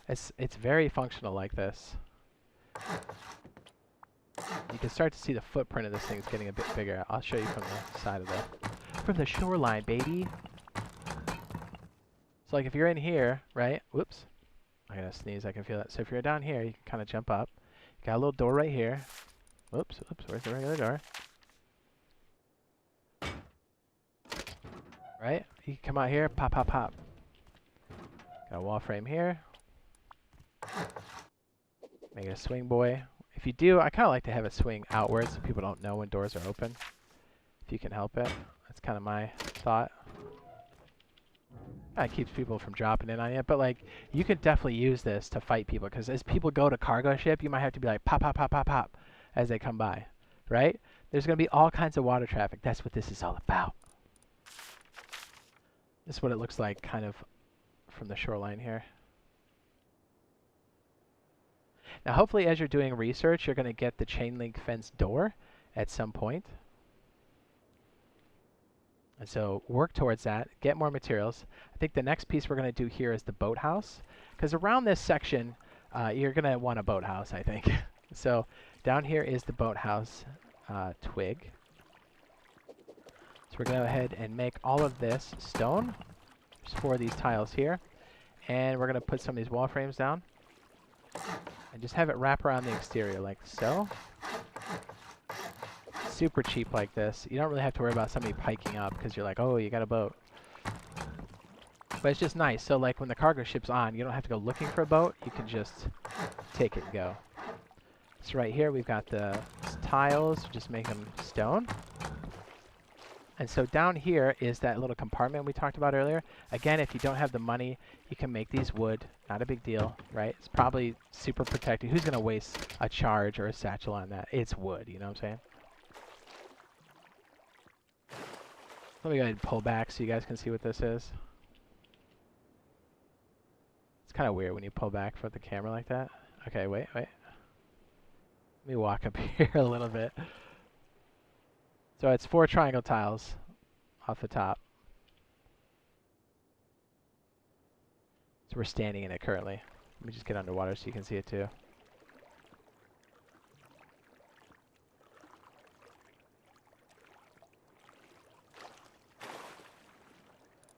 It's very functional like this. You can start to see the footprint of this thing is getting a bit bigger. I'll show you from the side of from the shoreline, baby. So like if you're in here, right? Whoops. I'm gonna sneeze, I can feel that. So if you're down here, you can kind of jump up. You got a little door right here. Whoops, where's the regular door? Right? You can come out here, pop. Got a wall frame here. Make it a swing boy. If you do, I kind of like to have it swing outwards so people don't know when doors are open. If you can help it. That's kind of my thought. It keeps people from dropping in on you, but like you could definitely use this to fight people because as people go to cargo ship, you might have to be like pop as they come by, right? There's going to be all kinds of water traffic. That's what this is all about. This is what it looks like kind of from the shoreline here. Now hopefully as you're doing research, you're going to get the chain link fence door at some point. And so work towards that, get more materials. I think the next piece we're going to do here is the boathouse. Because around this section, you're going to want a boathouse, I think. So down here is the boathouse twig. So we're going to go ahead and make all of this stone. There's 4 of these tiles here. And we're going to put some of these wall frames down. And just have it wrap around the exterior like so. Super cheap like this. You don't really have to worry about somebody piking up because you're like, oh, you got a boat. But it's just nice. So like when the cargo ship's on, you don't have to go looking for a boat. You can just take it and go. So right here we've got the tiles. Just make them stone. And so down here is that little compartment we talked about earlier. Again, if you don't have the money, you can make these wood. Not a big deal, right? It's probably super protected. Who's going to waste a charge or a satchel on that? It's wood, you know what I'm saying? Let me go ahead and pull back so you guys can see what this is. It's kind of weird when you pull back from the camera like that. Okay, wait. Let me walk up here a little bit. So it's 4 triangle tiles off the top. So we're standing in it currently. Let me just get underwater so you can see it too.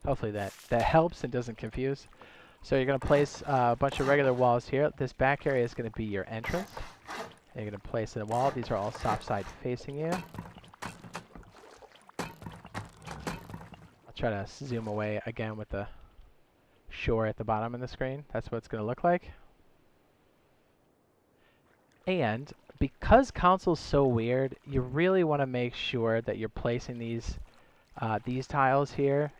Hopefully that helps and doesn't confuse. So you're going to place a bunch of regular walls here. This back area is going to be your entrance. And you're going to place a wall. These are all soft side facing you. I'll try to zoom away again with the shore at the bottom of the screen. That's what it's going to look like. And because console's so weird, you really want to make sure that you're placing these tiles here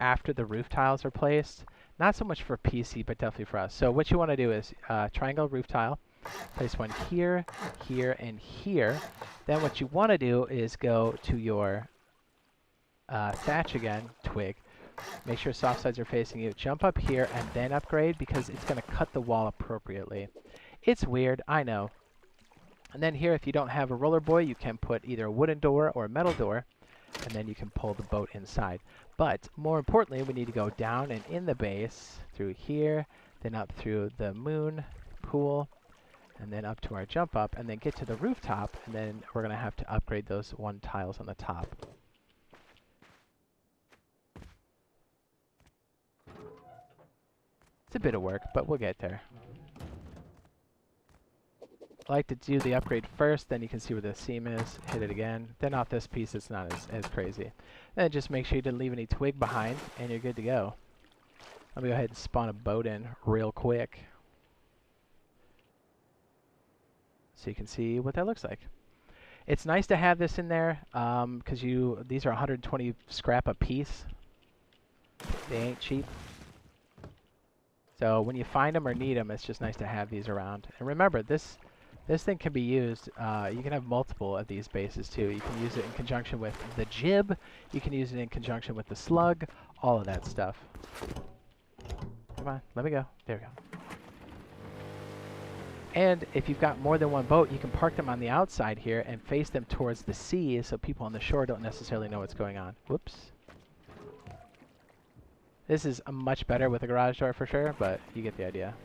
after the roof tiles are placed. Not so much for PC, but definitely for us. So what you want to do is triangle roof tile. Place one here, here, and here. Then what you want to do is go to your thatch again, twig. Make sure soft sides are facing you. Jump up here and then upgrade because it's going to cut the wall appropriately. It's weird, I know. And then here, if you don't have a roller buoy, you can put either a wooden door or a metal door, and then you can pull the boat inside. But more importantly, we need to go down and in the base through here, then up through the moon pool, and then up to our jump up, and then get to the rooftop, and then we're going to have to upgrade those 1 tiles on the top. It's a bit of work, but we'll get there. I like to do the upgrade first, then you can see where the seam is, hit it again. Then off this piece, it's not as crazy. Then just make sure you didn't leave any twig behind, and you're good to go. Let me go ahead and spawn a boat in real quick, so you can see what that looks like. It's nice to have this in there, because these are 120 scrap a piece. They ain't cheap. So when you find them or need them, it's just nice to have these around. And remember, this thing can be used, you can have multiple of these bases too. You can use it in conjunction with the jib, you can use it in conjunction with the slug, all of that stuff. Come on, let me go. There we go. And if you've got more than one boat, you can park them on the outside here and face them towards the sea so people on the shore don't necessarily know what's going on. Whoops. This is much better with a garage door for sure, but you get the idea.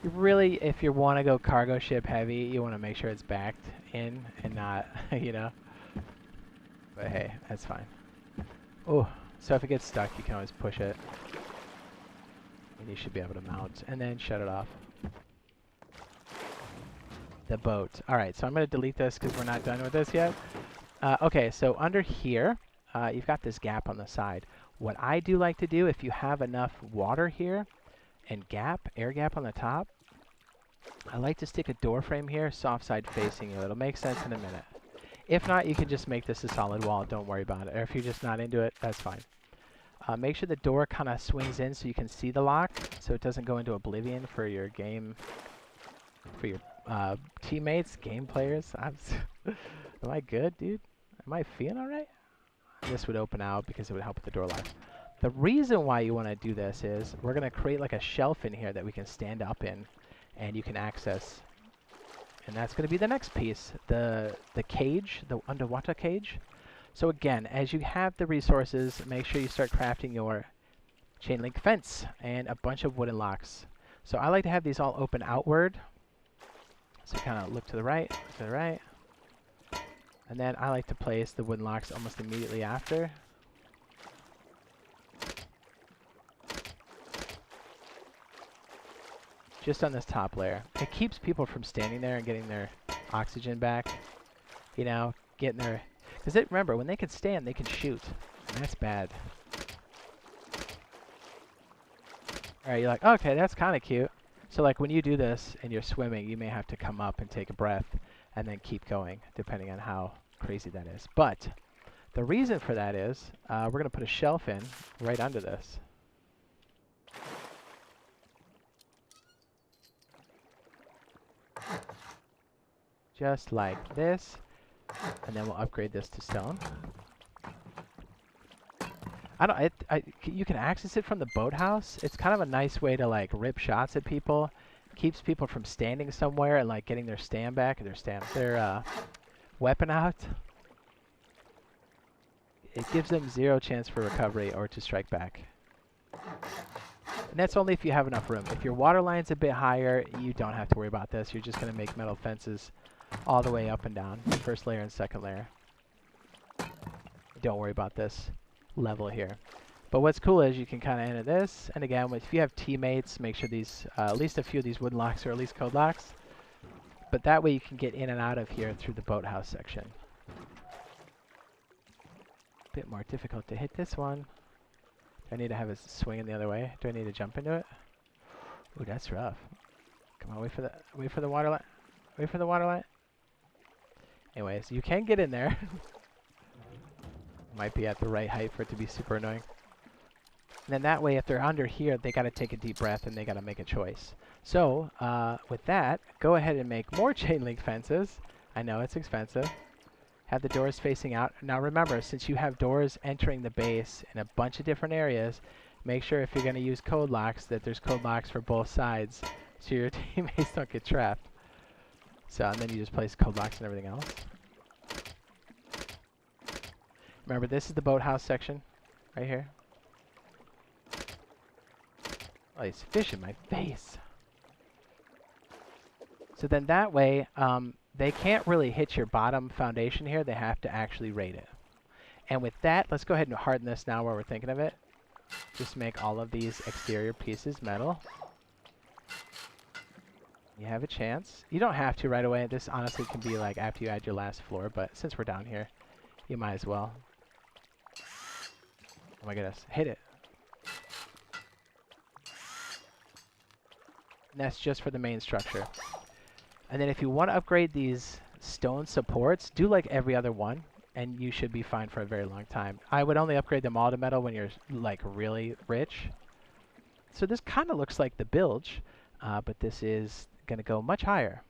You really, if you want to go cargo ship heavy, you want to make sure it's backed in and not, you know. But hey, that's fine. Oh, so if it gets stuck, you can always push it. And you should be able to mount and then shut it off. The boat. Alright, so I'm going to delete this because we're not done with this yet. Okay, so under here, you've got this gap on the side. What I do like to do, if you have enough water here and air gap on the top, I like to stick a door frame here, soft side facing you. It'll make sense in a minute. If not, you can just make this a solid wall. Don't worry about it. Or if you're just not into it, that's fine. Make sure the door kind of swings in so you can see the lock, so it doesn't go into oblivion for your game, for your teammates, game players. Am I good, dude? Am I feeling alright? This would open out because it would help with the door lock. The reason why you want to do this is we're going to create like a shelf in here that we can stand up in and you can access. And that's going to be the next piece, the cage, the underwater cage. So again, as you have the resources, make sure you start crafting your chain link fence and a bunch of wooden locks. So I like to have these all open outward. So kind of look to the right, and then I like to place the wooden locks almost immediately after. Just on this top layer. It keeps people from standing there and getting their oxygen back. You know, getting their... Because remember, when they can stand, they can shoot. And that's bad. Alright, you're like, okay, that's kind of cute. So like when you do this and you're swimming, you may have to come up and take a breath and then keep going, depending on how crazy that is. But the reason for that is we're going to put a shelf in right under this. Just like this. And then we'll upgrade this to stone. You can access it from the boathouse. It's kind of a nice way to like rip shots at people. Keeps people from standing somewhere and like getting their stand back, their weapon out. It gives them 0 chance for recovery or to strike back. And that's only if you have enough room. If your water line's a bit higher, you don't have to worry about this. You're just going to make metal fences all the way up and down, first layer and second layer. Don't worry about this level here. But what's cool is you can kind of enter this, and again, if you have teammates, make sure these at least a few of these wooden locks are at least code locks. But that way you can get in and out of here through the boathouse section. Bit more difficult to hit this one. Do I need to have it swinging the other way? Do I need to jump into it? Ooh, that's rough. Come on, wait for the water line. Wait for the water line. Anyways, you can get in there. Might be at the right height for it to be super annoying. And then that way, if they're under here, they got to take a deep breath and they got to make a choice. So, with that, go ahead and make more chain link fences. I know it's expensive. Have the doors facing out. Now remember, since you have doors entering the base in a bunch of different areas, Make sure if you're going to use code locks that there's code locks for both sides so your teammates don't get trapped. So, and then you just place code locks and everything else. Remember, this is the boathouse section right here. Oh, these fish in my face. So then that way, they can't really hit your bottom foundation here. They have to actually raid it. And with that, let's go ahead and harden this now while we're thinking of it. Just make all of these exterior pieces metal. You have a chance. You don't have to right away. This honestly can be like after you add your last floor, but since we're down here, you might as well. Oh my goodness, hit it. And that's just for the main structure. And then if you want to upgrade these stone supports, do like every other one, and you should be fine for a very long time. I would only upgrade them all to metal when you're like really rich. So this kind of looks like the bilge, but this is going to go much higher.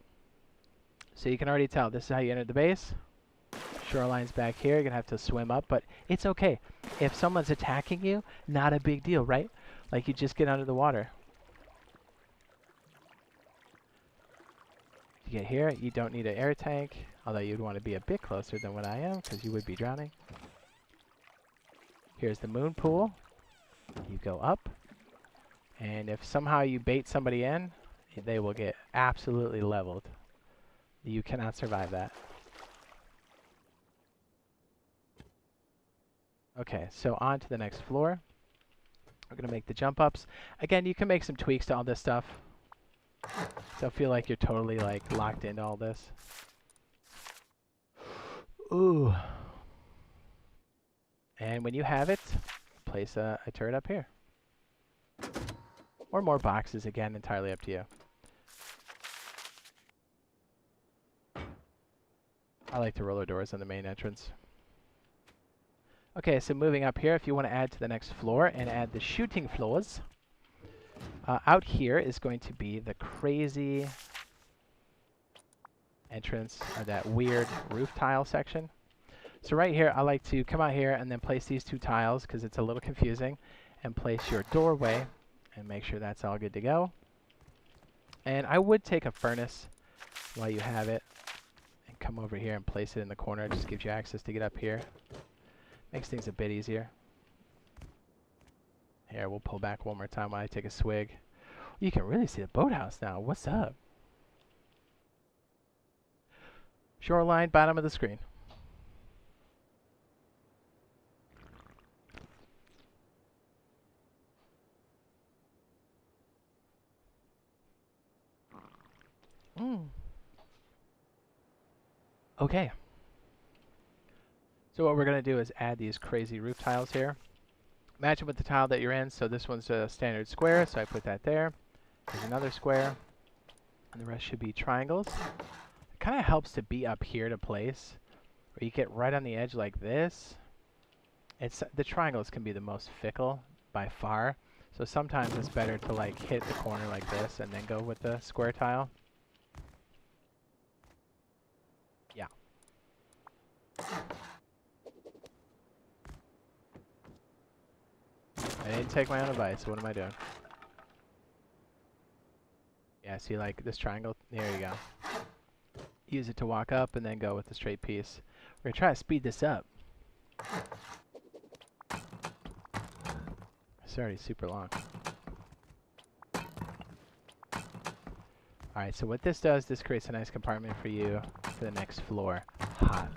So you can already tell this is how you enter the base. Shoreline's back here. You're going to have to swim up, but it's okay. If someone's attacking you, not a big deal, right? Like you just get under the water. To get here, you don't need an air tank, although you'd want to be a bit closer than what I am, because you would be drowning. Here's the moon pool. You go up, and if somehow you bait somebody in, they will get absolutely leveled. You cannot survive that. Okay, so on to the next floor. We're going to make the jump ups. Again, you can make some tweaks to all this stuff. So feel like you're totally like locked into all this. Ooh. And when you have it, place a turret up here. Or more boxes, again, entirely up to you. I like the roller doors on the main entrance. Okay, so moving up here, if you want to add to the next floor and add the shooting floors, out here is going to be the crazy entrance, or that weird roof tile section. So right here, I like to come out here and then place these two tiles because it's a little confusing, and place your doorway and make sure that's all good to go. And I would take a furnace while you have it and come over here and place it in the corner. It just gives you access to get up here. Makes things a bit easier. Here, we'll pull back one more time while I take a swig. You can really see the boathouse now. What's up? Shoreline, bottom of the screen. Okay. So what we're going to do is add these crazy roof tiles here. Match it with the tile that you're in. So this one's a standard square, so I put that there. There's another square, and the rest should be triangles. It kind of helps to be up here to place, where you get right on the edge like this. The triangles can be the most fickle by far, so sometimes it's better to like hit the corner like this and then go with the square tile. Yeah. I didn't take my own advice, so what am I doing? Yeah, see like this triangle? There you go. Use it to walk up and then go with the straight piece. We're going to try to speed this up. It's already super long. Alright, so what this does, this creates a nice compartment for you for the next floor. Hot.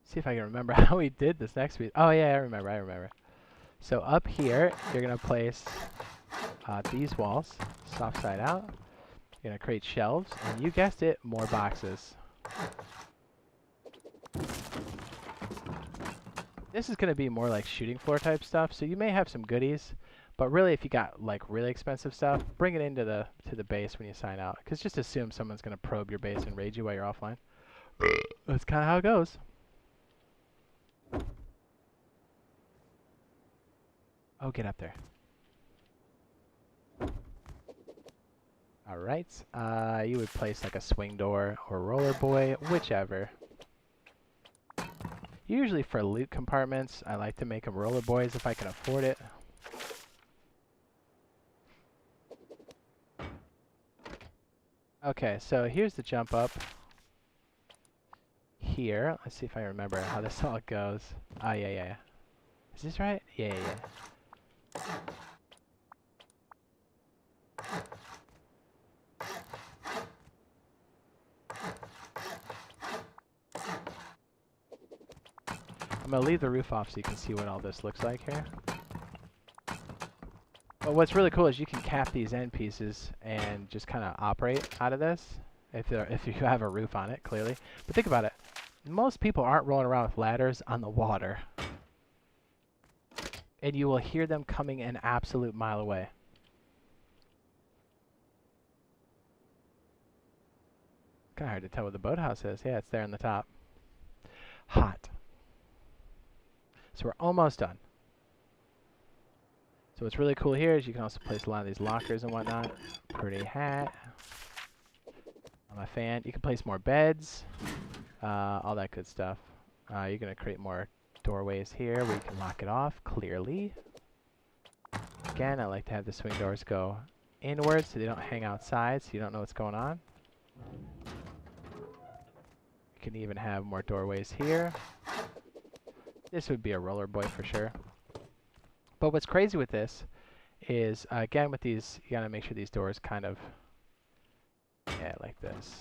See if I can remember how we did this next week. Oh yeah, I remember. So up here, you're going to place these walls, soft side out. You're going to create shelves, and you guessed it, more boxes. This is going to be more like shooting floor type stuff, so you may have some goodies, but really if you got like really expensive stuff, bring it into the base when you sign out, because just assume someone's going to probe your base and raid you while you're offline. That's kind of how it goes. Oh, get up there. Alright, you would place like a swing door or roller boy, whichever. Usually for loot compartments, I like to make them roller boys if I can afford it. Okay, so here's the jump up. Here, let's see if I remember how this all goes. Oh, yeah. Is this right? Yeah. I'm going to leave the roof off so you can see what all this looks like here. But what's really cool is you can cap these end pieces and just kind of operate out of this if you have a roof on it, clearly. But think about it. Most people aren't rolling around with ladders on the water. And you will hear them coming an absolute mile away. Kind of hard to tell what the boathouse is. Yeah, it's there on the top. Hot. So we're almost done. So what's really cool here is you can also place a lot of these lockers and whatnot. Pretty hat. On my fan. You can place more beds. All that good stuff. You're going to create more doorways here where you can lock it off clearly. Again, I like to have the swing doors go inwards so they don't hang outside so you don't know what's going on. You can even have more doorways here. This would be a roller boy for sure. But what's crazy with this is, again, with these, you got to make sure these doors kind of, yeah, like this.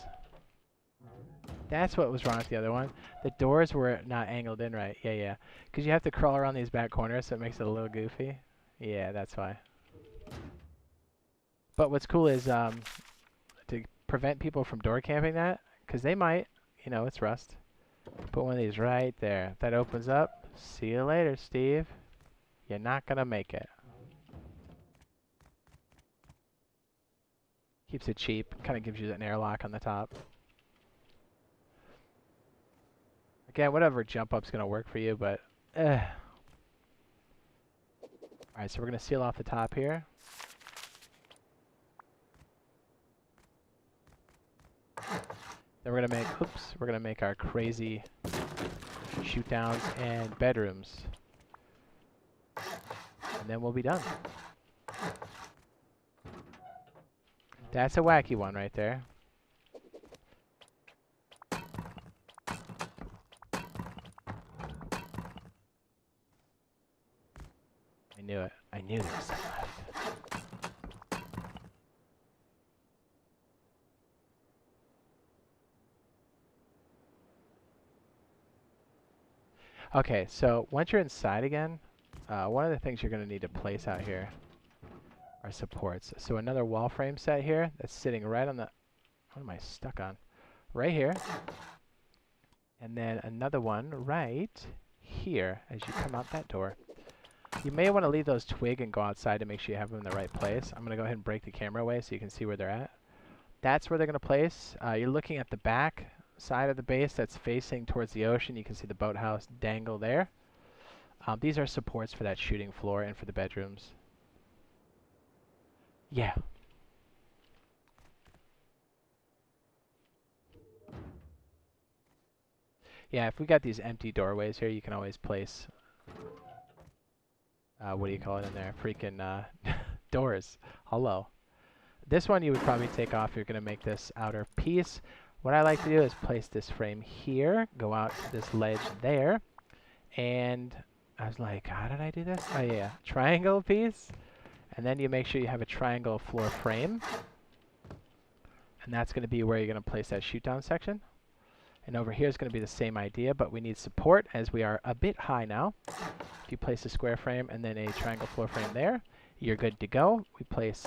That's what was wrong with the other one. The doors were not angled in right. Yeah. Because you have to crawl around these back corners, so it makes it a little goofy. Yeah, that's why. But what's cool is to prevent people from door camping that, because they might, you know, it's rust. Put one of these right there. That opens up. See you later, Steve. You're not going to make it. Keeps it cheap. Kind of gives you an airlock on the top. Again, whatever jump up's going to work for you, but Alright, so we're going to seal off the top here. Then we're going to make our crazy shoot downs and bedrooms. And then we'll be done. That's a wacky one right there. I knew it. I knew there was something left. Okay, so once you're inside again, one of the things you're going to need to place out here are supports. So another wall frame set here that's sitting right on the... What am I stuck on? Right here. And then another one right here as you come out that door. You may want to leave those twig and go outside to make sure you have them in the right place. I'm going to go ahead and break the camera away so you can see where they're at. That's where they're going to place. You're looking at the back side of the base that's facing towards the ocean. You can see the boathouse dangle there. These are supports for that shooting floor and for the bedrooms. Yeah. Yeah, if we got these empty doorways here, you can always place, what do you call it in there? Freaking doors. Hello. This one you would probably take off if you're going to make this outer piece. What I like to do is place this frame here, go out to this ledge there, and I was like, how did I do this? Oh yeah, triangle piece. And then you make sure you have a triangle floor frame. And that's going to be where you're going to place that shoot down section. And over here is going to be the same idea, but we need support as we are a bit high now. If you place a square frame and then a triangle floor frame there, you're good to go. We place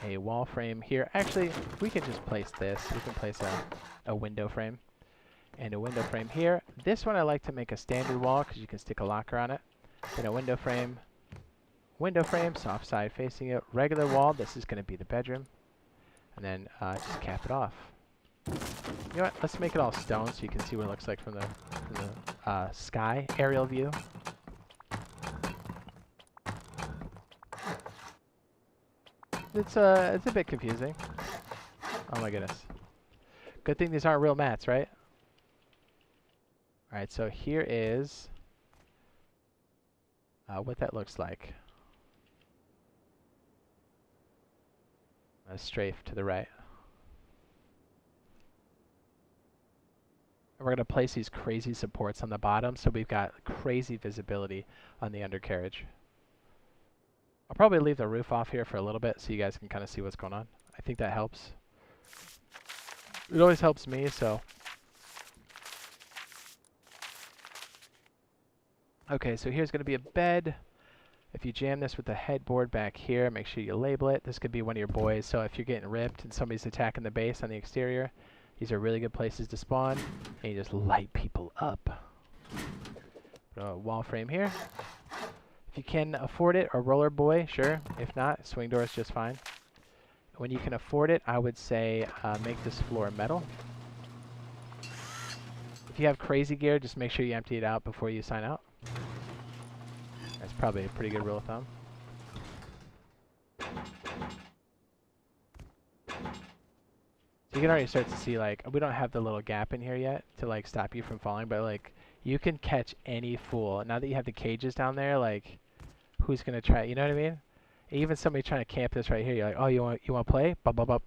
a wall frame here. Actually, we can just place this. We can place a window frame and a window frame here. This one I like to make a standard wall because you can stick a locker on it. Then a window frame, soft side facing it, regular wall. This is going to be the bedroom. And then just cap it off. You know what? Let's make it all stone so you can see what it looks like from the sky aerial view. It's a bit confusing. Oh my goodness. Good thing these aren't real mats, right? Alright, so here is what that looks like. A strafe to the right. And we're going to place these crazy supports on the bottom so we've got crazy visibility on the undercarriage. I'll probably leave the roof off here for a little bit so you guys can kind of see what's going on. I think that helps. It always helps me, so. Okay, so here's going to be a bed. If you jam this with the headboard back here, make sure you label it. This could be one of your boys, so if you're getting ripped and somebody's attacking the base on the exterior, these are really good places to spawn, and you just light people up. Put a wall frame here. If you can afford it, a roller boy, sure. If not, swing door is just fine. When you can afford it, I would say make this floor metal. If you have crazy gear, just make sure you empty it out before you sign out. That's probably a pretty good rule of thumb. So you can already start to see, like, we don't have the little gap in here yet to, like, stop you from falling, but, like, you can catch any fool. Now that you have the cages down there, like, who's going to try, you know what I mean? Even somebody trying to camp this right here, you're like, oh, you want to play? Bup, bup, bup.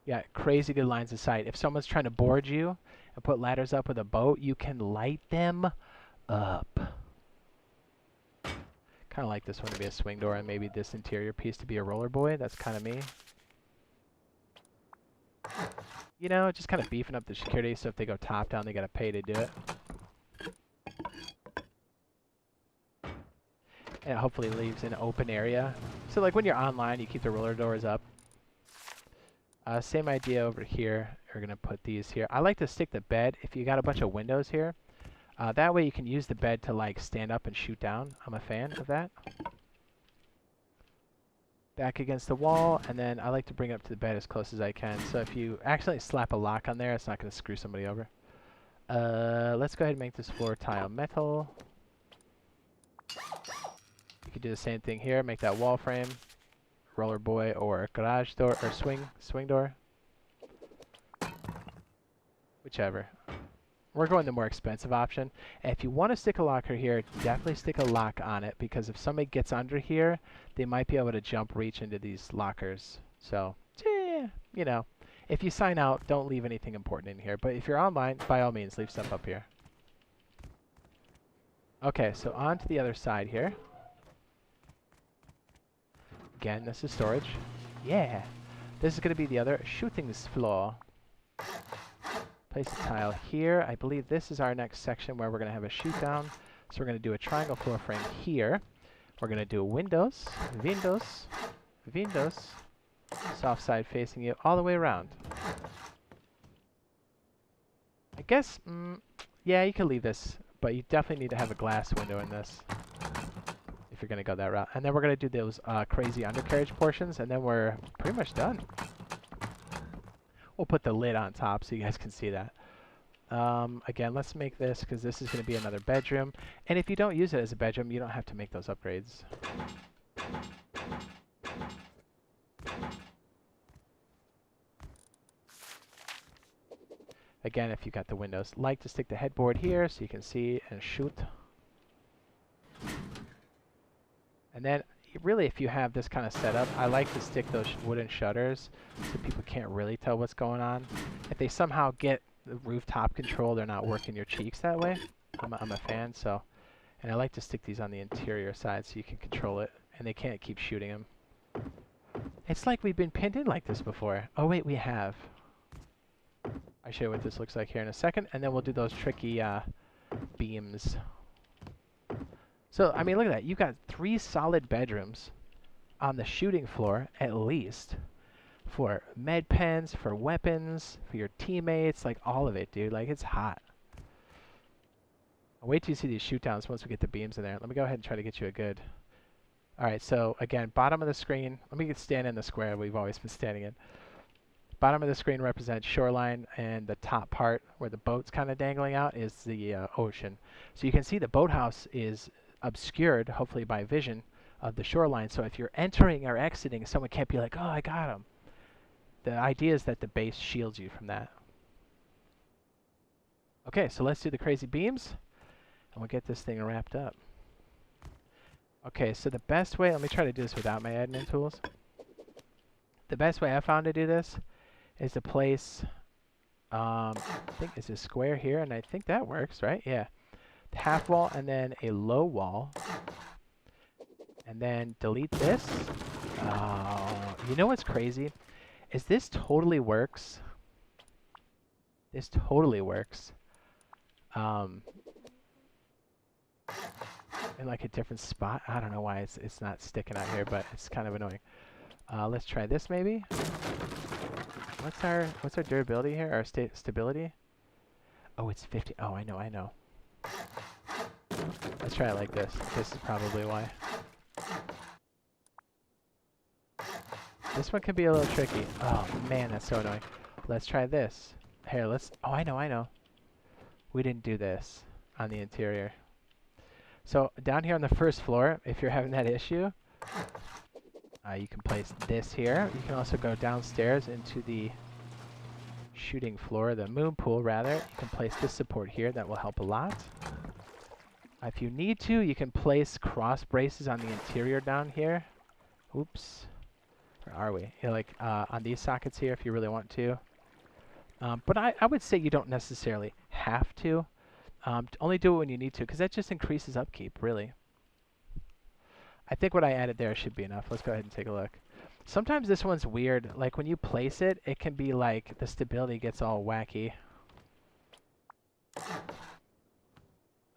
Yeah, crazy good lines of sight. If someone's trying to board you and put ladders up with a boat, you can light them up. Kind of like this one to be a swing door and maybe this interior piece to be a roller boy. That's kind of me. You know, just kind of beefing up the security so if they go top down, they got to pay to do it. And it hopefully leaves an open area. So like when you're online, you keep the roller doors up. Same idea over here. We're going to put these here. I like to stick the bed if you got a bunch of windows here. That way you can use the bed to like stand up and shoot down. I'm a fan of that. Back against the wall, and then I like to bring it up to the bed as close as I can. So if you accidentally slap a lock on there, it's not going to screw somebody over. Let's go ahead and make this floor tile metal. You can do the same thing here. Make that wall frame, roller boy, or garage door, or swing door. Whichever. We're going the more expensive option. And if you want to stick a locker here, definitely stick a lock on it, because if somebody gets under here, they might be able to jump reach into these lockers. So, you know, if you sign out, don't leave anything important in here. But if you're online, by all means, leave stuff up here. Okay, so on to the other side here. Again, this is storage. Yeah. This is going to be the other shooting floor. Place a tile here. I believe this is our next section where we're going to have a shoot down. So we're going to do a triangle floor frame here. We're going to do windows, soft side facing you all the way around. I guess, yeah, you can leave this, but you definitely need to have a glass window in this if you're going to go that route. And then we're going to do those crazy undercarriage portions, and then we're pretty much done. We'll put the lid on top so you guys can see that. Again, let's make this, because this is going to be another bedroom. And if you don't use it as a bedroom, you don't have to make those upgrades. Again, if you got the windows, like to stick the headboard here so you can see and shoot. And then, really, if you have this kind of setup, I like to stick those wooden shutters so people can't really tell what's going on. If they somehow get the rooftop control, they're not working your cheeks that way. I'm a fan, so. And I like to stick these on the interior side so you can control it, and they can't keep shooting them. It's like we've been pinned in like this before. Oh wait, we have. I'll show you what this looks like here in a second, and then we'll do those tricky beams. So, I mean, look at that. You've got 3 solid bedrooms on the shooting floor, at least, for med pens, for weapons, for your teammates, like all of it, dude. Like, it's hot. I'll wait till you see these shoot downs once we get the beams in there. Let me go ahead and try to get you a good... All right, so, again, bottom of the screen. Let me stand in the square we've always been standing in. Bottom of the screen represents shoreline, and the top part, where the boat's kind of dangling out, is the ocean. So you can see the boathouse is obscured, hopefully by vision, of the shoreline. So if you're entering or exiting, someone can't be like, oh, I got him. The idea is that the base shields you from that. Okay, so let's do the crazy beams, and we'll get this thing wrapped up. Okay, so the best way, let me try to do this without my admin tools. The best way I found to do this is to place, I think it's a square here, and I think that works, right? Yeah. Half wall and then a low wall. And then delete this. You know what's crazy? Is this totally works. This totally works. In like a different spot. I don't know why it's not sticking out here, but it's kind of annoying. Let's try this maybe. What's our durability here? Our stability? Oh, it's 50. Oh, I know. Let's try it like this. This is probably why. This one can be a little tricky. Oh man, that's so annoying. Let's try this. Here, oh, I know. We didn't do this on the interior. So down here on the first floor, if you're having that issue, you can place this here. You can also go downstairs into the shooting floor, the moon pool rather. You can place this support here. That will help a lot. If you need to, you can place cross braces on the interior down here. Oops. Where are we? Yeah, like on these sockets here if you really want to. But I would say you don't necessarily have to. Only do it when you need to, because that just increases upkeep, really. I think what I added there should be enough. Let's go ahead and take a look. Sometimes this one's weird. Like when you place it, it can be like the stability gets all wacky.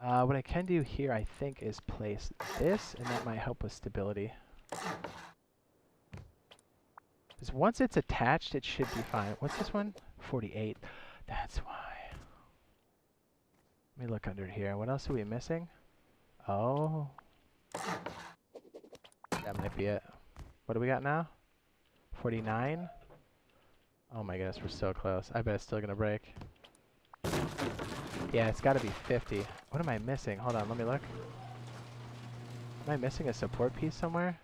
What I can do here, I think, is place this, and that might help with stability. Because once it's attached, it should be fine. What's this one? 48. That's why. Let me look under here. What else are we missing? Oh. That might be it. What do we got now? 49? Oh my goodness, we're so close. I bet it's still gonna break. Yeah, it's gotta be 50. What am I missing? Hold on, let me look. Am I missing a support piece somewhere?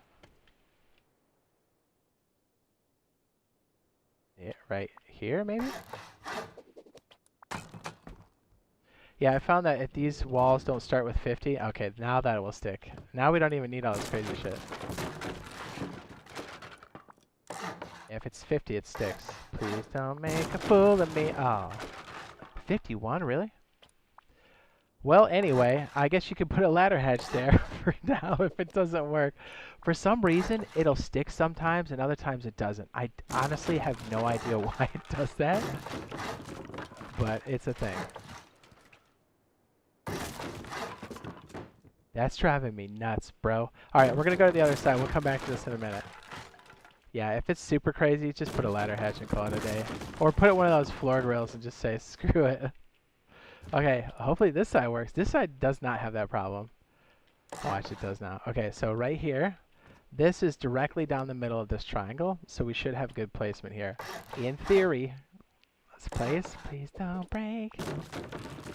Yeah, right here maybe? Yeah, I found that if these walls don't start with 50, okay, now that will stick. Now we don't even need all this crazy shit. If it's 50, it sticks. Please don't make a fool of me. Oh. 51, really? Well, anyway, I guess you could put a ladder hatch there for now if it doesn't work. For some reason, it'll stick sometimes, and other times it doesn't. I honestly have no idea why it does that, but it's a thing. That's driving me nuts, bro. All right, we're going to go to the other side. We'll come back to this in a minute. Yeah, if it's super crazy, just put a ladder hatch and call it a day. Or put one of those floor grills and just say, screw it. Okay, hopefully this side works. This side does not have that problem. Oh, actually it does now. Okay, so right here, this is directly down the middle of this triangle, so we should have good placement here. In theory, let's place. Please don't break.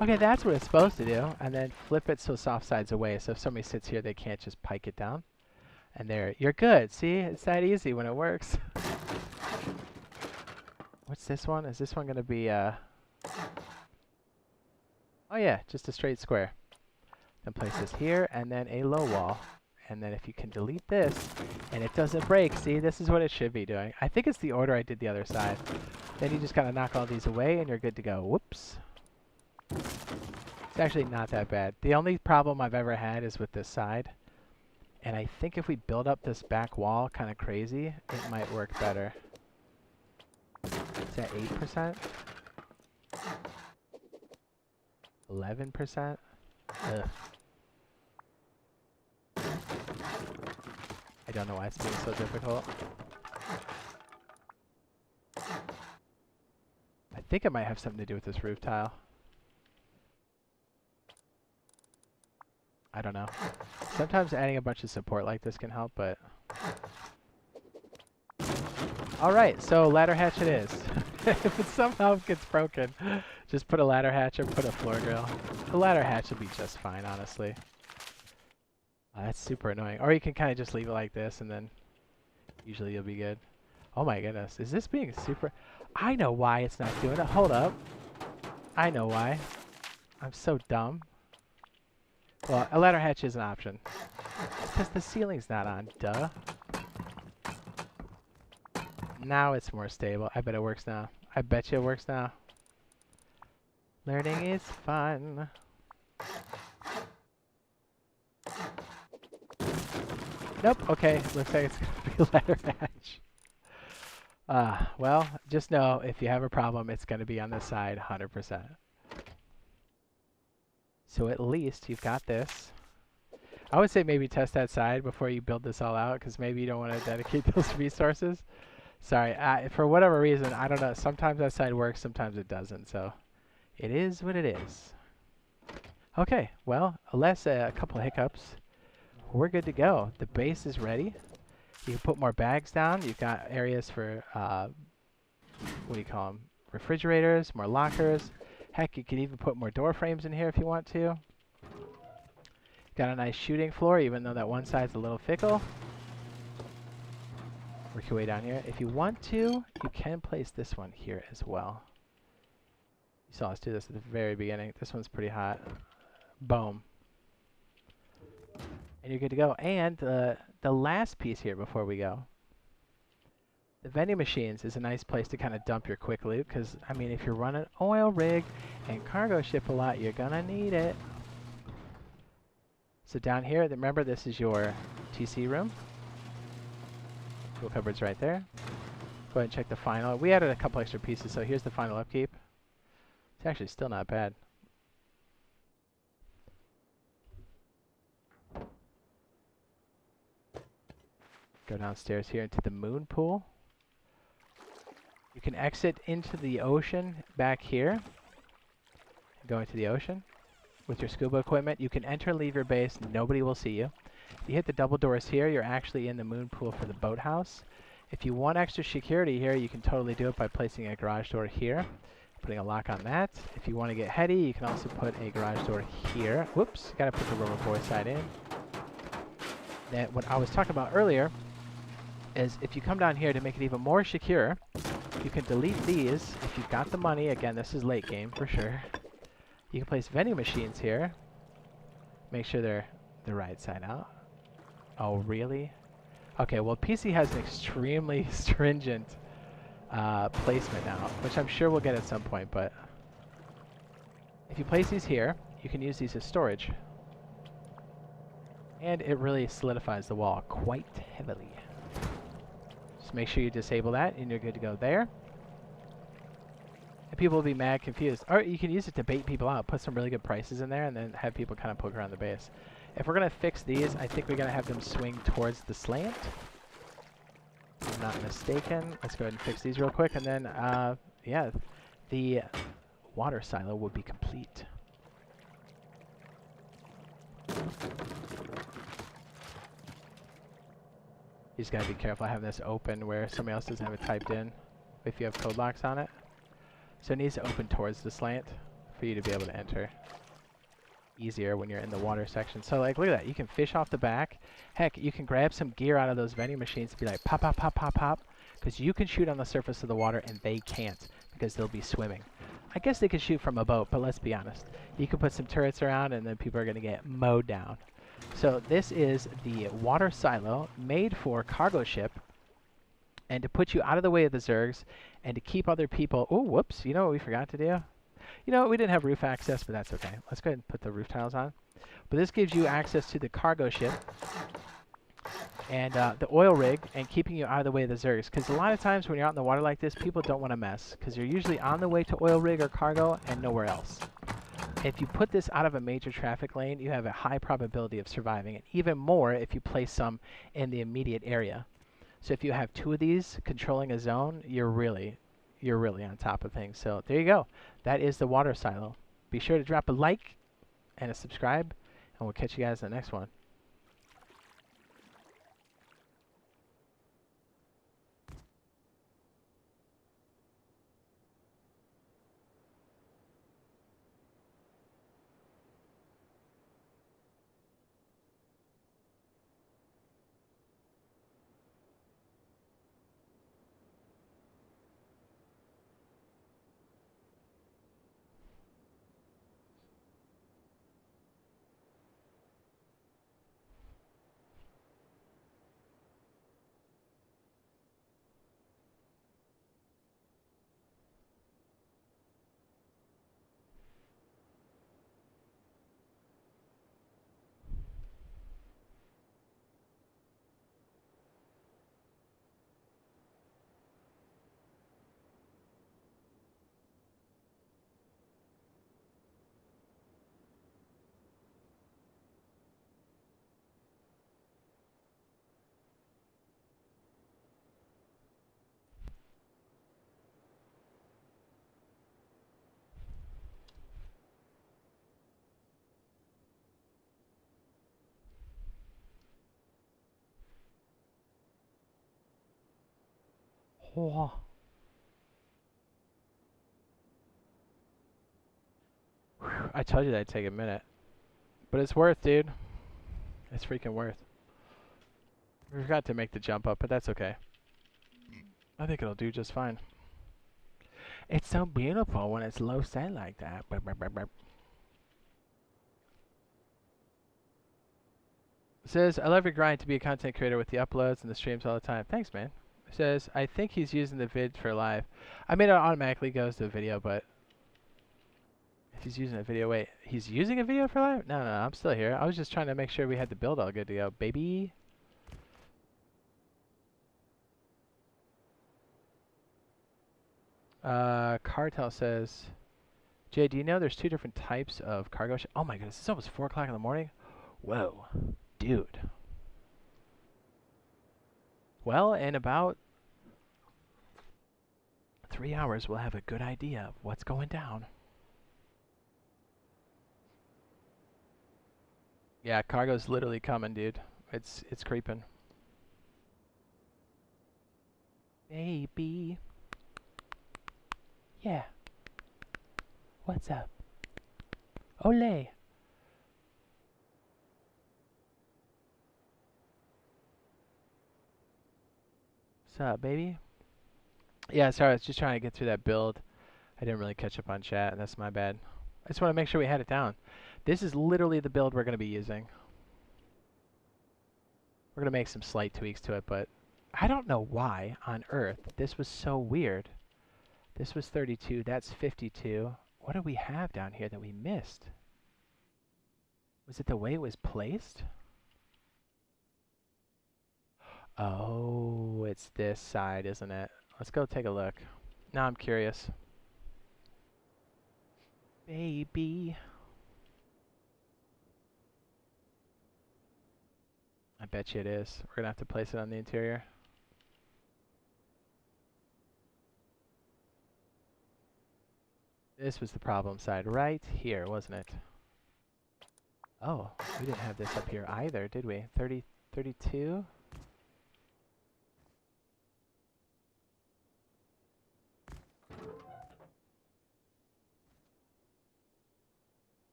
Okay, that's what it's supposed to do. And then flip it so soft side's away, so if somebody sits here, they can't just pike it down. And there, you're good. See, it's that easy when it works. What's this one? Is this one going to be, oh yeah, just a straight square. Then place this here, and then a low wall. And then if you can delete this, and it doesn't break, see, this is what it should be doing. I think it's the order I did the other side. Then you just gotta knock all these away, and you're good to go. Whoops. It's actually not that bad. The only problem I've ever had is with this side. And I think if we build up this back wall kind of crazy, it might work better. Is that 8%? 11%? Ugh. I don't know why it's being so difficult. I think it might have something to do with this roof tile. I don't know. Sometimes adding a bunch of support like this can help, but... Alright, so ladder hatch it is. If it somehow gets broken, just put a ladder hatch or put a floor grill. The ladder hatch will be just fine, honestly. That's super annoying. Or you can kind of just leave it like this, and then usually you'll be good. Oh my goodness, is this being super... I know why it's not doing it. Hold up. I know why. I'm so dumb. Well, a ladder hatch is an option. It's because the ceiling's not on, duh. Now it's more stable. I bet it works now. I bet you it works now. Learning is fun. Nope, okay. Looks like it's going to be a ladder hatch. Well, just know if you have a problem, it's going to be on this side 100%. So at least you've got this. I would say maybe test that side before you build this all out, because maybe you don't want to dedicate those resources. Sorry, for whatever reason, I don't know. Sometimes that side works, sometimes it doesn't. So it is what it is. Okay, well, unless a couple hiccups, we're good to go. The base is ready. You can put more bags down. You've got areas for, what do you call them? Refrigerators, more lockers. Heck, you could even put more door frames in here if you want to. Got a nice shooting floor, even though that one side's a little fickle. Work your way down here. If you want to, you can place this one here as well. You saw us do this at the very beginning. This one's pretty hot. Boom. And you're good to go. And the last piece here before we go. The vending machines is a nice place to kind of dump your quick loot, because, I mean, if you're running oil rig and cargo ship a lot, you're going to need it. So down here, remember, this is your TC room. Tool cupboard's right there. Go ahead and check the final. We added a couple extra pieces, so here's the final upkeep. It's actually still not bad. Go downstairs here into the moon pool. You can exit into the ocean back here. Go into the ocean with your scuba equipment. You can enter and leave your base. Nobody will see you. If you hit the double doors here, you're actually in the moon pool for the boathouse. If you want extra security here, you can totally do it by placing a garage door here, putting a lock on that. If you want to get heady, you can also put a garage door here. Whoops, got to put the rubber boy side in. That what I was talking about earlier is if you come down here to make it even more secure, you can delete these if you've got the money. Again, this is late game for sure. You can place vending machines here. Make sure they're the right side out. Oh, really? Okay, well, PC has an extremely stringent placement now, which I'm sure we'll get at some point, but if you place these here, you can use these as storage. And it really solidifies the wall quite heavily. Just make sure you disable that, and you're good to go there. And people will be mad confused. Or you can use it to bait people out, put some really good prices in there, and then have people kind of poke around the base. If we're going to fix these, I think we're going to have them swing towards the slant. If I'm not mistaken. Let's go ahead and fix these real quick, and then, yeah, the water silo will be complete. You just got to be careful having this open where somebody else doesn't have it typed in if you have code locks on it. So it needs to open towards the slant for you to be able to enter. Easier when you're in the water section. So like, look at that. You can fish off the back. Heck, you can grab some gear out of those vending machines and be like pop, pop, pop, pop, pop. Because you can shoot on the surface of the water and they can't because they'll be swimming. I guess they could shoot from a boat, but let's be honest. You can put some turrets around and then people are going to get mowed down. So this is the water silo made for cargo ship and to put you out of the way of the Zergs and to keep other people... Oh, whoops. You know what we forgot to do? You know, we didn't have roof access, but that's okay. Let's go ahead and put the roof tiles on. But this gives you access to the cargo ship and the oil rig and keeping you out of the way of the Zergs. Because a lot of times when you're out in the water like this, people don't want to mess because you're usually on the way to oil rig or cargo and nowhere else. If you put this out of a major traffic lane, you have a high probability of surviving, and even more if you place some in the immediate area. So if you have two of these controlling a zone, you're really on top of things. So there you go. That is the water silo. Be sure to drop a like and a subscribe, and we'll catch you guys in the next one. Oh. Whew, I told you that'd take a minute. But it's worth, dude. It's freaking worth. We forgot to make the jump up, but that's okay. I think it'll do just fine. It's so beautiful when it's low set like that. Burp, burp, burp, burp. It says, I love your grind to be a content creator with the uploads and the streams all the time. Thanks, man. It says, I think he's using the vid for live. I mean, it automatically goes to video, but if he's using a video, wait, he's using a video for live? No, I'm still here. I was just trying to make sure we had the build all good to go, baby. Cartel says, Jay, do you know there's 2 different types of cargo ship? Oh my goodness, it's almost 4 o'clock in the morning? Whoa, dude. Well, in about 3 hours, we'll have a good idea of what's going down. Yeah, cargo's literally coming, dude. It's creeping. Baby. Yeah. What's up? Ole. What's up, baby? Yeah, sorry, I was just trying to get through that build. I didn't really catch up on chat, and that's my bad. I just want to make sure we had it down. This is literally the build we're going to be using. We're going to make some slight tweaks to it, but I don't know why on earth this was so weird. This was 32, that's 52. What do we have down here that we missed? Was it the way it was placed? Oh, it's this side, isn't it? Let's go take a look. Now I'm curious. Baby. I bet you it is. We're going to have to place it on the interior. This was the problem side right here, wasn't it? Oh, we didn't have this up here either, did we? 30, 32?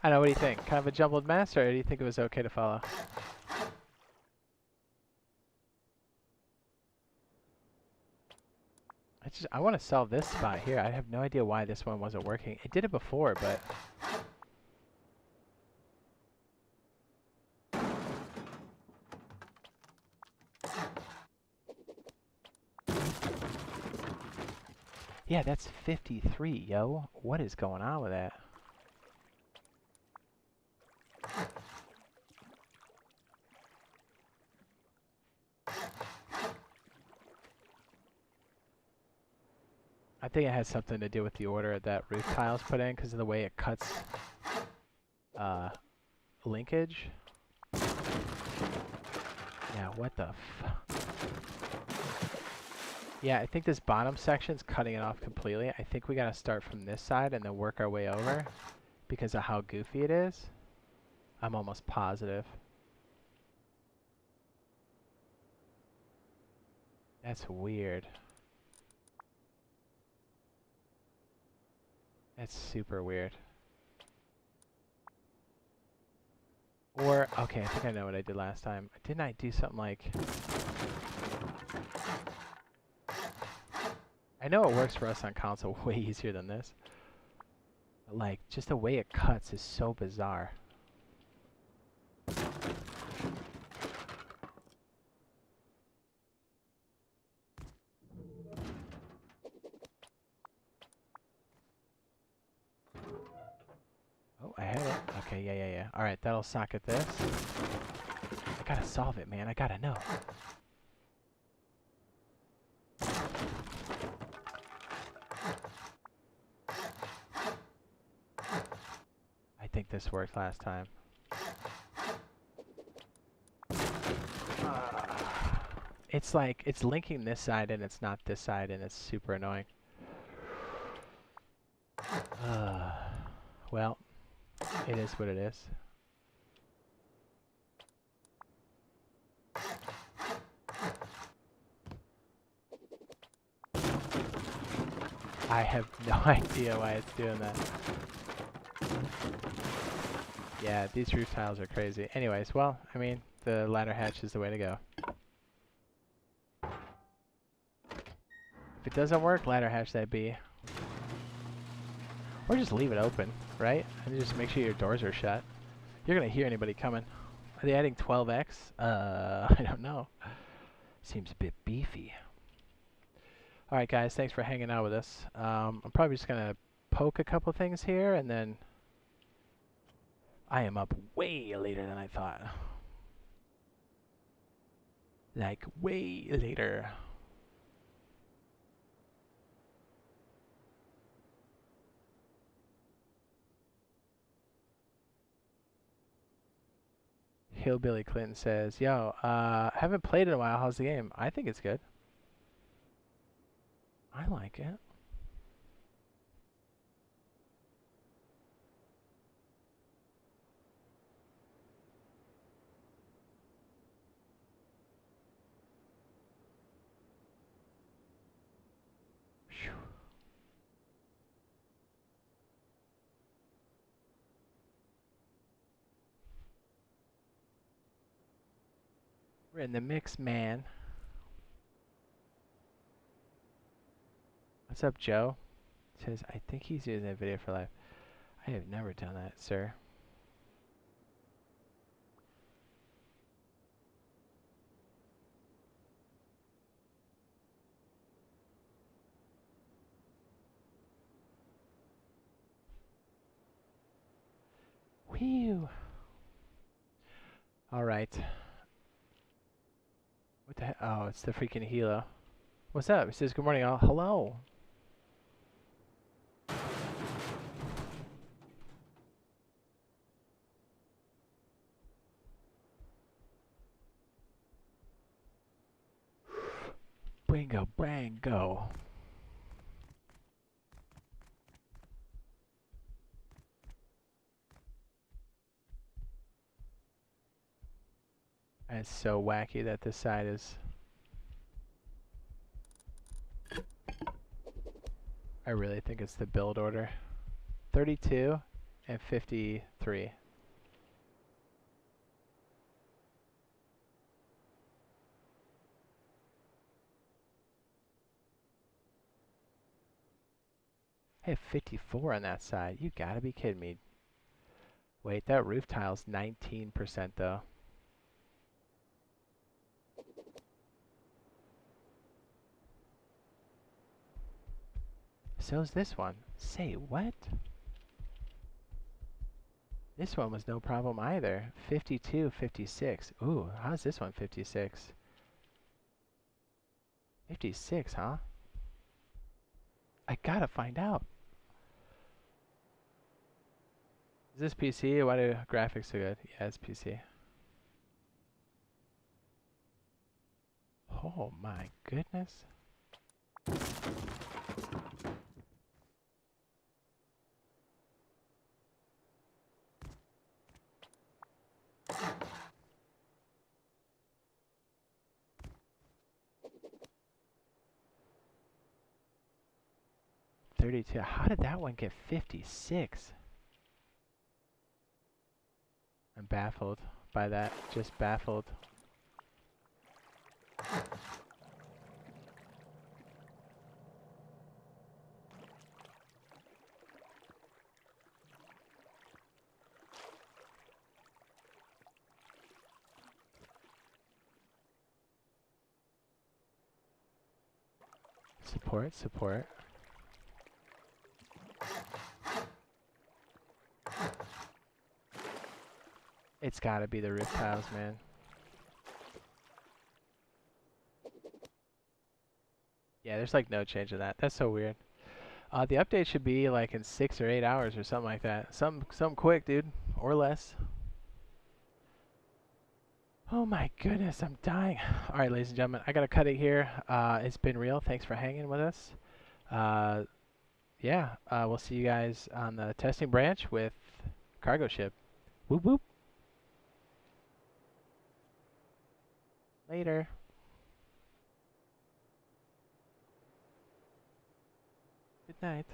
I know, what do you think? Kind of a jumbled mess, or do you think it was okay to follow? I want to solve this spot here. I have no idea why this one wasn't working. It did it before, but... Yeah, that's 53, yo. What is going on with that? I think it has something to do with the order that roof tiles put in because of the way it cuts linkage. Yeah, what the Yeah, I think this bottom section's cutting it off completely. I think we gotta start from this side and then work our way over because of how goofy it is. I'm almost positive. That's weird. That's super weird. Or, okay, I think I know what I did last time. Didn't I do something like... I know it works for us on console way easier than this. But like, just the way it cuts is so bizarre. Oh, I had it. Okay, yeah. Alright, that'll socket this. I gotta solve it, man. I gotta know. I think this worked last time. It's like, it's linking this side and it's not this side, and it's super annoying. Well, it is what it is. I have no idea why it's doing that. Yeah, these roof tiles are crazy. Anyways, well, I mean, the ladder hatch is the way to go. If it doesn't work, ladder hatch that be. Or just leave it open, right? And just make sure your doors are shut. You're gonna hear anybody coming. Are they adding 12x? I don't know. Seems a bit beefy. Alright guys, thanks for hanging out with us. I'm probably just gonna poke a couple things here, and then I am up way later than I thought. Like, way later. Hillbilly Clinton says, yo, haven't played in a while. How's the game? I think it's good. I like it. Phew. We're in the mix, man. What's up, Joe? Says, I think he's using a video for live. I have never done that, sir. Whew. Alright. What the heck? Oh, it's the freaking Hilo. What's up? It says, good morning, all. Hello. Bingo, bango. It's so wacky that this side is... I really think it's the build order. 32 and 53. I have 54 on that side. You gotta be kidding me. Wait, that roof tile's 19% though. So's this one. Say what? This one was no problem either. 52, 56. Ooh, how's this one 56? 56, huh? I gotta find out. Is this PC? Why do graphics so good? Yeah, it's PC. Oh my goodness. How did that one get 56? I'm baffled by that. Just baffled. Support, support. It's gotta be the roof tiles, man. Yeah, there's like no change in that. That's so weird. The update should be like in 6 or 8 hours or something like that. Something quick, dude, or less. Oh my goodness, I'm dying. All right, ladies and gentlemen, I gotta cut it here. It's been real. Thanks for hanging with us. Uh, yeah, we'll see you guys on the testing branch with cargo ship. Whoop whoop. Later. Good night.